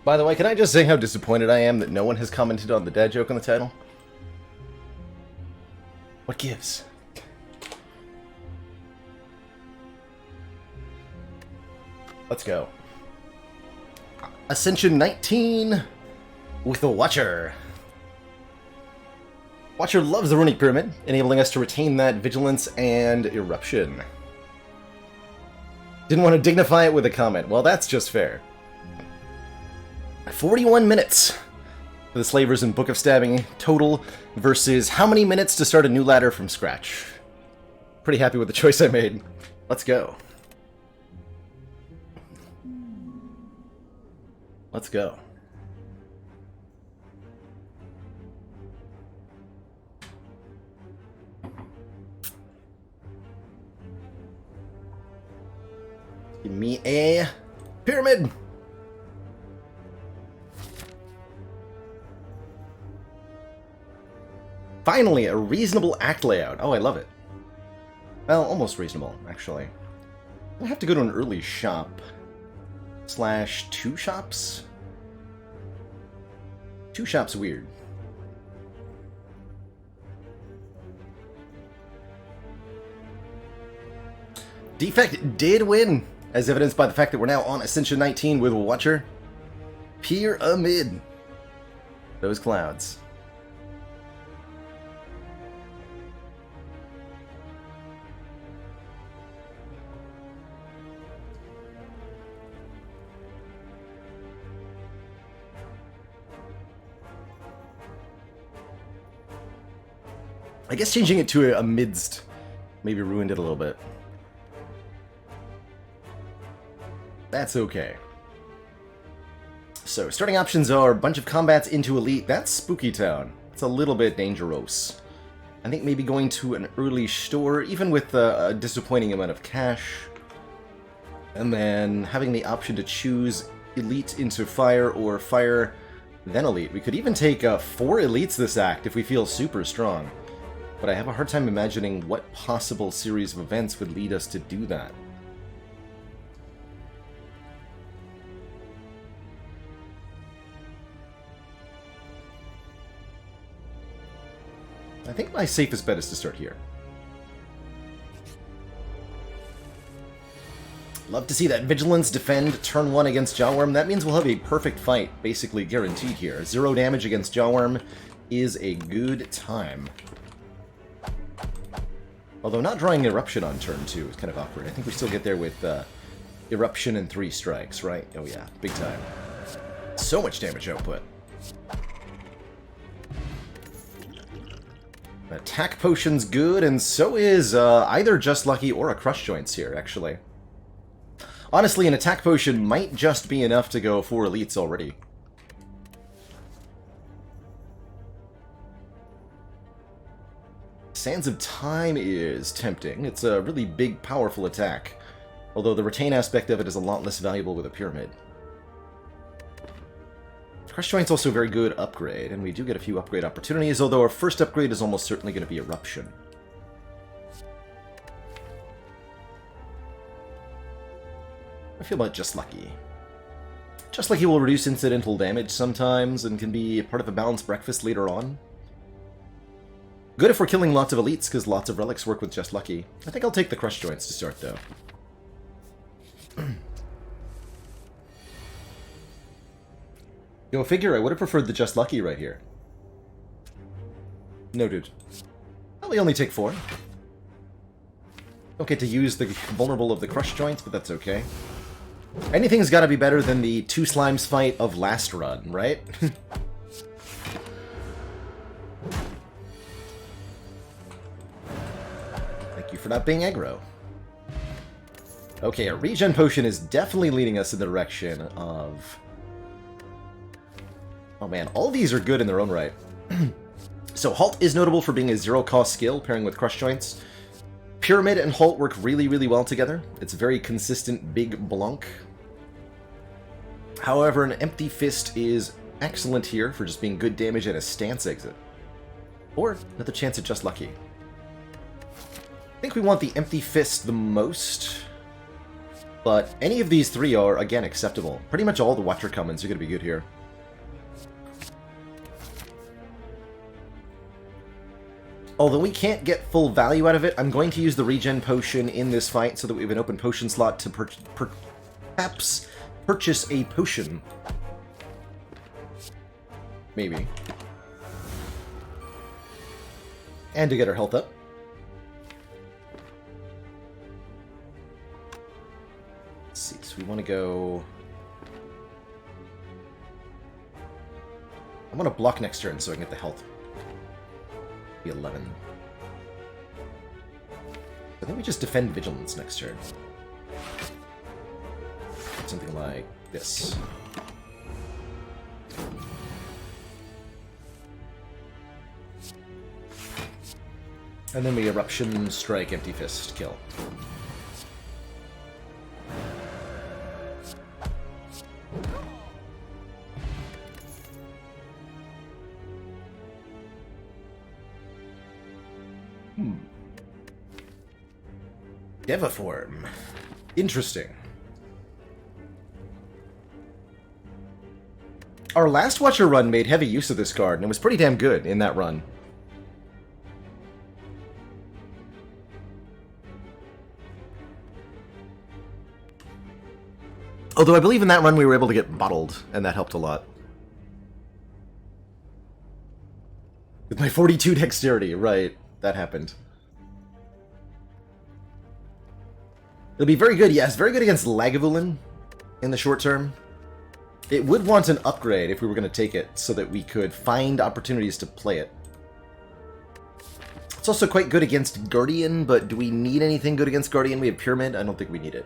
By the way, can I just say how disappointed I am that no one has commented on the dad joke on the title? What gives? Let's go. Ascension 19 with the Watcher. Watcher loves the Runic Pyramid, enabling us to retain that vigilance and eruption. Didn't want to dignify it with a comment. Well, that's just fair. 41 minutes for the Slavers in Book of Stabbing total versus how many minutes to start a new ladder from scratch. Pretty happy with the choice I made. Let's go. Let's go. Give me a pyramid. Finally, a reasonable act layout. Oh, I love it. Well, almost reasonable, actually. I have to go to an early shop. / 2 shops? 2 shops weird. Defect did win, as evidenced by the fact that we're now on Ascension 19 with Watcher. Pyramid. Those clouds. I guess changing it to a midst maybe ruined it a little bit. That's okay. So, starting options are a bunch of combats into Elite. That's Spooky Town. It's a little bit dangerous. I think maybe going to an early store, even with a disappointing amount of cash. And then having the option to choose Elite into Fire or Fire then Elite. We could even take 4 Elites this act if we feel super strong. But I have a hard time imagining what possible series of events would lead us to do that. I think my safest bet is to start here. Love to see that Vigilance defend turn 1 against Jawworm. That means we'll have a perfect fight, basically guaranteed here. 0 damage against Jawworm is a good time. Although not drawing Eruption on turn 2 is kind of awkward. I think we still get there with Eruption and 3 strikes, right? Oh yeah, big time. So much damage output. Attack Potion's good, and so is either Just Lucky or a Crush Joints here, actually. Honestly, an Attack Potion might just be enough to go 4 Elites already. Sands of Time is tempting. It's a really big, powerful attack. Although the retain aspect of it is a lot less valuable with a Pyramid. Crush Joint's also a very good upgrade, and we do get a few upgrade opportunities, although our first upgrade is almost certainly going to be Eruption. I feel about Just Lucky. Just Lucky will reduce incidental damage sometimes, and can be part of a balanced breakfast later on. Good if we're killing lots of Elites, because lots of Relics work with Just Lucky. I think I'll take the Crush Joints to start, though. Go figure, I would have preferred the Just Lucky right here. Noted. Well, we only take 4. Don't get to use the vulnerable of the Crush Joints, but that's okay. Anything's gotta be better than the 2 Slimes fight of last run, right? Thank you for not being aggro. Okay, a regen potion is definitely leading us in the direction of... Oh man, all these are good in their own right. So Halt is notable for being a 0-cost skill, pairing with Crush Joints. Pyramid and Halt work really, really well together. It's a very consistent big blunk. However, an Empty Fist is excellent here for just being good damage at a stance exit. Or another chance at Just Lucky. I think we want the Empty Fist the most. But any of these three are, again, acceptable. Pretty much all the Watcher commons are going to be good here. Although we can't get full value out of it, I'm going to use the regen potion in this fight so that we have an open potion slot to perhaps purchase a potion. Maybe. And to get our health up. Let's see, so we want to go... I want to block next turn so I can get the health. Be 11. I think we just defend Vigilance next turn. Something like this. And then we Eruption, Strike, Empty Fist, kill. Devaform. Interesting. Our last Watcher run made heavy use of this card, and it was pretty damn good in that run. Although I believe in that run we were able to get bottled, and that helped a lot. With my 42 dexterity, right. That happened. It'll be very good, yes, very good against Lagavulin in the short term. It would want an upgrade if we were going to take it, so that we could find opportunities to play it. It's also quite good against Guardian, but do we need anything good against Guardian? We have Pyramid? I don't think we need it.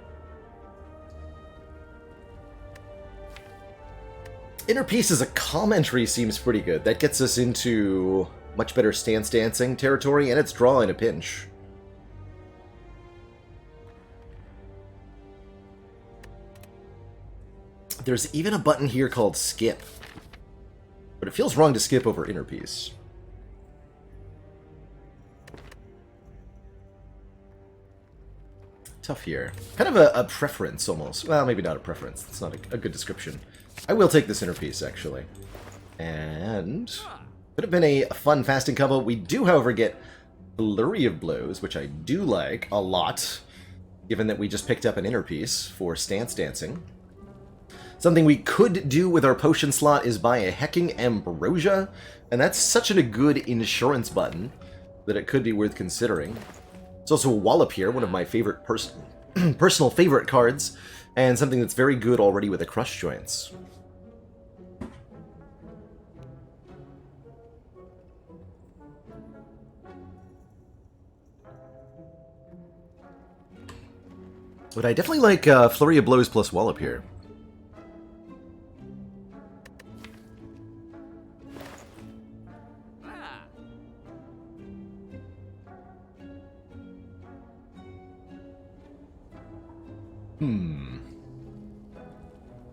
Inner Peace as a commentary seems pretty good. That gets us into much better stance dancing territory, and it's draw in a pinch. There's even a button here called Skip. But it feels wrong to skip over Inner Peace. Tough here. Kind of a preference, almost. Well, maybe not a preference. It's not a good description. I will take this Inner Peace, actually. And... could have been a fun fasting combo. We do, however, get Flurry of Blows, which I do like a lot, given that we just picked up an Inner Peace for stance dancing. Something we could do with our potion slot is buy a Hecking Ambrosia, and that's such a good insurance button that it could be worth considering. There's also a Wallop here, one of my favorite personal favorite cards, and something that's very good already with the Crush Joints. But I definitely like Flurry of Blows plus Wallop here.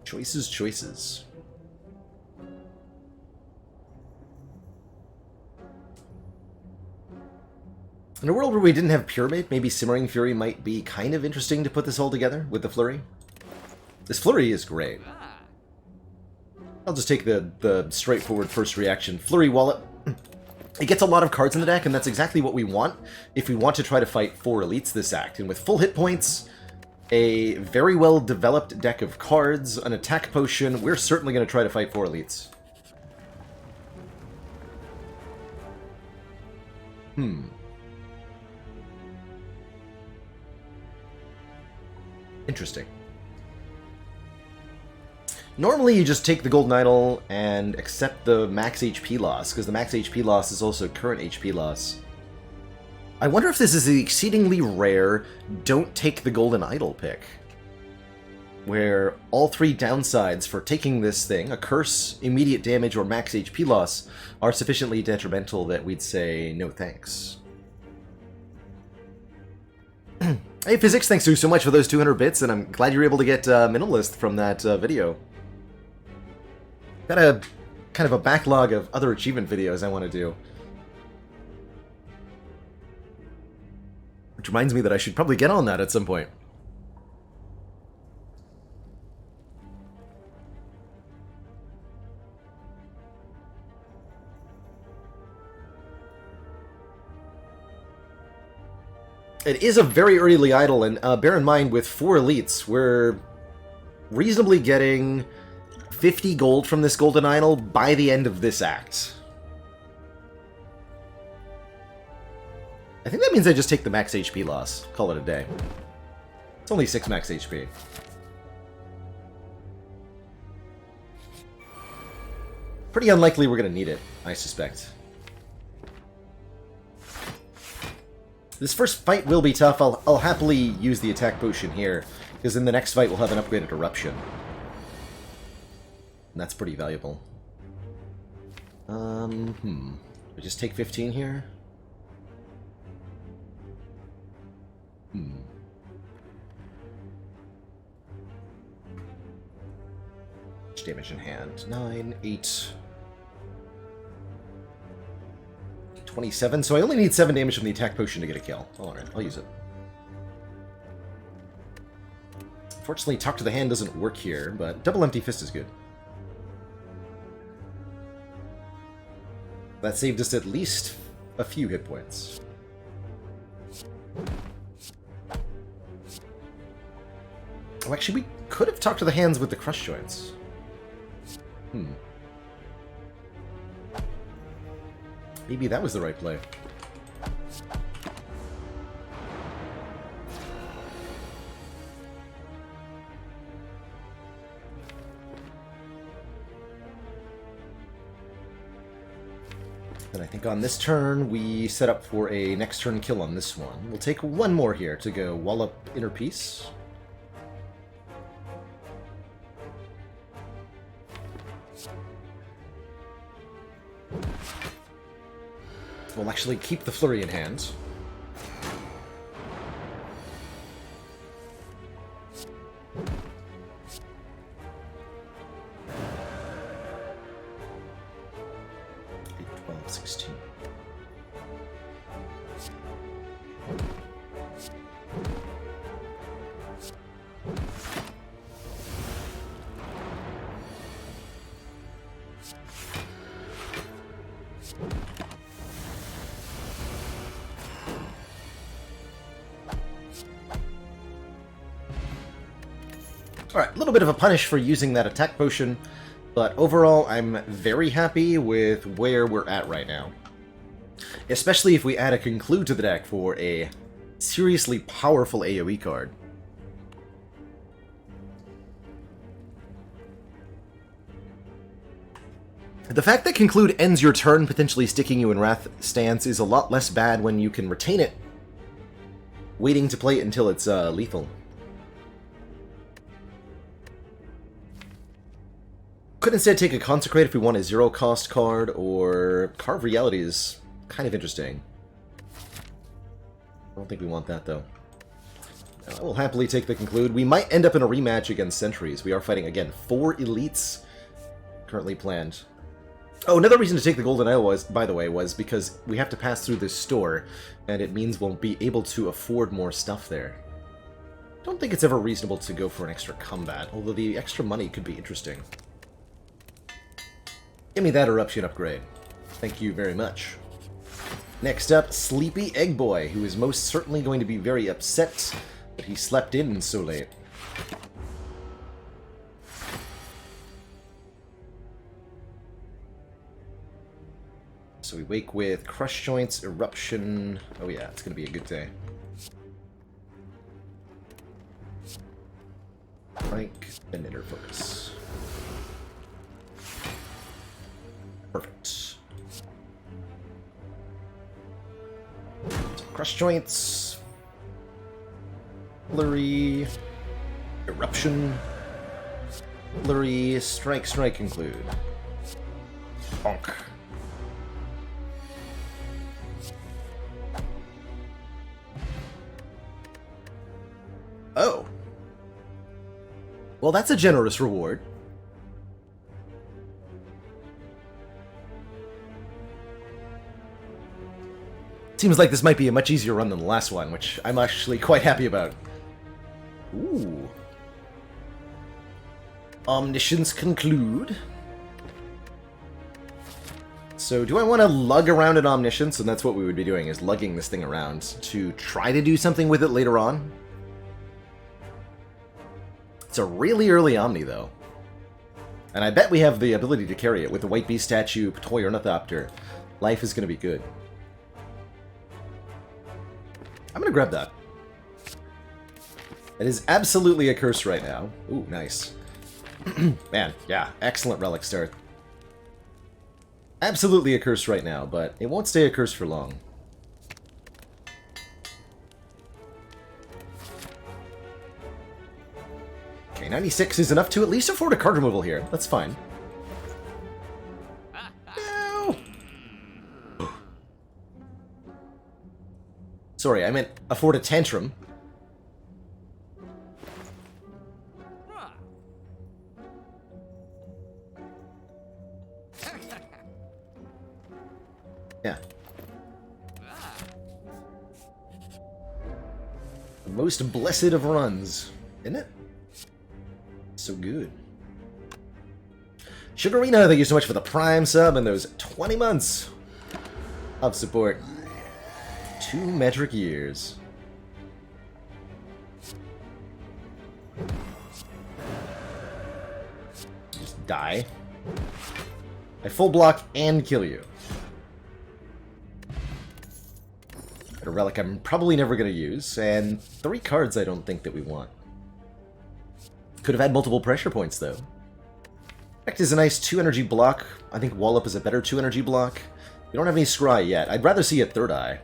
Choices. In a world where we didn't have Pyramid, maybe Simmering Fury might be kind of interesting to put this all together with the Flurry. This Flurry is great. I'll just take the straightforward first reaction. Flurry Wallop. It gets a lot of cards in the deck, and that's exactly what we want if we want to try to fight 4 elites this act. And with full hit points, a very well-developed deck of cards, an attack potion, we're certainly going to try to fight 4 elites. Interesting. Normally you just take the Golden Idol and accept the max HP loss, because the max HP loss is also current HP loss. I wonder if this is the exceedingly rare don't take the Golden Idol pick, where all 3 downsides for taking this thing, a curse, immediate damage, or max HP loss, are sufficiently detrimental that we'd say no thanks. Hey Physics, thanks so much for those 200 bits, and I'm glad you were able to get Minimalist from that video. Got a kind of a backlog of other achievement videos I want to do. Which reminds me that I should probably get on that at some point. It is a very early idol, and bear in mind, with 4 elites, we're reasonably getting 50 gold from this golden idol by the end of this act. I think that means I just take the max HP loss. Call it a day. It's only 6 max HP. Pretty unlikely we're going to need it, I suspect. This first fight will be tough. I'll happily use the attack potion here, because in the next fight we'll have an upgraded eruption. And that's pretty valuable. I just take 15 here? Damage in hand. 9, 8... 27, so I only need 7 damage from the attack potion to get a kill. Alright, I'll use it. Fortunately, Talk to the Hand doesn't work here, but Double Empty Fist is good. That saved us at least a few hit points. Oh, actually, we could have Talked to the Hands with the Crush Joints. Maybe that was the right play. And I think on this turn, we set up for a next turn kill on this one. We'll take one more here to go Wallop Inner Peace. We'll actually keep the Flurry in hand. Alright, a little bit of a punish for using that attack potion, but overall I'm very happy with where we're at right now. Especially if we add a Conclude to the deck for a seriously powerful AoE card. The fact that Conclude ends your turn, potentially sticking you in Wrath stance, is a lot less bad when you can retain it, waiting to play it until it's lethal. Could instead take a Consecrate if we want a 0-cost card, or Carve Reality is kind of interesting. I don't think we want that, though. I will happily take the Conclude. We might end up in a rematch against Sentries. We are fighting, again, 4 elites currently planned. Oh, another reason to take the Golden Idol was, by the way, was because we have to pass through this store, and it means we'll be able to afford more stuff there. Don't think it's ever reasonable to go for an extra combat, although the extra money could be interesting. Give me that eruption upgrade. Thank you very much. Next up, Sleepy Egg Boy, who is most certainly going to be very upset that he slept in so late. So we wake with Crush Joints, Eruption. Oh yeah, it's going to be a good day. Frank, and Inner Focus. Perfect. So Crush Joints, Flurry, Eruption, Flurry, Strike, Strike, Conclude. Bonk. Oh. Well, that's a generous reward. Seems like this might be a much easier run than the last one, which I'm actually quite happy about. Ooh. Omniscience Conclude. So do I want to lug around an Omniscience? And that's what we would be doing, is lugging this thing around to try to do something with it later on. It's a really early Omni, though. And I bet we have the ability to carry it with the White Beast statue, Toy Ornithopter. Life is going to be good. I'm going to grab that. It is absolutely a curse right now. Ooh, nice. Man, yeah, excellent relic start. Absolutely a curse right now, but it won't stay a curse for long. Okay, 96 is enough to at least afford a card removal here. That's fine. No! Sorry, I meant afford a tantrum. Yeah. The most blessed of runs, isn't it? So good. Sugarina, thank you so much for the Prime sub and those 20 months of support. 2 metric years. Just die. I full block and kill you. A relic I'm probably never going to use, and 3 cards I don't think that we want. Could have had multiple pressure points, though. Effect is a nice 2 energy block. I think Wallop is a better 2 energy block. We don't have any Scry yet. I'd rather see a third eye.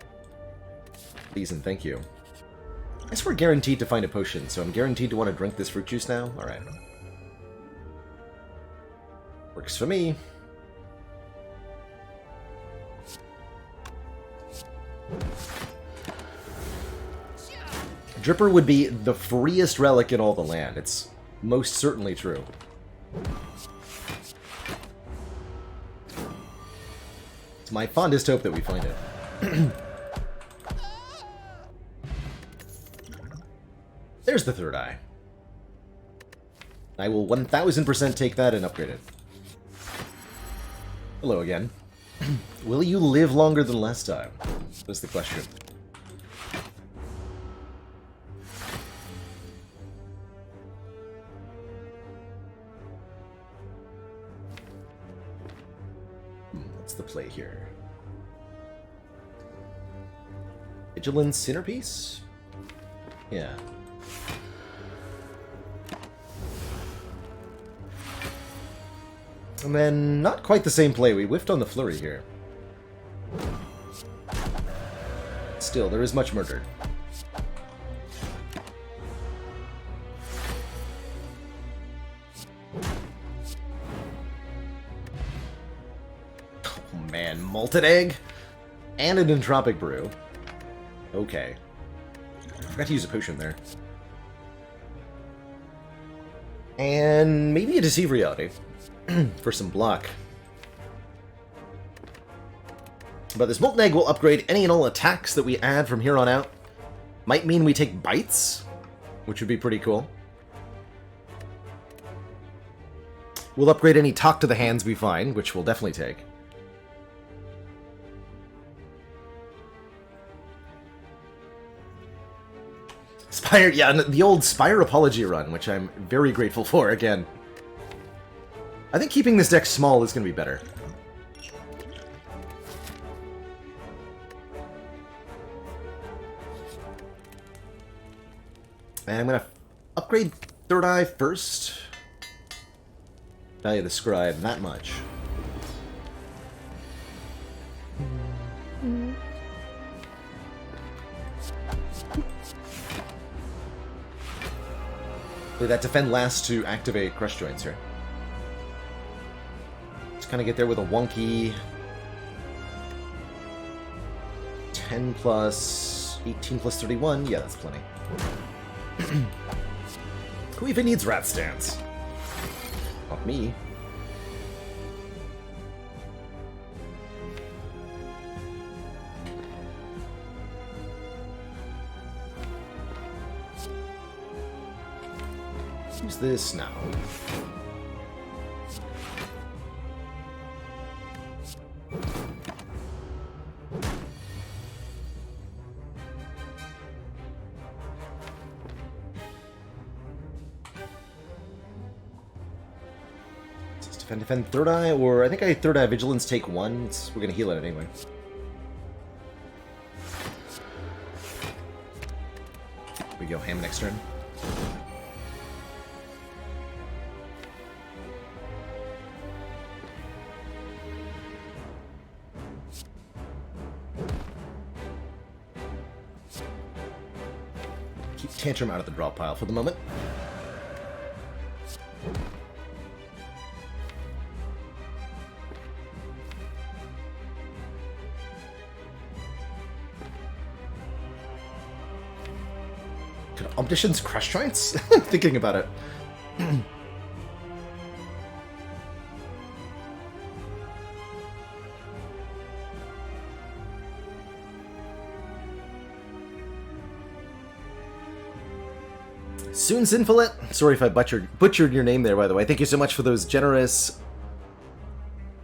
Please and thank you. I guess we're guaranteed to find a potion, so I'm guaranteed to want to drink this fruit juice now? Alright. Works for me. Dripper would be the freest relic in all the land. It's most certainly true. It's my fondest hope that we find it. There's the third eye. I will 1000% take that and upgrade it. Hello again. Will you live longer than last time? That's the question. What's the play here? Vigilance Centerpiece? Yeah. And then, not quite the same play. We whiffed on the flurry here. Still, there is much murder. Oh man, Malted Egg? And an Entropic Brew. Okay. I forgot to use a potion there. And maybe a Deceive Reality. For some block. But this Molten Egg will upgrade any and all attacks that we add from here on out. Might mean we take bites, which would be pretty cool. We'll upgrade any Talk to the Hands we find, which we'll definitely take. Spire, yeah, the old Spire Apology run, which I'm very grateful for again. I think keeping this deck small is going to be better. And I'm going to upgrade Third Eye first. Value the Scribe, that much. Play that Defend last to activate Crush Joints here. Kind of get there with a wonky 10 plus 18 plus 31. Yeah, that's plenty. Who even needs Rat Stance? Not me. Who's this now? Defend, defend, third eye, or I think I third eye vigilance take one. We're gonna heal it anyway. We go ham next turn. Keep Tantrum out of the draw pile for the moment. Could Omniscience crush joints? Thinking about it. Soon Sinfulet. Sorry if I butchered your name there, by the way. Thank you so much for those generous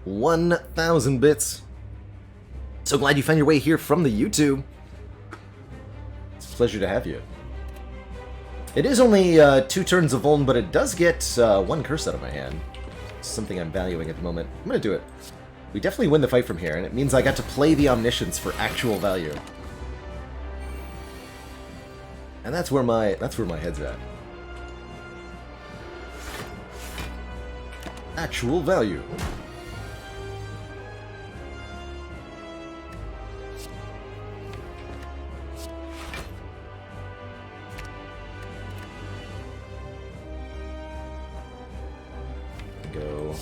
1,000 bits. So glad you found your way here from the YouTube. It's a pleasure to have you. It is only 2 turns of Vuln, but it does get 1 curse out of my hand. It's something I'm valuing at the moment. I'm going to do it. We definitely win the fight from here, and it means I got to play the Omniscience for actual value. And that's where my head's at. Actual value. Go.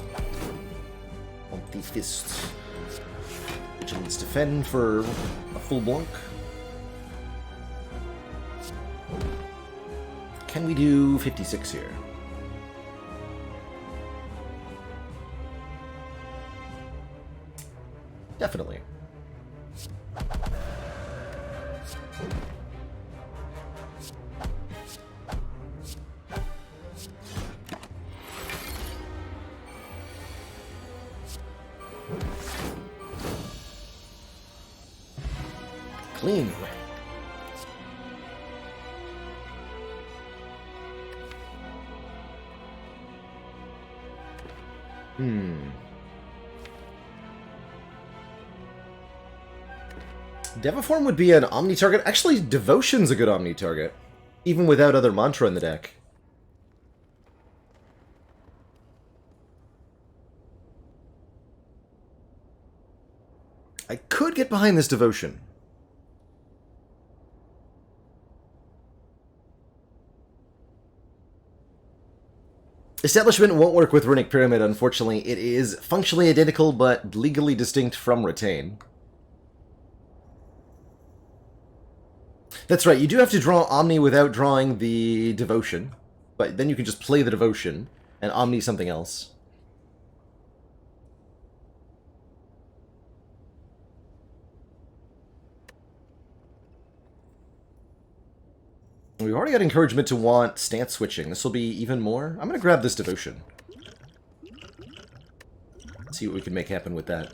Anti-Fist. Vigilance Defend for a full blank. Can we do 56 here? Definitely. Clean. Deviform would be an Omni target. Actually, Devotion's a good Omni target, even without other mantra in the deck. I could get behind this Devotion. Establishment won't work with Runic Pyramid, unfortunately. It is functionally identical, but legally distinct from Retain. That's right, you do have to draw Omni without drawing the Devotion, but then you can just play the Devotion and Omni something else. We've already got encouragement to want stance switching. This will be even more. I'm going to grab this Devotion. See what we can make happen with that.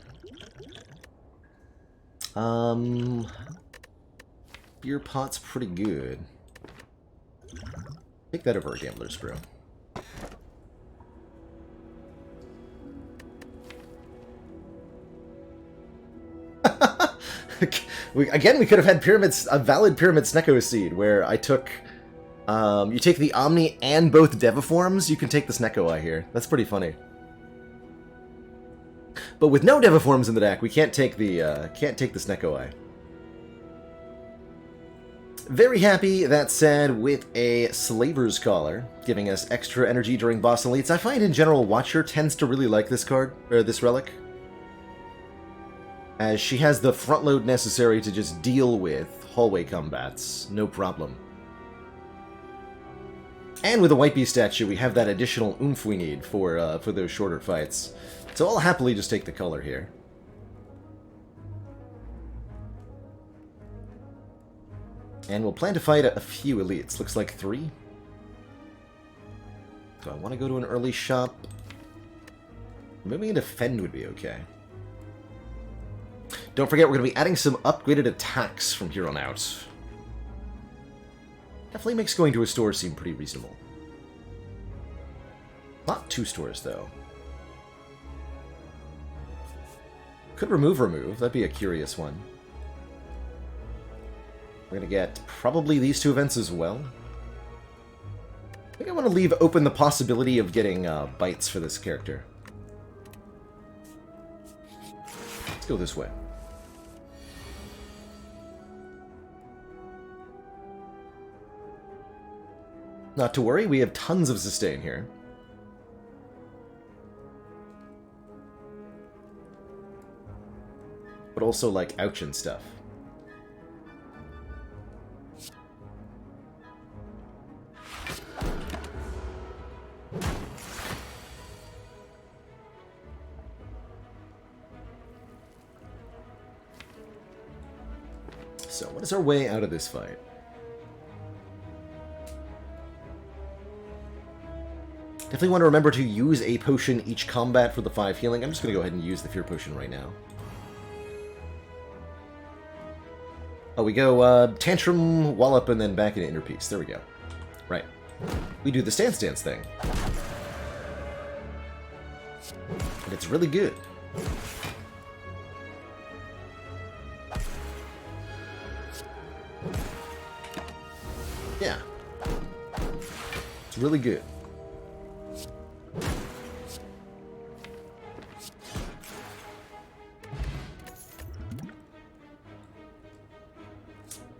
Beer pot's pretty good. Take that over a Gambler's Brew. Again, we could have had pyramids, a valid Pyramid Snecko Seed, where I took... you take the Omni and both Deviforms, you can take the Snecko Eye here. That's pretty funny. But with no Deviforms in the deck, we can't take the Snecko Eye. Very happy, that said, with a Slaver's Collar, giving us extra energy during boss elites. I find in general Watcher tends to really like this card, or this relic, as she has the front load necessary to just deal with hallway combats, no problem. And with a White Beast statue, we have that additional oomph we need for those shorter fights. So I'll happily just take the color here. And we'll plan to fight a few elites. Looks like 3. Do I want to go to an early shop? Moving into Defend would be okay. Don't forget, we're going to be adding some upgraded attacks from here on out. Definitely makes going to a store seem pretty reasonable. Not 2 stores, though. Could remove. That'd be a curious one. We're gonna get probably these two events as well. I think I want to leave open the possibility of getting bites for this character. Let's go this way. Not to worry, we have tons of sustain here. But also, like, ouch and stuff. So, what is our way out of this fight? Definitely want to remember to use a potion each combat for the 5 healing. I'm just going to go ahead and use the Fear Potion right now. Oh, we go Tantrum, Wallop, and then back into Inner Peace. There we go. Right. We do the Stance Dance thing. And it's really good. Yeah. It's really good.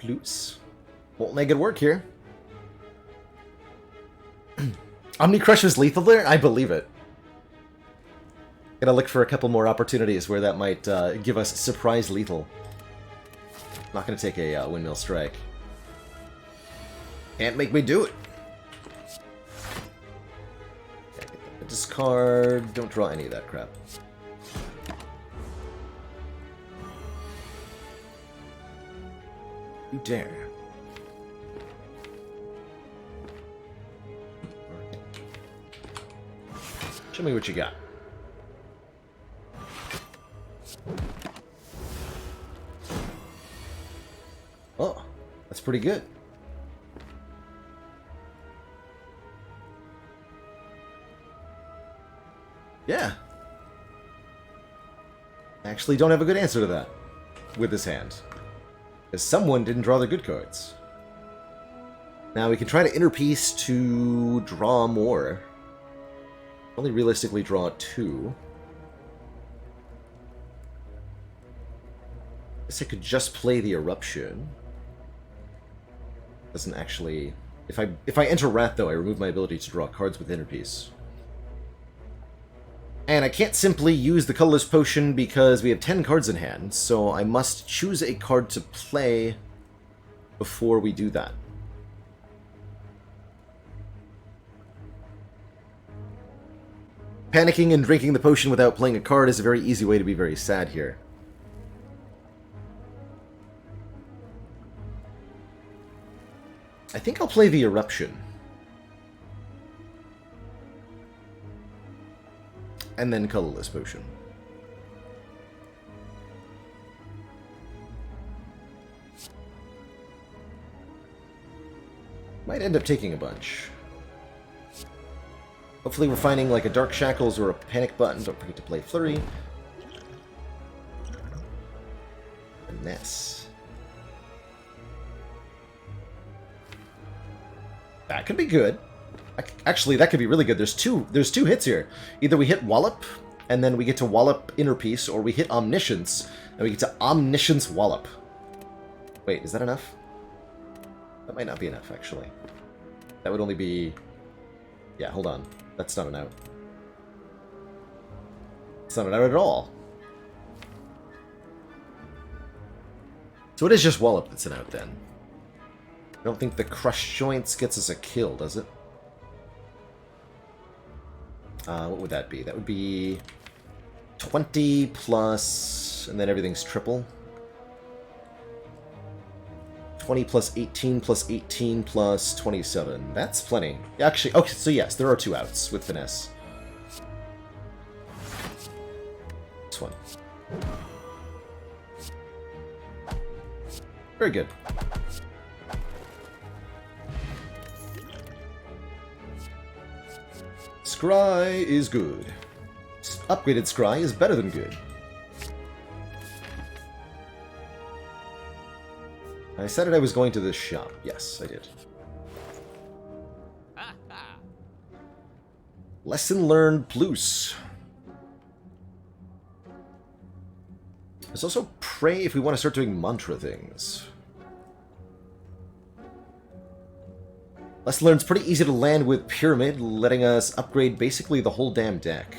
Loose. Won't make it work here. Omni Crush is lethal there? I believe it. Gonna look for a couple more opportunities where that might give us surprise lethal. Not gonna take a Windmill Strike. Can't make me do it. Discard. Don't draw any of that crap. You dare. Show me what you got. Oh, that's pretty good. Yeah. I actually don't have a good answer to that with this hand. Because someone didn't draw the good cards. Now we can try to Inner Peace to draw more. Only realistically draw 2. Guess I could just play the Eruption. Doesn't actually... If I enter Wrath, though, I remove my ability to draw cards with Inner Peace. And I can't simply use the Colorless Potion because we have 10 cards in hand, so I must choose a card to play before we do that. Panicking and drinking the potion without playing a card is a very easy way to be very sad here. I think I'll play the Eruption. And then Colorless Potion. Might end up taking a bunch. Hopefully we're finding like a Dark Shackles or a Panic Button. Don't forget to play Flurry. Finesse. That could be good. Actually, that could be really good. There's two hits here. Either we hit Wallop, and then we get to Wallop Inner Peace, or we hit Omniscience, and we get to Omniscience Wallop. Wait, is that enough? That might not be enough, actually. That would only be... Yeah, hold on. That's not an out. It's not an out at all. So it is just Wallop that's an out, then. I don't think the Crush Joints gets us a kill, does it? What would that be? That would be 20 plus, and then everything's triple. 20 plus 18 plus 18 plus 27. That's plenty. Actually, okay, so yes, there are 2 outs with Finesse. This one. Very good. Scry is good. Upgraded Scry is better than good. I said I was going to this shop. Yes, I did. Lesson learned plus. There's also pray if we want to start doing mantra things. Lesson learned's pretty easy to land with pyramid, letting us upgrade basically the whole damn deck.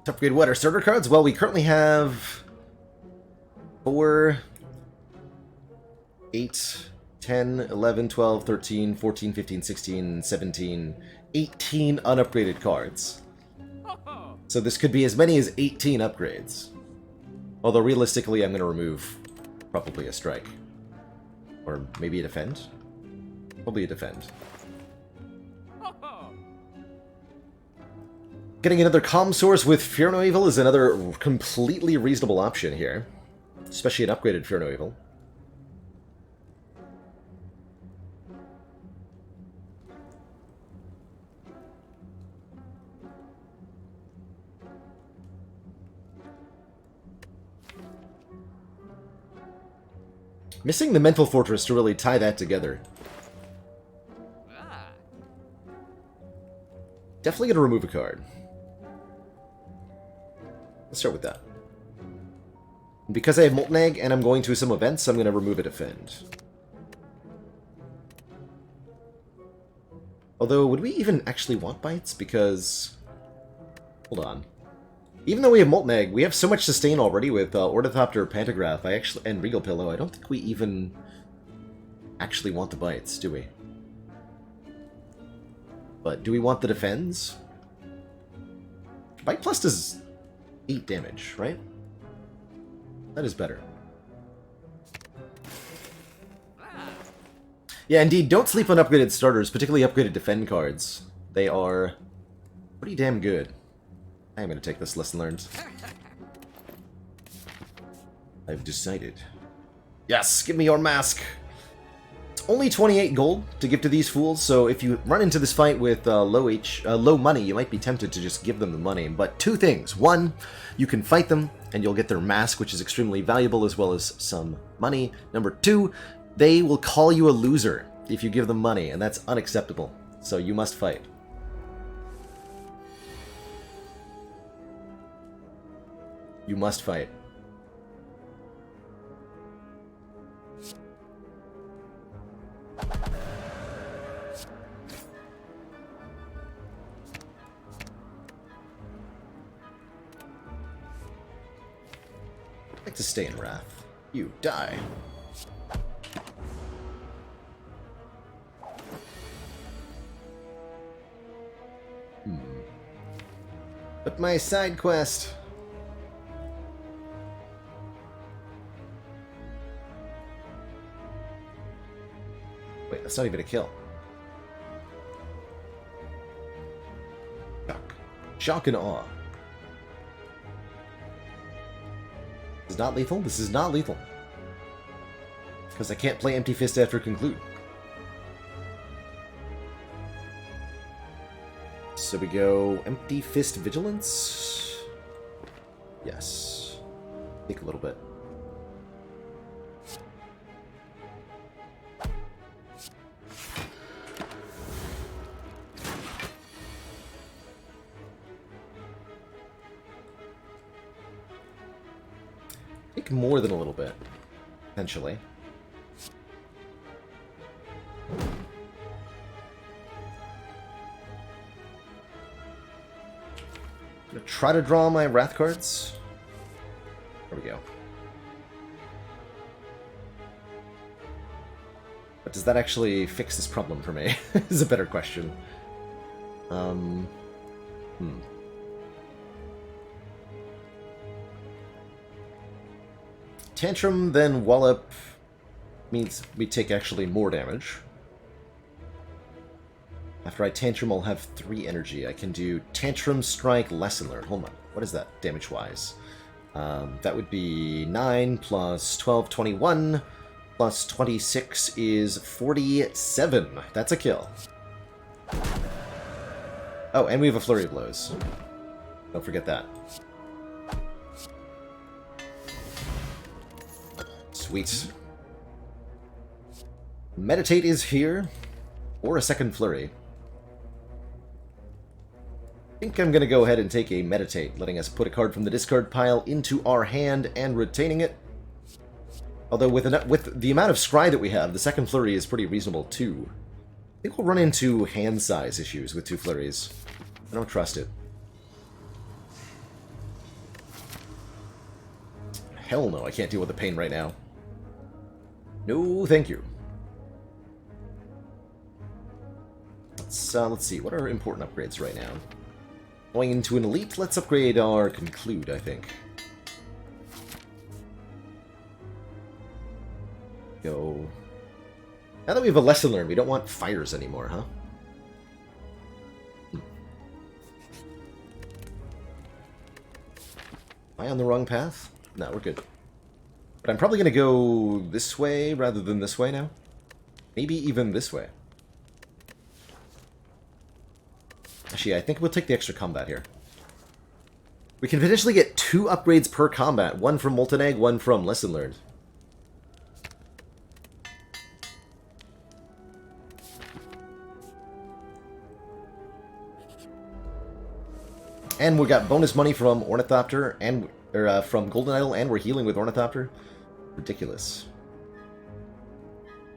To upgrade what? Our starter cards? Well, we currently have 4, 8, 10, 11, 12, 13, 14, 15, 16, 17, 18 unupgraded cards. So this could be as many as 18 upgrades. Although realistically, I'm going to remove probably a strike. Or maybe a defend? Probably a defend. Getting another comm source with Fear No Evil is another completely reasonable option here. Especially an upgraded Fear No Evil. Missing the Mental Fortress to really tie that together. Definitely gonna remove a card. Let's start with that. And because I have Molten Egg and I'm going to some events, I'm gonna remove a defend. Although, would we even actually want bites? Because... hold on. Even though we have Molten Egg, we have so much sustain already with Ornithopter, Pantograph, and Regal Pillow. I don't think we even actually want the bites, do we? But do we want the defends? Bite Plus does 8 damage, right? That is better. Yeah, indeed, don't sleep on upgraded starters, particularly upgraded defend cards. They are pretty damn good. I am going to take this lesson learned. I've decided. Yes, give me your mask! It's only 28 gold to give to these fools, so if you run into this fight with low money, you might be tempted to just give them the money. But two things. One, you can fight them, and you'll get their mask, which is extremely valuable, as well as some money. Number two, they will call you a loser if you give them money, and that's unacceptable. So you must fight. You must fight. I'd like to stay in Wrath. You die. But my side quest... wait, that's not even a kill. Shock. Shock and awe. This is not lethal? This is not lethal. Because I can't play Empty Fist after conclude. So we go Empty Fist Vigilance. Yes. Take a little bit. Take more than a little bit, potentially. I'm gonna try to draw my Wrath cards. There we go. But does that actually fix this problem for me? Is a better question. Tantrum, then Wallop means we take actually more damage. After I Tantrum, I'll have 3 energy. I can do Tantrum, Strike, Lesson Learned. Hold on. What is that damage-wise? That would be 9 plus 12, 21, plus 26 is 47. That's a kill. Oh, and we have a Flurry of Blows. Don't forget that. Sweet. Meditate is here, or a second flurry. I think I'm going to go ahead and take a Meditate, letting us put a card from the discard pile into our hand and retaining it. Although with the amount of scry that we have, the second flurry is pretty reasonable too. I think we'll run into hand size issues with 2 flurries. I don't trust it. Hell no, I can't deal with the pain right now. No, thank you. Let's see, what are important upgrades right now? Going into an elite, let's upgrade our conclude, I think. Go. Now that we have a lesson learned, we don't want fires anymore, huh? Am I on the wrong path? No, we're good. But I'm probably going to go this way rather than this way now. Maybe even this way. Actually, I think we'll take the extra combat here. We can potentially get 2 upgrades per combat. One from Molten Egg, one from Lesson Learned. And we got bonus money from Ornithopter, and from Golden Idol, and we're healing with Ornithopter. Ridiculous.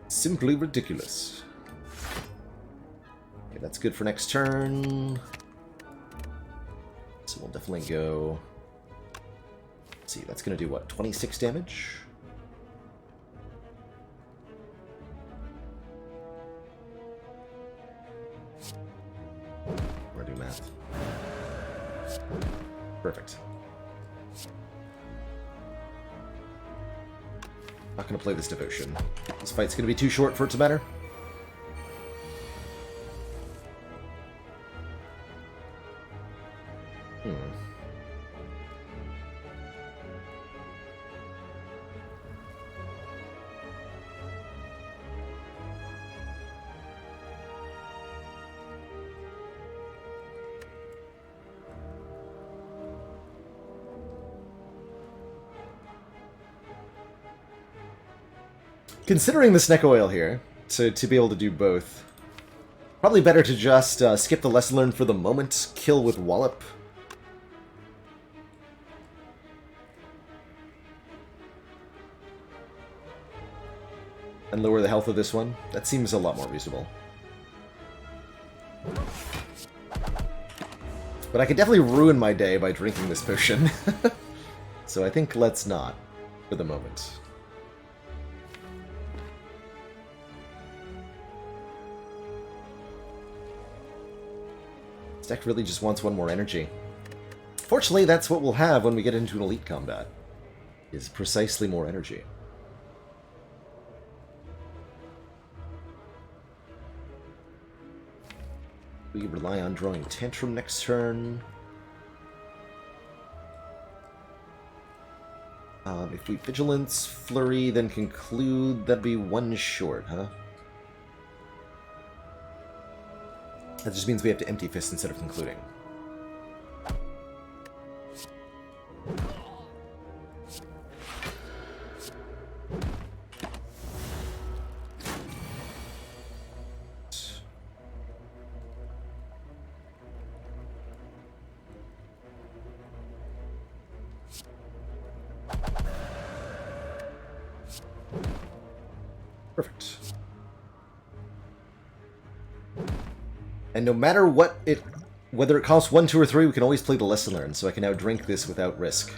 Simply ridiculous. Okay, that's good for next turn. So we'll definitely go... Let's see, that's going to do what, 26 damage? Or do math. Perfect. Not going to play this devotion. This fight's going to be too short for it to matter. Considering the Snecko Oil here, to be able to do both, probably better to just skip the Lesson Learned for the moment, kill with Wallop. And lower the health of this one. That seems a lot more reasonable. But I could definitely ruin my day by drinking this potion. So I think let's not, for the moment. This deck really just wants one more energy. Fortunately, that's what we'll have when we get into an elite combat, is precisely more energy. We rely on drawing Tantrum next turn. If we Vigilance, Flurry, then Conclude, that'd be 1 short, huh? That just means we have to Empty Fist instead of Concluding. Perfect. And no matter what whether it costs 1, 2, or 3, we can always play the Lesson Learned, so I can now drink this without risk.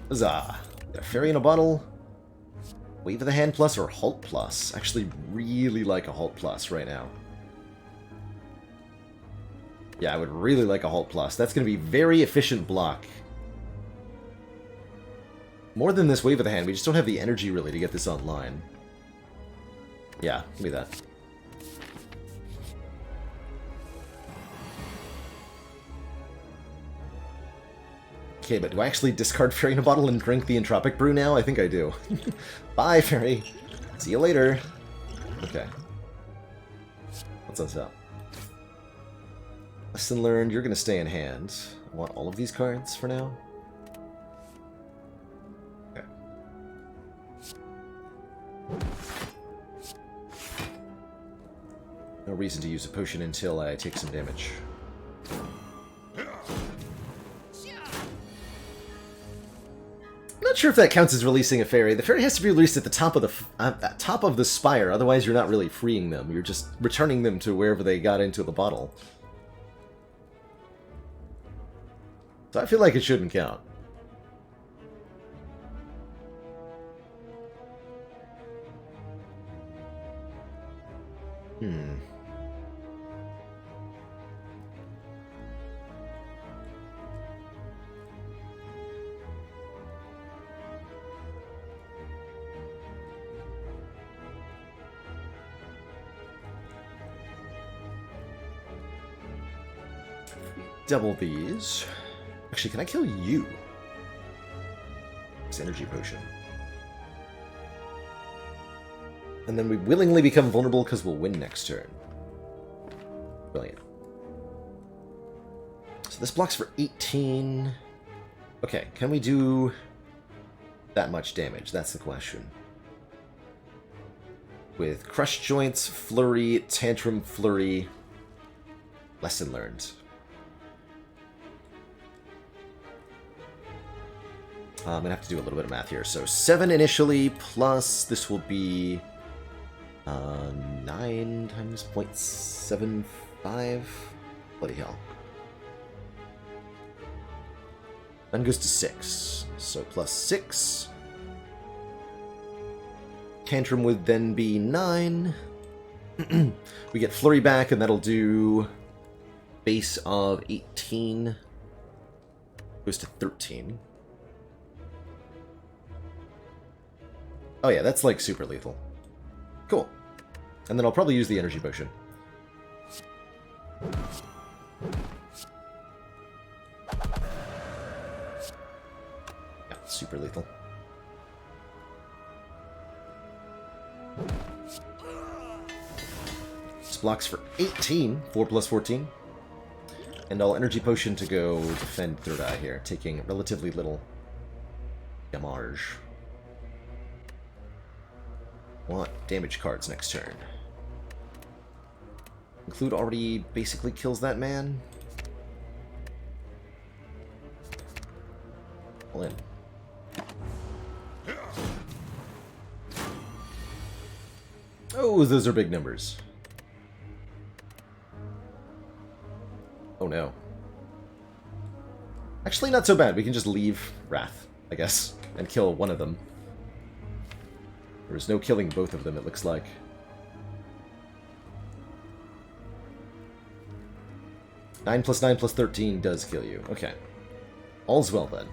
Huzzah! Got a Fairy in a Bottle, Wave of the Hand Plus, or Halt Plus. Actually really like a Halt Plus right now. Yeah, I would really like a Halt Plus. That's going to be very efficient block. More than this Wave of the Hand, we just don't have the energy really to get this online. Yeah, give me that. Okay, but do I actually discard Fairy in a Bottle and drink the Entropic Brew now? I think I do. Bye, Fairy. See you later. Okay. What's on top? Lesson Learned, you're going to stay in hand. I want all of these cards for now. No reason to use a potion until I take some damage. Not sure if that counts as releasing a fairy. The fairy has to be released at the top of the spire, otherwise you're not really freeing them. You're just returning them to wherever they got into the bottle. So I feel like it shouldn't count. Double these. Actually, can I kill you? It's energy potion. And then we willingly become vulnerable because we'll win next turn. Brilliant. So this blocks for 18. Okay, can we do that much damage? That's the question. With Crush Joints, Flurry, Tantrum, Flurry. Lesson learned. I'm going to have to do a little bit of math here. So 7 initially, plus this will be 9 times 0.75. Bloody hell. 9 goes to 6. So plus 6. Tantrum would then be 9. We get Flurry back, and that'll do base of 18. Goes to 13. Oh yeah, that's like super lethal. Cool. And then I'll probably use the energy potion. Yeah, super lethal. This blocks for 18, 4 plus 14. And I'll energy potion to go defend third eye here, taking relatively little damage. Want damage cards next turn. Include already basically kills that man. All in. Oh, those are big numbers. Oh no. Actually, not so bad. We can just leave Wrath, I guess, and kill one of them. There's no killing both of them, it looks like. Nine plus 9 plus 13 does kill you. Okay. All's well then.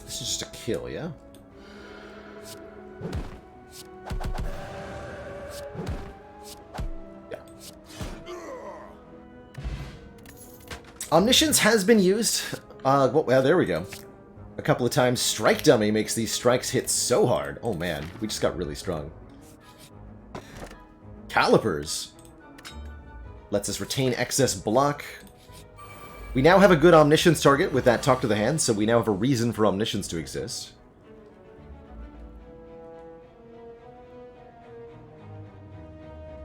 This is just a kill, yeah? Yeah. Omniscience has been used. Well, there we go. A couple of times. Strike Dummy makes these strikes hit so hard. Oh man, we just got really strong. Calipers lets us retain excess block. We now have a good Omniscience target with that Talk to the Hand, so we now have a reason for Omniscience to exist.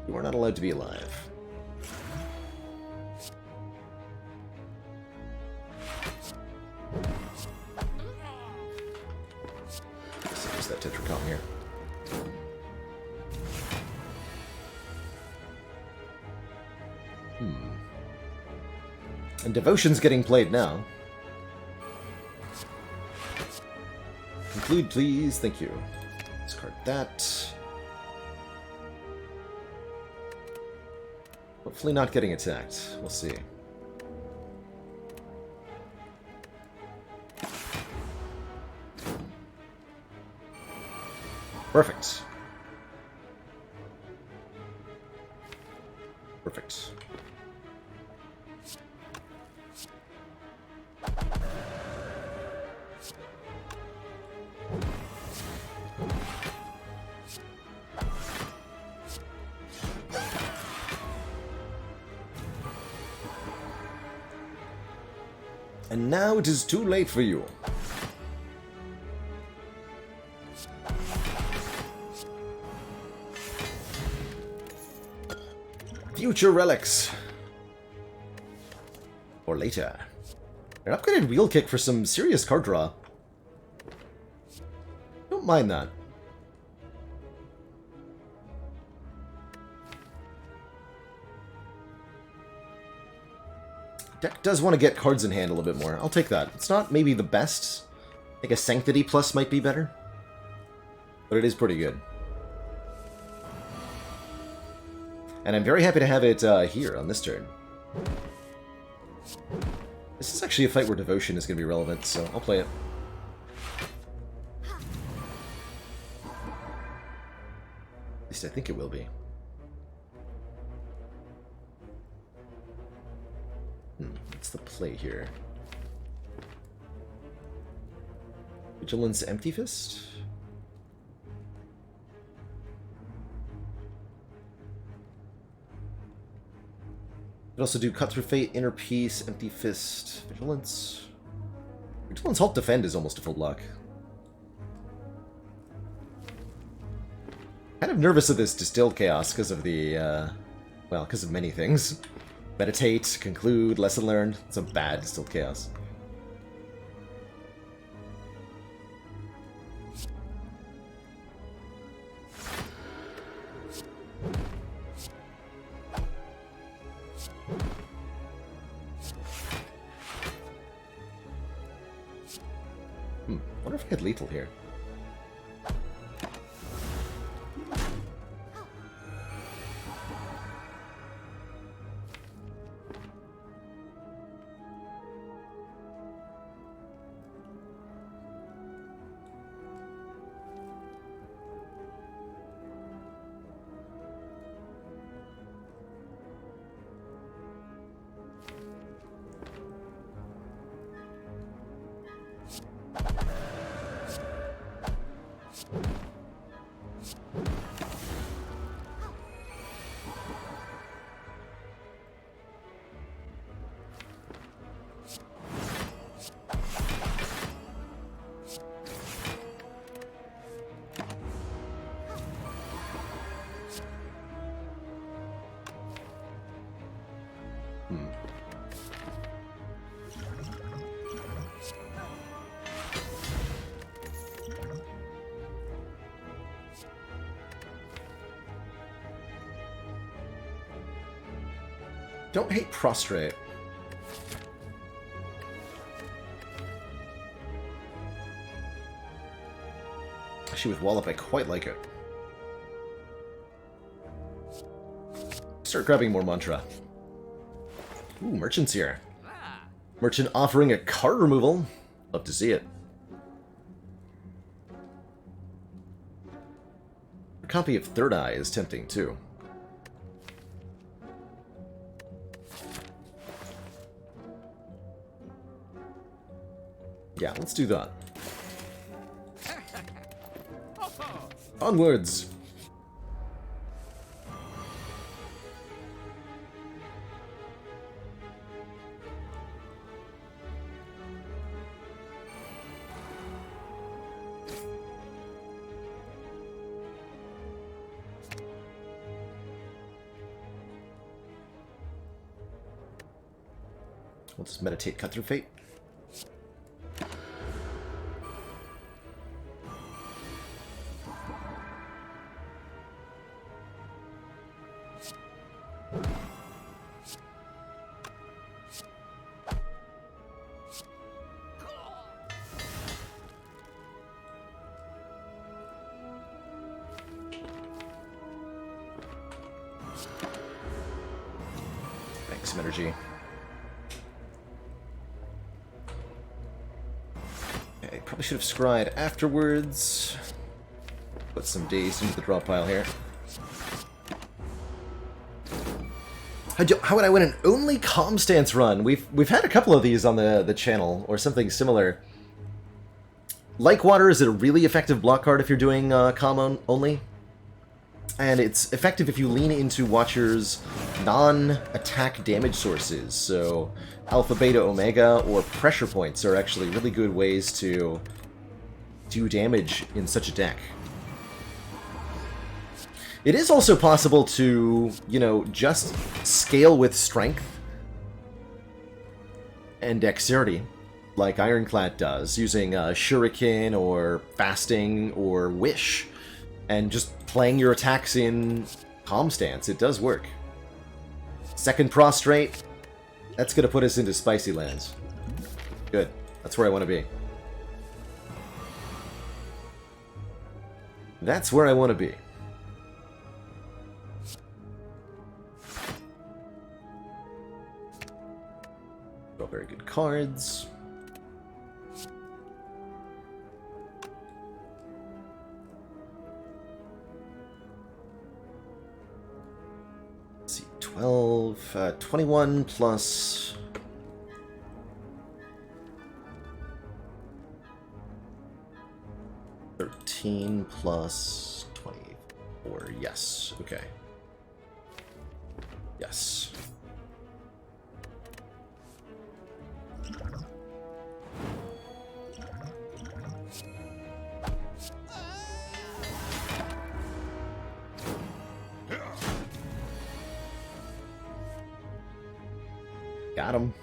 You are not allowed to be alive. Let's use that Tetracom here. And Devotion's getting played now. Conclude, please. Thank you. Discard that. Hopefully not getting attacked. We'll see. Perfect. Perfect. And now it is too late for you. Future relics. Or later. An upgraded wheel kick for some serious card draw. Don't mind that. Deck does want to get cards in hand a little bit more. I'll take that. It's not maybe the best. I think a Sanctity Plus might be better. But it is pretty good. And I'm very happy to have it here on this turn. This is actually a fight where Devotion is going to be relevant, so I'll play it. At least I think it will be. What's the play here? Vigilance Empty Fist? Could also do Cut Through Fate, Inner Peace, Empty Fist, Vigilance. Vigilance Halt Defend is almost a full block. Kind of nervous of this Distilled Chaos because of the, well, because of many things. Meditate, Conclude, Lesson Learned. It's a bad Distilled Chaos. I wonder if I get lethal here. Don't hate Prostrate. Actually, with Wallop, I quite like it. Start grabbing more Mantra. Ooh, Merchant's here. Merchant offering a card removal. Love to see it. A copy of Third Eye is tempting, too. Yeah, let's do that. Onwards! We'll just meditate, Cut Through Fate. Thanks, some energy. Okay, probably should have scryed afterwards. Put some days into the draw pile here. How would I win an only Calm Stance run? We've had a couple of these on the channel, or something similar. Like Water is a really effective block card if you're doing Calm only. And it's effective if you lean into Watcher's non-attack damage sources. So Alpha, Beta, Omega, or pressure points are actually really good ways to do damage in such a deck. It is also possible to, you know, just scale with strength and dexterity, like Ironclad does, using Shuriken or Fasting or Wish, and just playing your attacks in Calm Stance. It does work. Second Prostrate, that's going to put us into spicy lands. Good. That's where I want to be. That's where I want to be. All very good cards. Let's see, 12, 21 plus... plus 24. Yes. Okay. Yes. Got him.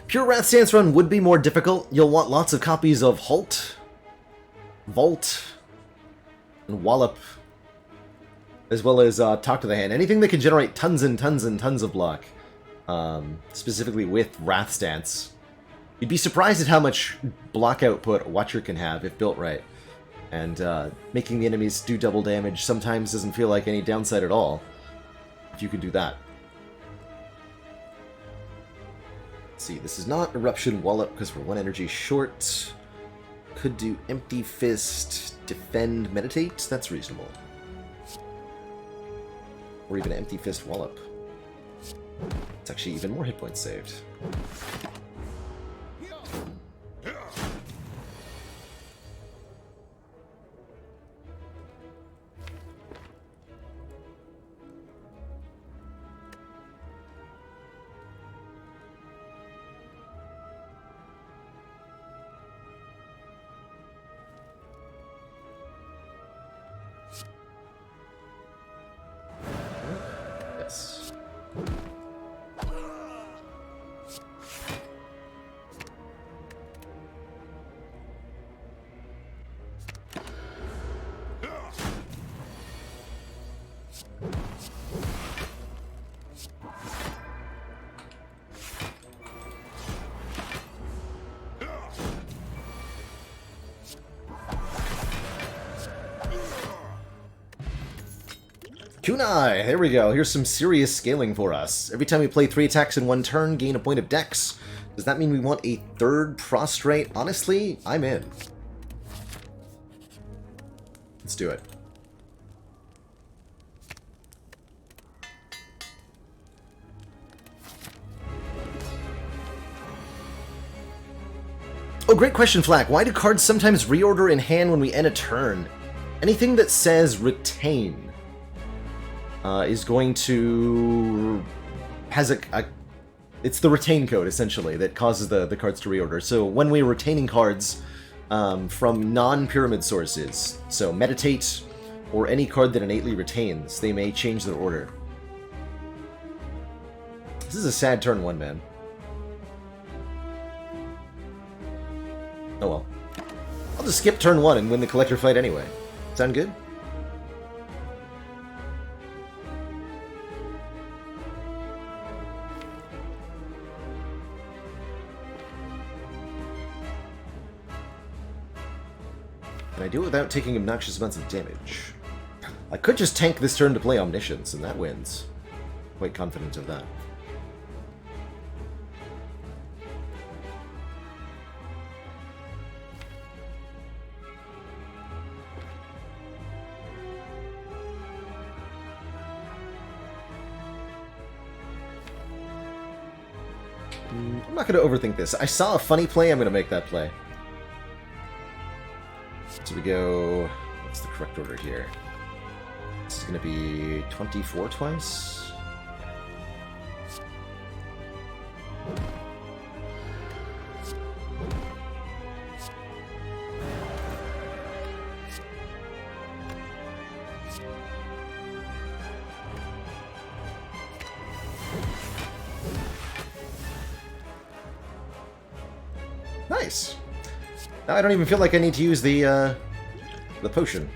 Pure Wrath Stance run would be more difficult. You'll want lots of copies of Halt, Vault, and Wallop, as well as Talk to the Hand. Anything that can generate tons and tons and tons of block, specifically with Wrath Stance. You'd be surprised at how much block output a Watcher can have if built right. And making the enemies do double damage sometimes doesn't feel like any downside at all, if you could do that. Let's see, this is not Eruption Wallop because we're 1 energy short. Could do Empty Fist, Defend, Meditate. That's reasonable. Or even Empty Fist Wallop. It's actually even more hit points saved. Yes. Kunai! There we go. Here's some serious scaling for us. Every time we play 3 attacks in 1 turn, gain a point of dex. Does that mean we want a 3rd Prostrate? Honestly, I'm in. Let's do it. Oh, great question, Flack. Why do cards sometimes reorder in hand when we end a turn? Anything that says retain is going to... has a it's the retain code, essentially, that causes the cards to reorder. So when we're retaining cards from non-pyramid sources, so Meditate or any card that innately retains, they may change their order. This is a sad turn 1, man. Oh well. I'll just skip turn 1 and win the collector fight anyway. Sound good? And I do it without taking obnoxious amounts of damage. I could just tank this turn to play Omniscience, and that wins. Quite confident of that. I'm not going to overthink this. I saw a funny play, I'm going to make that play. So we go... What's the correct order here? This is going to be 24 twice. Nice. Now I don't even feel like I need to use the potion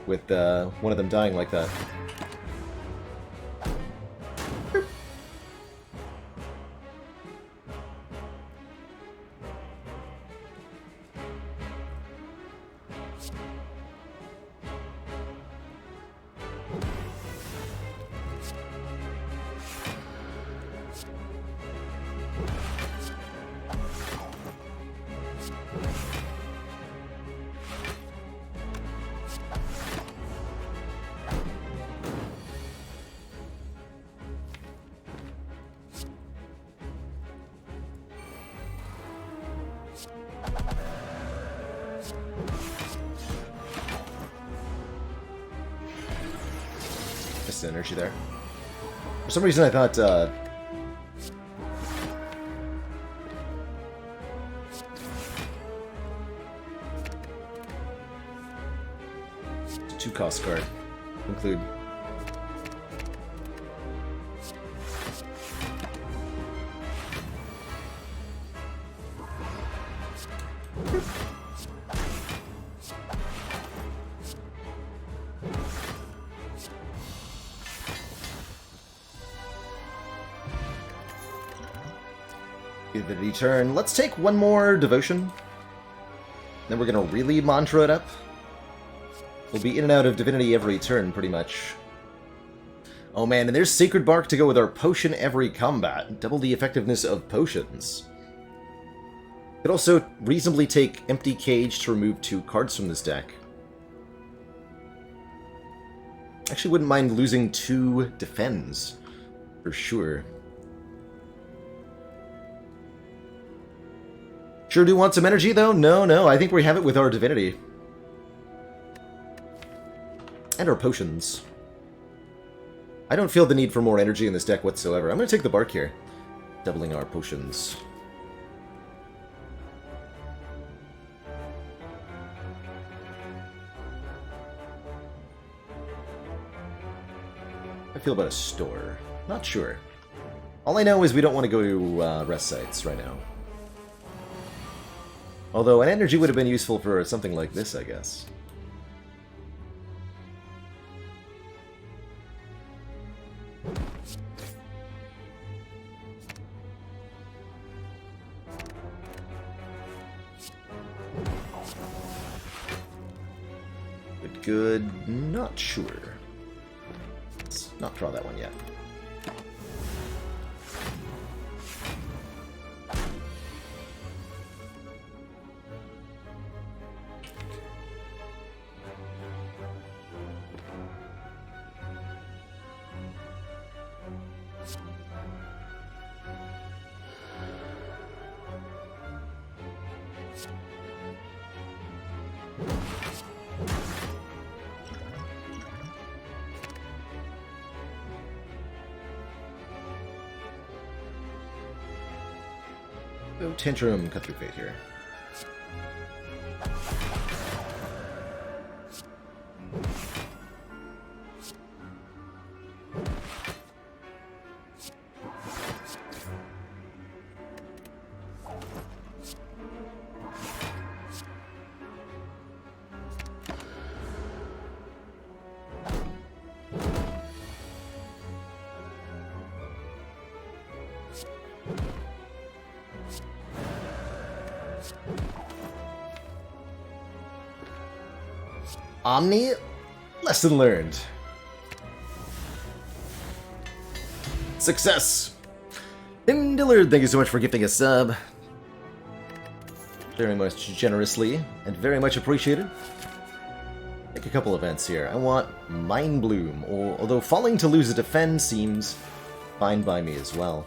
with one of them dying like that. Missed energy there. For some reason I thought, two cost card include. Divinity turn. Let's take one more devotion. Then we're gonna really mantra it up. We'll be in and out of divinity every turn, pretty much. Oh man, and there's Sacred Bark to go with our potion every combat. Double the effectiveness of potions. Could also reasonably take Empty Cage to remove 2 cards from this deck. Actually wouldn't mind losing 2 defends, for sure. Sure do want some energy, though? No, I think we have it with our divinity. And our potions. I don't feel the need for more energy in this deck whatsoever. I'm going to take the Bark here. Doubling our potions. I feel about a store. Not sure. All I know is we don't want to go to rest sites right now. Although an energy would have been useful for something like this, I guess. Good, not sure. Let's not draw that one yet. Oh, Tantrum, cut through fate here. Omni, lesson learned. Success! Tim Dillard, thank you so much for gifting a sub. Very much generously, and very much appreciated. Take a couple events here. I want Mind Bloom, although falling to lose a defend seems fine by me as well.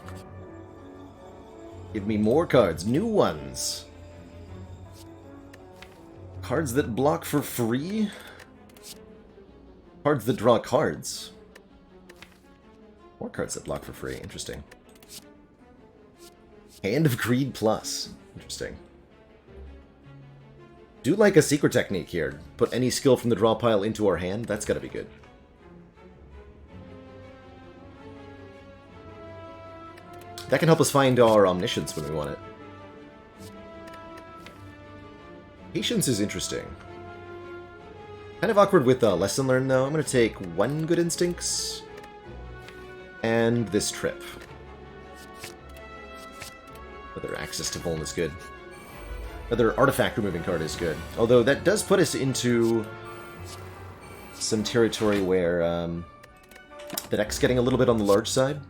Give me more cards. New ones. Cards that block for free? Cards that draw cards. More cards that block for free. Interesting. Hand of Greed Plus. Interesting. Do like a secret technique here. Put any skill from the draw pile into our hand. That's gotta be good. That can help us find our Omniscience when we want it. Patience is interesting. Kind of awkward with Lesson Learned, though. I'm going to take 1 Good Instincts and this trip. Other access to Vuln is good. Other artifact removing card is good. Although that does put us into some territory where the deck's getting a little bit on the large side.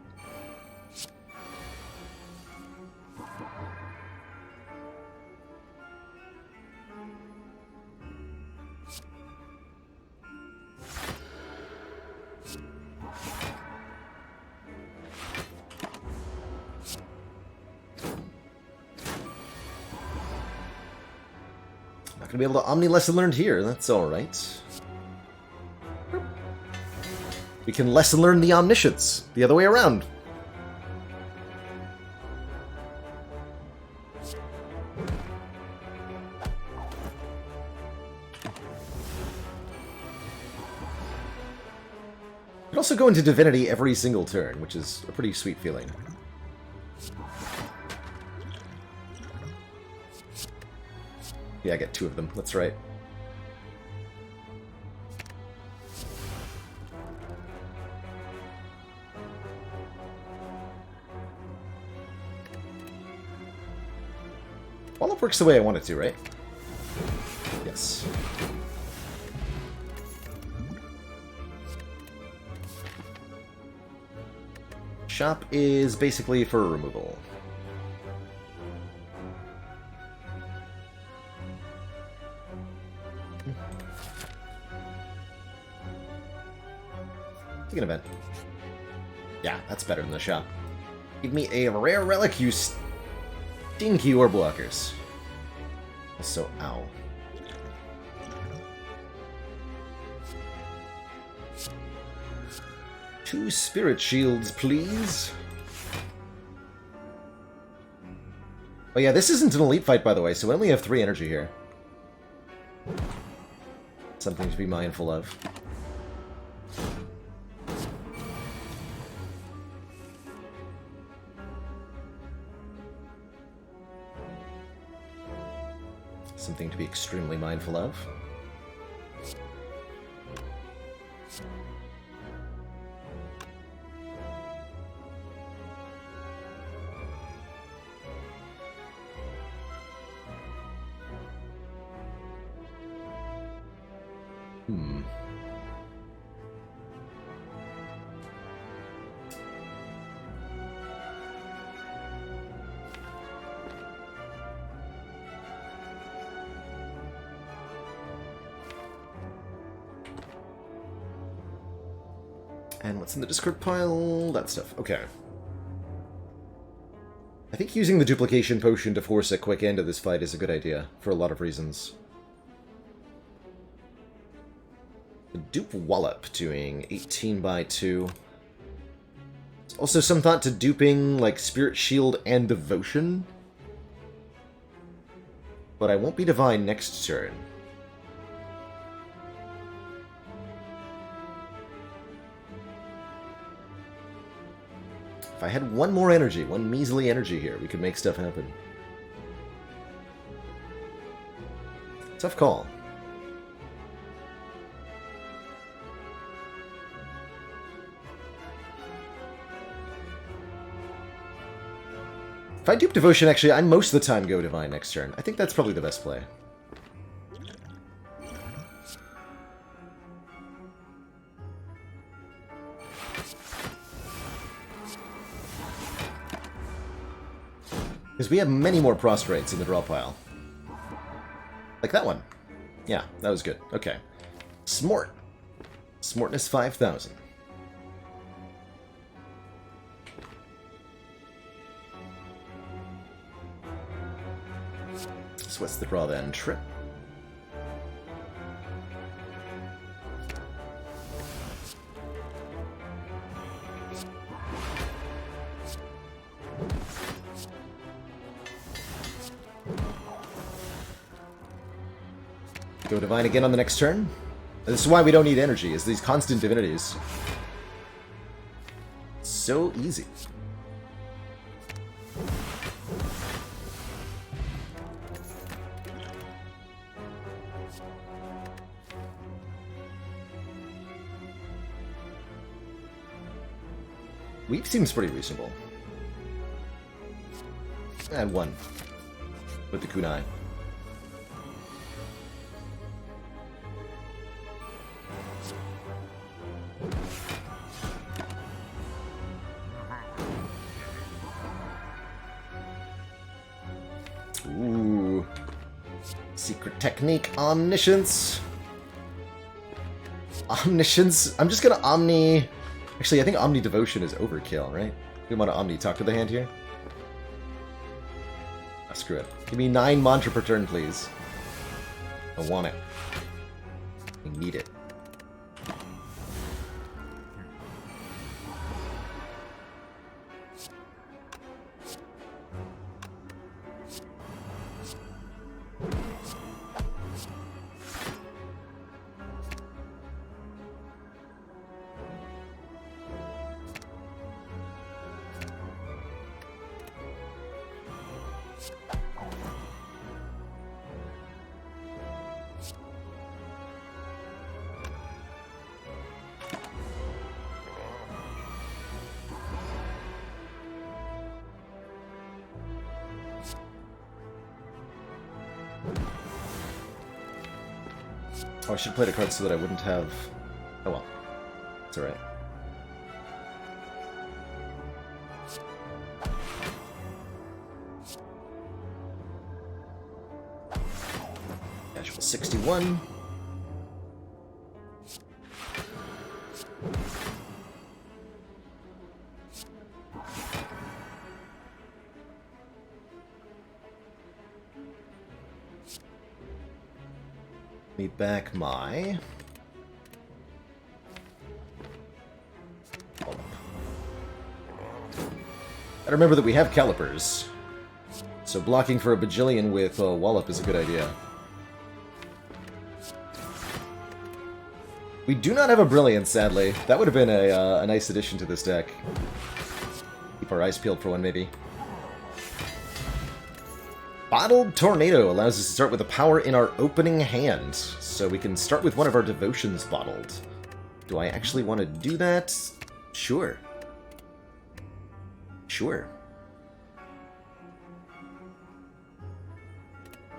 Gonna be able to Omni Lesson Learned here, that's alright. We can Lesson Learn the Omniscience, the other way around. Could also go into Divinity every single turn, which is a pretty sweet feeling. Yeah, I get 2 of them. That's right. Wallop works the way I want it to, right? Yes. Shop is basically for removal. Take an event. Yeah, that's better than the shop. Give me a rare relic, you stinky orb blockers. Also, ow. Two spirit shields, please. Oh yeah, this isn't an elite fight, by the way, so we only have 3 energy here. Something to be mindful of. Something to be extremely mindful of. And what's in the discard pile? That stuff. Okay. I think using the duplication potion to force a quick end of this fight is a good idea, for a lot of reasons. The dupe Wallop doing 18 by 2. There's also some thought to duping, like, Spirit Shield and Devotion. But I won't be Divine next turn. If I had 1 more energy, 1 measly energy here, we could make stuff happen. Tough call. If I dupe Devotion, actually, I most of the time go Divine next turn. I think that's probably the best play. Because we have many more prostrates in the draw pile. Like that one. Yeah, that was good. Okay. Smort. Smartness 5,000. So what's the draw then? Trip. Go Divine again on the next turn. This is why we don't need energy, is these constant divinities. So easy. Weak seems pretty reasonable. And one with the kunai. Ooh. Secret technique, omniscience. Omniscience. I'm just gonna Omni... Actually, I think Omni Devotion is overkill, right? We want to Omni talk to the hand here? Oh, screw it. Give me 9 mantra per turn, please. I want it. I need it. Oh, I should play the card so that I wouldn't have... Oh well. It's alright. Casual 61. Me back my... Hold up. I remember that we have calipers, so blocking for a bajillion with Wallop is a good idea. We do not have a Brilliant, sadly. That would have been a nice addition to this deck. Keep our eyes peeled for one, maybe. Bottled Tornado allows us to start with a power in our opening hand, so we can start with one of our devotions bottled. Do I actually want to do that? Sure. Sure.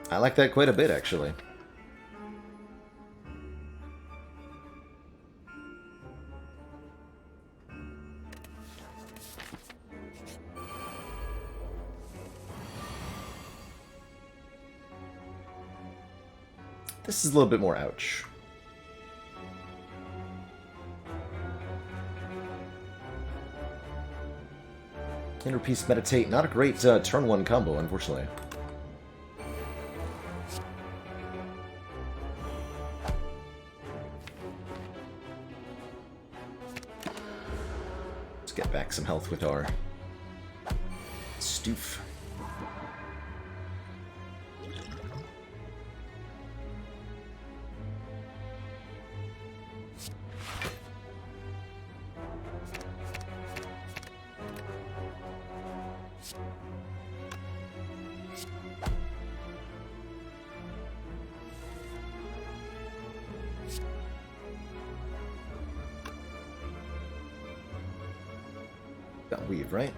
I like that quite a bit, actually. This is a little bit more ouch. Inner Peace Meditate, not a great turn 1 combo, unfortunately. Let's get back some health with our Stoof. Got weave, right?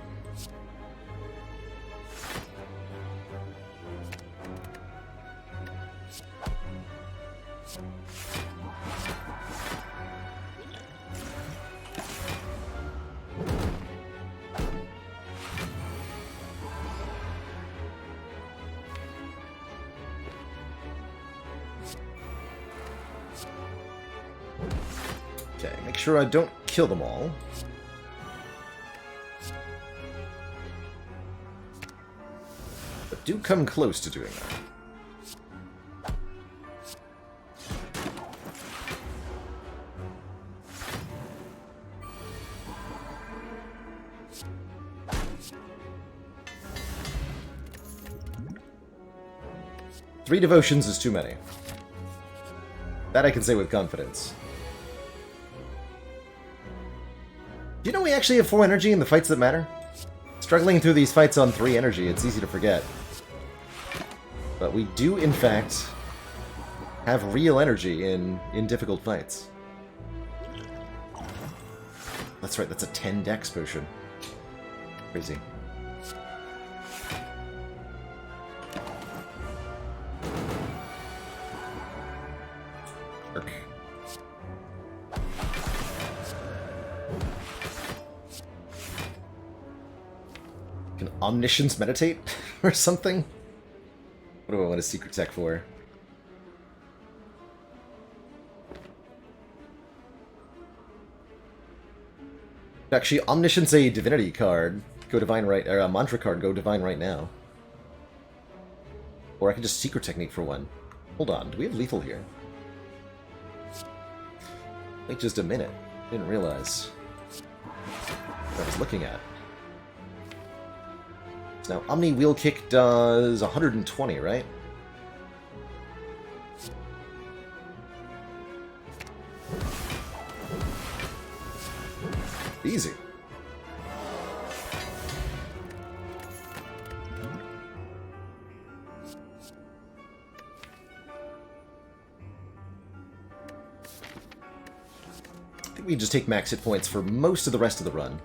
Okay, make sure I don't kill them all. But do come close to doing that. 3 devotions is too many. That I can say with confidence. Do you know we actually have 4 energy in the fights that matter? Struggling through these fights on 3 energy, it's easy to forget. But we do, in fact, have real energy in difficult fights. That's right, that's a 10 dex potion. Crazy. Arc. Can omniscience meditate or something? What do I want a secret tech for? Actually, omniscience a divinity card. Go divine right, or a mantra card. Go divine right now. Or I could just secret technique for one. Hold on, do we have lethal here? Wait just a minute. Didn't realize what I was looking at. So now, Omni Wheel Kick does 120, right? Easy. I think we can just take max hit points for most of the rest of the run.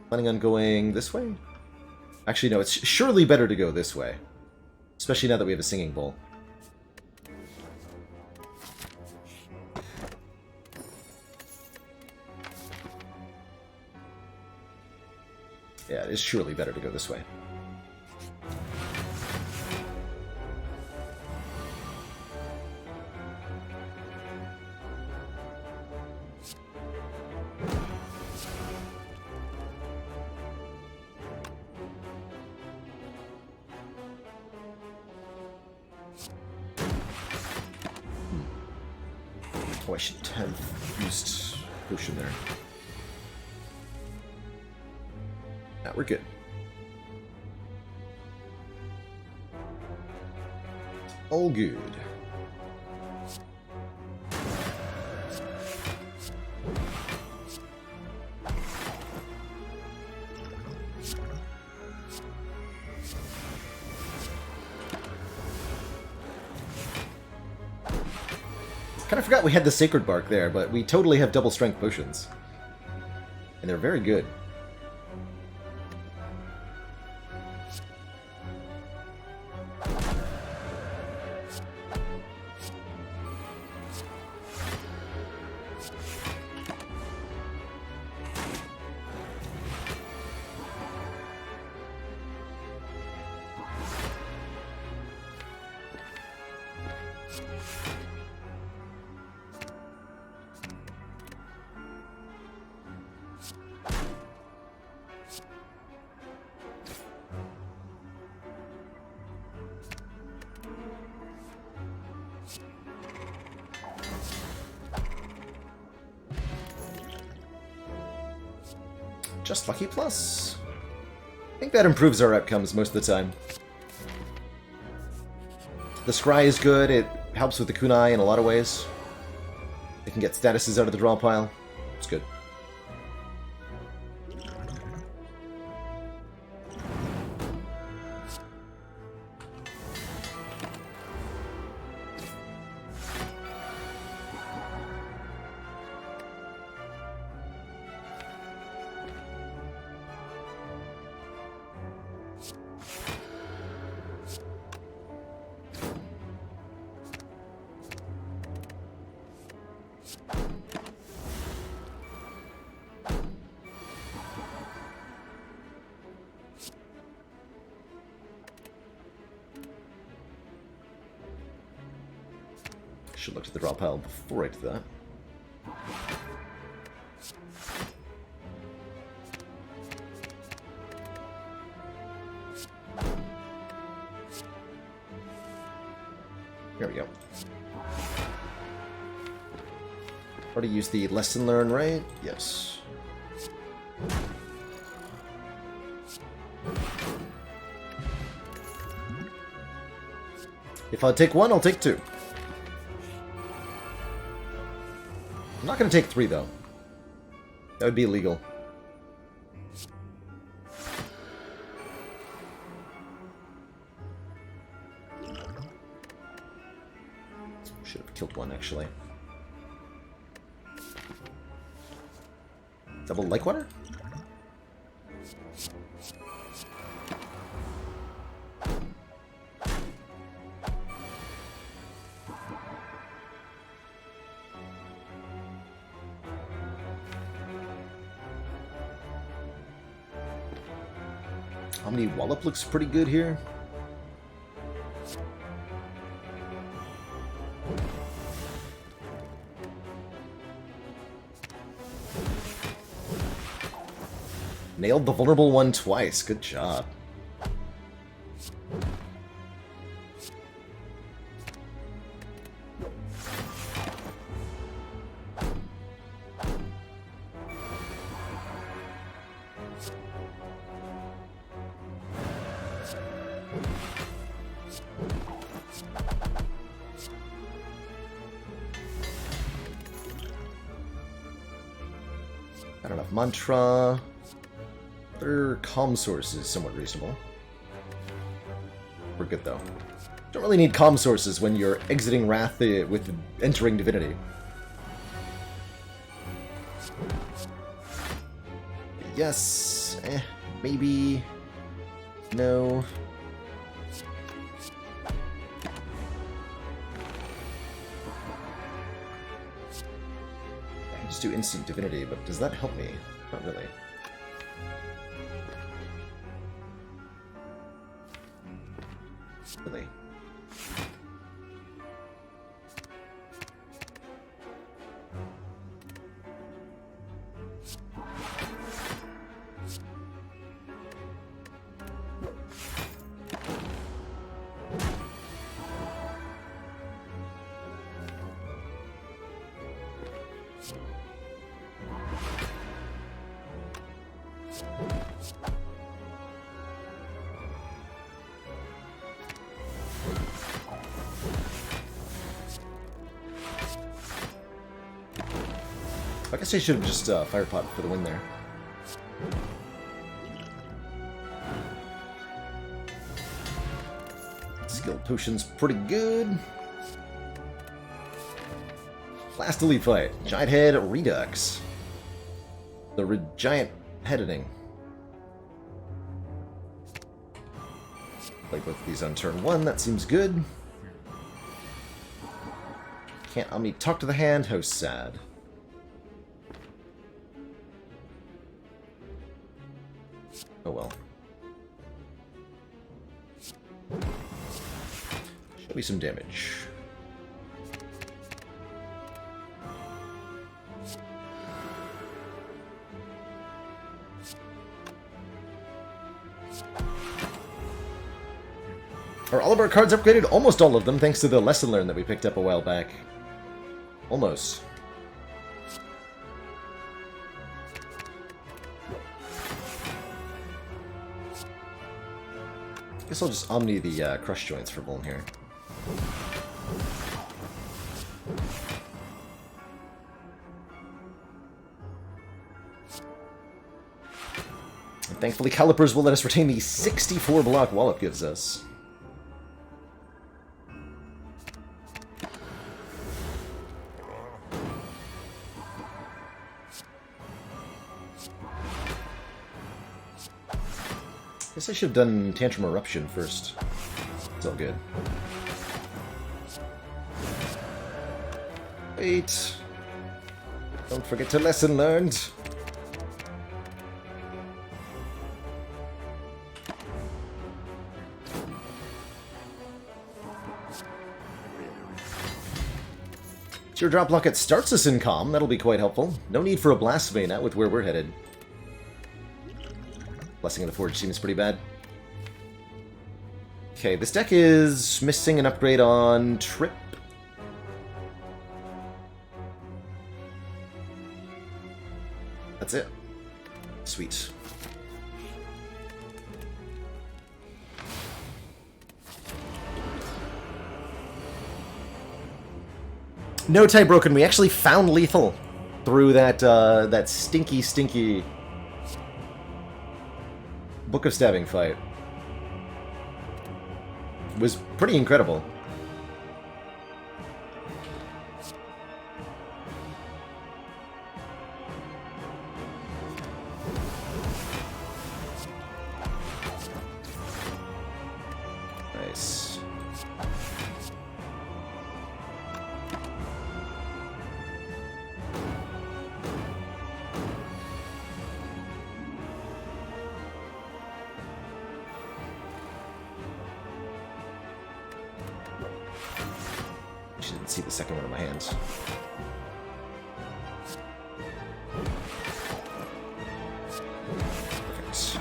Planning on going this way? Actually, no, it's surely better to go this way. Especially now that we have a singing bowl. Yeah, it is surely better to go this way. Oh, I should have used potion there. Now we're good. All good. Kind of forgot we had the Sacred Bark there, but we totally have double strength potions. And they're very good. Just Lucky Plus. I think that improves our outcomes most of the time. The Scry is good, it helps with the Kunai in a lot of ways. It can get statuses out of the draw pile. It's good. Should look at the draw pile before I do that. There we go. Already used the lesson learned, right? Yes. If I take one, I'll take two. I'm not going to take three, though. That would be illegal. Should have killed one, actually. Double lake water? Omni Wallop looks pretty good here. Nailed the vulnerable one twice. Good job. Not enough mantra. Their comm source is somewhat reasonable. We're good, though. Don't really need comm sources when you're exiting Wrath with entering Divinity. Yes. Maybe. No. I can just do instant Divinity, but does that help me? Not really. Really. I guess I should have just fire pot for the win there. Skill potion's pretty good. Last elite fight. Giant head redux. The giant head editing. Play both of these on turn 1, that seems good. Can't Omni talk to the hand, how sad. Oh well. Show me some damage. Are all of our cards upgraded? Almost all of them, thanks to the lesson learned that we picked up a while back. Almost. Guess I'll just Omni the crush joints for Vuln here. And thankfully, Calipers will let us retain the 64 block Wallop gives us. Guess I should have done Tantrum Eruption first. It's all good. Wait. Don't forget to lesson learned. Teardrop Locket starts us in calm. That'll be quite helpful. No need for a Blasphemy now with where we're headed. Blessing of the Forge seems pretty bad. Okay, this deck is missing an upgrade on Trip. That's it. Sweet. No tie broken. We actually found lethal through that that stinky Book of Stabbing fight. It was pretty incredible. Nice. She didn't see the second one in my hands. Perfect.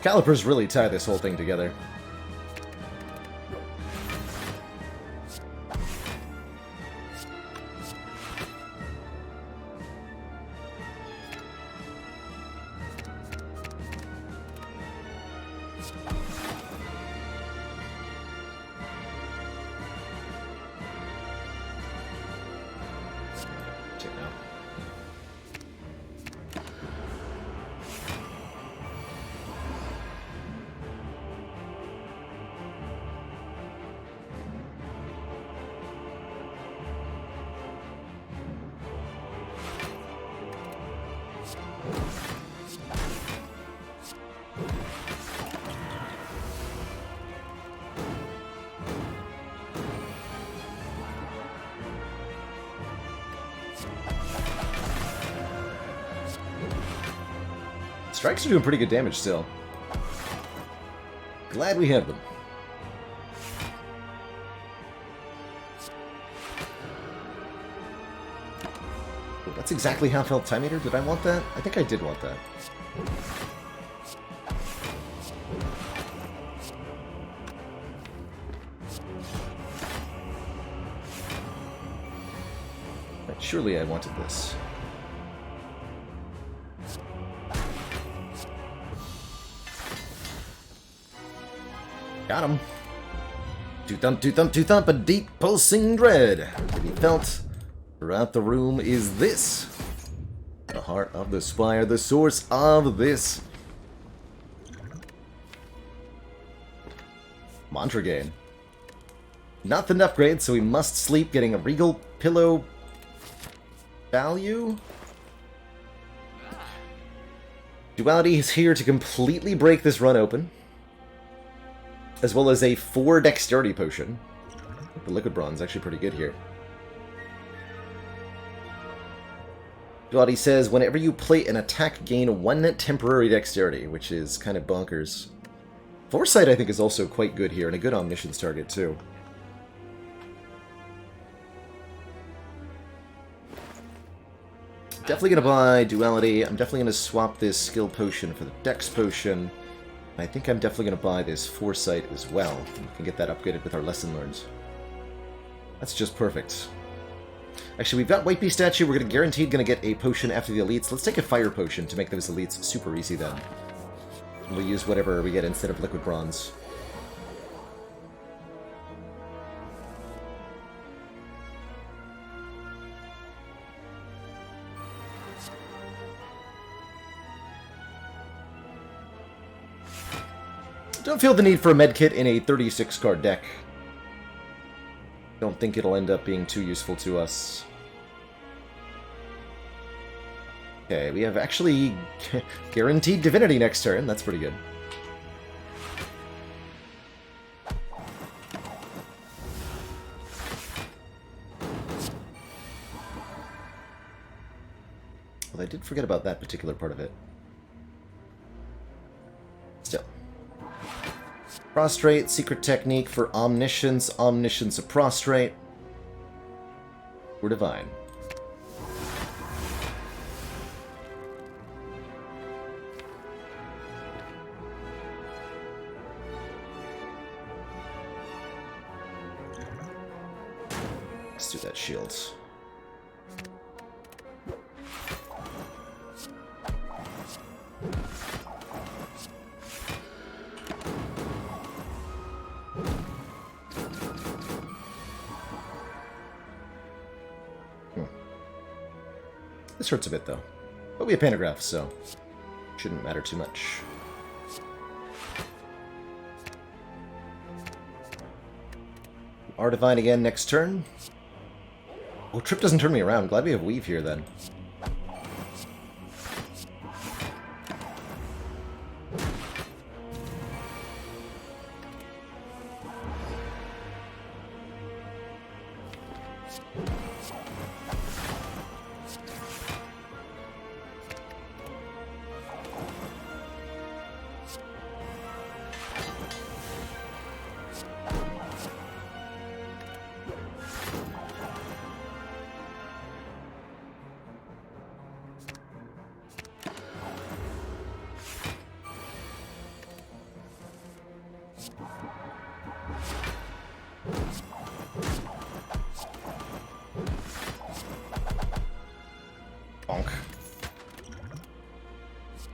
Calipers really tie this whole thing together. Check it out. Strikes are doing pretty good damage still. Glad we have them. Oh, that's exactly half health time meter. Did I want that? I think I did want that. Right, surely I wanted this. Got him. Two thump, a deep pulsing dread to be felt throughout the room is this. The heart of the Spire, the source of this. Mantra gain. Not the upgrade, so we must sleep, getting a regal pillow value. Duality is here to completely break this run open, as well as a 4 dexterity potion. The liquid bronze is actually pretty good here. Duality says, whenever you play an attack, gain 1 temporary dexterity, which is kind of bonkers. Foresight, I think, is also quite good here, and a good omniscience target, too. Definitely going to buy Duality. I'm definitely going to swap this skill potion for the dex potion. I think I'm definitely going to buy this Foresight as well. We can get that upgraded with our lesson learned. That's just perfect. Actually, we've got White Beast Statue. We're guaranteed going to get a potion after the elites. Let's take a fire potion to make those elites super easy then. And we'll use whatever we get instead of liquid bronze. Don't feel the need for a medkit in a 36-card deck. Don't think it'll end up being too useful to us. Okay, we have actually guaranteed divinity next turn. That's pretty good. Well, I did forget about that particular part of it. Still. Prostrate, secret technique for omniscience, omniscience of prostrate. We're divine. Let's do that shield. This hurts a bit, though. But we have pantograph, so shouldn't matter too much. Art Divine again next turn. Oh, Trip doesn't turn me around. Glad we have Weave here, then.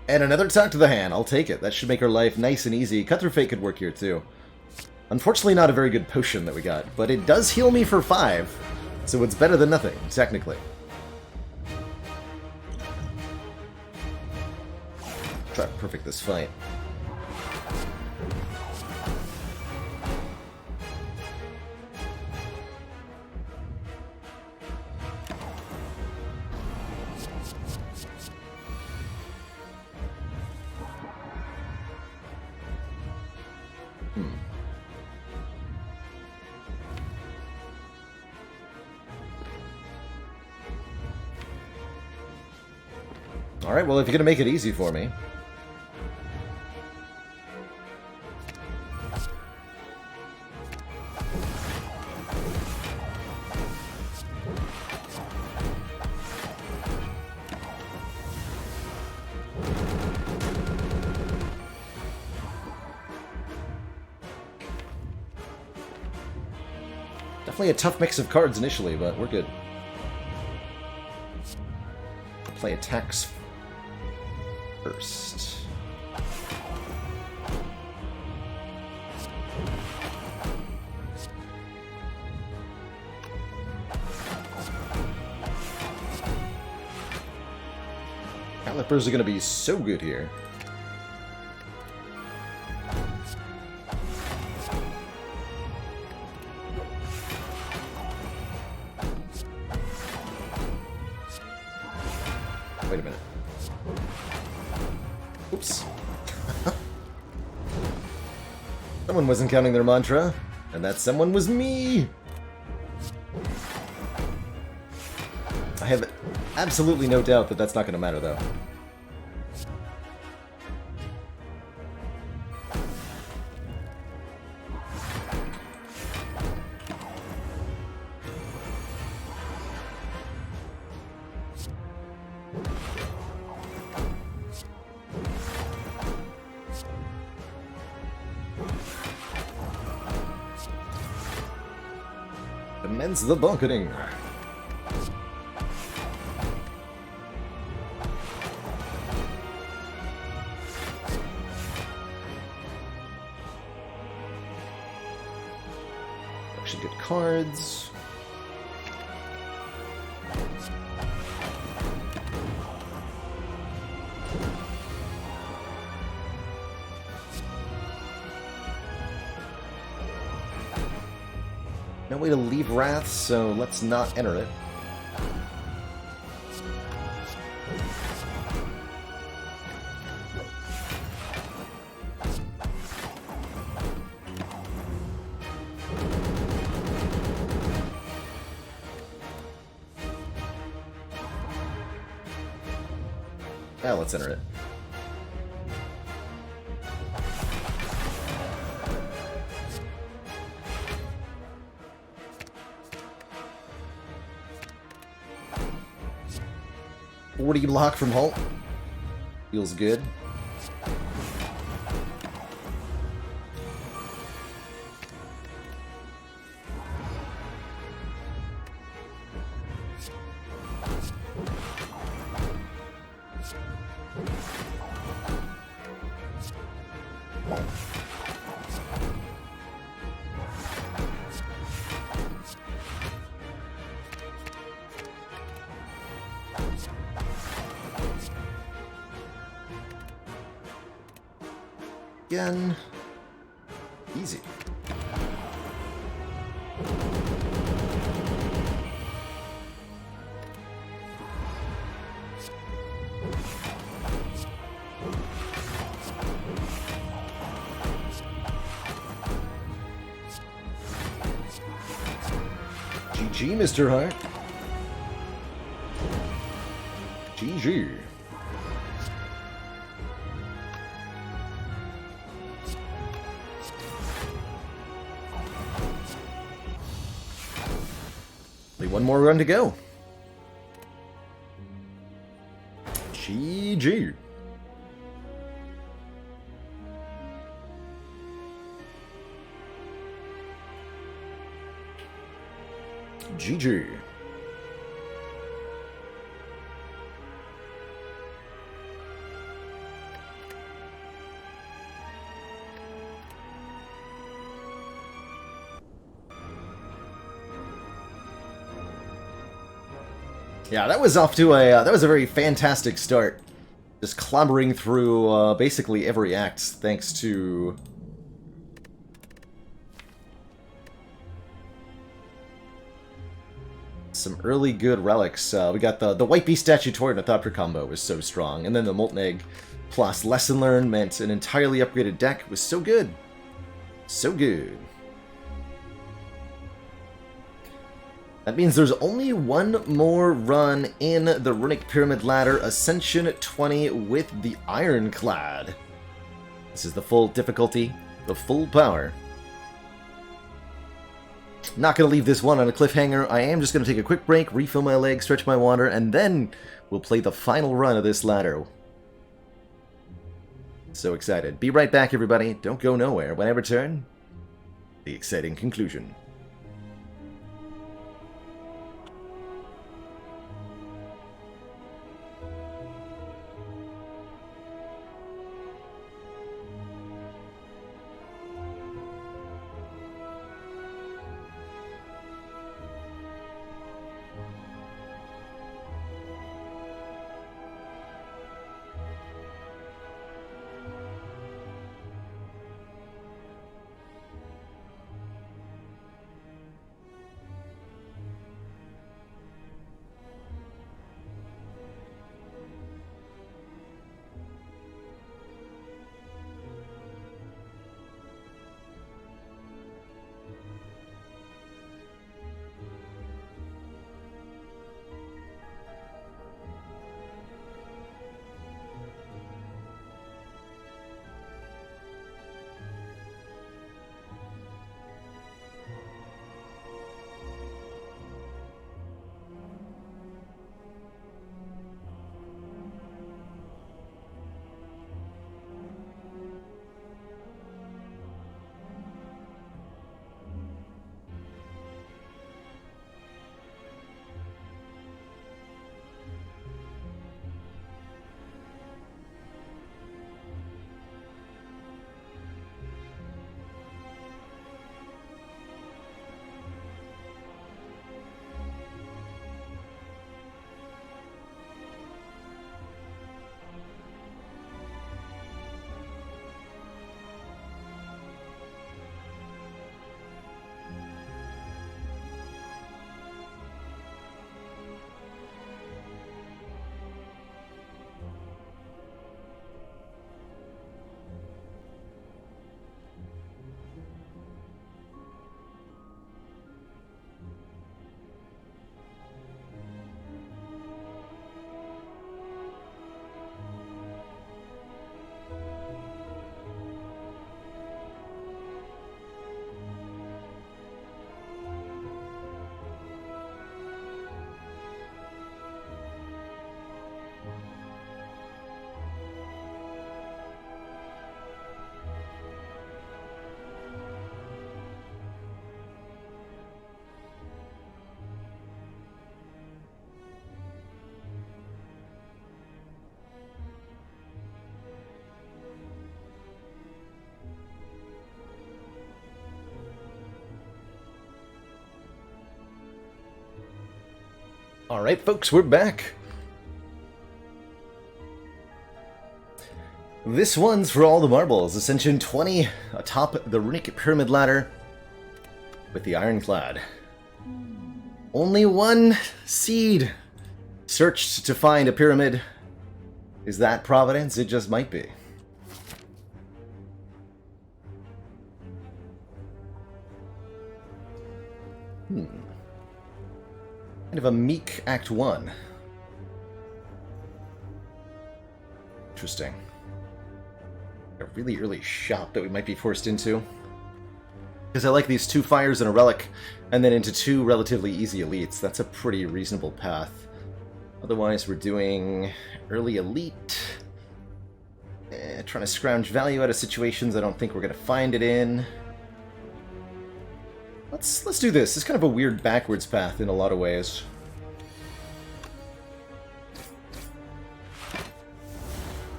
And another attack to the hand. I'll take it. That should make our life nice and easy. Cut Through Fate could work here, too. Unfortunately, not a very good potion that we got, but it does heal me for 5, so it's better than nothing, technically. Try to perfect this fight. Alright, well, if you're going to make it easy for me. Definitely a tough mix of cards initially, but we're good. Play attacks first. Calipers are going to be so good here. Wait a minute. Oops. Someone wasn't counting their mantra, and that someone was me! I have absolutely no doubt that that's not going to matter, though. Commence the bucketing. Actually, good cards. No way to leave Wrath, so let's not enter it. Yeah, let's enter it. Forty block from Halt. Feels good. again. Easy. GG, Mr. Hart. GG. Only one more run to go. GG. GG. Yeah, that was off to a that was a very fantastic start. Just clambering through basically every act, thanks to some early good relics. We got the White Beast Statutory and Orthopter combo was so strong, and then the Molten Egg plus Lesson Learned meant an entirely upgraded deck. It was so good. So good. That means there's only one more run in the Runic Pyramid Ladder, Ascension 20 with the Ironclad. This is the full difficulty, the full power. Not going to leave this one on a cliffhanger. I am just going to take a quick break, refill my legs, stretch my water, and then we'll play the final run of this ladder. So excited. Be right back, everybody. Don't go nowhere. When I return, the exciting conclusion. Alright, folks, we're back. This one's for all the marbles. Ascension 20 atop the runic pyramid ladder with the ironclad. Only one seed searched to find a pyramid. Is that Providence? It just might be. Kind of a meek Act 1. Interesting. A really early shop that we might be forced into. Because I like these 2 fires and a relic, and then into 2 relatively easy elites. That's a pretty reasonable path. Otherwise, we're doing early elite. Trying to scrounge value out of situations I don't think we're going to find it in. Let's do this. It's kind of a weird backwards path in a lot of ways.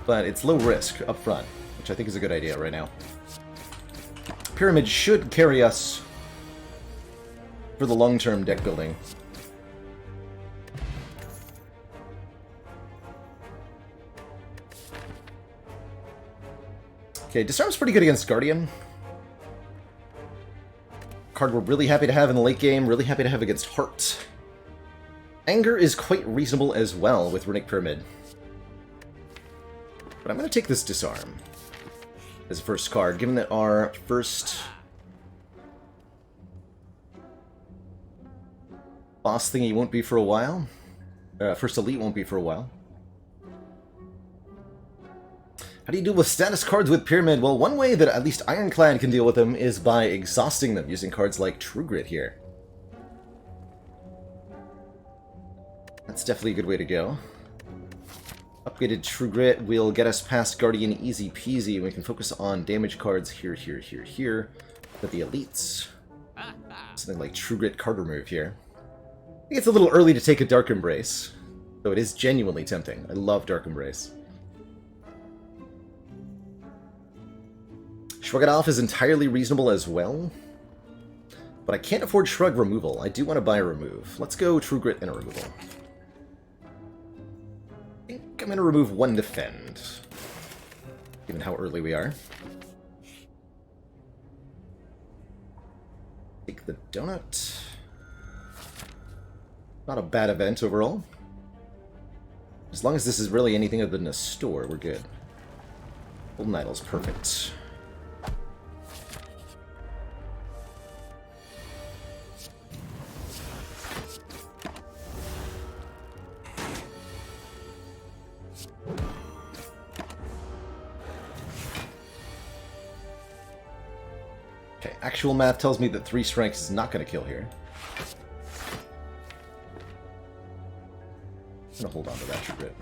But it's low risk up front, which I think is a good idea right now. Pyramid should carry us for the long-term deck building. Okay, Disarm's pretty good against Guardian. Card we're really happy to have in the late game, really happy to have against Heart. Anger is quite reasonable as well with Runic Pyramid. But I'm going to take this Disarm as a first card, given that our first boss thingy won't be for a while. First elite won't be for a while. How do you deal with status cards with Pyramid? Well, one way that at least Ironclad can deal with them is by exhausting them using cards like True Grit here. That's definitely a good way to go. Upgraded True Grit will get us past Guardian easy peasy, and we can focus on damage cards here, here, here, here. With the elites. Something like True Grit card remove here. I think it's a little early to take a Dark Embrace, though it is genuinely tempting. I love Dark Embrace. Shrug It Off is entirely reasonable as well, but I can't afford Shrug removal. I do want to buy a remove. Let's go True Grit and a removal. I think I'm going to remove 1 defend, given how early we are. Take the donut. Not a bad event overall. As long as this is really anything other than a store, we're good. Golden Idol's perfect. Okay, actual math tells me that 3 strengths is not going to kill here. I'm going to hold on to that True Grit.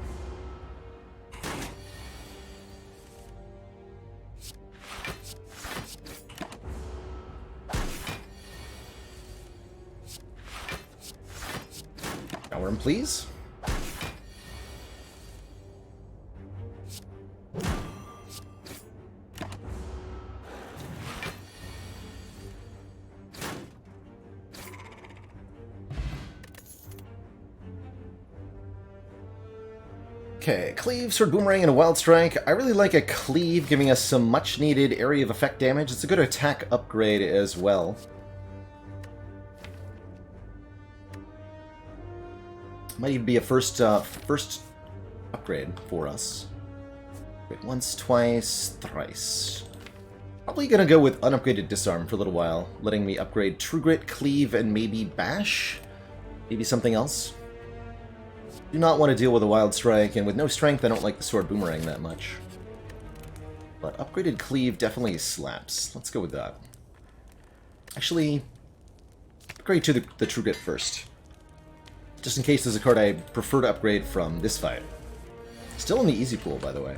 Power him, please. Okay, Cleave, Sword Boomerang, and a Wild Strike. I really like a Cleave, giving us some much-needed area of effect damage. It's a good attack upgrade as well. Might even be a first upgrade for us. Wait, once, twice, thrice. Probably gonna go with unupgraded Disarm for a little while, letting me upgrade True Grit, Cleave, and maybe Bash? Maybe something else? Do not want to deal with a Wild Strike, and with no strength, I don't like the Sword Boomerang that much. But upgraded Cleave definitely slaps. Let's go with that. Actually, upgrade to the True Grit first. Just in case there's a card I prefer to upgrade from this fight. Still in the easy pool, by the way.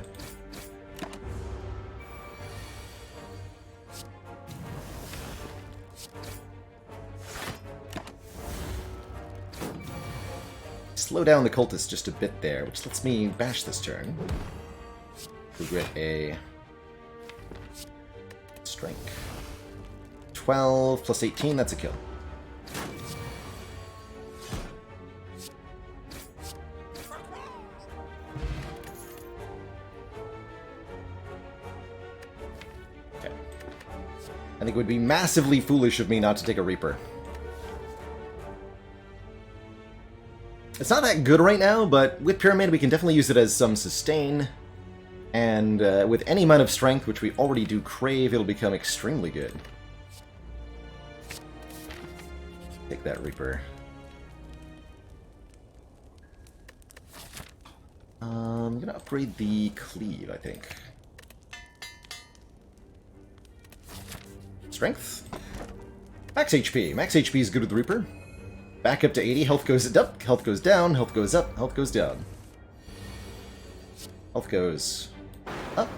Slow down the cultist just a bit there, which lets me bash this turn. True Grit a strength. 12 plus 18, that's a kill. I think it would be massively foolish of me not to take a Reaper. It's not that good right now, but with Pyramid we can definitely use it as some sustain. And with any amount of strength, which we already do crave, it'll become extremely good. Take that Reaper. I'm gonna upgrade the Cleave, I think. Strength. Max HP. Max HP is good with the Reaper. Back up to 80. Health goes up, health goes down, health goes up, health goes down. Health goes up.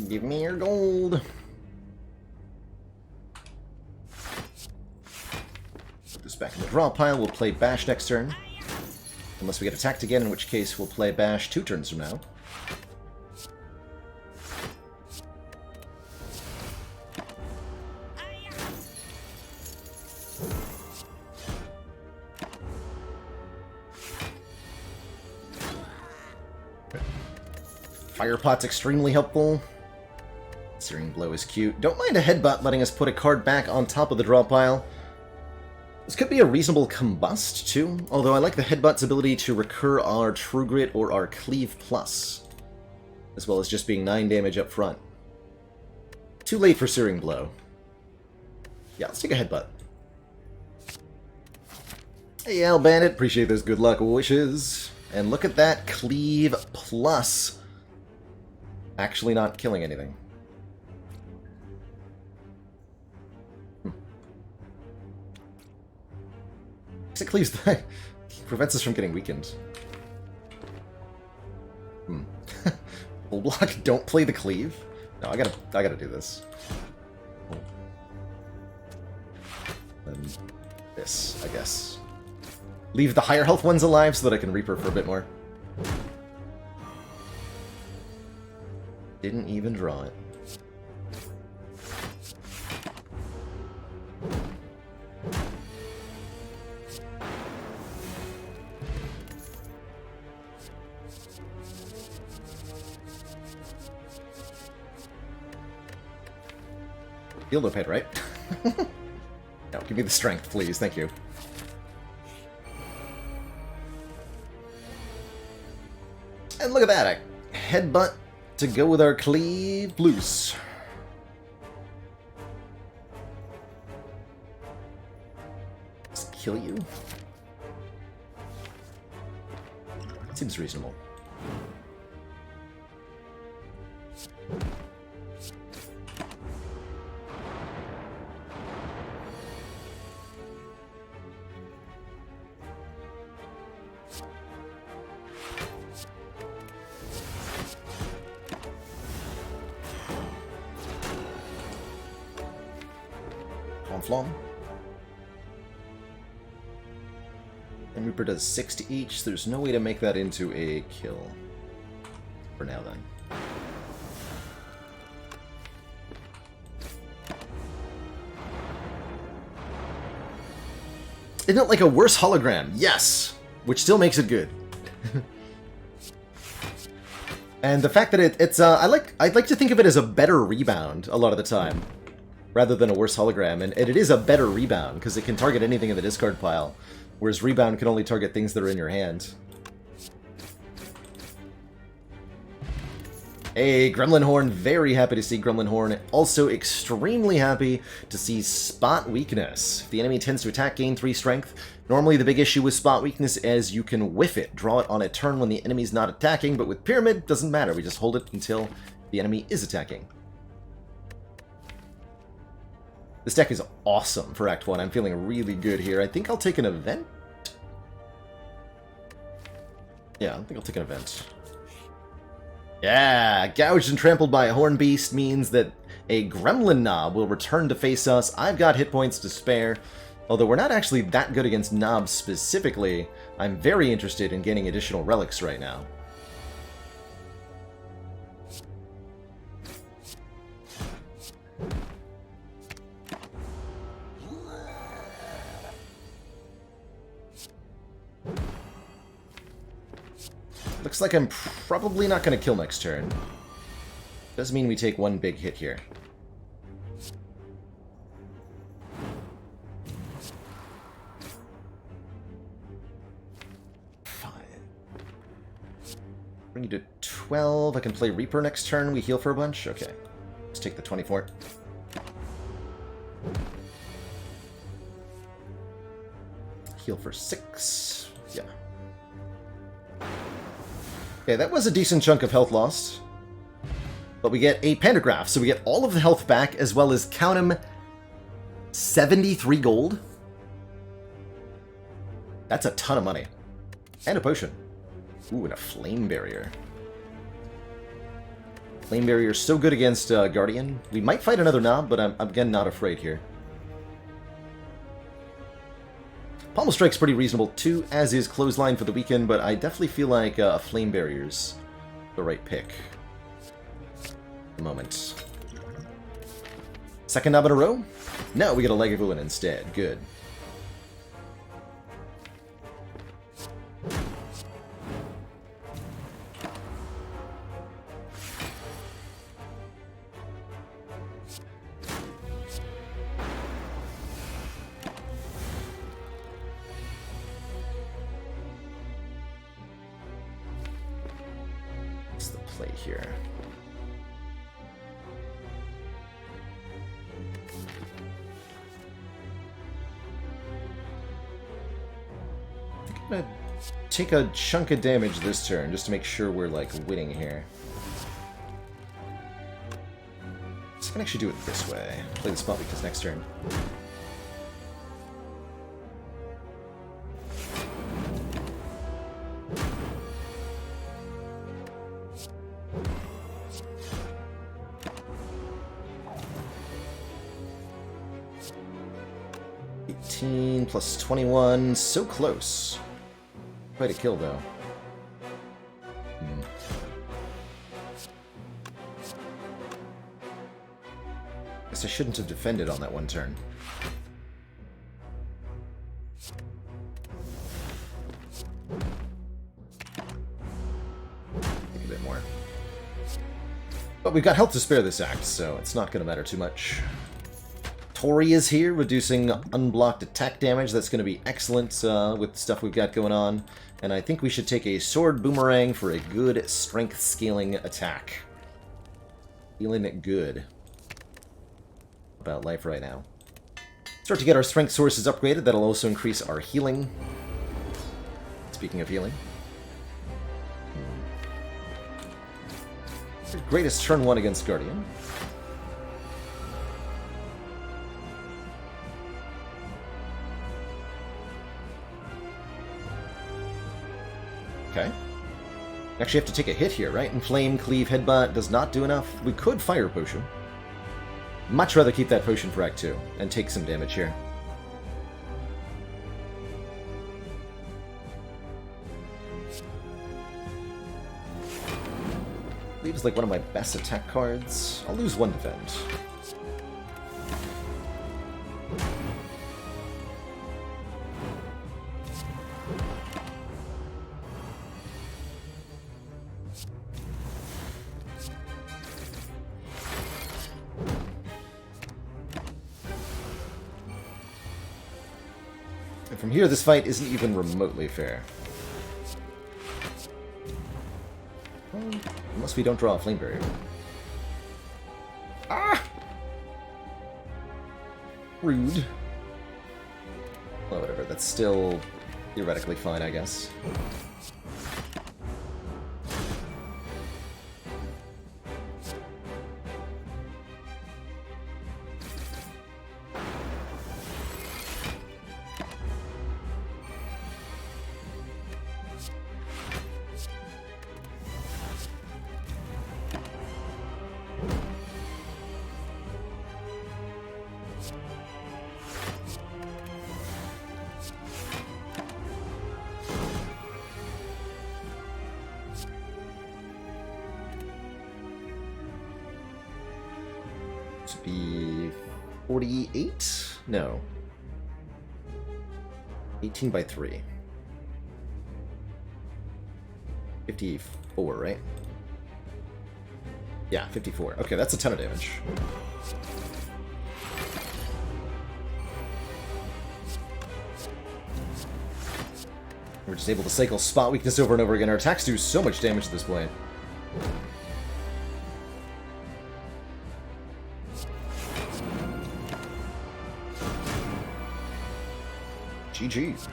Give me your gold. Put this back in the draw pile. We'll play Bash next turn. Unless we get attacked again, in which case we'll play Bash 2 turns from now. Fire Pot's extremely helpful. Searing Blow is cute. Don't mind a Headbutt letting us put a card back on top of the draw pile. This could be a reasonable Combust, too, although I like the Headbutt's ability to recur our True Grit or our Cleave Plus, as well as just being 9 damage up front. Too late for Searing Blow. Yeah, let's take a Headbutt. Hey, Al Bandit, appreciate those good luck wishes. And look at that Cleave Plus. Actually not killing anything. It cleaves the prevents us from getting weakened. Full block, don't play the cleave. No, I gotta do this. Then this, I guess. Leave the higher health ones alive so that I can Reaper for a bit more. Didn't even draw it. Field of Head, right? No, give me the strength, please. Thank you. And look at that, a Headbutt to go with our Cleave Loose. Let's kill you. Seems reasonable. Flom. And Reaper does 6 to each. There's no way to make that into a kill. For now, then. Isn't it like a worse hologram? Yes! Which still makes it good. And the fact that I'd like to think of it as a better rebound a lot of the time, rather than a worse hologram, and it is a better rebound, because it can target anything in the discard pile, whereas rebound can only target things that are in your hand. Hey, Gremlin Horn, very happy to see Gremlin Horn. Also extremely happy to see Spot Weakness. If the enemy tends to attack, gain 3 strength. Normally the big issue with Spot Weakness is you can whiff it, draw it on a turn when the enemy's not attacking, but with Pyramid, doesn't matter, we just hold it until the enemy is attacking. This deck is awesome for Act 1. I'm feeling really good here. I think I'll take an event. Yeah, I think I'll take an event. Yeah! Gouged and trampled by a Horn Beast means that a Gremlin Knob will return to face us. I've got hit points to spare. Although we're not actually that good against Knobs specifically, I'm very interested in getting additional relics right now. Looks like I'm probably not going to kill next turn. Does mean we take one big hit here. Fine. Bring you to 12. I can play Reaper next turn. We heal for a bunch? Okay. Let's take the 24. Heal for 6. Yeah. Okay, that was a decent chunk of health lost. But we get a pantograph, so we get all of the health back, as well as, count 'em, 73 gold. That's a ton of money. And a potion. Ooh, and a flame barrier. Flame barrier is so good against Guardian. We might fight another knob, but I'm again not afraid here. Pommel Strike's pretty reasonable too, as is Clothesline for the weekend, but I definitely feel like Flame Barrier's the right pick. Moment. Second knob in a row? No, we get a Leg of Ruin instead. Good. What's the play here? I'm gonna take a chunk of damage this turn, just to make sure we're, like, winning here. So I can actually do it this way. Play the spot because next turn. Plus 21, so close. Quite a kill, though. Guess I shouldn't have defended on that one turn. Take a bit more. But we've got health to spare this act, so it's not going to matter too much. Tori is here, reducing unblocked attack damage. That's going to be excellent with stuff we've got going on. And I think we should take a Sword Boomerang for a good strength scaling attack. Feeling it good about life right now. Start to get our strength sources upgraded. That'll also increase our healing. Speaking of healing. Greatest turn 1 against Guardian. Okay. Actually have to take a hit here, right? Inflame, Cleave, Headbutt does not do enough. We could Fire Potion. Much rather keep that potion for Act 2 and take some damage here. Cleave is like one of my best attack cards. I'll lose 1 defend. From here, this fight isn't even remotely fair. Well, unless we don't draw a Flame Barrier. Ah! Rude. Well, whatever. That's still theoretically fine, I guess. To be 48? No. 18 by 3. 54, right? Yeah, 54. Okay, that's a ton of damage. We're just able to cycle spot weakness over and over again. Our attacks do so much damage at this point. GG.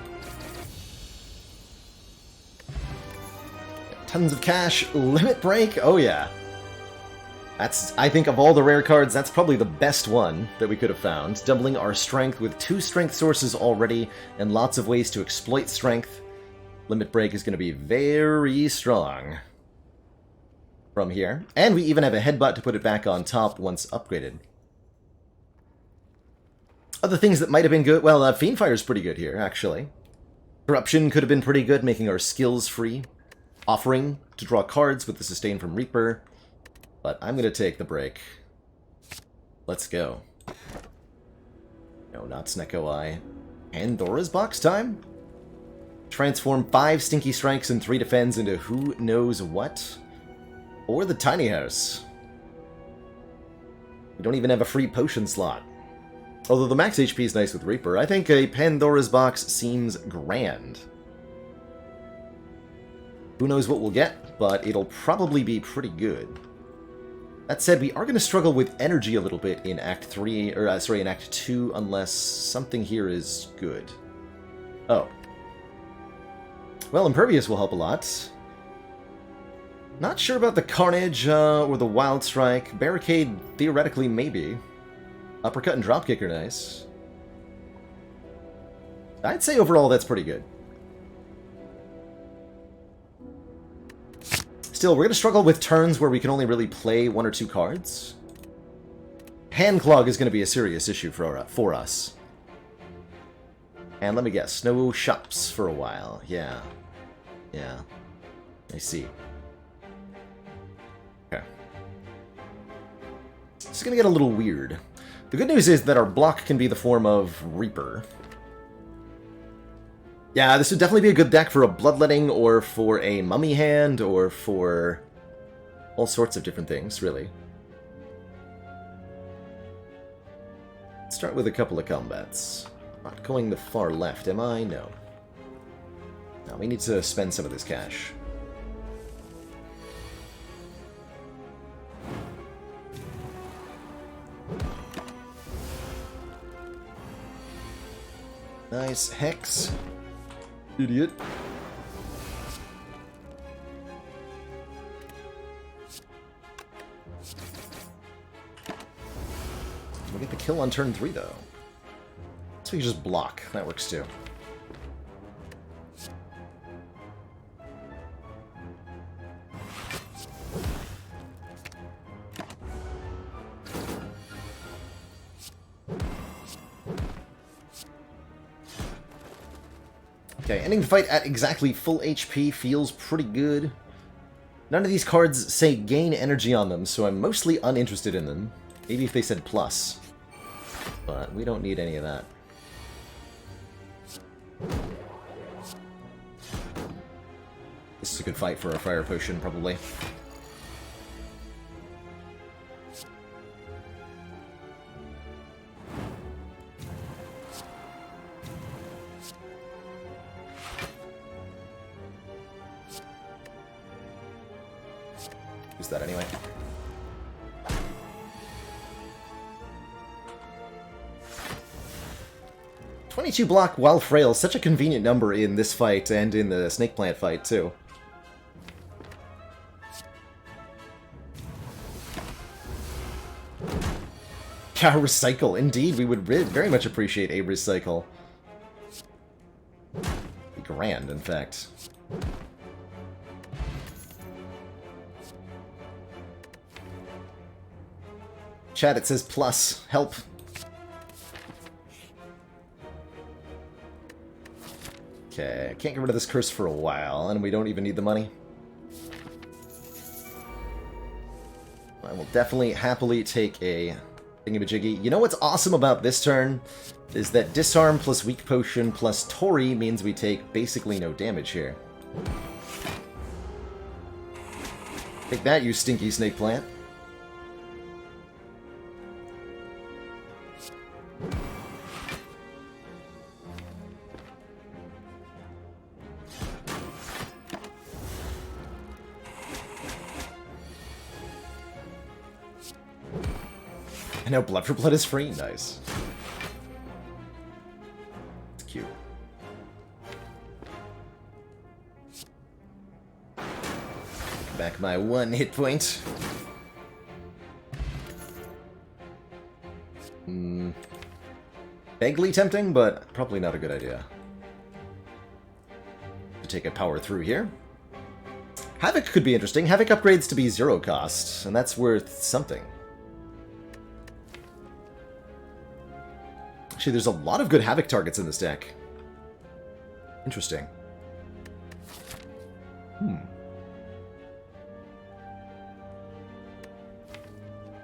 Tons of cash. Limit break? Oh yeah. That's, I think of all the rare cards, that's probably the best one that we could have found. Doubling our strength with 2 strength sources already, and lots of ways to exploit strength. Limit break is going to be very strong from here. And we even have a headbutt to put it back on top once upgraded. Other things that might have been good, well, Fiendfire is pretty good here, actually. Corruption could have been pretty good, making our skills free. Offering to draw cards with the sustain from Reaper. But I'm going to take the break. Let's go. No, not Snecko Eye. Pandora's Box time? Transform 5 Stinky Strikes and 3 Defends into who knows what? Or the Tiny House. We don't even have a free potion slot. Although the max HP is nice with Reaper, I think a Pandora's Box seems grand. Who knows what we'll get, but it'll probably be pretty good. That said, we are going to struggle with energy a little bit in Act 3, or sorry, in Act 2, unless something here is good. Oh. Well, Impervious will help a lot. Not sure about the Carnage or the Wild Strike. Barricade, theoretically, maybe. Uppercut and Dropkick are nice. I'd say overall that's pretty good. Still, we're going to struggle with turns where we can only really play 1 or 2 cards. Handclog is going to be a serious issue for us. And let me guess, no shops for a while. Yeah. Yeah. I see. Okay. It's going to get a little weird. The good news is that our block can be the form of Reaper. Yeah, this would definitely be a good deck for a Bloodletting, or for a Mummy Hand, or for all sorts of different things, really. Let's start with a couple of combats. Not going the far left, am I? No. No, we need to spend some of this cash. Nice Hex. Idiot. We'll get the kill on turn 3, though. So we can just block. That works, too. Okay, ending the fight at exactly full HP feels pretty good. None of these cards say gain energy on them, so I'm mostly uninterested in them. Maybe if they said plus. But we don't need any of that. This is a good fight for a Fire Potion, probably. Use that anyway. "22 block while frail," such a convenient number in this fight and in the Snake Plant fight, too. Yeah, recycle. Indeed, we would very much appreciate a recycle. Be grand, in fact. Chat, it says plus. Help. Okay, can't get rid of this curse for a while, and we don't even need the money. I will definitely happily take a thingamajiggy. You know what's awesome about this turn? Is that Disarm plus Weak Potion plus Tori means we take basically no damage here. Take that, you stinky snake plant. And now Blood for Blood is free. Nice. It's cute. Back my 1 hit point. Vaguely tempting, but probably not a good idea. To take a power through here. Havoc could be interesting. Havoc upgrades to be 0 cost, and that's worth something. Actually, there's a lot of good Havoc targets in this deck. Interesting.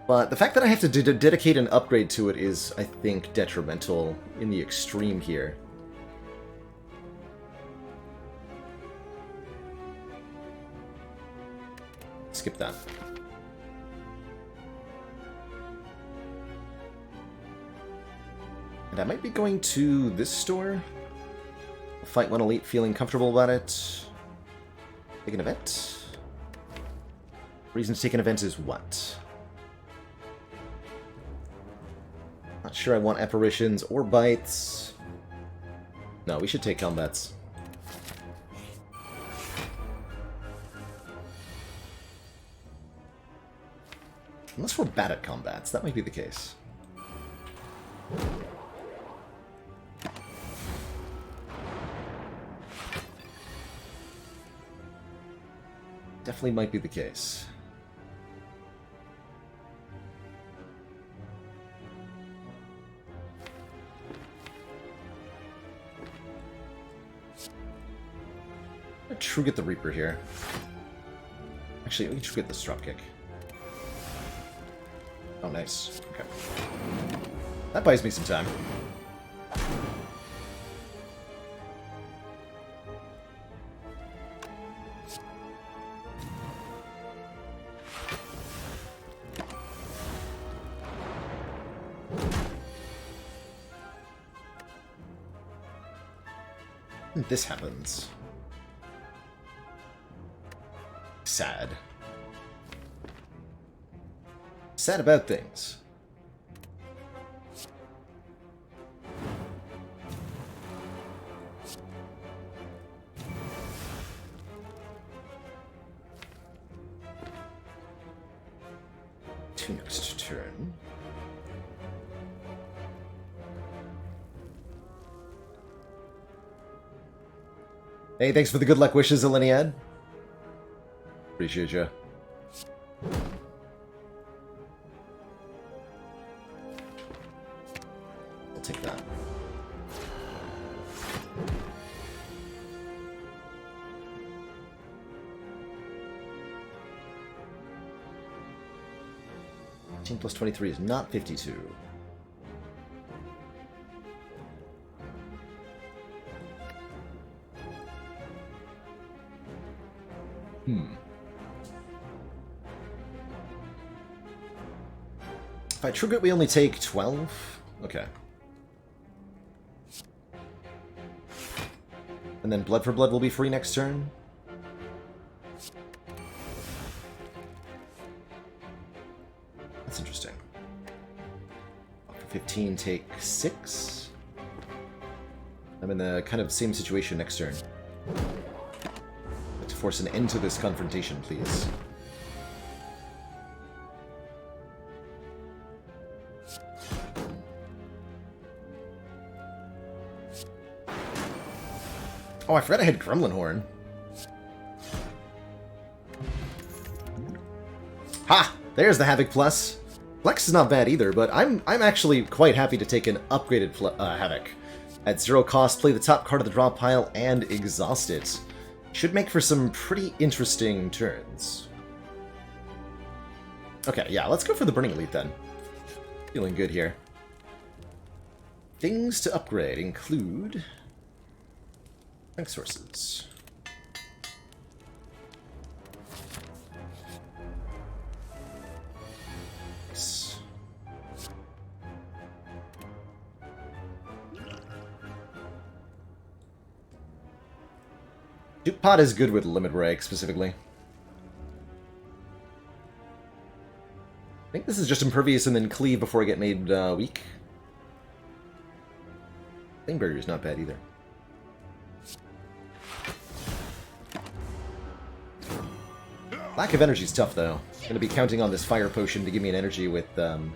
But the fact that I have to dedicate an upgrade to it is, I think, detrimental in the extreme here. Skip that. And I might be going to this store. Fight 1 Elite, feeling comfortable about it. Take an event. Reason to take an event is what? Not sure I want apparitions or bites. No, we should take combats. Unless we're bad at combats, that might be the case. Definitely might be the case. True get the Reaper here. Actually, we should get this dropkick. Oh, nice. Okay. That buys me some time. And this happens. Sad. Sad about things. To next turn. Hey, thanks for the good luck wishes, Eleniad. Appreciate you. I'll take that. Team plus 23 is not 52. If I trigger it, we only take 12? Okay. And then Blood for Blood will be free next turn? That's interesting. 15, take 6? I'm in the kind of same situation next turn. Let's force an end to this confrontation, please. Oh, I forgot I had Gremlin Horn. Ha! There's the Havoc Plus. Flex is not bad either, but I'm actually quite happy to take an upgraded Havoc. At 0 cost, play the top card of the draw pile and exhaust it. Should make for some pretty interesting turns. Okay, yeah, let's go for the Burning Elite then. Feeling good here. Things to upgrade include... Strength sources. Duke Pot is good with Limit Break, specifically. I think this is just Impervious and then Cleave before I get made weak. Flame Barrier is not bad either. Lack of energy is tough, though. I'm going to be counting on this Fire Potion to give me an energy with, thingy.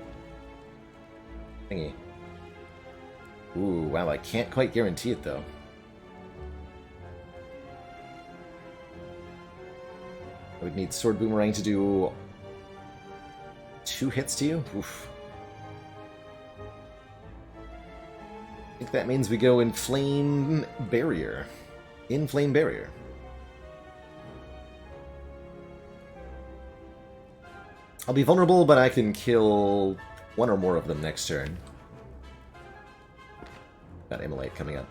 Ooh, wow, I can't quite guarantee it, though. I would need Sword Boomerang to do 2 hits to you? Oof. I think that means we go in Flame Barrier. In Flame Barrier. I'll be vulnerable, but I can kill 1 or more of them next turn. Got Immolate coming up.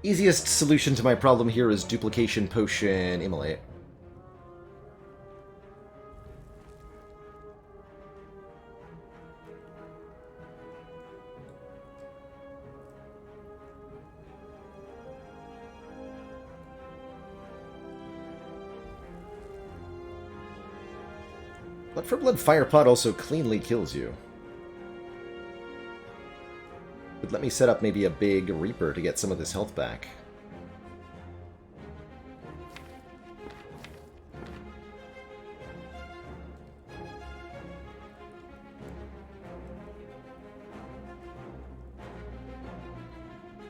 Easiest solution to my problem here is Duplication Potion Immolate. Blood for Blood Fire Pot also cleanly kills you. But let me set up maybe a big Reaper to get some of this health back.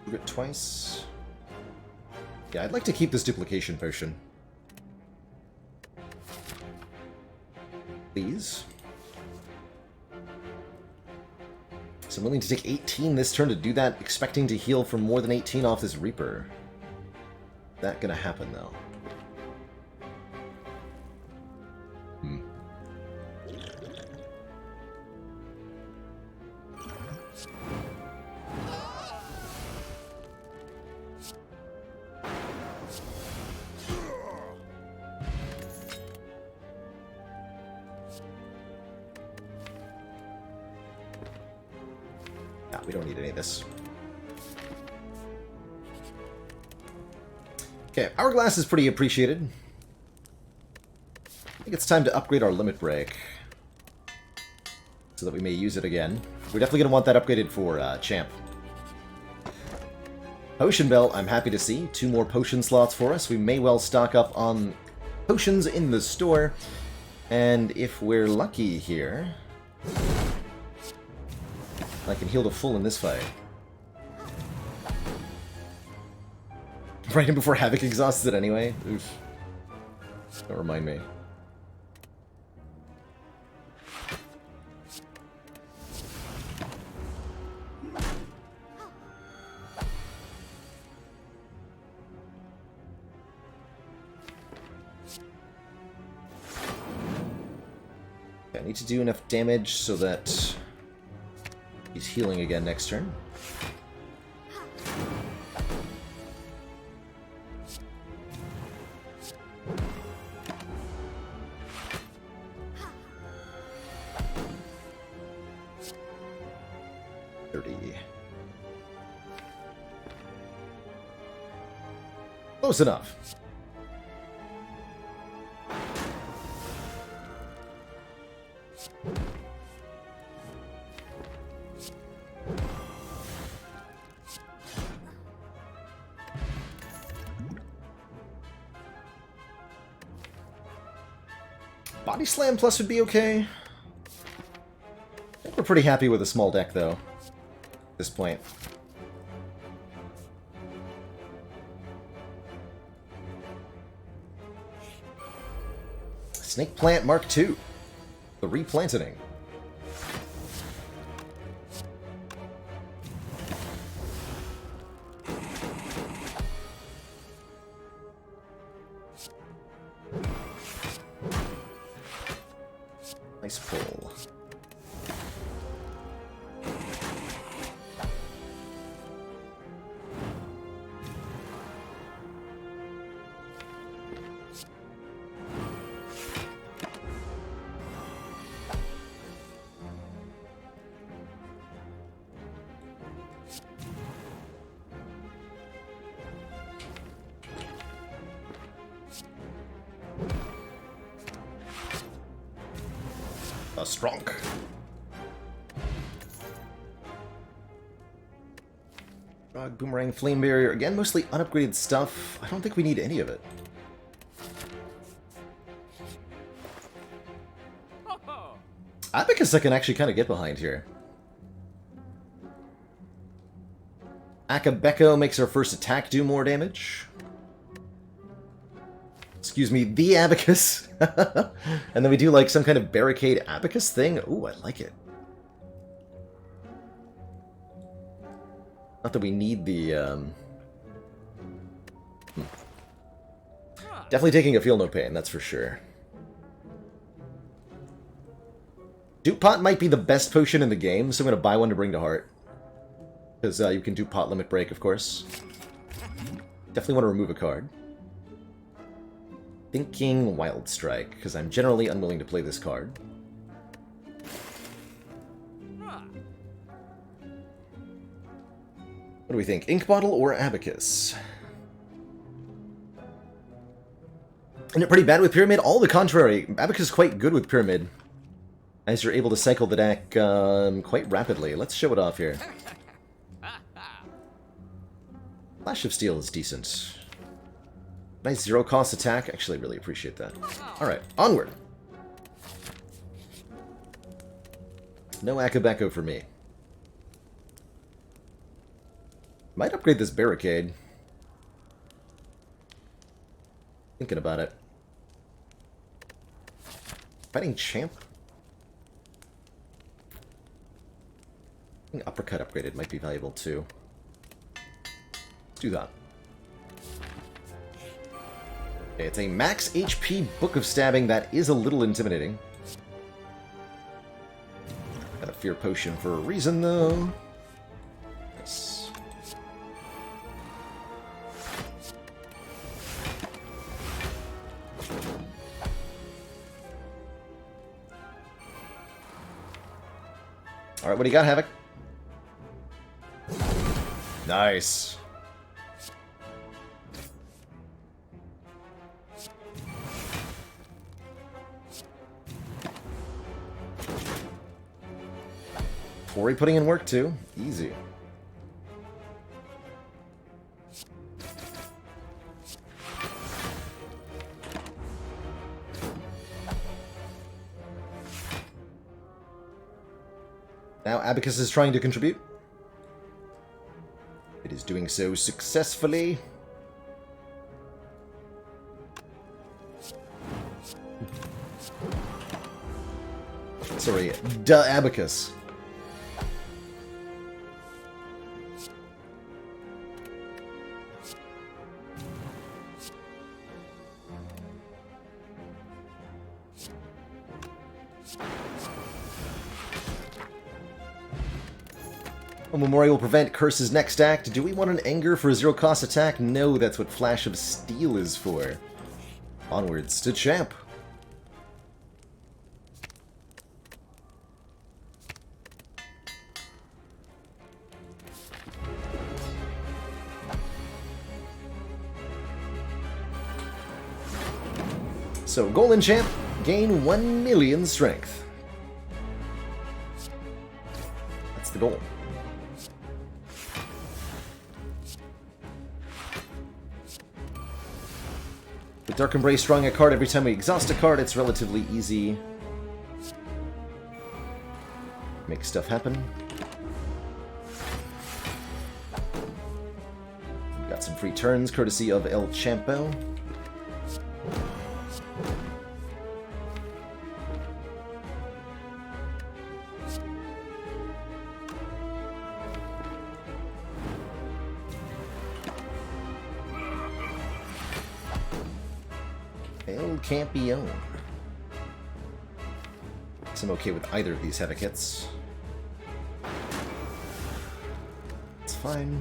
Do it twice. Yeah, I'd like to keep this Duplication Potion. Please. So I'm willing to take 18 this turn to do that, expecting to heal from more than 18 off this Reaper. That gonna happen, though. We don't need any of this. Okay, Hourglass is pretty appreciated. I think it's time to upgrade our Limit Break, so that we may use it again. We're definitely going to want that upgraded for Champ. Potion Belt, I'm happy to see. 2 more potion slots for us. We may well stock up on potions in the store. And if we're lucky here, I can heal to full in this fight. Right in before Havoc exhausts it anyway? Oof. Don't remind me. I need to do enough damage so that he's healing again next turn. Close enough. Body Slam Plus would be okay. I think we're pretty happy with a small deck, though, at this point. Snake Plant Mark II. The Replanting. Nice pull. The strong. Boomerang, flame barrier. Again, mostly unupgraded stuff. I don't think we need any of it. Abacus I can actually kind of get behind here. Akabeko makes our first attack do more damage. Excuse me, the Abacus. And then we do like some kind of barricade Abacus thing. Ooh, I like it. Not that we need the, Definitely taking a feel no pain, that's for sure. Dupe Pot might be the best potion in the game, so I'm going to buy one to bring to heart. Because you can do Pot Limit Break, of course. Definitely want to remove a card. Thinking Wild Strike, because I'm generally unwilling to play this card. What do we think? Ink Bottle or Abacus? Isn't it pretty bad with Pyramid? All the contrary. Abacus is quite good with Pyramid. As you're able to cycle the deck quite rapidly. Let's show it off here. Flash of Steel is decent. Nice zero-cost attack. Actually, I really appreciate that. Alright, onward. No Akabeko for me. Might upgrade this barricade. Thinking about it. Fighting Champ? I think Uppercut upgraded might be valuable too. Let's do that. Okay, it's a max HP Book of Stabbing. That is a little intimidating. Got a Fear Potion for a reason though. Nice. Alright, what do you got, Havoc? Nice. Tori putting in work too. Easy. Now Abacus is trying to contribute. It is doing so successfully. Sorry, duh Abacus. Memorial will prevent Curse's next act. Do we want an Anger for a zero-cost attack? No, that's what Flash of Steel is for. Onwards to Champ. So, Golden Champ, gain 1 million strength. That's the goal. With Dark Embrace drawing a card every time we exhaust a card, it's relatively easy. Make stuff happen. We've got some free turns, courtesy of El Champo. El Campeon. So I'm okay with either of these Havoc hits. It's fine.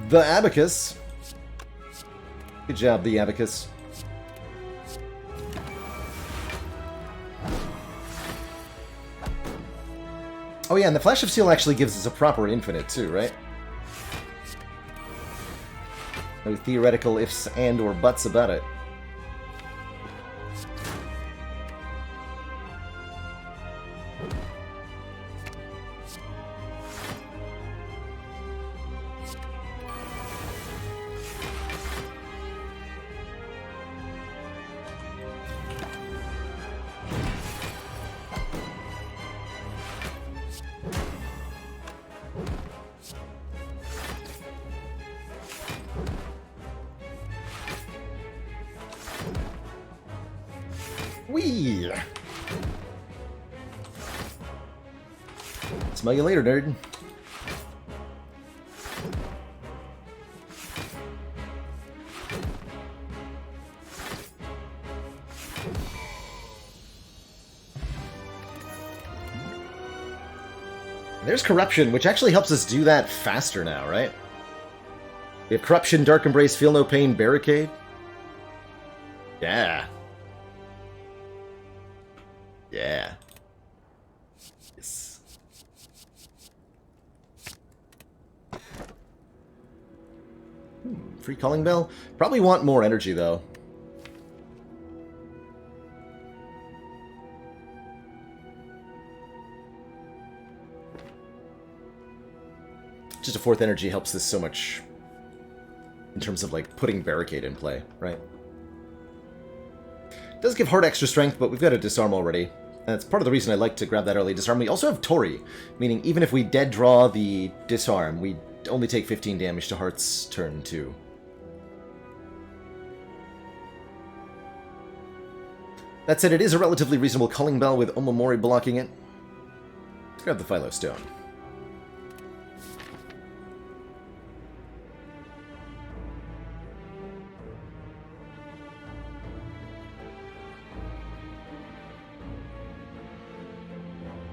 The Abacus. Good job, the Abacus. Oh yeah, and the Flash of Steel actually gives us a proper infinite too, right? No theoretical ifs and or buts about it. Smell you later, nerd. There's Corruption, which actually helps us do that faster now, right? We have Corruption, Dark Embrace, Feel No Pain, Barricade. Yeah. Yeah. Yes. Free Calling Bell? Probably want more energy, though. Just a 4th energy helps this so much in terms of, like, putting Barricade in play, right? Does give Heart extra strength, but we've got a Disarm already. And that's part of the reason I like to grab that early Disarm. We also have Tori, meaning even if we dead draw the Disarm, we only take 15 damage to Heart's turn 2. That said, it is a relatively reasonable Calling Bell with Omamori blocking it. Let's grab the Philo Stone.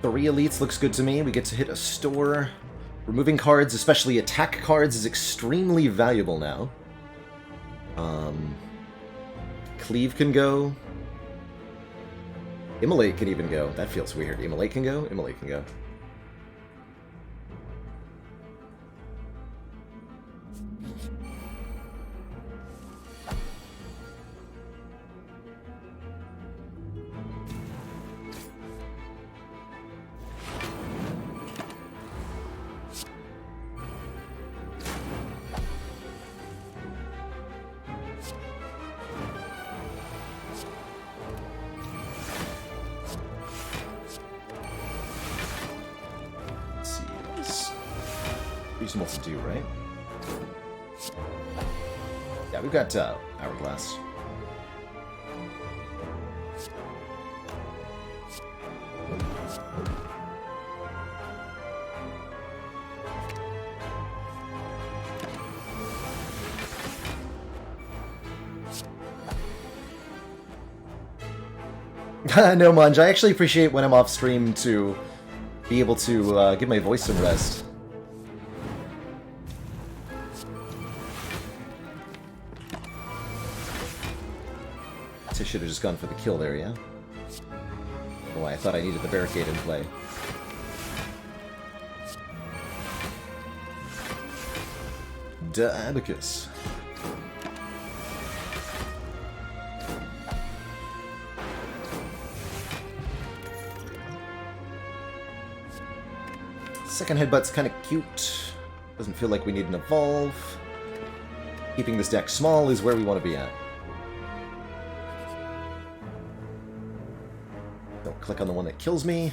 Three elites looks good to me. We get to hit a store. Removing cards, especially attack cards, is extremely valuable now. Cleave can go. Immolate can even go. That feels weird. Immolate can go? Immolate can go. Reasonable to do, right? Yeah, we've got Hourglass. No, Munge, I actually appreciate when I'm off stream to be able to give my voice some rest. I should have just gone for the kill there, yeah? Oh, I thought I needed the barricade in play. Abacus. Second headbutt's kind of cute. Doesn't feel like we need an evolve. Keeping this deck small is where we want to be at. Don't click on the one that kills me.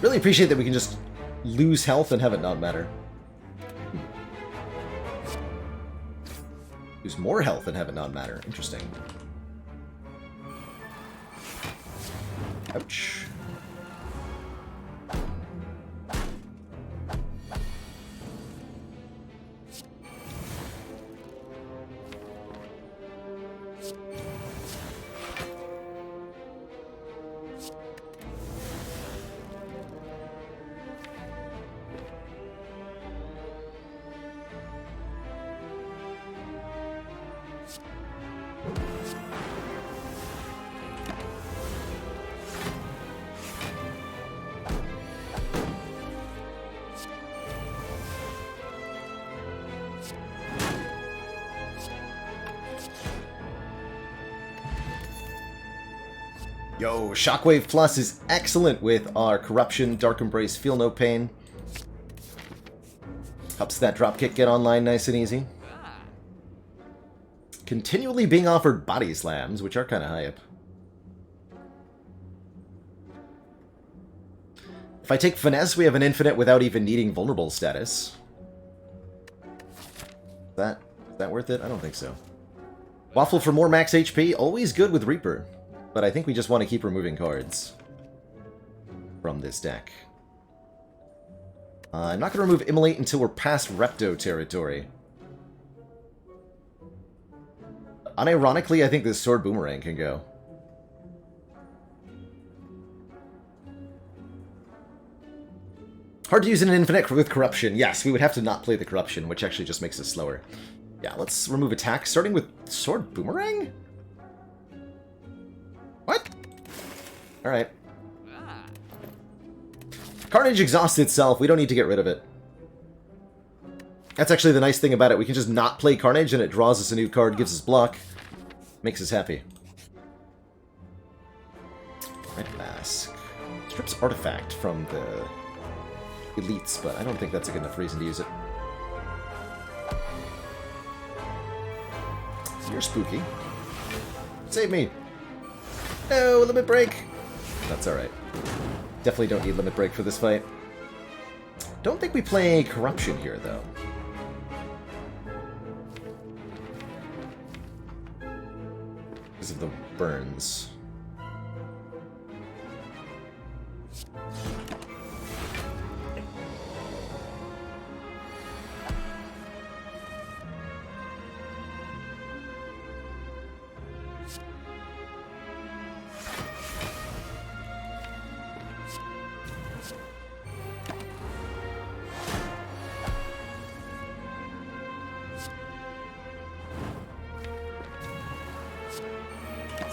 Really appreciate that we can just lose health and have it not matter. Lose more health and have it not matter. Interesting. Ouch. Yo, Shockwave Plus is excellent with our Corruption, Dark Embrace, Feel No Pain. Helps that dropkick get online nice and easy. Continually being offered Body Slams, which are kind of hype. If I take Finesse, we have an infinite without even needing vulnerable status. Is that worth it? I don't think so. Waffle for more max HP, always good with Reaper. But I think we just want to keep removing cards from this deck. I'm not going to remove Immolate until we're past Repto territory. Unironically, I think this Sword Boomerang can go. Hard to use in an infinite with Corruption. Yes, we would have to not play the Corruption, which actually just makes us slower. Yeah, let's remove attack, starting with Sword Boomerang? What? Alright. Carnage exhausts itself. We don't need to get rid of it. That's actually the nice thing about it. We can just not play Carnage, and it draws us a new card, gives us block. Makes us happy. Red Mask. Strips Artifact from the elites, but I don't think that's a good enough reason to use it. You're spooky. Save me. No, Limit Break. That's alright. Definitely don't need Limit Break for this fight. Don't think we play Corruption here, though. Because of the burns.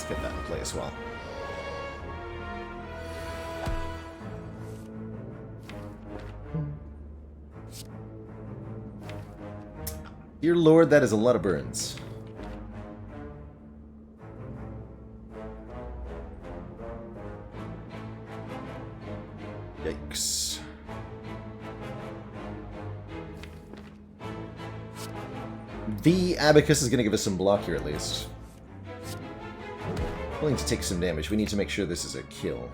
Get that in play as well. Dear Lord, that is a lot of burns. Yikes. The Abacus is going to give us some block here at least. Willing to take some damage. We need to make sure this is a kill.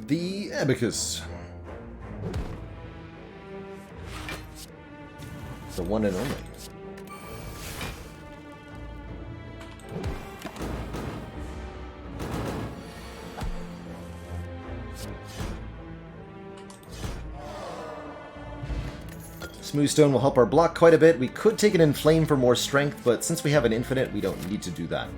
The Abacus. The one and only. Smooth Stone will help our block quite a bit. We could take an Inflame for more strength, but since we have an infinite, we don't need to do that.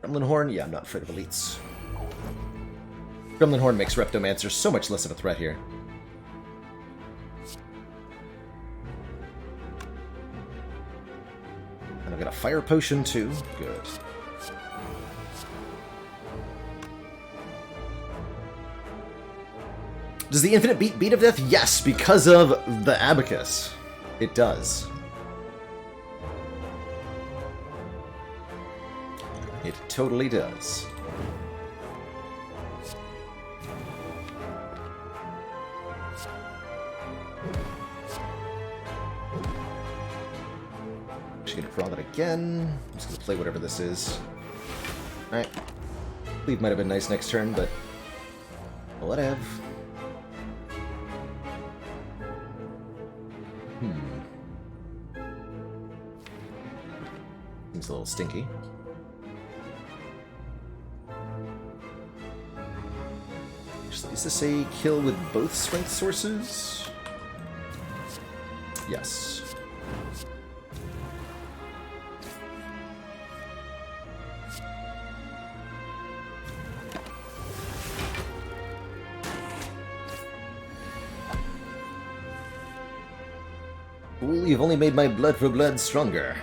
Gremlin Horn? Yeah, I'm not afraid of elites. Gremlin Horn makes Reptomancer so much less of a threat here. And I've got a Fire Potion too. Good. Does the Infinite beat Beat of Death? Yes, because of the Abacus. It does. It totally does. Just gonna draw that again. I'm just gonna play whatever this is. Alright. Leave might have been nice next turn, but whatever. Seems a little stinky. Is this a kill with both strength sources? Yes. Ooh, you've only made my blood for blood stronger.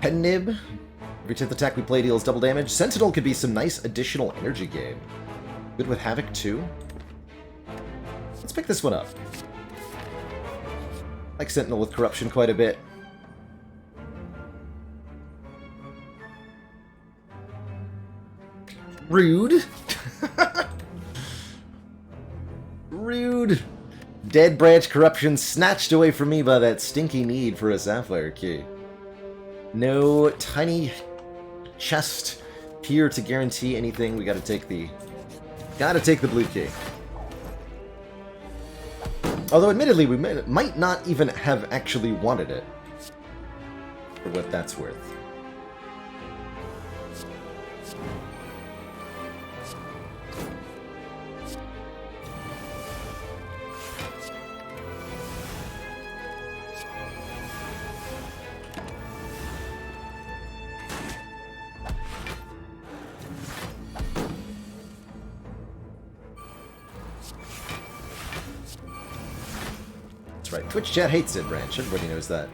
Pen Nib. Every 10th attack we play deals double damage. Sentinel could be some nice additional energy gain. Good with Havoc too. Let's pick this one up. I like Sentinel with Corruption quite a bit. Rude. Rude. Dead Branch Corruption snatched away from me by that stinky need for a Sapphire Key. No tiny chest here to guarantee anything. We gotta take the blue key. Although admittedly we might not even have actually wanted it. For what that's worth. Right. Twitch chat hates Dead Branch. Everybody knows that.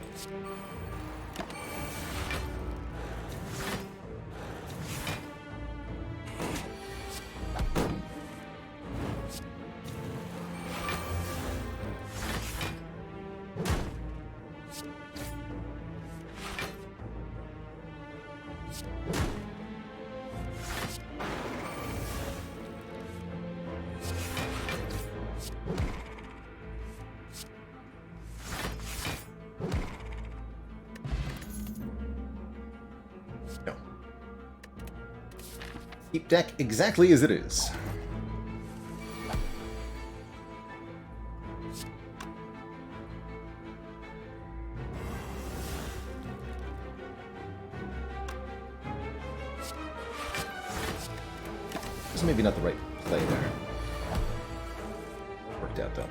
Keep deck exactly as it is. This is maybe not the right play there. Worked out though.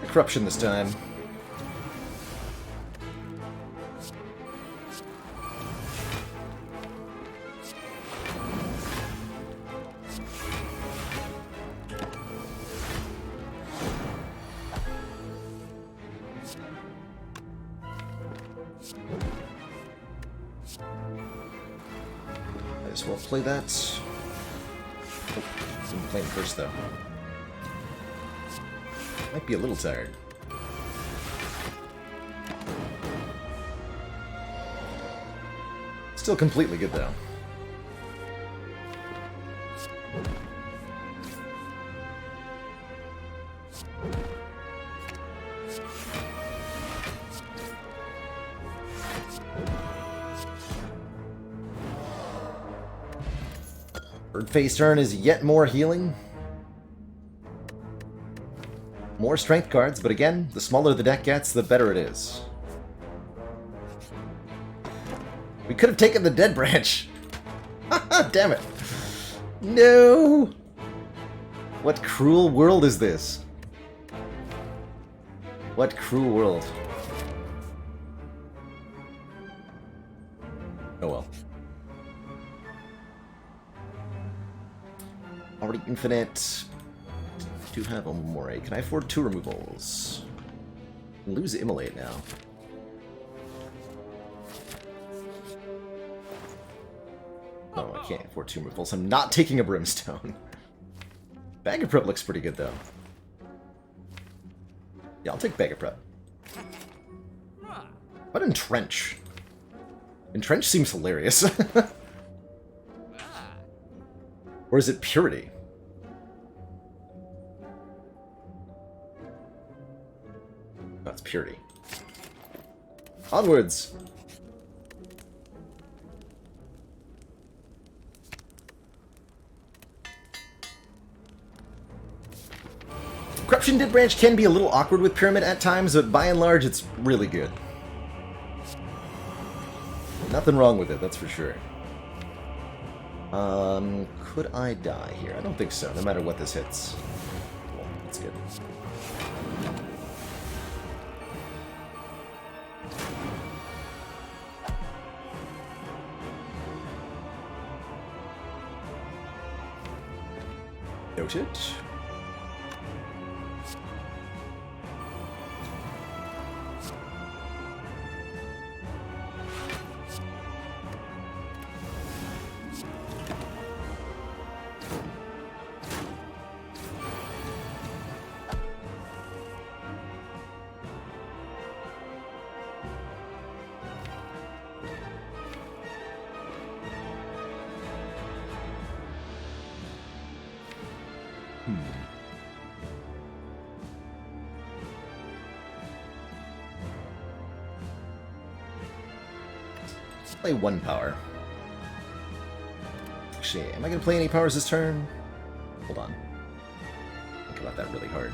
Corruption this time. Might as well play that. Oh, I'm playing first though. Might be a little tired. Still completely good though. Third phase turn is yet more healing. More strength cards, but again, the smaller the deck gets, the better it is. We could have taken the Dead Branch. Damn it. No! What cruel world is this? What cruel world? Oh well. Already infinite. Do have a more. Can I afford 2 removals? Lose Immolate now. No, I can't afford 2 removals. I'm not taking a Brimstone. Bag of Prep looks pretty good, though. Yeah, I'll take Bag of Prep. What Entrench? Entrench seems hilarious. Or is it Purity? That's Purity. Onwards! Corruption Dead Branch can be a little awkward with Pyramid at times, but by and large, it's really good. Nothing wrong with it, that's for sure. Could I die here? I don't think so, no matter what this hits. Cool, that's good. Noted. Play one power. Actually, am I going to play any powers this turn? Hold on. Think about that really hard.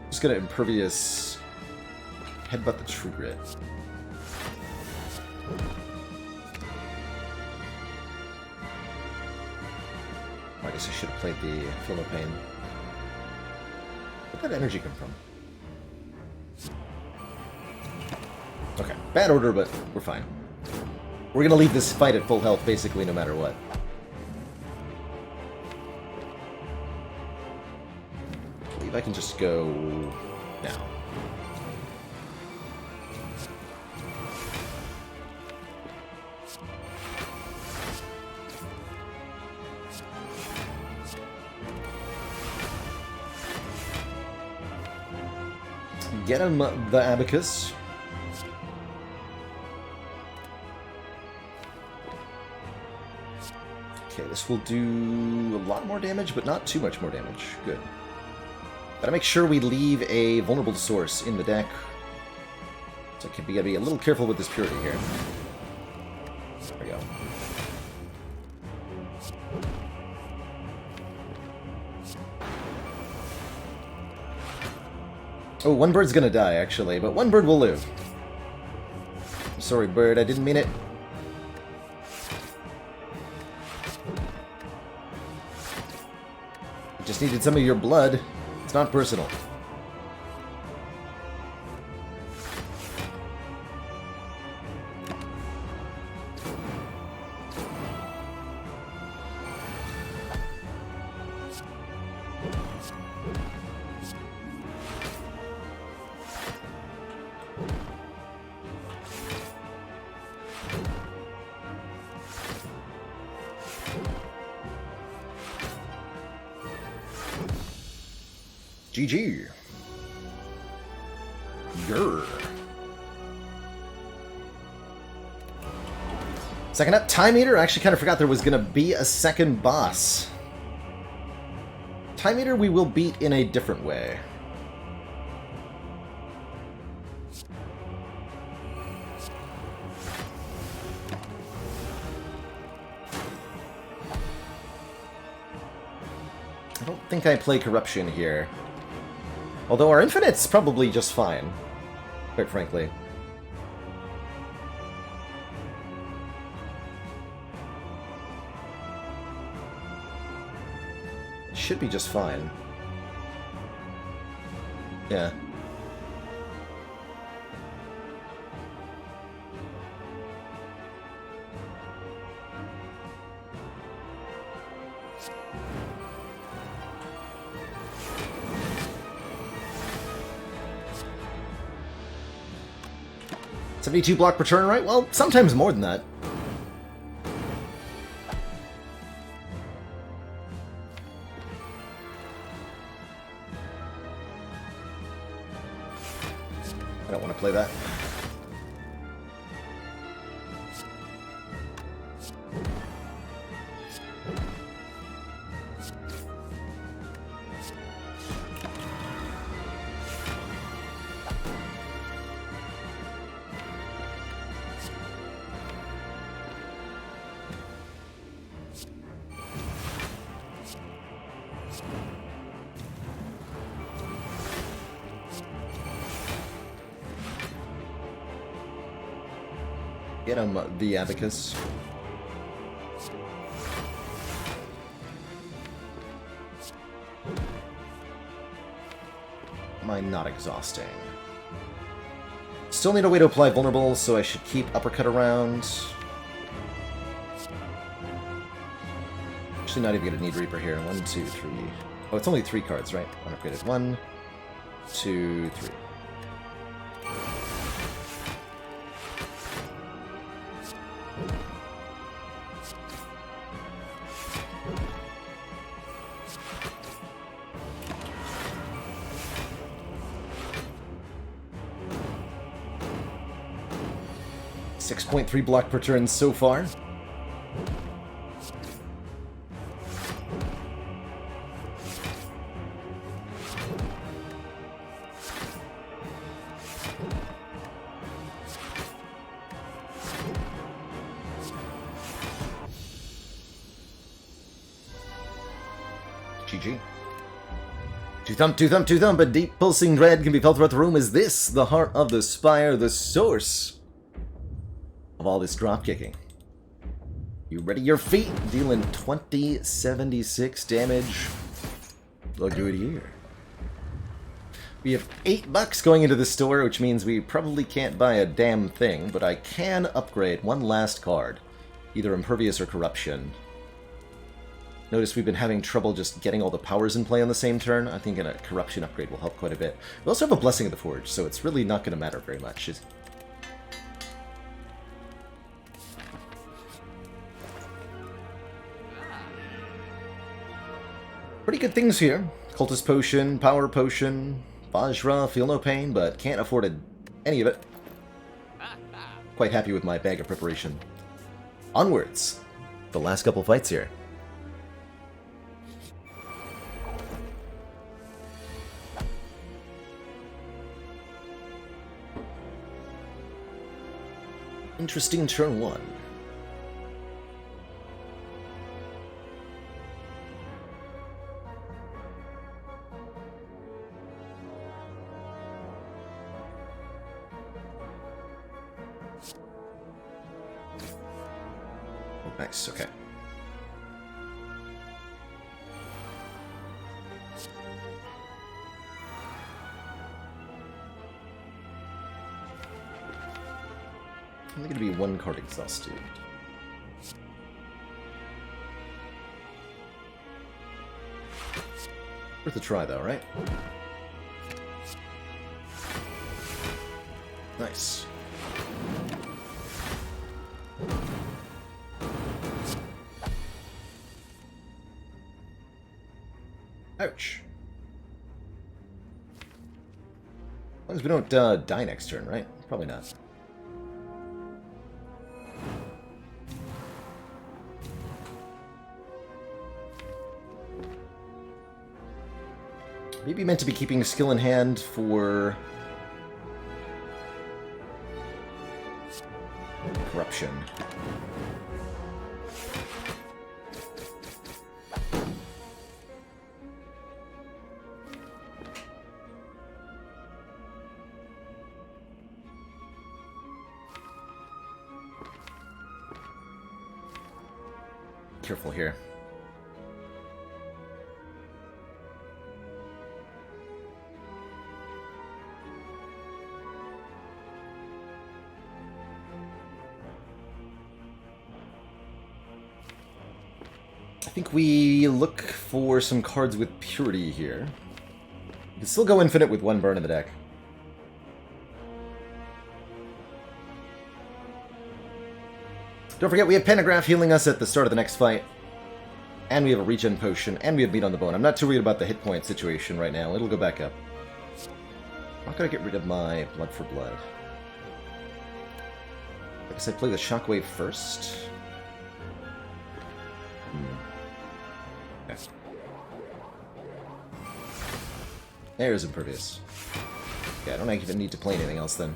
Just going to Impervious Headbutt the True Grit. I guess I should have played the Feel No Pain. Where'd that energy come from? Okay, bad order, but we're fine. We're gonna leave this fight at full health, basically, no matter what. I believe I can just go now. Get him the Abacus. Okay, this will do a lot more damage, but not too much more damage. Good. Gotta make sure we leave a vulnerable source in the deck. So we gotta be a little careful with this Purity here. There we go. Oh, one bird's gonna die, actually, but one bird will live. Sorry, bird, I didn't mean it. Just needed some of your blood. It's not personal. GG. Grr. Second up, Time Eater. I actually kind of forgot there was going to be a second boss. Time Eater we will beat in a different way. I don't think I play Corruption here. Although our Infinite's probably just fine, quite frankly. It should be just fine. Yeah. $72 block per turn, right? Well, sometimes more than that. I don't want to play that. Get him, the Abacus. Am I not exhausting? Still need a way to apply vulnerable, so I should keep Uppercut around. Actually, not even gonna need Reaper here. 1, 2, 3. Oh, it's only 3 cards, right? Unupgraded. 1, 2, 3. .3 block per turn so far. GG. Two thump, a deep pulsing dread can be felt throughout the room. Is this the heart of the Spire, the source of all this drop kicking? You ready your feet? Dealing 2076 damage. Look good here. We have $8 going into the store, which means we probably can't buy a damn thing, but I can upgrade one last card. Either Impervious or Corruption. Notice we've been having trouble just getting all the powers in play on the same turn. I think a Corruption upgrade will help quite a bit. We also have a Blessing of the Forge, so it's really not going to matter very much. Pretty good things here. Cultist Potion, Power Potion, Vajra, feel no pain, but can't afford any of it. Quite happy with my bag of preparation. Onwards. The last couple fights here. Interesting turn 1. Oh, nice, okay. I'm going to be 1 card exhausted. Worth a try, though, right? Nice. Ouch. As long as we don't die next turn, right? Probably not. Maybe meant to be keeping skill in hand for corruption. Careful here. I think we look for some cards with Purity here. You can still go infinite with 1 burn in the deck. Don't forget, we have Pentagraph healing us at the start of the next fight. And we have a regen potion, and we have Meat on the Bone. I'm not too worried about the hit point situation right now. It'll go back up. not gonna get rid of my blood for blood. I guess I play the shockwave first. Okay. There's Impervious. Okay, I don't even need to play anything else then.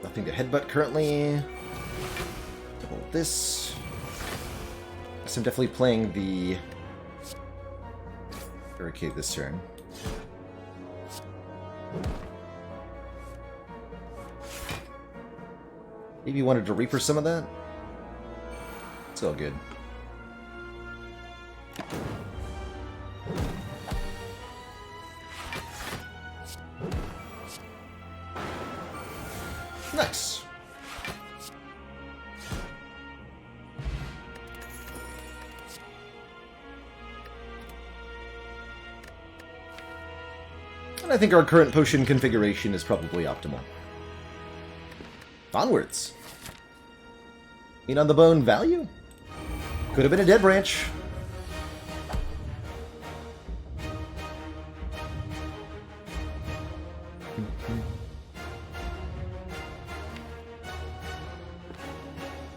Nothing to headbutt currently. Double this. Guess I'm definitely playing the barricade this turn. Maybe you wanted to Reaper some of that? It's all good. Nice. And I think our current potion configuration is probably optimal. Onwards. Meat on the bone value? Could have been a dead branch.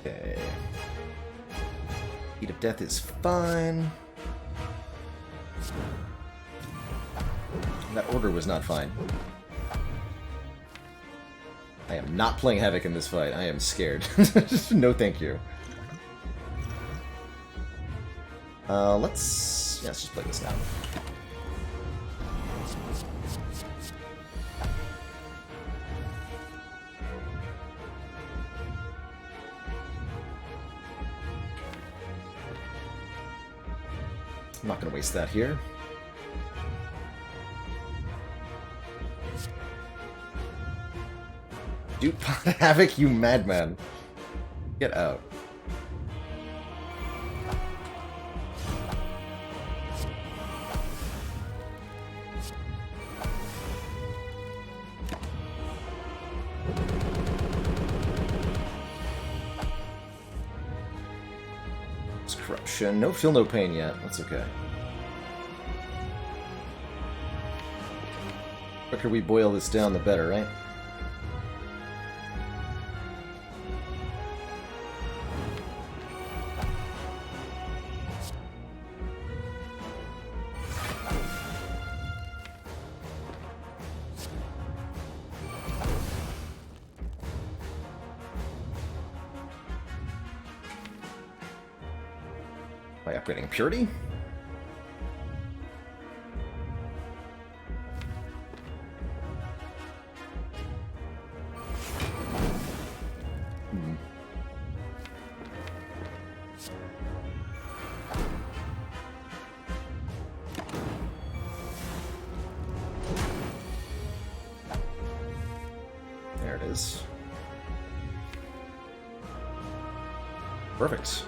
Okay. Heat of Death is fine. That order was not fine. I am not playing Havoc in this fight. I am scared. No thank you. Let's just play this now. I'm not going to waste that here. Dude, Havoc, you madman. Get out. It's corruption. No feel, no pain yet. That's okay. The quicker we boil this down, the better, right? By upgrading Purity? There it is. Perfect.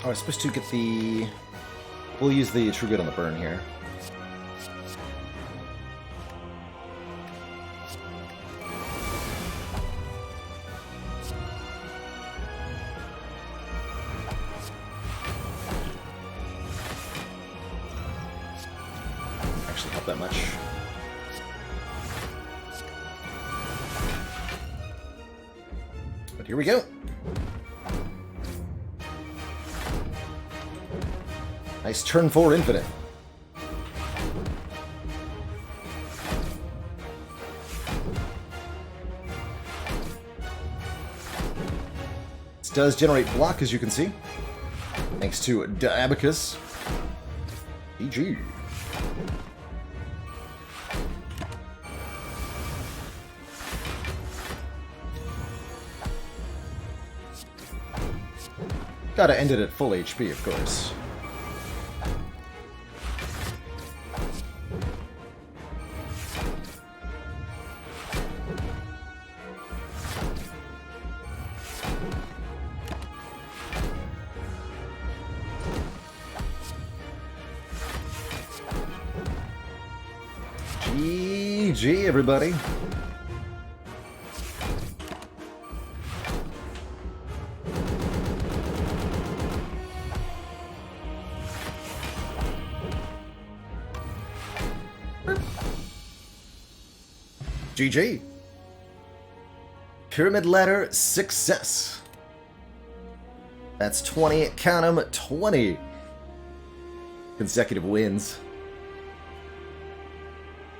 Oh, I was supposed to get the... We'll use the True Good on the burn here. Actually help that much. But here we go. Nice turn 4 infinite. This does generate block, as you can see. Thanks to Diabacus. GG. Gotta end it at full HP, of course. GG, everybody. GG. Pyramid ladder success. That's 20, count 'em, 20 consecutive wins.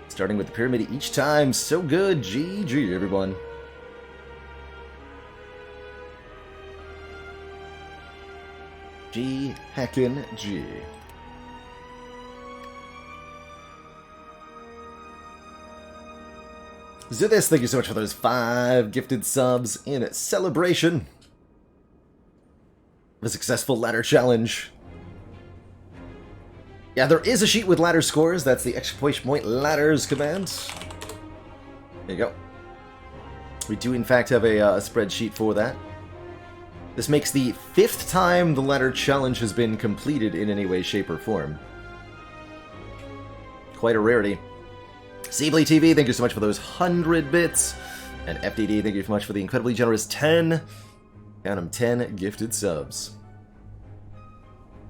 Starting with the pyramid each time. So good. GG, everyone. G heckin' G. Zithis, thank you so much for those 5 gifted subs in celebration of a successful ladder challenge. Yeah, there is a sheet with ladder scores. That's the exclamation point ladders command. There you go. We do, in fact, have a spreadsheet for that. This makes the 5th time the ladder challenge has been completed in any way, shape, or form. Quite a rarity. Seebly TV, thank you so much for those 100 bits. And FDD, thank you so much for the incredibly generous 10. Count 'em, 10 gifted subs.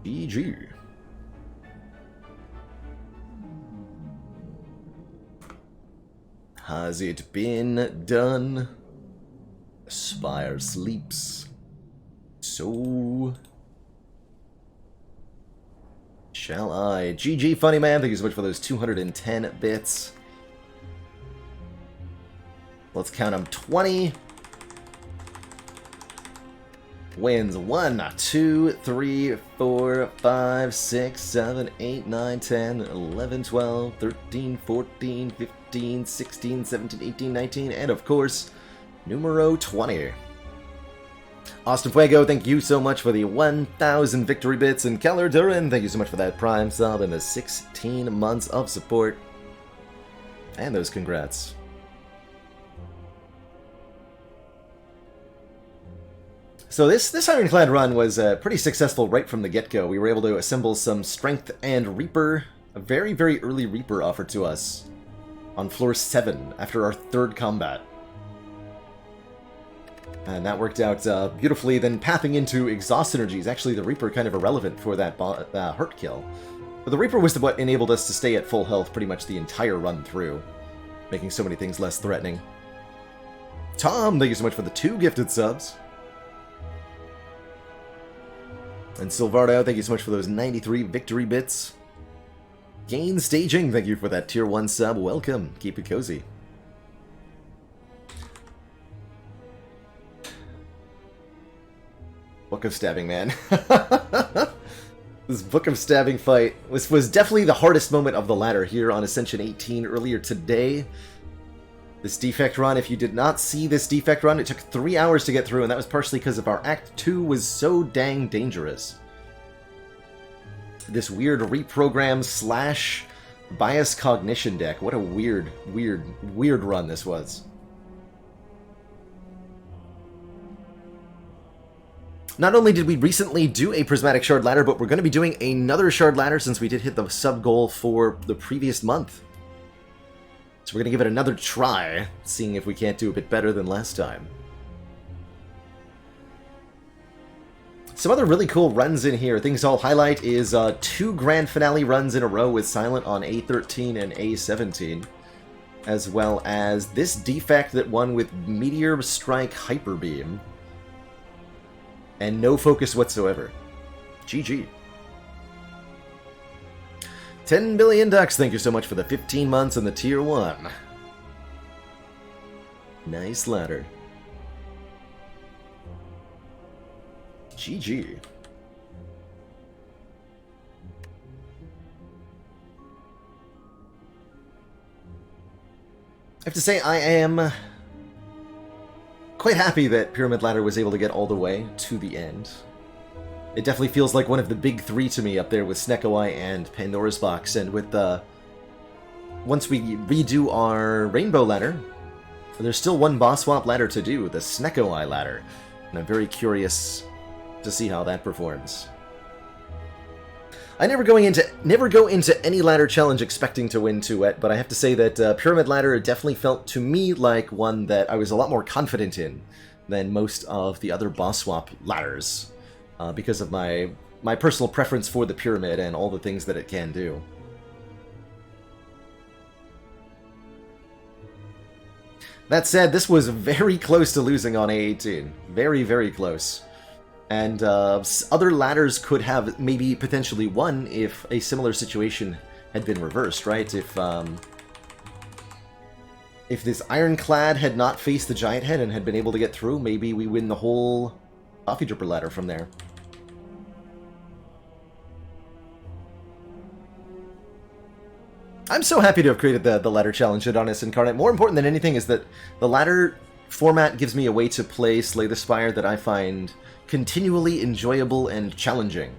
GG. Has it been done? Spire sleeps. So shall I. GG, funny man. Thank you so much for those 210 bits. Let's count them. 20 wins. 1, 2, 3, 4, 5, 6, 7, 8, 9, 10, 11, 12, 13, 14, 15, 16, 17, 18, 19, and of course, numero 20. Austin Fuego, thank you so much for the 1,000 victory bits, and Keller Duran, thank you so much for that Prime sub and the 16 months of support. And those congrats. So this Ironclad run was pretty successful right from the get-go. We were able to assemble some Strength and Reaper, a very, very early Reaper offered to us on floor 7 after our 3rd combat. And that worked out beautifully. Then pathing into Exhaust Energies, actually the Reaper kind of irrelevant for that hurt kill. But the Reaper was what enabled us to stay at full health pretty much the entire run through, making so many things less threatening. Tom, thank you so much for the 2 gifted subs. And Silvardo, thank you so much for those 93 victory bits. Gain Staging, thank you for that tier 1 sub. Welcome. Keep it cozy. Book of Stabbing, man. This Book of Stabbing fight was definitely the hardest moment of the ladder here on Ascension 18 earlier today. This defect run, if you did not see this defect run, it took 3 hours to get through, and that was partially because of our Act 2 was so dang dangerous. This weird reprogram / bias cognition deck. What a weird run this was. Not only did we recently do a Prismatic Shard ladder, but we're going to be doing another Shard ladder since we did hit the sub goal for the previous month. So we're going to give it another try, seeing if we can't do a bit better than last time. Some other really cool runs in here. Things I'll highlight is 2 Grand Finale runs in a row with Silent on A13 and A17. As well as this defect that won with Meteor Strike Hyper Beam. And no focus whatsoever. GG. 10 billion ducks, thank you so much for the 15 months and the tier 1. Nice ladder. GG. I have to say, I am quite happy that Pyramid Ladder was able to get all the way to the end. It definitely feels like one of the big three to me up there with Snecko Eye and Pandora's Box, and with the... Once we redo our Rainbow Ladder, there's still one boss swap ladder to do, the Snecko Eye Ladder, and I'm very curious to see how that performs. I never go into any ladder challenge expecting to win 2-et, but I have to say that Pyramid Ladder definitely felt to me like one that I was a lot more confident in than most of the other boss swap ladders, because of my personal preference for the pyramid and all the things that it can do. That said, this was very close to losing on A18. Very, very close. And other ladders could have maybe potentially won if a similar situation had been reversed, right? If this Ironclad had not faced the Giant Head and had been able to get through, maybe we win the whole Coffee Dripper ladder from there. I'm so happy to have created the ladder challenge at Honest Incarnate. More important than anything is that the ladder format gives me a way to play Slay the Spire that I find continually enjoyable and challenging,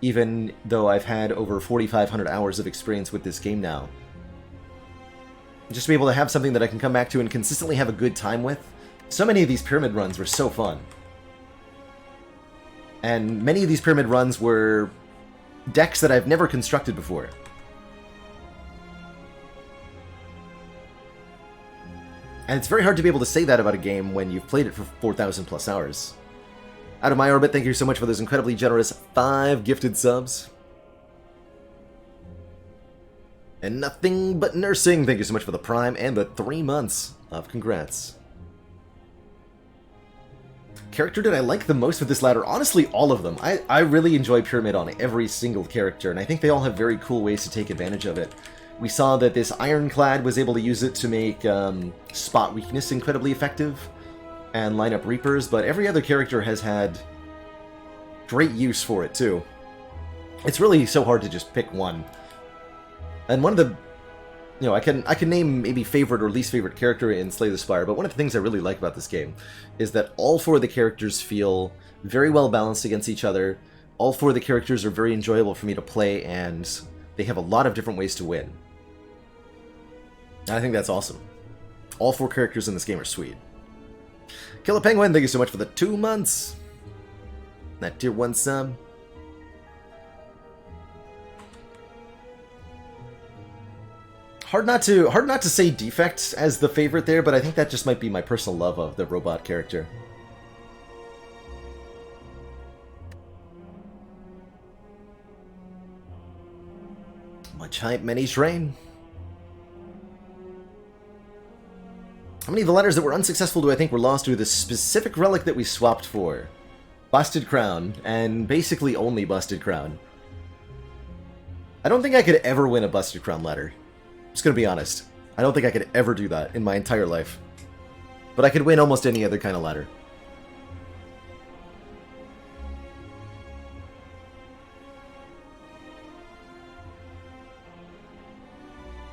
even though I've had over 4,500 hours of experience with this game now. Just to be able to have something that I can come back to and consistently have a good time with. So many of these pyramid runs were so fun. And many of these pyramid runs were decks that I've never constructed before. And it's very hard to be able to say that about a game when you've played it for 4,000 plus hours. Out of my orbit, thank you so much for those incredibly generous 5 gifted subs. And Nothing But Nursing, thank you so much for the Prime and the 3 months of congrats. Character did I like the most with this ladder? Honestly, all of them. I really enjoy Pyramid on every single character, and I think they all have very cool ways to take advantage of it. We saw that this Ironclad was able to use it to make spot weakness incredibly effective and line up Reapers, but every other character has had great use for it too. It's really so hard to just pick one. And one of the, you know, I can name maybe favorite or least favorite character in Slay the Spire, but one of the things I really like about this game is that all 4 of the characters feel very well balanced against each other. All 4 of the characters are very enjoyable for me to play, and they have a lot of different ways to win. And I think that's awesome. All 4 characters in this game are sweet. Killer Penguin, thank you so much for the 2 months. That tier 1 sub. Hard not to say Defect as the favorite there, but I think that just might be my personal love of the robot character. Much hype, many train. How many of the letters that were unsuccessful do I think were lost to the specific relic that we swapped for? Busted Crown, and basically only Busted Crown. I don't think I could ever win a Busted Crown ladder. I'm just gonna be honest. I don't think I could ever do that in my entire life. But I could win almost any other kind of ladder.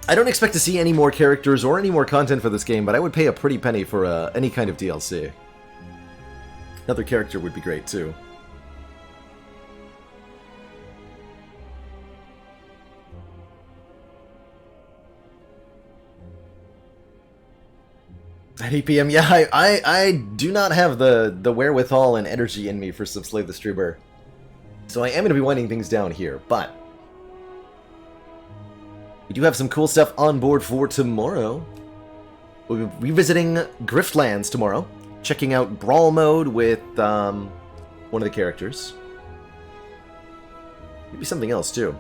I don't expect to see any more characters or any more content for this game, but I would pay a pretty penny for any kind of DLC. Another character would be great, too. At 8 PM, yeah, I do not have the wherewithal and energy in me for some Slay the Streamer. So I am going to be winding things down here, but we do have some cool stuff on board for tomorrow. We'll be revisiting Griftlands tomorrow, checking out Brawl Mode with one of the characters. Maybe something else, too.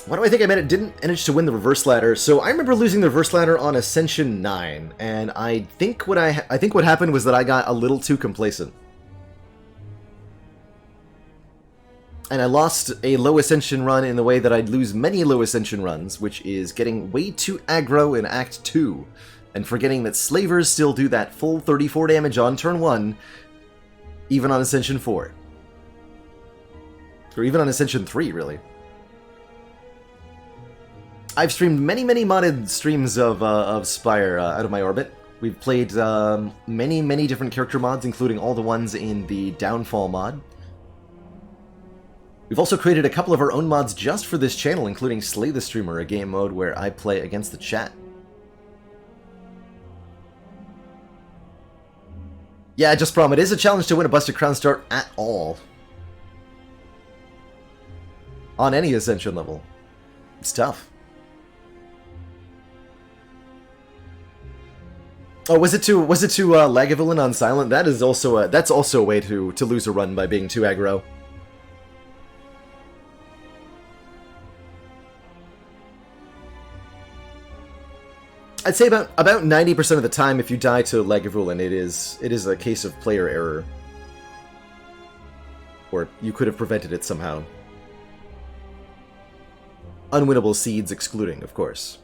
Why do I think I didn't manage to win the reverse ladder? So I remember losing the reverse ladder on Ascension 9, and I think what happened was that I got a little too complacent. And I lost a low ascension run in the way that I'd lose many low ascension runs, which is getting way too aggro in Act 2, and forgetting that Slavers still do that full 34 damage on turn 1, even on Ascension 4. Or even on Ascension 3, really. I've streamed many modded streams of Spire out of my orbit. We've played many different character mods, including all the ones in the Downfall mod. We've also created a couple of our own mods just for this channel, including Slay the Streamer, a game mode where I play against the chat. Yeah, just prom, it is a challenge to win a Busted Crown start at all. On any Ascension level. It's tough. Oh, was it to Lagavulin on Silent? That is also that's also a way to lose a run by being too aggro. I'd say about 90% of the time, if you die to Lagavulin, it is a case of player error, or you could have prevented it somehow. Unwinnable seeds excluding, of course.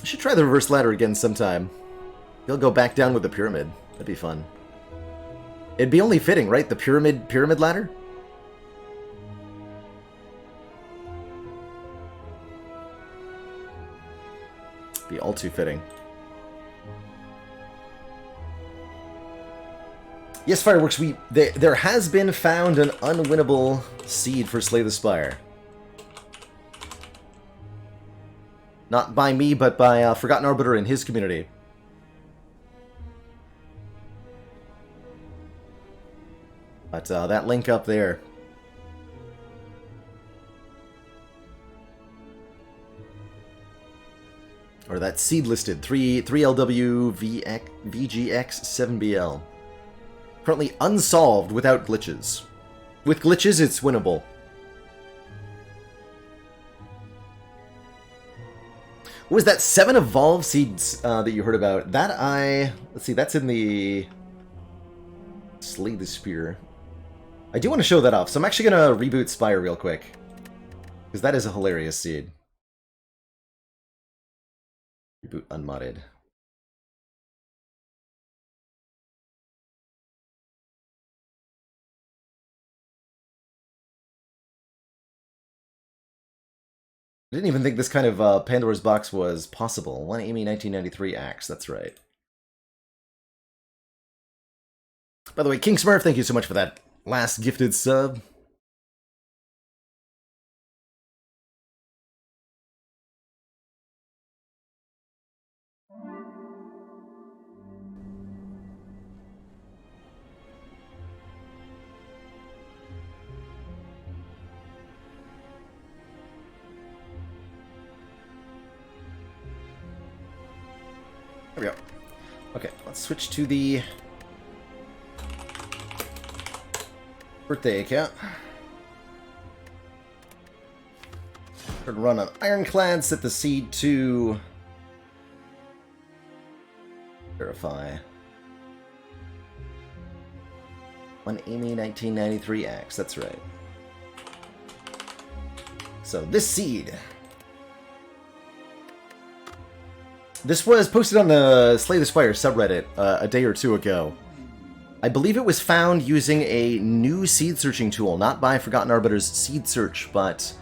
I should try the reverse ladder again sometime. He'll go back down with the pyramid. That'd be fun. It'd be only fitting, right? The pyramid ladder? Be all too fitting. Yes, Fireworks, there has been found an unwinnable seed for Slay the Spire. Not by me, but by Forgotten Arbiter in his community. But that link up there. Or that seed listed, 3LW VGX 7BL. Currently unsolved without glitches. With glitches, it's winnable. What was that 7 evolved seeds that you heard about? Let's see, that's in the Slay the Spear. I do want to show that off, so I'm actually going to reboot Spire real quick. Because that is a hilarious seed. Reboot unmodded. I didn't even think this kind of Pandora's Box was possible. One Amy 1993 axe, that's right. By the way, King Smurf, thank you so much for that last gifted sub. There we go. Okay, let's switch to the birthday account. We're gonna run an Ironclad, set the seed to verify. One Amy 1993 axe, that's right. So this seed. This was posted on the Slay the Spire subreddit a day or two ago. I believe it was found using a new seed searching tool, not by Forgotten Arbiter's seed search, but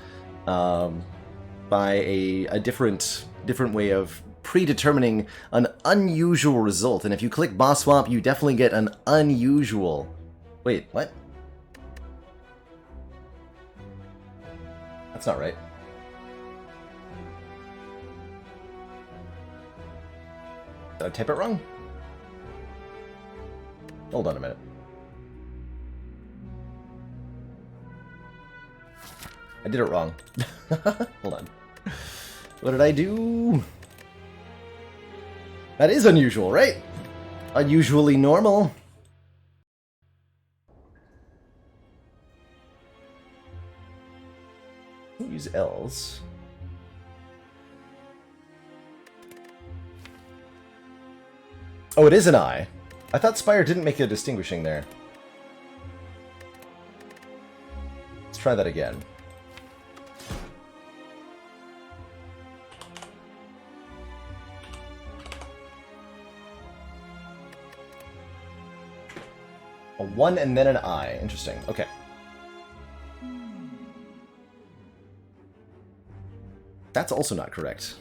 by a different way of predetermining an unusual result. And if you click Boss Swap, you definitely get an unusual... Wait, what? That's not right. Did I type it wrong? Hold on a minute. I did it wrong. Hold on. What did I do? That is unusual, right? Unusually normal. Use L's. Oh, it is an I. I thought Spire didn't make a distinguishing there. Let's try that again. A 1 and then an I. Interesting. Okay. That's also not correct.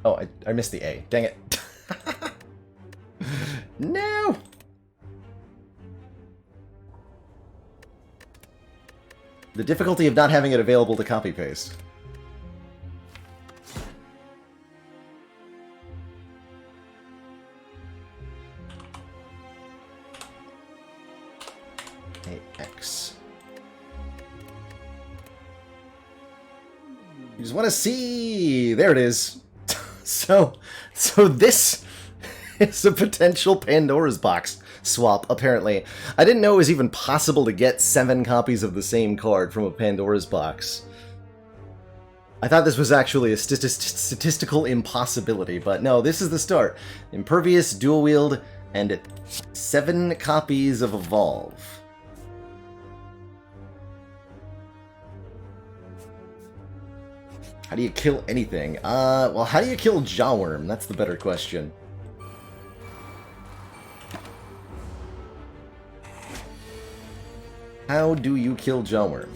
Oh, I missed the A. Dang it. No! The difficulty of not having it available to copy-paste. AX. You just want to see... There it is. So this is a potential Pandora's box swap, apparently. I didn't know it was even possible to get 7 copies of the same card from a Pandora's box. I thought this was actually a statistical impossibility, but no, this is the start. Impervious, dual wield, and 7 copies of Evolve. How do you kill anything? Well, how do you kill Jawworm? That's the better question. How do you kill Jawworm?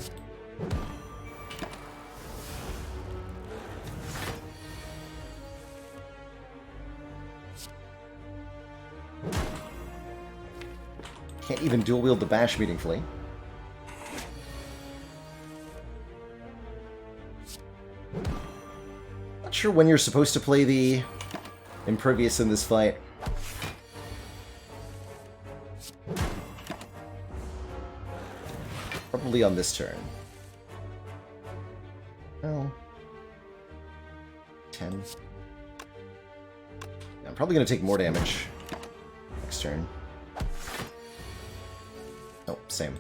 Can't even dual wield the bash meaningfully. Not sure when you're supposed to play the Impervious in this fight. Probably on this turn. Oh. 10. I'm probably going to take more damage next turn. Oh, same.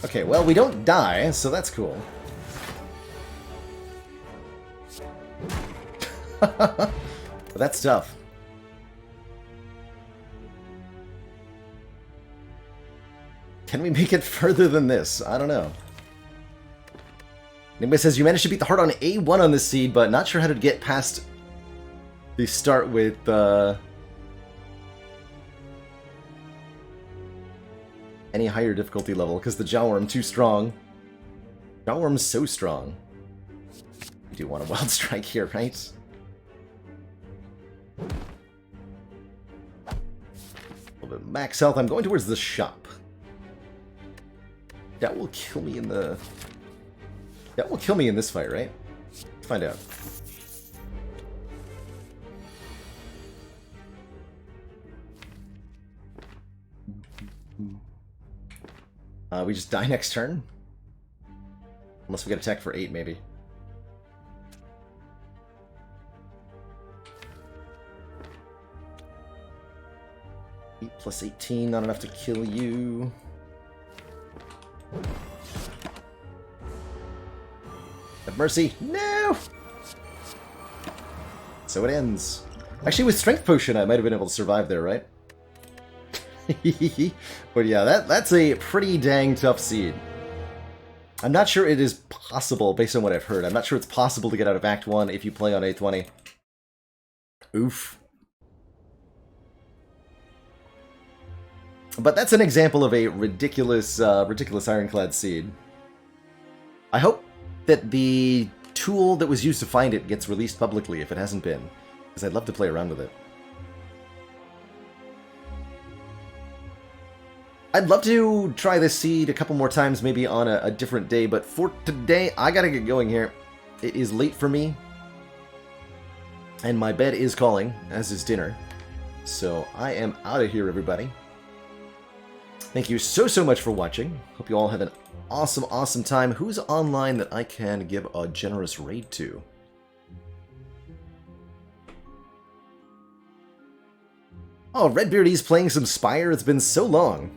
Okay, well, we don't die, so that's cool. But that's tough. Can we make it further than this? I don't know. Anybody says, you managed to beat the heart on A1 on this seed, but not sure how to get past the start with, any higher difficulty level, because the Jawworm too strong. Jawworm's so strong. You do want a Wild Strike here, right? A little bit of max health. I'm going towards the shop. That will kill me in the... That will kill me in this fight, right? Let's find out. We just die next turn? Unless we get attacked for 8, maybe. Eight plus 18, not enough to kill you. Have mercy. No! So it ends. Actually, with Strength Potion, I might have been able to survive there, right? But yeah, that's a pretty dang tough seed. I'm not sure it is possible, based on what I've heard. I'm not sure it's possible to get out of Act 1 if you play on A20. Oof. But that's an example of a ridiculous, ridiculous Ironclad seed. I hope that the tool that was used to find it gets released publicly if it hasn't been, because I'd love to play around with it. I'd love to try this seed a couple more times, maybe on a different day, but for today, I gotta get going here. It is late for me, and my bed is calling, as is dinner. So I am out of here, everybody. Thank you so much for watching. Hope you all have an awesome, awesome time. Who's online that I can give a generous raid to? Oh, Redbeardy's playing some Spire. It's been so long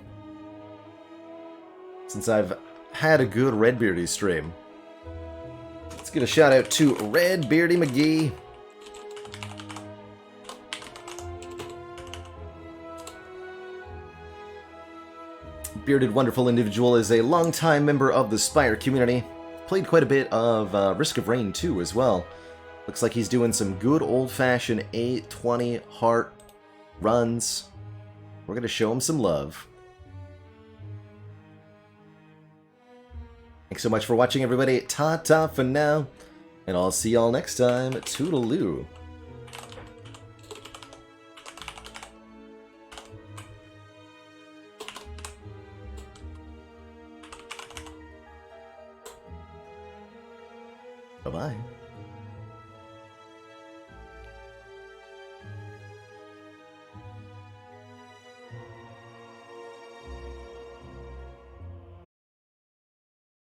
since I've had a good Redbeardy stream. Let's give a shout out to Red Beardy McGee. Bearded Wonderful Individual is a longtime member of the Spire community. Played quite a bit of Risk of Rain 2 as well. Looks like he's doing some good old-fashioned 820 heart runs. We're going to show him some love. Thanks so much for watching, everybody. Ta-ta for now. And I'll see y'all next time. Toodaloo. Bye-bye.